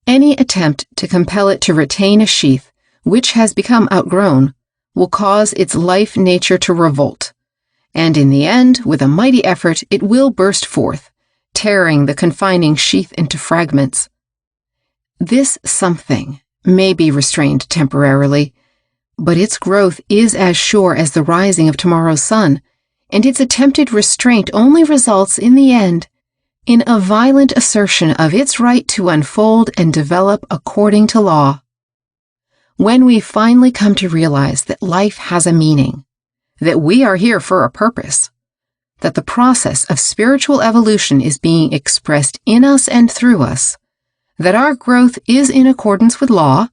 Any attempt to compel it to retain a sheath which has become outgrown will cause its life nature to revolt, and in the end, with a mighty effort, it will burst forth, tearing the confining sheath into fragments. This something may be restrained temporarily, but its growth is as sure as the rising of tomorrow's sun, and its attempted restraint only results in the end in a violent assertion of its right to unfold and develop according to law. When we finally come to realize that life has a meaning, that we are here for a purpose, that the process of spiritual evolution is being expressed in us and through us, that our growth is in accordance with law,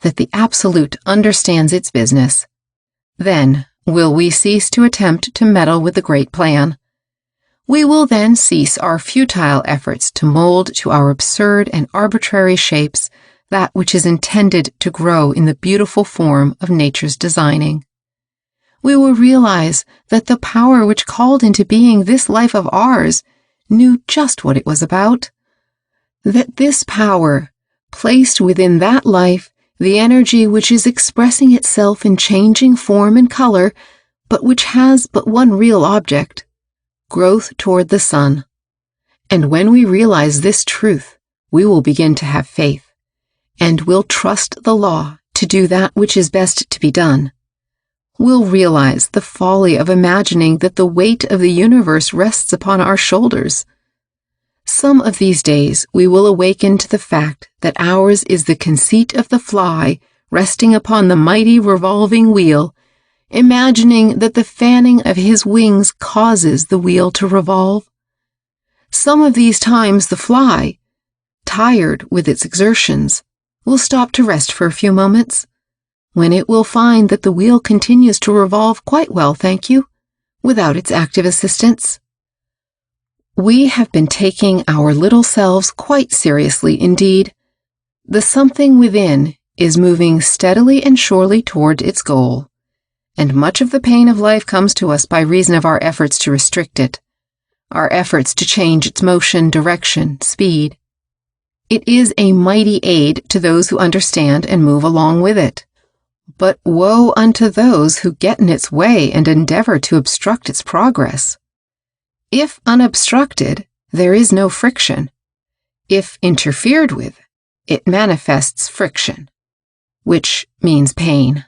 that the Absolute understands its business, then will we cease to attempt to meddle with the great plan. We will then cease our futile efforts to mold to our absurd and arbitrary shapes that which is intended to grow in the beautiful form of nature's designing. We will realize that the power which called into being this life of ours knew just what it was about, that this power placed within that life the energy which is expressing itself in changing form and color, but which has but one real object, growth toward the sun. And when we realize this truth, we will begin to have faith, and will trust the law to do that which is best to be done. We'll realize the folly of imagining that the weight of the universe rests upon our shoulders. Some of these days we will awaken to the fact that ours is the conceit of the fly resting upon the mighty revolving wheel, imagining that the fanning of his wings causes the wheel to revolve. Some of these times the fly, tired with its exertions, will stop to rest for a few moments, when it will find that the wheel continues to revolve quite well, thank you, without its active assistance. We have been taking our little selves quite seriously indeed. The something within is moving steadily and surely toward its goal, and much of the pain of life comes to us by reason of our efforts to restrict it, our efforts to change its motion, direction, speed. It is a mighty aid to those who understand and move along with it. But woe unto those who get in its way and endeavor to obstruct its progress. If unobstructed, there is no friction. If interfered with, it manifests friction, which means pain.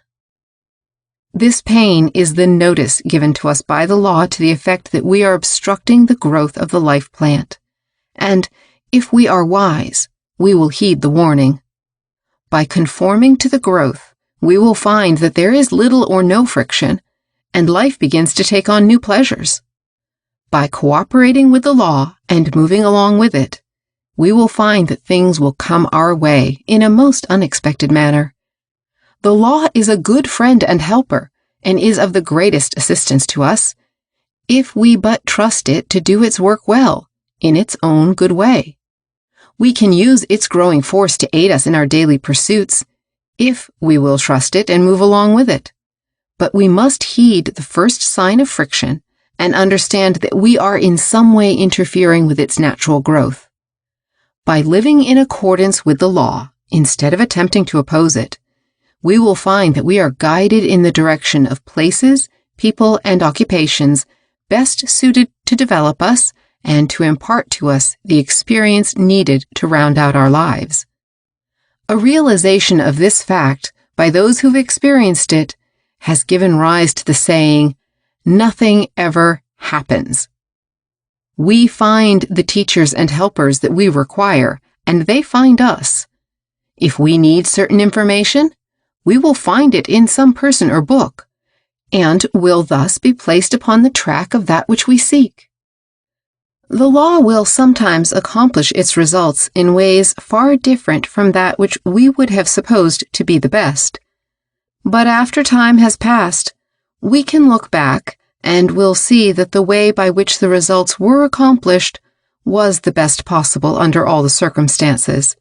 This pain is the notice given to us by the law to the effect that we are obstructing the growth of the life plant, and If we are wise, we will heed the warning. By conforming to the growth, we will find that there is little or no friction, and life begins to take on new pleasures. By cooperating with the law and moving along with it, we will find that things will come our way in a most unexpected manner. The law is a good friend and helper, and is of the greatest assistance to us, if we but trust it to do its work well, in its own good way. We can use its growing force to aid us in our daily pursuits, if we will trust it and move along with it. But we must heed the first sign of friction and understand that we are in some way interfering with its natural growth. By living in accordance with the law, instead of attempting to oppose it, we will find that we are guided in the direction of places, people, and occupations best suited to develop us and to impart to us the experience needed to round out our lives. A realization of this fact by those who've experienced it has given rise to the saying, "Nothing ever happens." We find the teachers and helpers that we require, and they find us. If we need certain information, we will find it in some person or book, and will thus be placed upon the track of that which we seek. The law will sometimes accomplish its results in ways far different from that which we would have supposed to be the best. But after time has passed, we can look back and will see that the way by which the results were accomplished was the best possible under all the circumstances.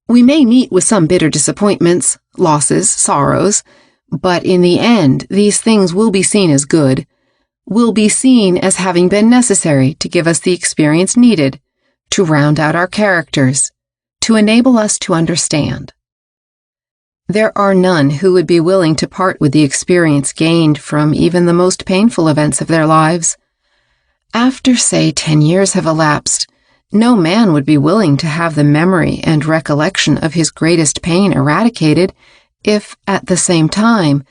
We may meet with some bitter disappointments, losses, sorrows, but in the end these things will be seen as good, will be seen as having been necessary to give us the experience needed, to round out our characters, to enable us to understand. There are none who would be willing to part with the experience gained from even the most painful events of their lives. After, say, 10 years have elapsed, no man would be willing to have the memory and recollection of his greatest pain eradicated if, at the same time,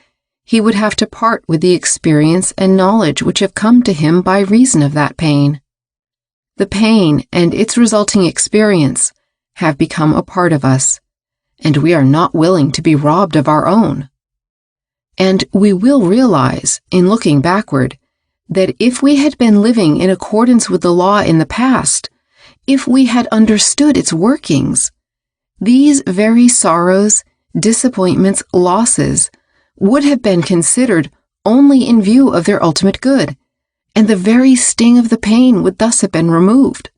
he would have to part with the experience and knowledge which have come to him by reason of that pain. The pain and its resulting experience have become a part of us, and we are not willing to be robbed of our own. And we will realize, in looking backward, that if we had been living in accordance with the law in the past, if we had understood its workings, these very sorrows, disappointments, losses, would have been considered only in view of their ultimate good, and the very sting of the pain would thus have been removed.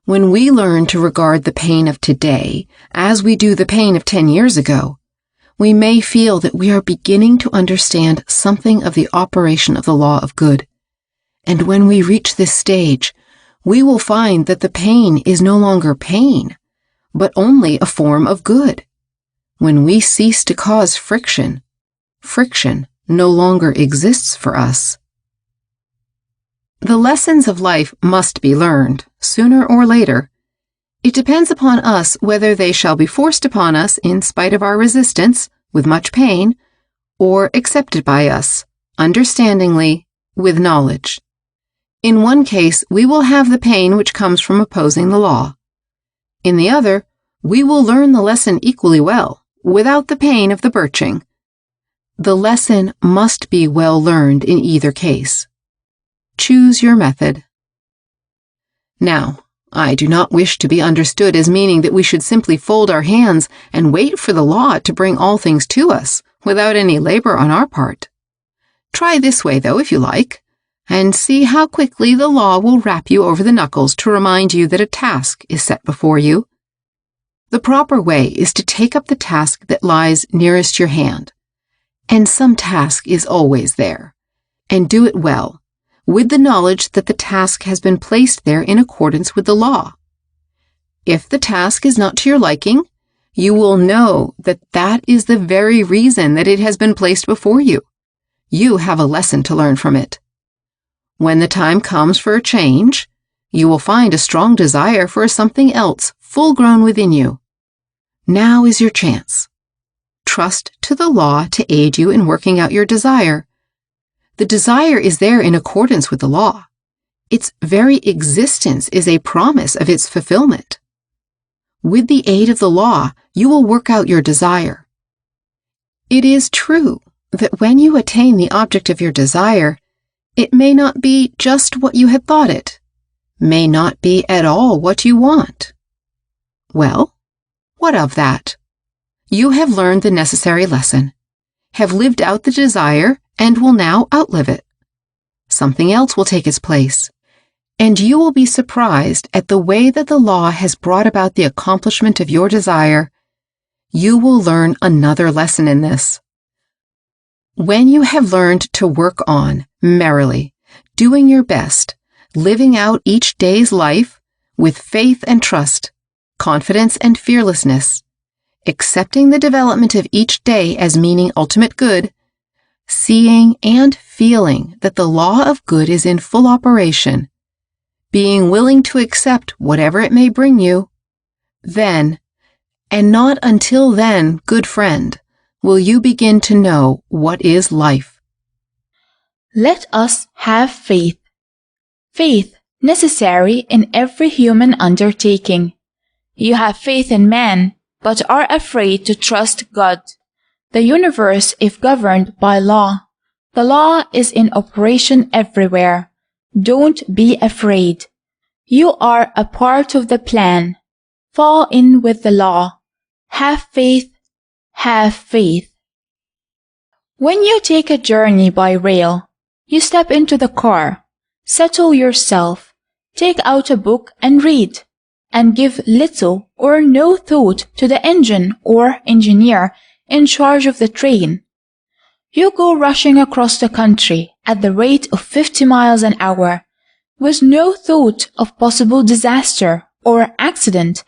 When we learn to regard the pain of today as we do the pain of 10 years ago, we may feel that we are beginning to understand something of the operation of the law of good. And when we reach this stage, we will find that the pain is no longer pain, but only a form of good. When we cease to cause friction, friction no longer exists for us. The lessons of life must be learned, sooner or later. It depends upon us whether they shall be forced upon us in spite of our resistance, with much pain, or accepted by us, understandingly, with knowledge. In one case, we will have the pain which comes from opposing the law. In the other, we will learn the lesson equally well, without the pain of the birching. The lesson must be well learned in either case. Choose your method. Now, I do not wish to be understood as meaning that we should simply fold our hands and wait for the law to bring all things to us, without any labor on our part. Try this way, though, if you like, and see how quickly the law will rap you over the knuckles to remind you that a task is set before you. The proper way is to take up the task that lies nearest your hand, and some task is always there, and do it well, with the knowledge that the task has been placed there in accordance with the law. If the task is not to your liking, you will know that that is the very reason that it has been placed before you. You have a lesson to learn from it. When the time comes for a change, you will find a strong desire for something else full grown within you. Now is your chance. Trust to the law to aid you in working out your desire. The desire is there in accordance with the law. its very existence is a promise of its fulfillment. With the aid of the law, you will work out your desire. It is true that when you attain the object of your desire, it may not be just what you had thought it, may not be at all what you want. Well, what of that? You have learned the necessary lesson, have lived out the desire, and will now outlive it. Something else will take its place, and you will be surprised at the way that the law has brought about the accomplishment of your desire. You will learn another lesson in this. When you have learned to work on merrily, doing your best, living out each day's life with faith and trust, confidence and fearlessness, accepting the development of each day as meaning ultimate good, seeing and feeling that the law of good is in full operation, being willing to accept whatever it may bring you, then, and not until then, good friend, will you begin to know what is life. Let us have faith. Faith necessary in every human undertaking. You have faith in man, but are afraid to trust God. The universe is governed by law. The law is in operation everywhere. Don't be afraid. You are a part of the plan. Fall in with the law. Have faith. Have faith. When you take a journey by rail, you step into the car, settle yourself, take out a book and read, and give little or no thought to the engine or engineer in charge of the train. You go rushing across the country at the rate of 50 miles an hour, with no thought of possible disaster or accident,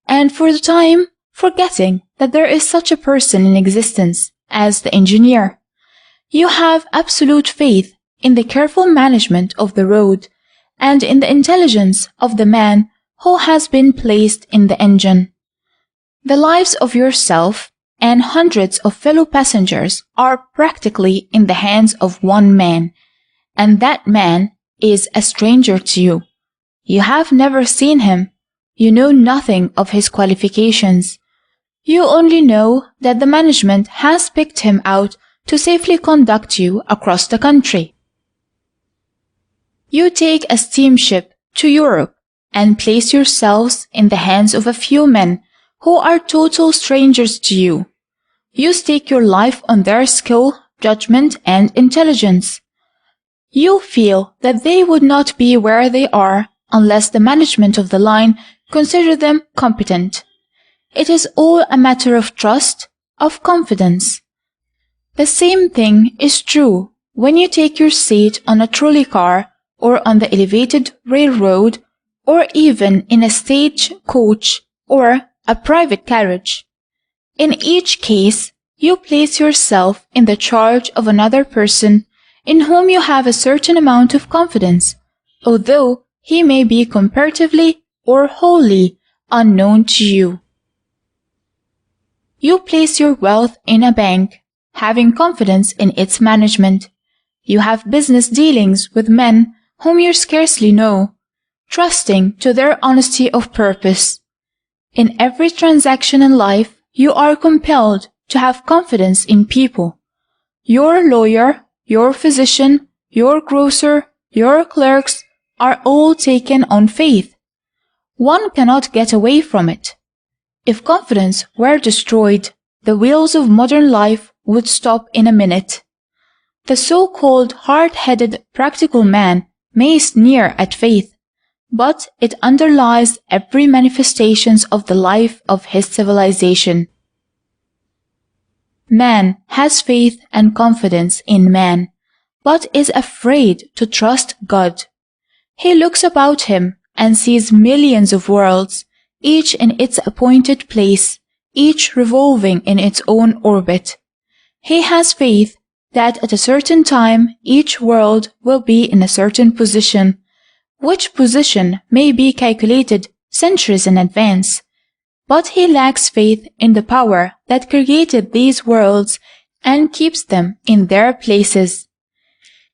and for the time forgetting that there is such a person in existence as the engineer. You have absolute faith in the careful management of the road and in the intelligence of the man who has been placed in the engine. The lives of yourself and hundreds of fellow passengers are practically in the hands of one man, and that man is a stranger to you. You have never seen him. You know nothing of his qualifications. You only know that the management has picked him out to safely conduct you across the country. You take a steamship to Europe and place yourselves in the hands of a few men who are total strangers to you. You stake your life on their skill, judgment, and intelligence. You feel that they would not be where they are unless the management of the line considered them competent. It is all a matter of trust, of confidence. The same thing is true when you take your seat on a trolley car or on the elevated railroad or even in a stage coach or a private carriage. In each case, you place yourself in the charge of another person in whom you have a certain amount of confidence, although he may be comparatively or wholly unknown to you. You place your wealth in a bank, having confidence in its management. You have business dealings with men whom you scarcely know, trusting to their honesty of purpose. In every transaction in life, you are compelled to have confidence in people. Your lawyer, your physician, your grocer, your clerks are all taken on faith. One cannot get away from it. If confidence were destroyed, the wheels of modern life would stop in a minute. The so-called hard-headed practical man may sneer at faith, but it underlies every manifestation of the life of his civilization. Man has faith and confidence in man, but is afraid to trust God. He looks about him and sees millions of worlds, each in its appointed place, each revolving in its own orbit. He has faith that at a certain time each world will be in a certain position, which position may be calculated centuries in advance. But he lacks faith in the power that created these worlds and keeps them in their places.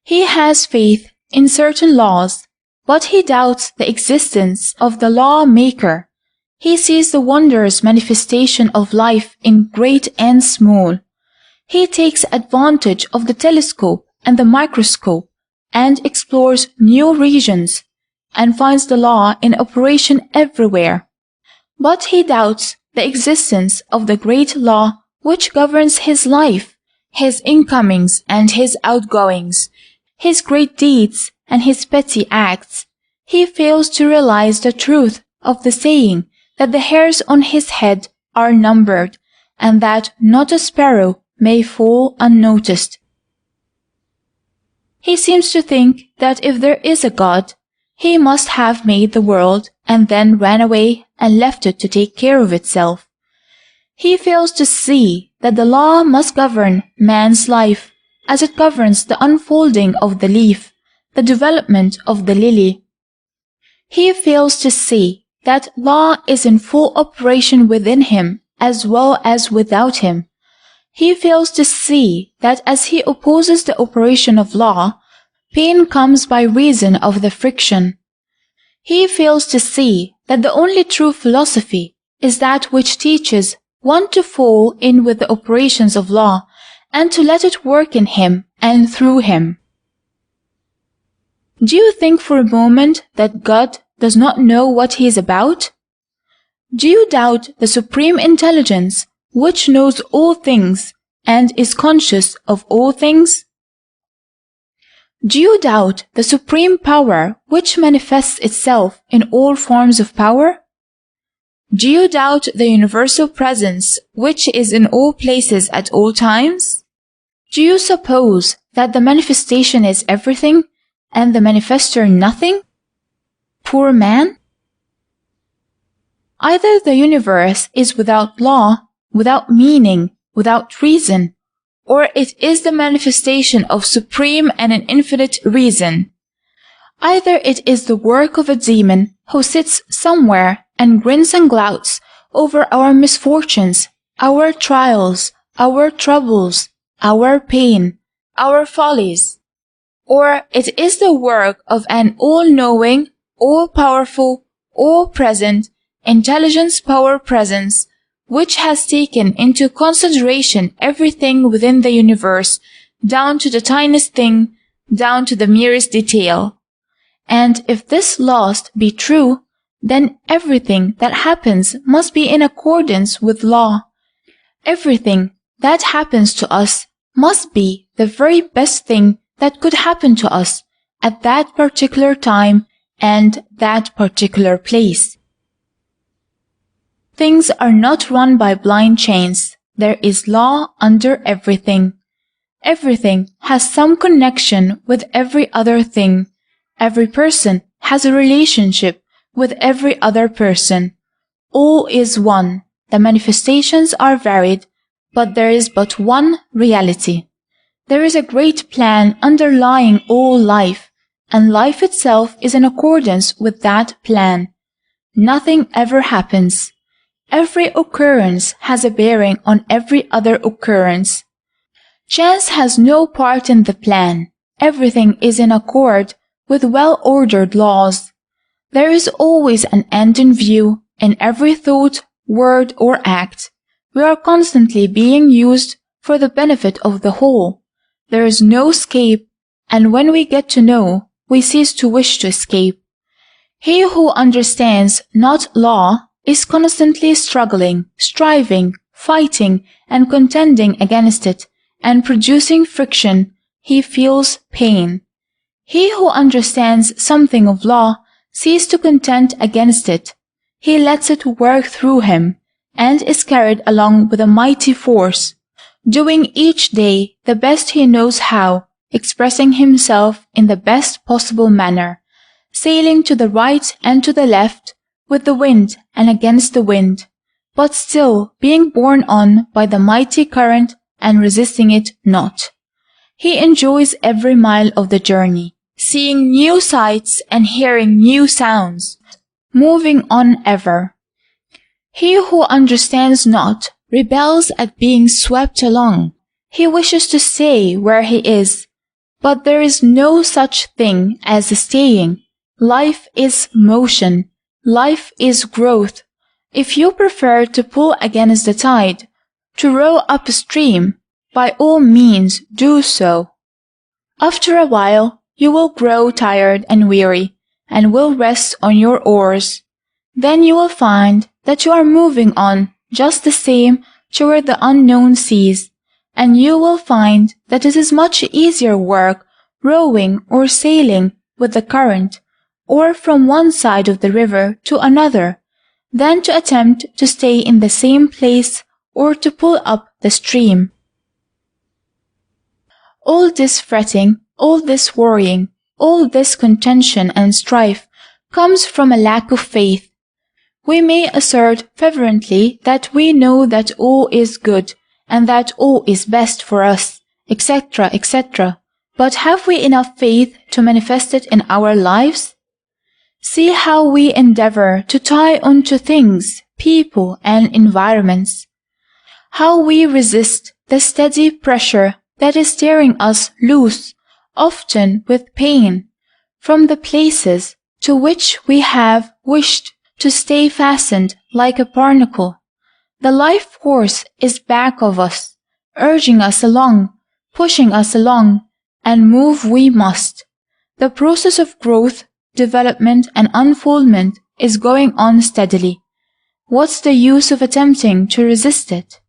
He has faith in certain laws, but he doubts the existence of the lawmaker. He sees the wondrous manifestation of life in great and small. He takes advantage of the telescope and the microscope and explores new regions and finds the law in operation everywhere. But he doubts the existence of the great law which governs his life, his incomings and his outgoings, his great deeds and his petty acts. He fails to realize the truth of the saying that the hairs on his head are numbered, and that not a sparrow may fall unnoticed. He seems to think that if there is a God, he must have made the world and then ran away and left it to take care of itself. He fails to see that the law must govern man's life as it governs the unfolding of the leaf, the development of the lily. He fails to see that law is in full operation within him as well as without him. He fails to see that as he opposes the operation of law, pain comes by reason of the friction. He fails to see that the only true philosophy is that which teaches one to fall in with the operations of law and to let it work in him and through him. Do you think for a moment that God does not know what he is about? Do you doubt the supreme intelligence which knows all things and is conscious of all things? Do you doubt the supreme power which manifests itself in all forms of power? Do you doubt the universal presence which is in all places at all times? Do you suppose that the manifestation is everything and the manifester nothing? Poor man! Either the universe is without law, without meaning, without reason, or it is the manifestation of supreme and an infinite reason. Either it is the work of a demon who sits somewhere and grins and glouts over our misfortunes, our trials, our troubles, our pain, our follies, or it is the work of an all-knowing, all-powerful, all-present, intelligence power presence, which has taken into consideration everything within the universe, down to the tiniest thing, down to the merest detail. And if this last be true, then everything that happens must be in accordance with law. Everything that happens to us must be the very best thing that could happen to us at that particular time and that particular place. Things are not run by blind chance. There is law under everything. Everything has some connection with every other thing. Every person has a relationship with every other person. All is one. The manifestations are varied, but there is but one reality. There is a great plan underlying all life, and life itself is in accordance with that plan. Nothing ever happens. Every occurrence has a bearing on every other occurrence. Chance has no part in the plan. Everything is in accord with well-ordered laws. There is always an end in view in every thought, word, or act. We are constantly being used for the benefit of the whole. There is no escape, and when we get to know, we cease to wish to escape. He who understands not law is constantly struggling, striving, fighting, and contending against it, and producing friction. He feels pain. He who understands something of law ceases to contend against it. He lets it work through him, and is carried along with a mighty force, doing each day the best he knows how, expressing himself in the best possible manner, sailing to the right and to the left, with the wind and against the wind, but still being borne on by the mighty current and resisting it not. He enjoys every mile of the journey, seeing new sights and hearing new sounds, moving on ever. He who understands not rebels at being swept along. He wishes to stay where he is, but there is no such thing as staying. Life is motion. Life is growth. If you prefer to pull against the tide, to row upstream, by all means do so. After a while, you will grow tired and weary, and will rest on your oars. Then you will find that you are moving on just the same toward the unknown seas, and you will find that it is much easier work rowing or sailing with the current, or from one side of the river to another, than to attempt to stay in the same place or to pull up the stream. All this fretting, all this worrying, all this contention and strife comes from a lack of faith. We may assert fervently that we know that all is good, and that all is best for us, etc., etc., but have we enough faith to manifest it in our lives? See how we endeavor to tie on to things, people, and environments. How we resist the steady pressure that is tearing us loose, often with pain, from the places to which we have wished to stay fastened like a barnacle. The life force is back of us, urging us along, pushing us along, and move we must. The process of growth, development, and unfoldment is going on steadily. What's the use of attempting to resist it?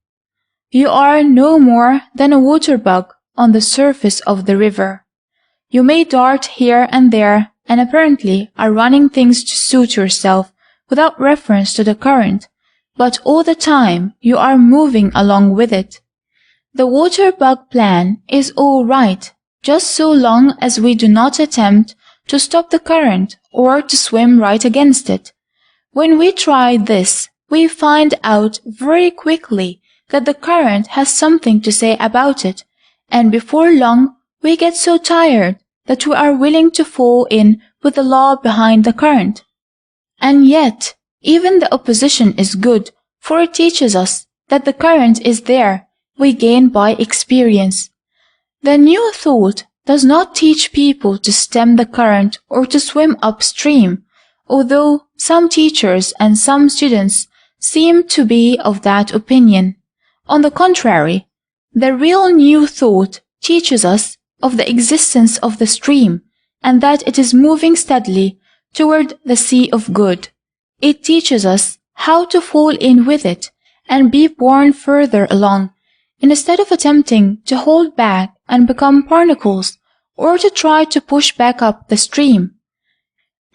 You are no more than a water bug on the surface of the river. You may dart here and there, and apparently are running things to suit yourself without reference to the current, but all the time you are moving along with it. The water bug plan is all right, just so long as we do not attempt to stop the current or to swim right against it. When we try this, we find out very quickly that the current has something to say about it, and before long we get so tired that we are willing to fall in with the law behind the current. And yet, even the opposition is good, for it teaches us that the current is there, we gain by experience. The new thought does not teach people to stem the current or to swim upstream, although some teachers and some students seem to be of that opinion. On the contrary, the real new thought teaches us of the existence of the stream, and that it is moving steadily toward the sea of good. It teaches us how to fall in with it and be borne further along, instead of attempting to hold back and become barnacles, or to try to push back up the stream.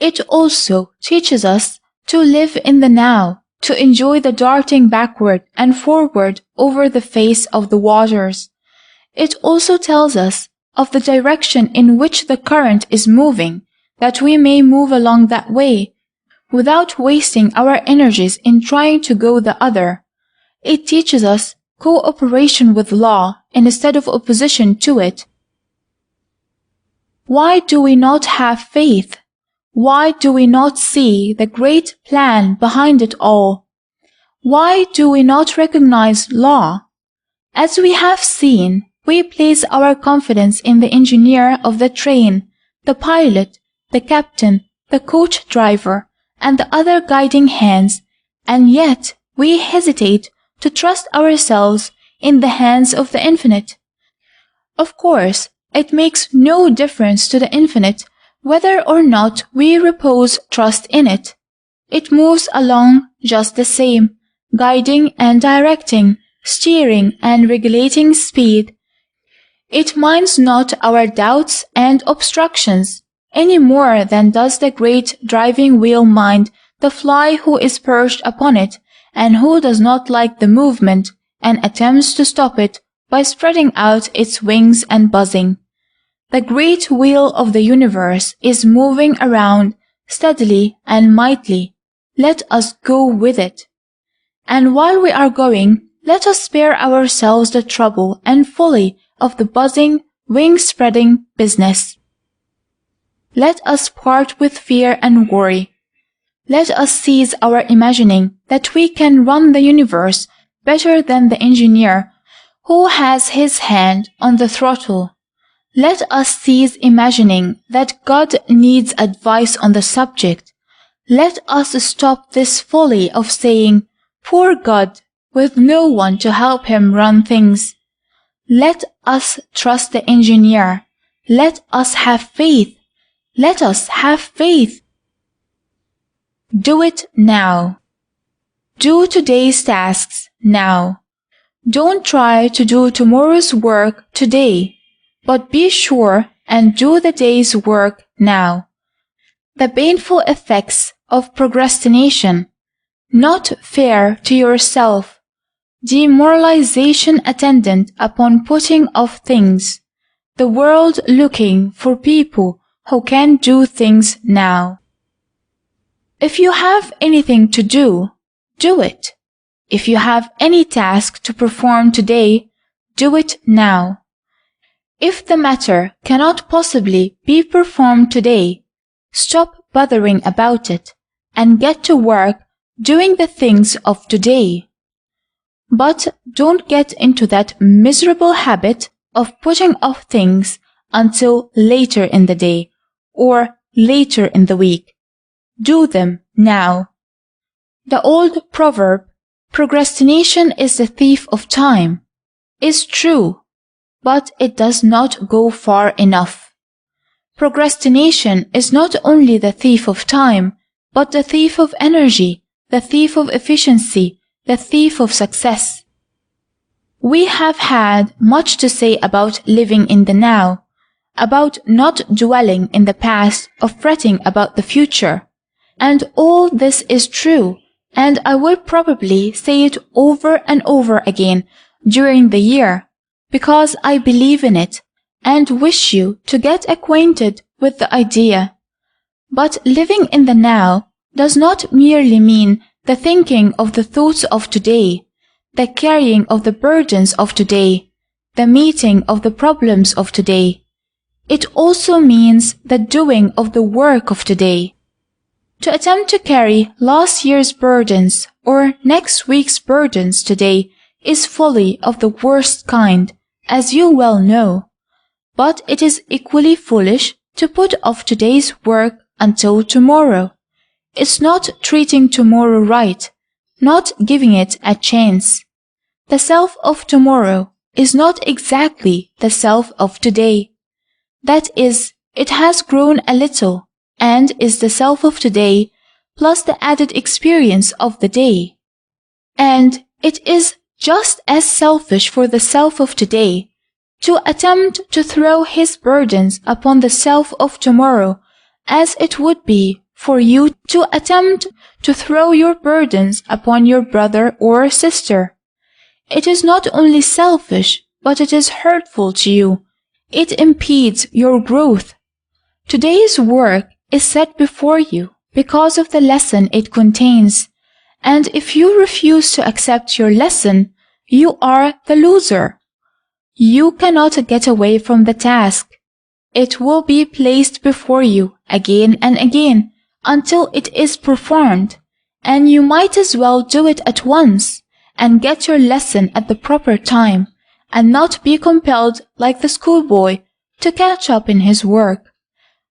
It also teaches us to live in the now, to enjoy the darting backward and forward over the face of the waters. It also tells us of the direction in which the current is moving, that we may move along that way, without wasting our energies in trying to go the other. It teaches us cooperation with law instead of opposition to it. Why do we not have faith? Why do we not see the great plan behind it all? Why do we not recognize law? As we have seen, we place our confidence in the engineer of the train, the pilot, the captain, the coach driver, and the other guiding hands, and yet we hesitate to trust ourselves in the hands of the infinite. Of course, it makes no difference to the infinite whether or not we repose trust in it. It moves along just the same, guiding and directing, steering and regulating speed. It minds not our doubts and obstructions, any more than does the great driving wheel mind the fly who is perched upon it, and who does not like the movement, and attempts to stop it by spreading out its wings and buzzing. The great wheel of the universe is moving around steadily and mightily. Let us go with it. And while we are going, let us spare ourselves the trouble and folly of the buzzing, wing-spreading business. Let us part with fear and worry. Let us cease our imagining that we can run the universe better than the engineer who has his hand on the throttle. Let us cease imagining that God needs advice on the subject. Let us stop this folly of saying, "Poor God," with no one to help him run things. Let us trust the engineer. Let us have faith. Let us have faith. Do it now. Do today's tasks now. Don't try to do tomorrow's work today, but be sure and do the day's work now. The painful effects of procrastination: not fair to yourself, demoralization attendant upon putting off things, the world looking for people who can do things now. If you have anything to do, do it. If you have any task to perform today, do it now. If the matter cannot possibly be performed today, stop bothering about it and get to work doing the things of today. But don't get into that miserable habit of putting off things until later in the day or later in the week. Do them now. The old proverb, "Procrastination is the thief of time," is true, but it does not go far enough. Procrastination is not only the thief of time, but the thief of energy, the thief of efficiency, the thief of success. We have had much to say about living in the now, about not dwelling in the past or fretting about the future. And all this is true, and I will probably say it over and over again during the year, because I believe in it and wish you to get acquainted with the idea. But living in the now does not merely mean the thinking of the thoughts of today, the carrying of the burdens of today, the meeting of the problems of today. It also means the doing of the work of today. To attempt to carry last year's burdens or next week's burdens today is folly of the worst kind, as you well know. But it is equally foolish to put off today's work until tomorrow. It's not treating tomorrow right, not giving it a chance. The self of tomorrow is not exactly the self of today. That is, it has grown a little and is the self of today plus the added experience of the day. And it is just as selfish for the self of today to attempt to throw his burdens upon the self of tomorrow as it would be for you to attempt to throw your burdens upon your brother or sister. It is not only selfish, but it is hurtful to you. It impedes your growth. Today's work is set before you because of the lesson it contains, and if you refuse to accept your lesson, you are the loser. You cannot get away from the task. It will be placed before you again and again until it is performed, and you might as well do it at once and get your lesson at the proper time and not be compelled like the schoolboy to catch up in his work.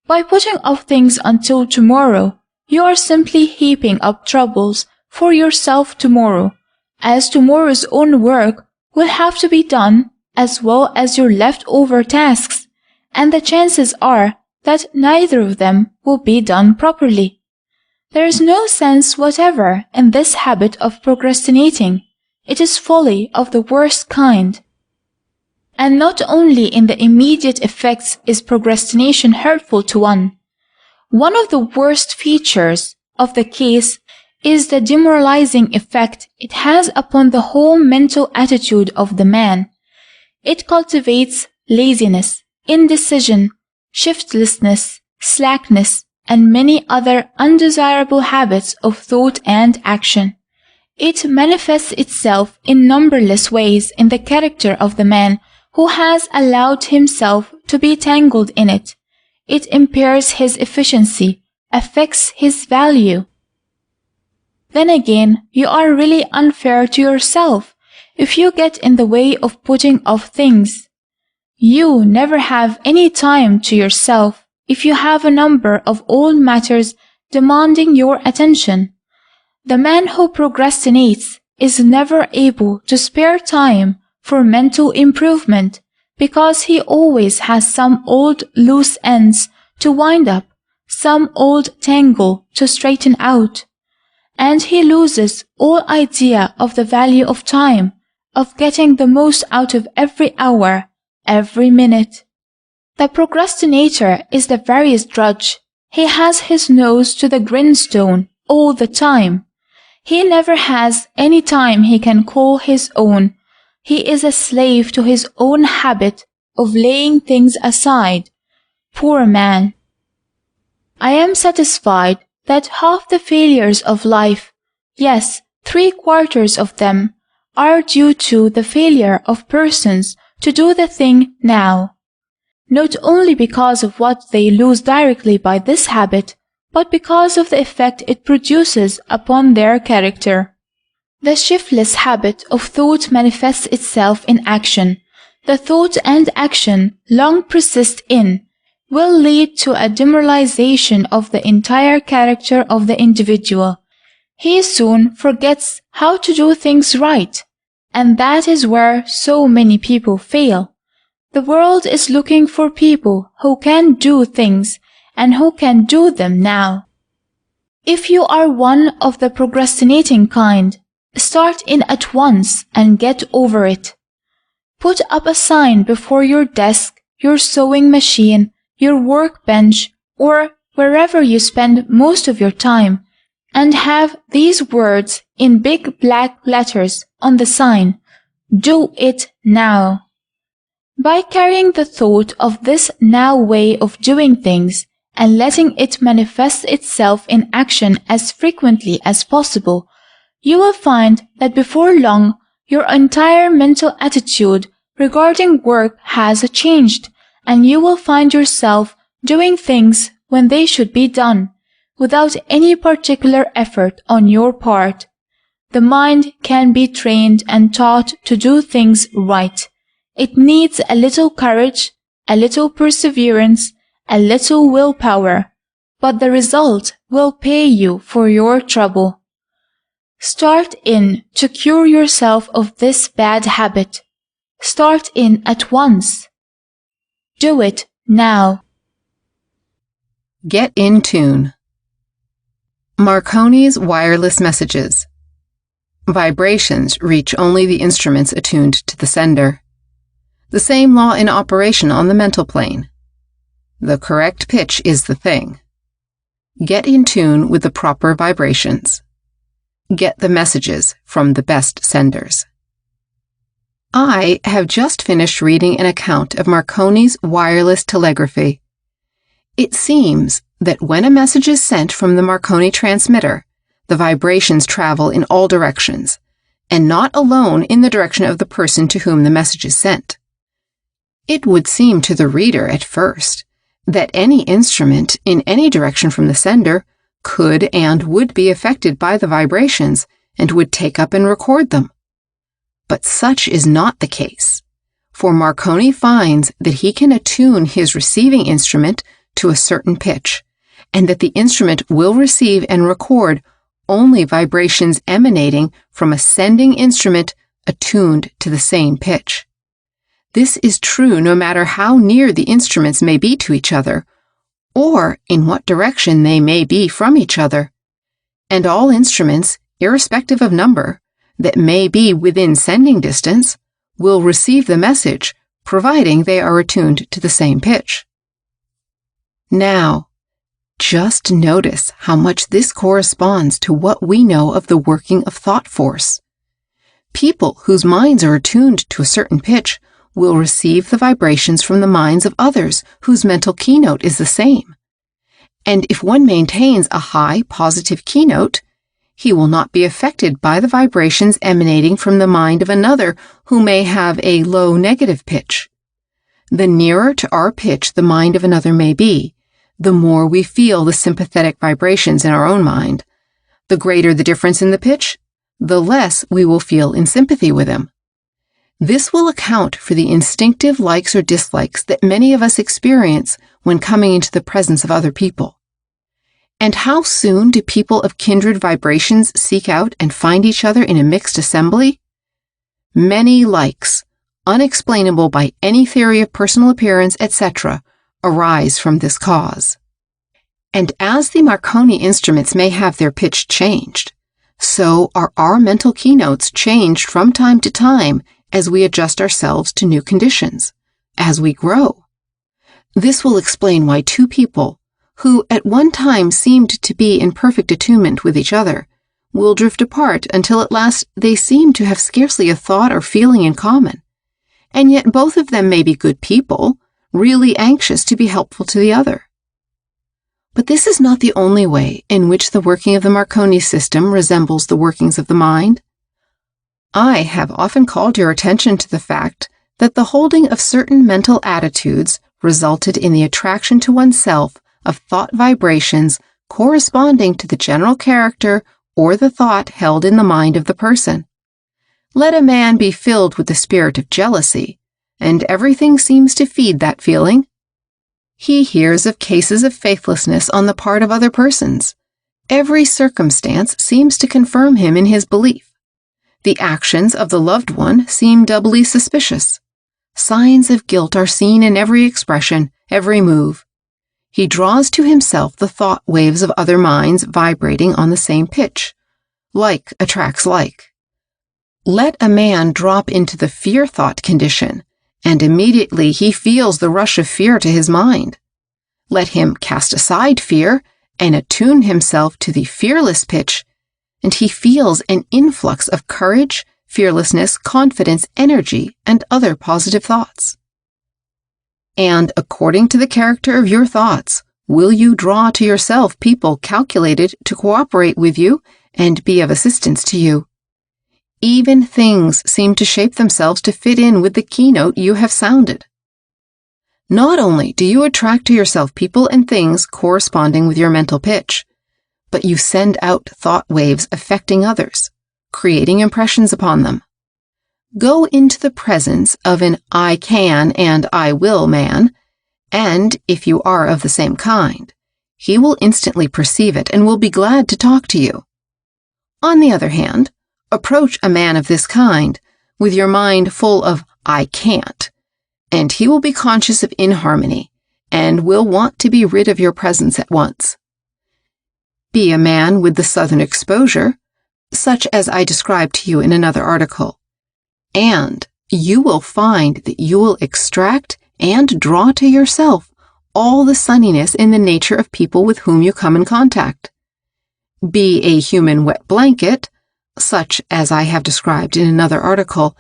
By putting off things until tomorrow, you are simply heaping up troubles for yourself tomorrow, as tomorrow's own work will have to be done as well as your leftover tasks, and the chances are that neither of them will be done properly. There is no sense whatever in this habit of procrastinating. It is folly of the worst kind. And not only in the immediate effects is procrastination hurtful to one. One of the worst features of the case is the demoralizing effect it has upon the whole mental attitude of the man. It cultivates laziness, indecision, shiftlessness, slackness, and many other undesirable habits of thought and action. It manifests itself in numberless ways in the character of the man who has allowed himself to be tangled in it. It impairs his efficiency, affects his value. Then again, you are really unfair to yourself if you get in the way of putting off things. You never have any time to yourself if you have a number of old matters demanding your attention. The man who procrastinates is never able to spare time for mental improvement because he always has some old loose ends to wind up, some old tangle to straighten out, and he loses all idea of the value of time, of getting the most out of every hour, every minute. The procrastinator is the veriest drudge. He has his nose to the grindstone all the time. He never has any time he can call his own. He is a slave to his own habit of laying things aside. Poor man! I am satisfied that half the failures of life, yes, 3/4 of them, are due to the failure of persons to do the thing now. Not only because of what they lose directly by this habit, but because of the effect it produces upon their character. The shiftless habit of thought manifests itself in action. The thought and action long persist in will lead to a demoralization of the entire character of the individual. He soon forgets how to do things right, and that is where so many people fail. The world is looking for people who can do things and who can do them now. If you are one of the procrastinating kind, start in at once and get over it. Put up a sign before your desk, your sewing machine, your workbench, or wherever you spend most of your time, and have these words in big black letters on the sign: Do it now. By carrying the thought of this now way of doing things and letting it manifest itself in action as frequently as possible, you will find that before long your entire mental attitude regarding work has changed, and you will find yourself doing things when they should be done, without any particular effort on your part. The mind can be trained and taught to do things right. It needs a little courage, a little perseverance, a little willpower, but the result will pay you for your trouble. Start in to cure yourself of this bad habit. Start in at once. Do it now. Get in tune. Marconi's wireless messages. Vibrations reach only the instruments attuned to the sender. The same law in operation on the mental plane. The correct pitch is the thing. Get in tune with the proper vibrations. Get the messages from the best senders. I have just finished reading an account of Marconi's wireless telegraphy. It seems that when a message is sent from the Marconi transmitter, the vibrations travel in all directions, and not alone in the direction of the person to whom the message is sent. It would seem to the reader at first that any instrument in any direction from the sender could and would be affected by the vibrations and would take up and record them. But such is not the case, for Marconi finds that he can attune his receiving instrument to a certain pitch, and that the instrument will receive and record only vibrations emanating from a sending instrument attuned to the same pitch. This is true no matter how near the instruments may be to each other, or in what direction they may be from each other. And all instruments, irrespective of number, that may be within sending distance, will receive the message, providing they are attuned to the same pitch. Now, just notice how much this corresponds to what we know of the working of thought force. People whose minds are attuned to a certain pitch will receive the vibrations from the minds of others whose mental keynote is the same. And if one maintains a high positive keynote, he will not be affected by the vibrations emanating from the mind of another who may have a low negative pitch. The nearer to our pitch the mind of another may be, the more we feel the sympathetic vibrations in our own mind. The greater the difference in the pitch, the less we will feel in sympathy with him. This will account for the instinctive likes or dislikes that many of us experience when coming into the presence of other people. And how soon do people of kindred vibrations seek out and find each other in a mixed assembly? Many likes, unexplainable by any theory of personal appearance, etc., arise from this cause. And as the Marconi instruments may have their pitch changed, so are our mental keynotes changed from time to time as we adjust ourselves to new conditions, as we grow. This will explain why two people, who at one time seemed to be in perfect attunement with each other, will drift apart until at last they seem to have scarcely a thought or feeling in common, and yet both of them may be good people, really anxious to be helpful to the other. But this is not the only way in which the working of the Marconi system resembles the workings of the mind. I have often called your attention to the fact that the holding of certain mental attitudes resulted in the attraction to oneself of thought vibrations corresponding to the general character or the thought held in the mind of the person. Let a man be filled with the spirit of jealousy, and everything seems to feed that feeling. He hears of cases of faithlessness on the part of other persons. Every circumstance seems to confirm him in his belief. The actions of the loved one seem doubly suspicious. Signs of guilt are seen in every expression, every move. He draws to himself the thought waves of other minds vibrating on the same pitch. Like attracts like. Let a man drop into the fear thought condition, and immediately he feels the rush of fear to his mind. Let him cast aside fear and attune himself to the fearless pitch, and he feels an influx of courage, fearlessness, confidence, energy, and other positive thoughts. And according to the character of your thoughts, will you draw to yourself people calculated to cooperate with you and be of assistance to you. Even things seem to shape themselves to fit in with the keynote you have sounded. Not only do you attract to yourself people and things corresponding with your mental pitch, but you send out thought waves affecting others, creating impressions upon them. Go into the presence of an I can and I will man, and if you are of the same kind, he will instantly perceive it and will be glad to talk to you. On the other hand, approach a man of this kind with your mind full of I can't, and he will be conscious of inharmony and will want to be rid of your presence at once. Be a man with the southern exposure, such as I described to you in another article, and you will find that you will extract and draw to yourself all the sunniness in the nature of people with whom you come in contact. Be a human wet blanket, such as I have described in another article,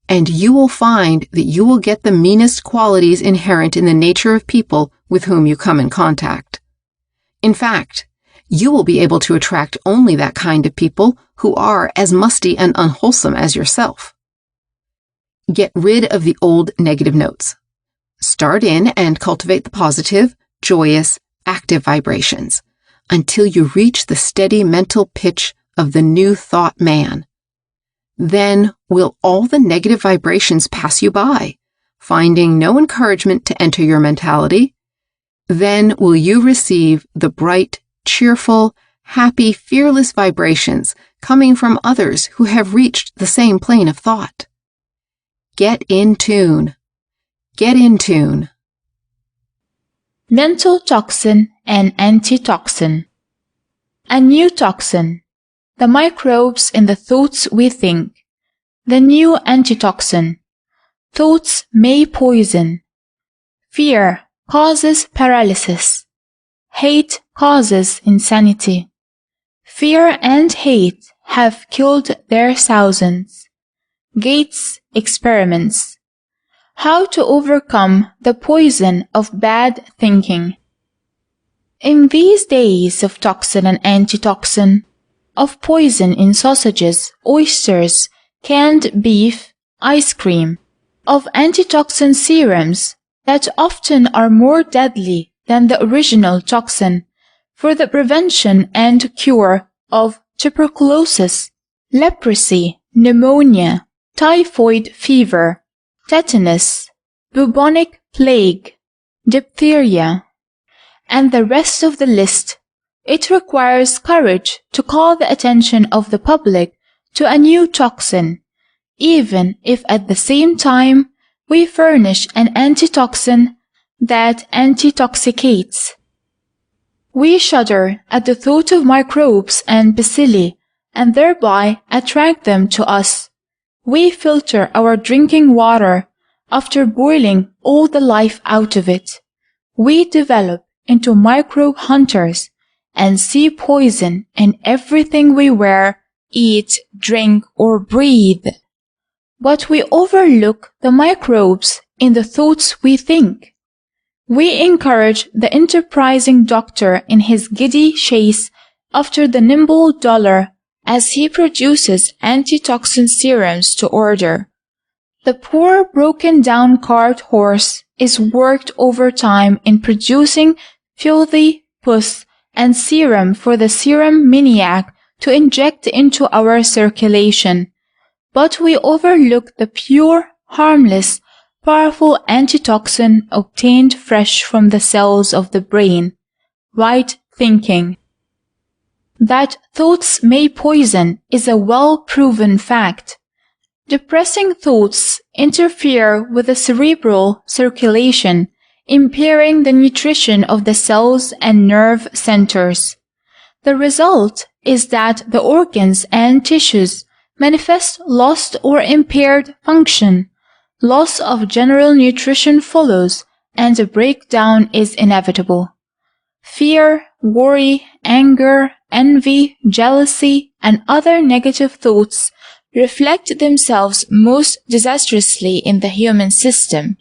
and you will find that you will get the meanest qualities inherent in the nature of people with whom you come in contact. In fact, you will be able to attract only that kind of people who are as musty and unwholesome as yourself. Get rid of the old negative notes. Start in and cultivate the positive, joyous, active vibrations until you reach the steady mental pitch of the new thought man. Then will all the negative vibrations pass you by, finding no encouragement to enter your mentality. Then will you receive the bright, cheerful, happy, fearless vibrations coming from others who have reached the same plane of thought. Get in tune. Get in tune. Mental toxin and antitoxin. A new toxin. The microbes in the thoughts we think. The new antitoxin. Thoughts may poison. Fear causes paralysis. Hate causes insanity. Fear and hate have killed their thousands. Gates experiments. How to overcome the poison of bad thinking. In these days of toxin and antitoxin, of poison in sausages, oysters, canned beef, ice cream, of antitoxin serums that often are more deadly than the original toxin for the prevention and cure of tuberculosis, leprosy, pneumonia, typhoid fever, tetanus, bubonic plague, diphtheria, and the rest of the list. It requires courage to call the attention of the public to a new toxin, even if at the same time we furnish an antitoxin that antitoxicates. We shudder at the thought of microbes and bacilli, and thereby attract them to us. We filter our drinking water after boiling all the life out of it. We develop into microbe hunters and see poison in everything we wear, eat, drink, or breathe. But we overlook the microbes in the thoughts we think. We encourage the enterprising doctor in his giddy chase after the nimble dollar as he produces antitoxin serums to order. The poor broken-down cart horse is worked overtime in producing filthy pus and serum for the serum maniac to inject into our circulation. But we overlook the pure, harmless, powerful antitoxin obtained fresh from the cells of the brain, right thinking. That thoughts may poison is a well-proven fact. Depressing thoughts interfere with the cerebral circulation, impairing the nutrition of the cells and nerve centers. The result is that the organs and tissues manifest lost or impaired function. Loss of general nutrition follows, and a breakdown is inevitable. Fear, worry, anger, envy, jealousy, and other negative thoughts reflect themselves most disastrously in the human system.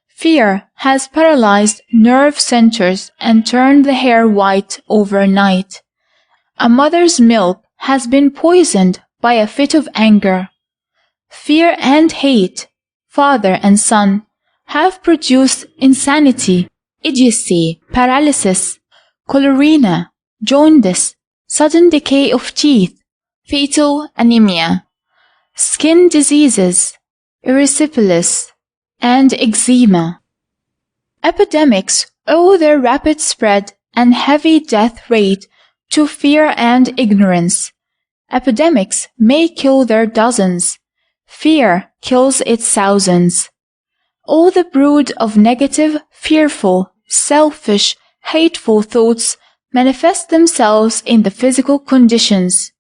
Fear has paralyzed nerve centers and turned the hair white overnight. A mother's milk has been poisoned by a fit of anger. Fear and hate, father and son, have produced insanity, idiocy, paralysis, cholera, jaundice, sudden decay of teeth, fatal anemia, skin diseases, erysipelas, and eczema. Epidemics owe their rapid spread and heavy death rate to fear and ignorance. Epidemics may kill their dozens. Fear kills its thousands. All the brood of negative, fearful, selfish, hateful thoughts manifest themselves in the physical conditions.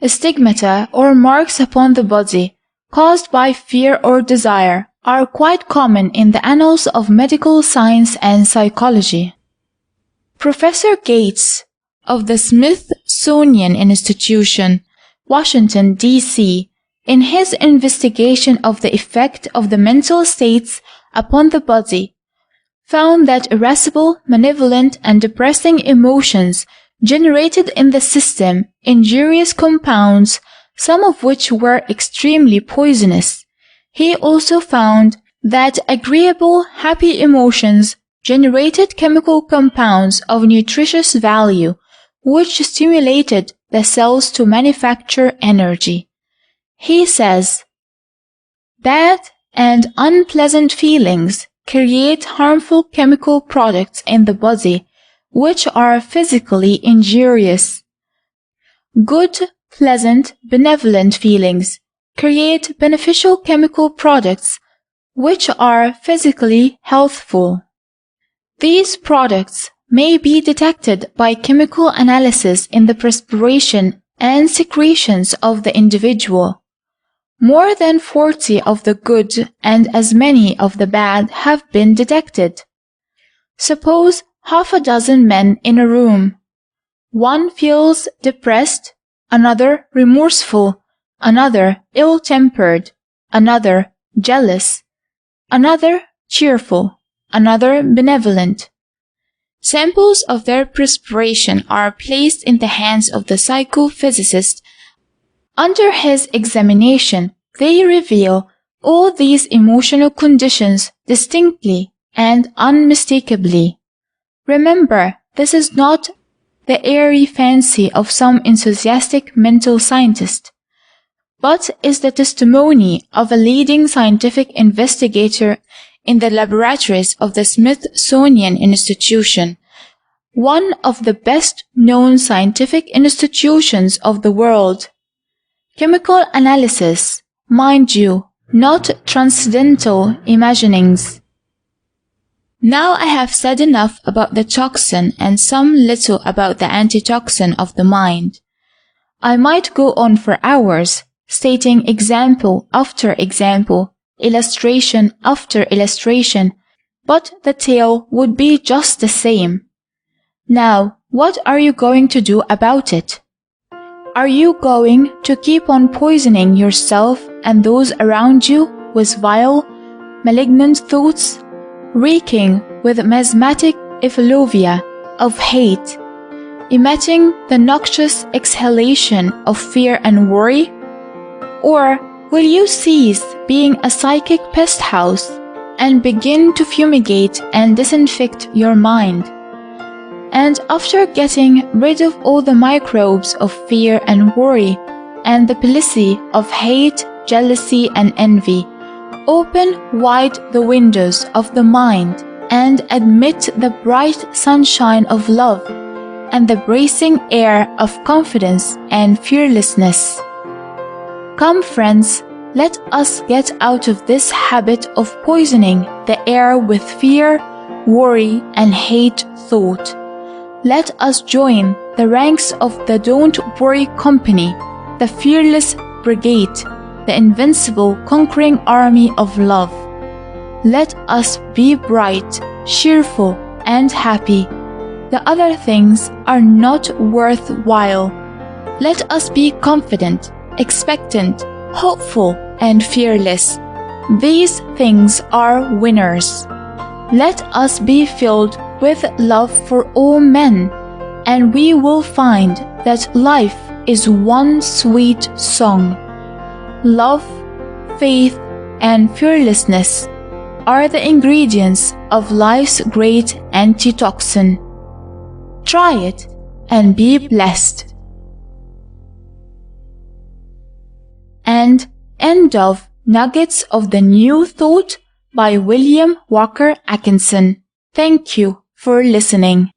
Stigmata or marks upon the body caused by fear or desire are quite common in the annals of medical science and psychology. Professor Gates of the Smithsonian Institution, Washington, D.C., in his investigation of the effect of the mental states upon the body, found that irascible, malevolent, and depressing emotions generated in the system injurious compounds, some of which were extremely poisonous. He also found that agreeable, happy emotions generated chemical compounds of nutritious value, which stimulated the cells to manufacture energy. He says, bad and unpleasant feelings create harmful chemical products in the body, which are physically injurious. Good, pleasant, benevolent feelings create beneficial chemical products, which are physically healthful. These products may be detected by chemical analysis in the perspiration and secretions of the individual. More than 40 of the good and as many of the bad have been detected. Suppose half a dozen men in a room. One feels depressed, another remorseful, another ill-tempered, another jealous, another cheerful, another benevolent. Samples of their perspiration are placed in the hands of the psychophysicist. Under his examination, they reveal all these emotional conditions distinctly and unmistakably. Remember, this is not the airy fancy of some enthusiastic mental scientist. but is the testimony of a leading scientific investigator in the laboratories of the Smithsonian Institution, one of the best-known scientific institutions of the world. Chemical analysis, mind you, not transcendental imaginings. Now I have said enough about the toxin and some little about the antitoxin of the mind. I might go on for hours, stating example after example, illustration after illustration, but the tale would be just the same. Now, what are you going to do about it? Are you going to keep on poisoning yourself and those around you with vile, malignant thoughts, reeking with mesmatic effluvia of hate, emitting the noxious exhalation of fear and worry? Or will you cease being a psychic pest house and begin to fumigate and disinfect your mind? And after getting rid of all the microbes of fear and worry and the policy of hate, jealousy, and envy, open wide the windows of the mind and admit the bright sunshine of love and the bracing air of confidence and fearlessness. Come, friends, let us get out of this habit of poisoning the air with fear, worry, and hate thought. Let us join the ranks of the Don't Worry Company, the Fearless Brigade, the invincible conquering army of love. Let us be bright, cheerful, and happy. The other things are not worthwhile. Let us be confident, expectant, hopeful, and fearless. These things are winners. Let us be filled with love for all men, and we will find that life is one sweet song. Love, faith, and fearlessness are the ingredients of life's great antitoxin. Try it and be blessed. And end of Nuggets of the New Thought by William Walker Atkinson. Thank you for listening.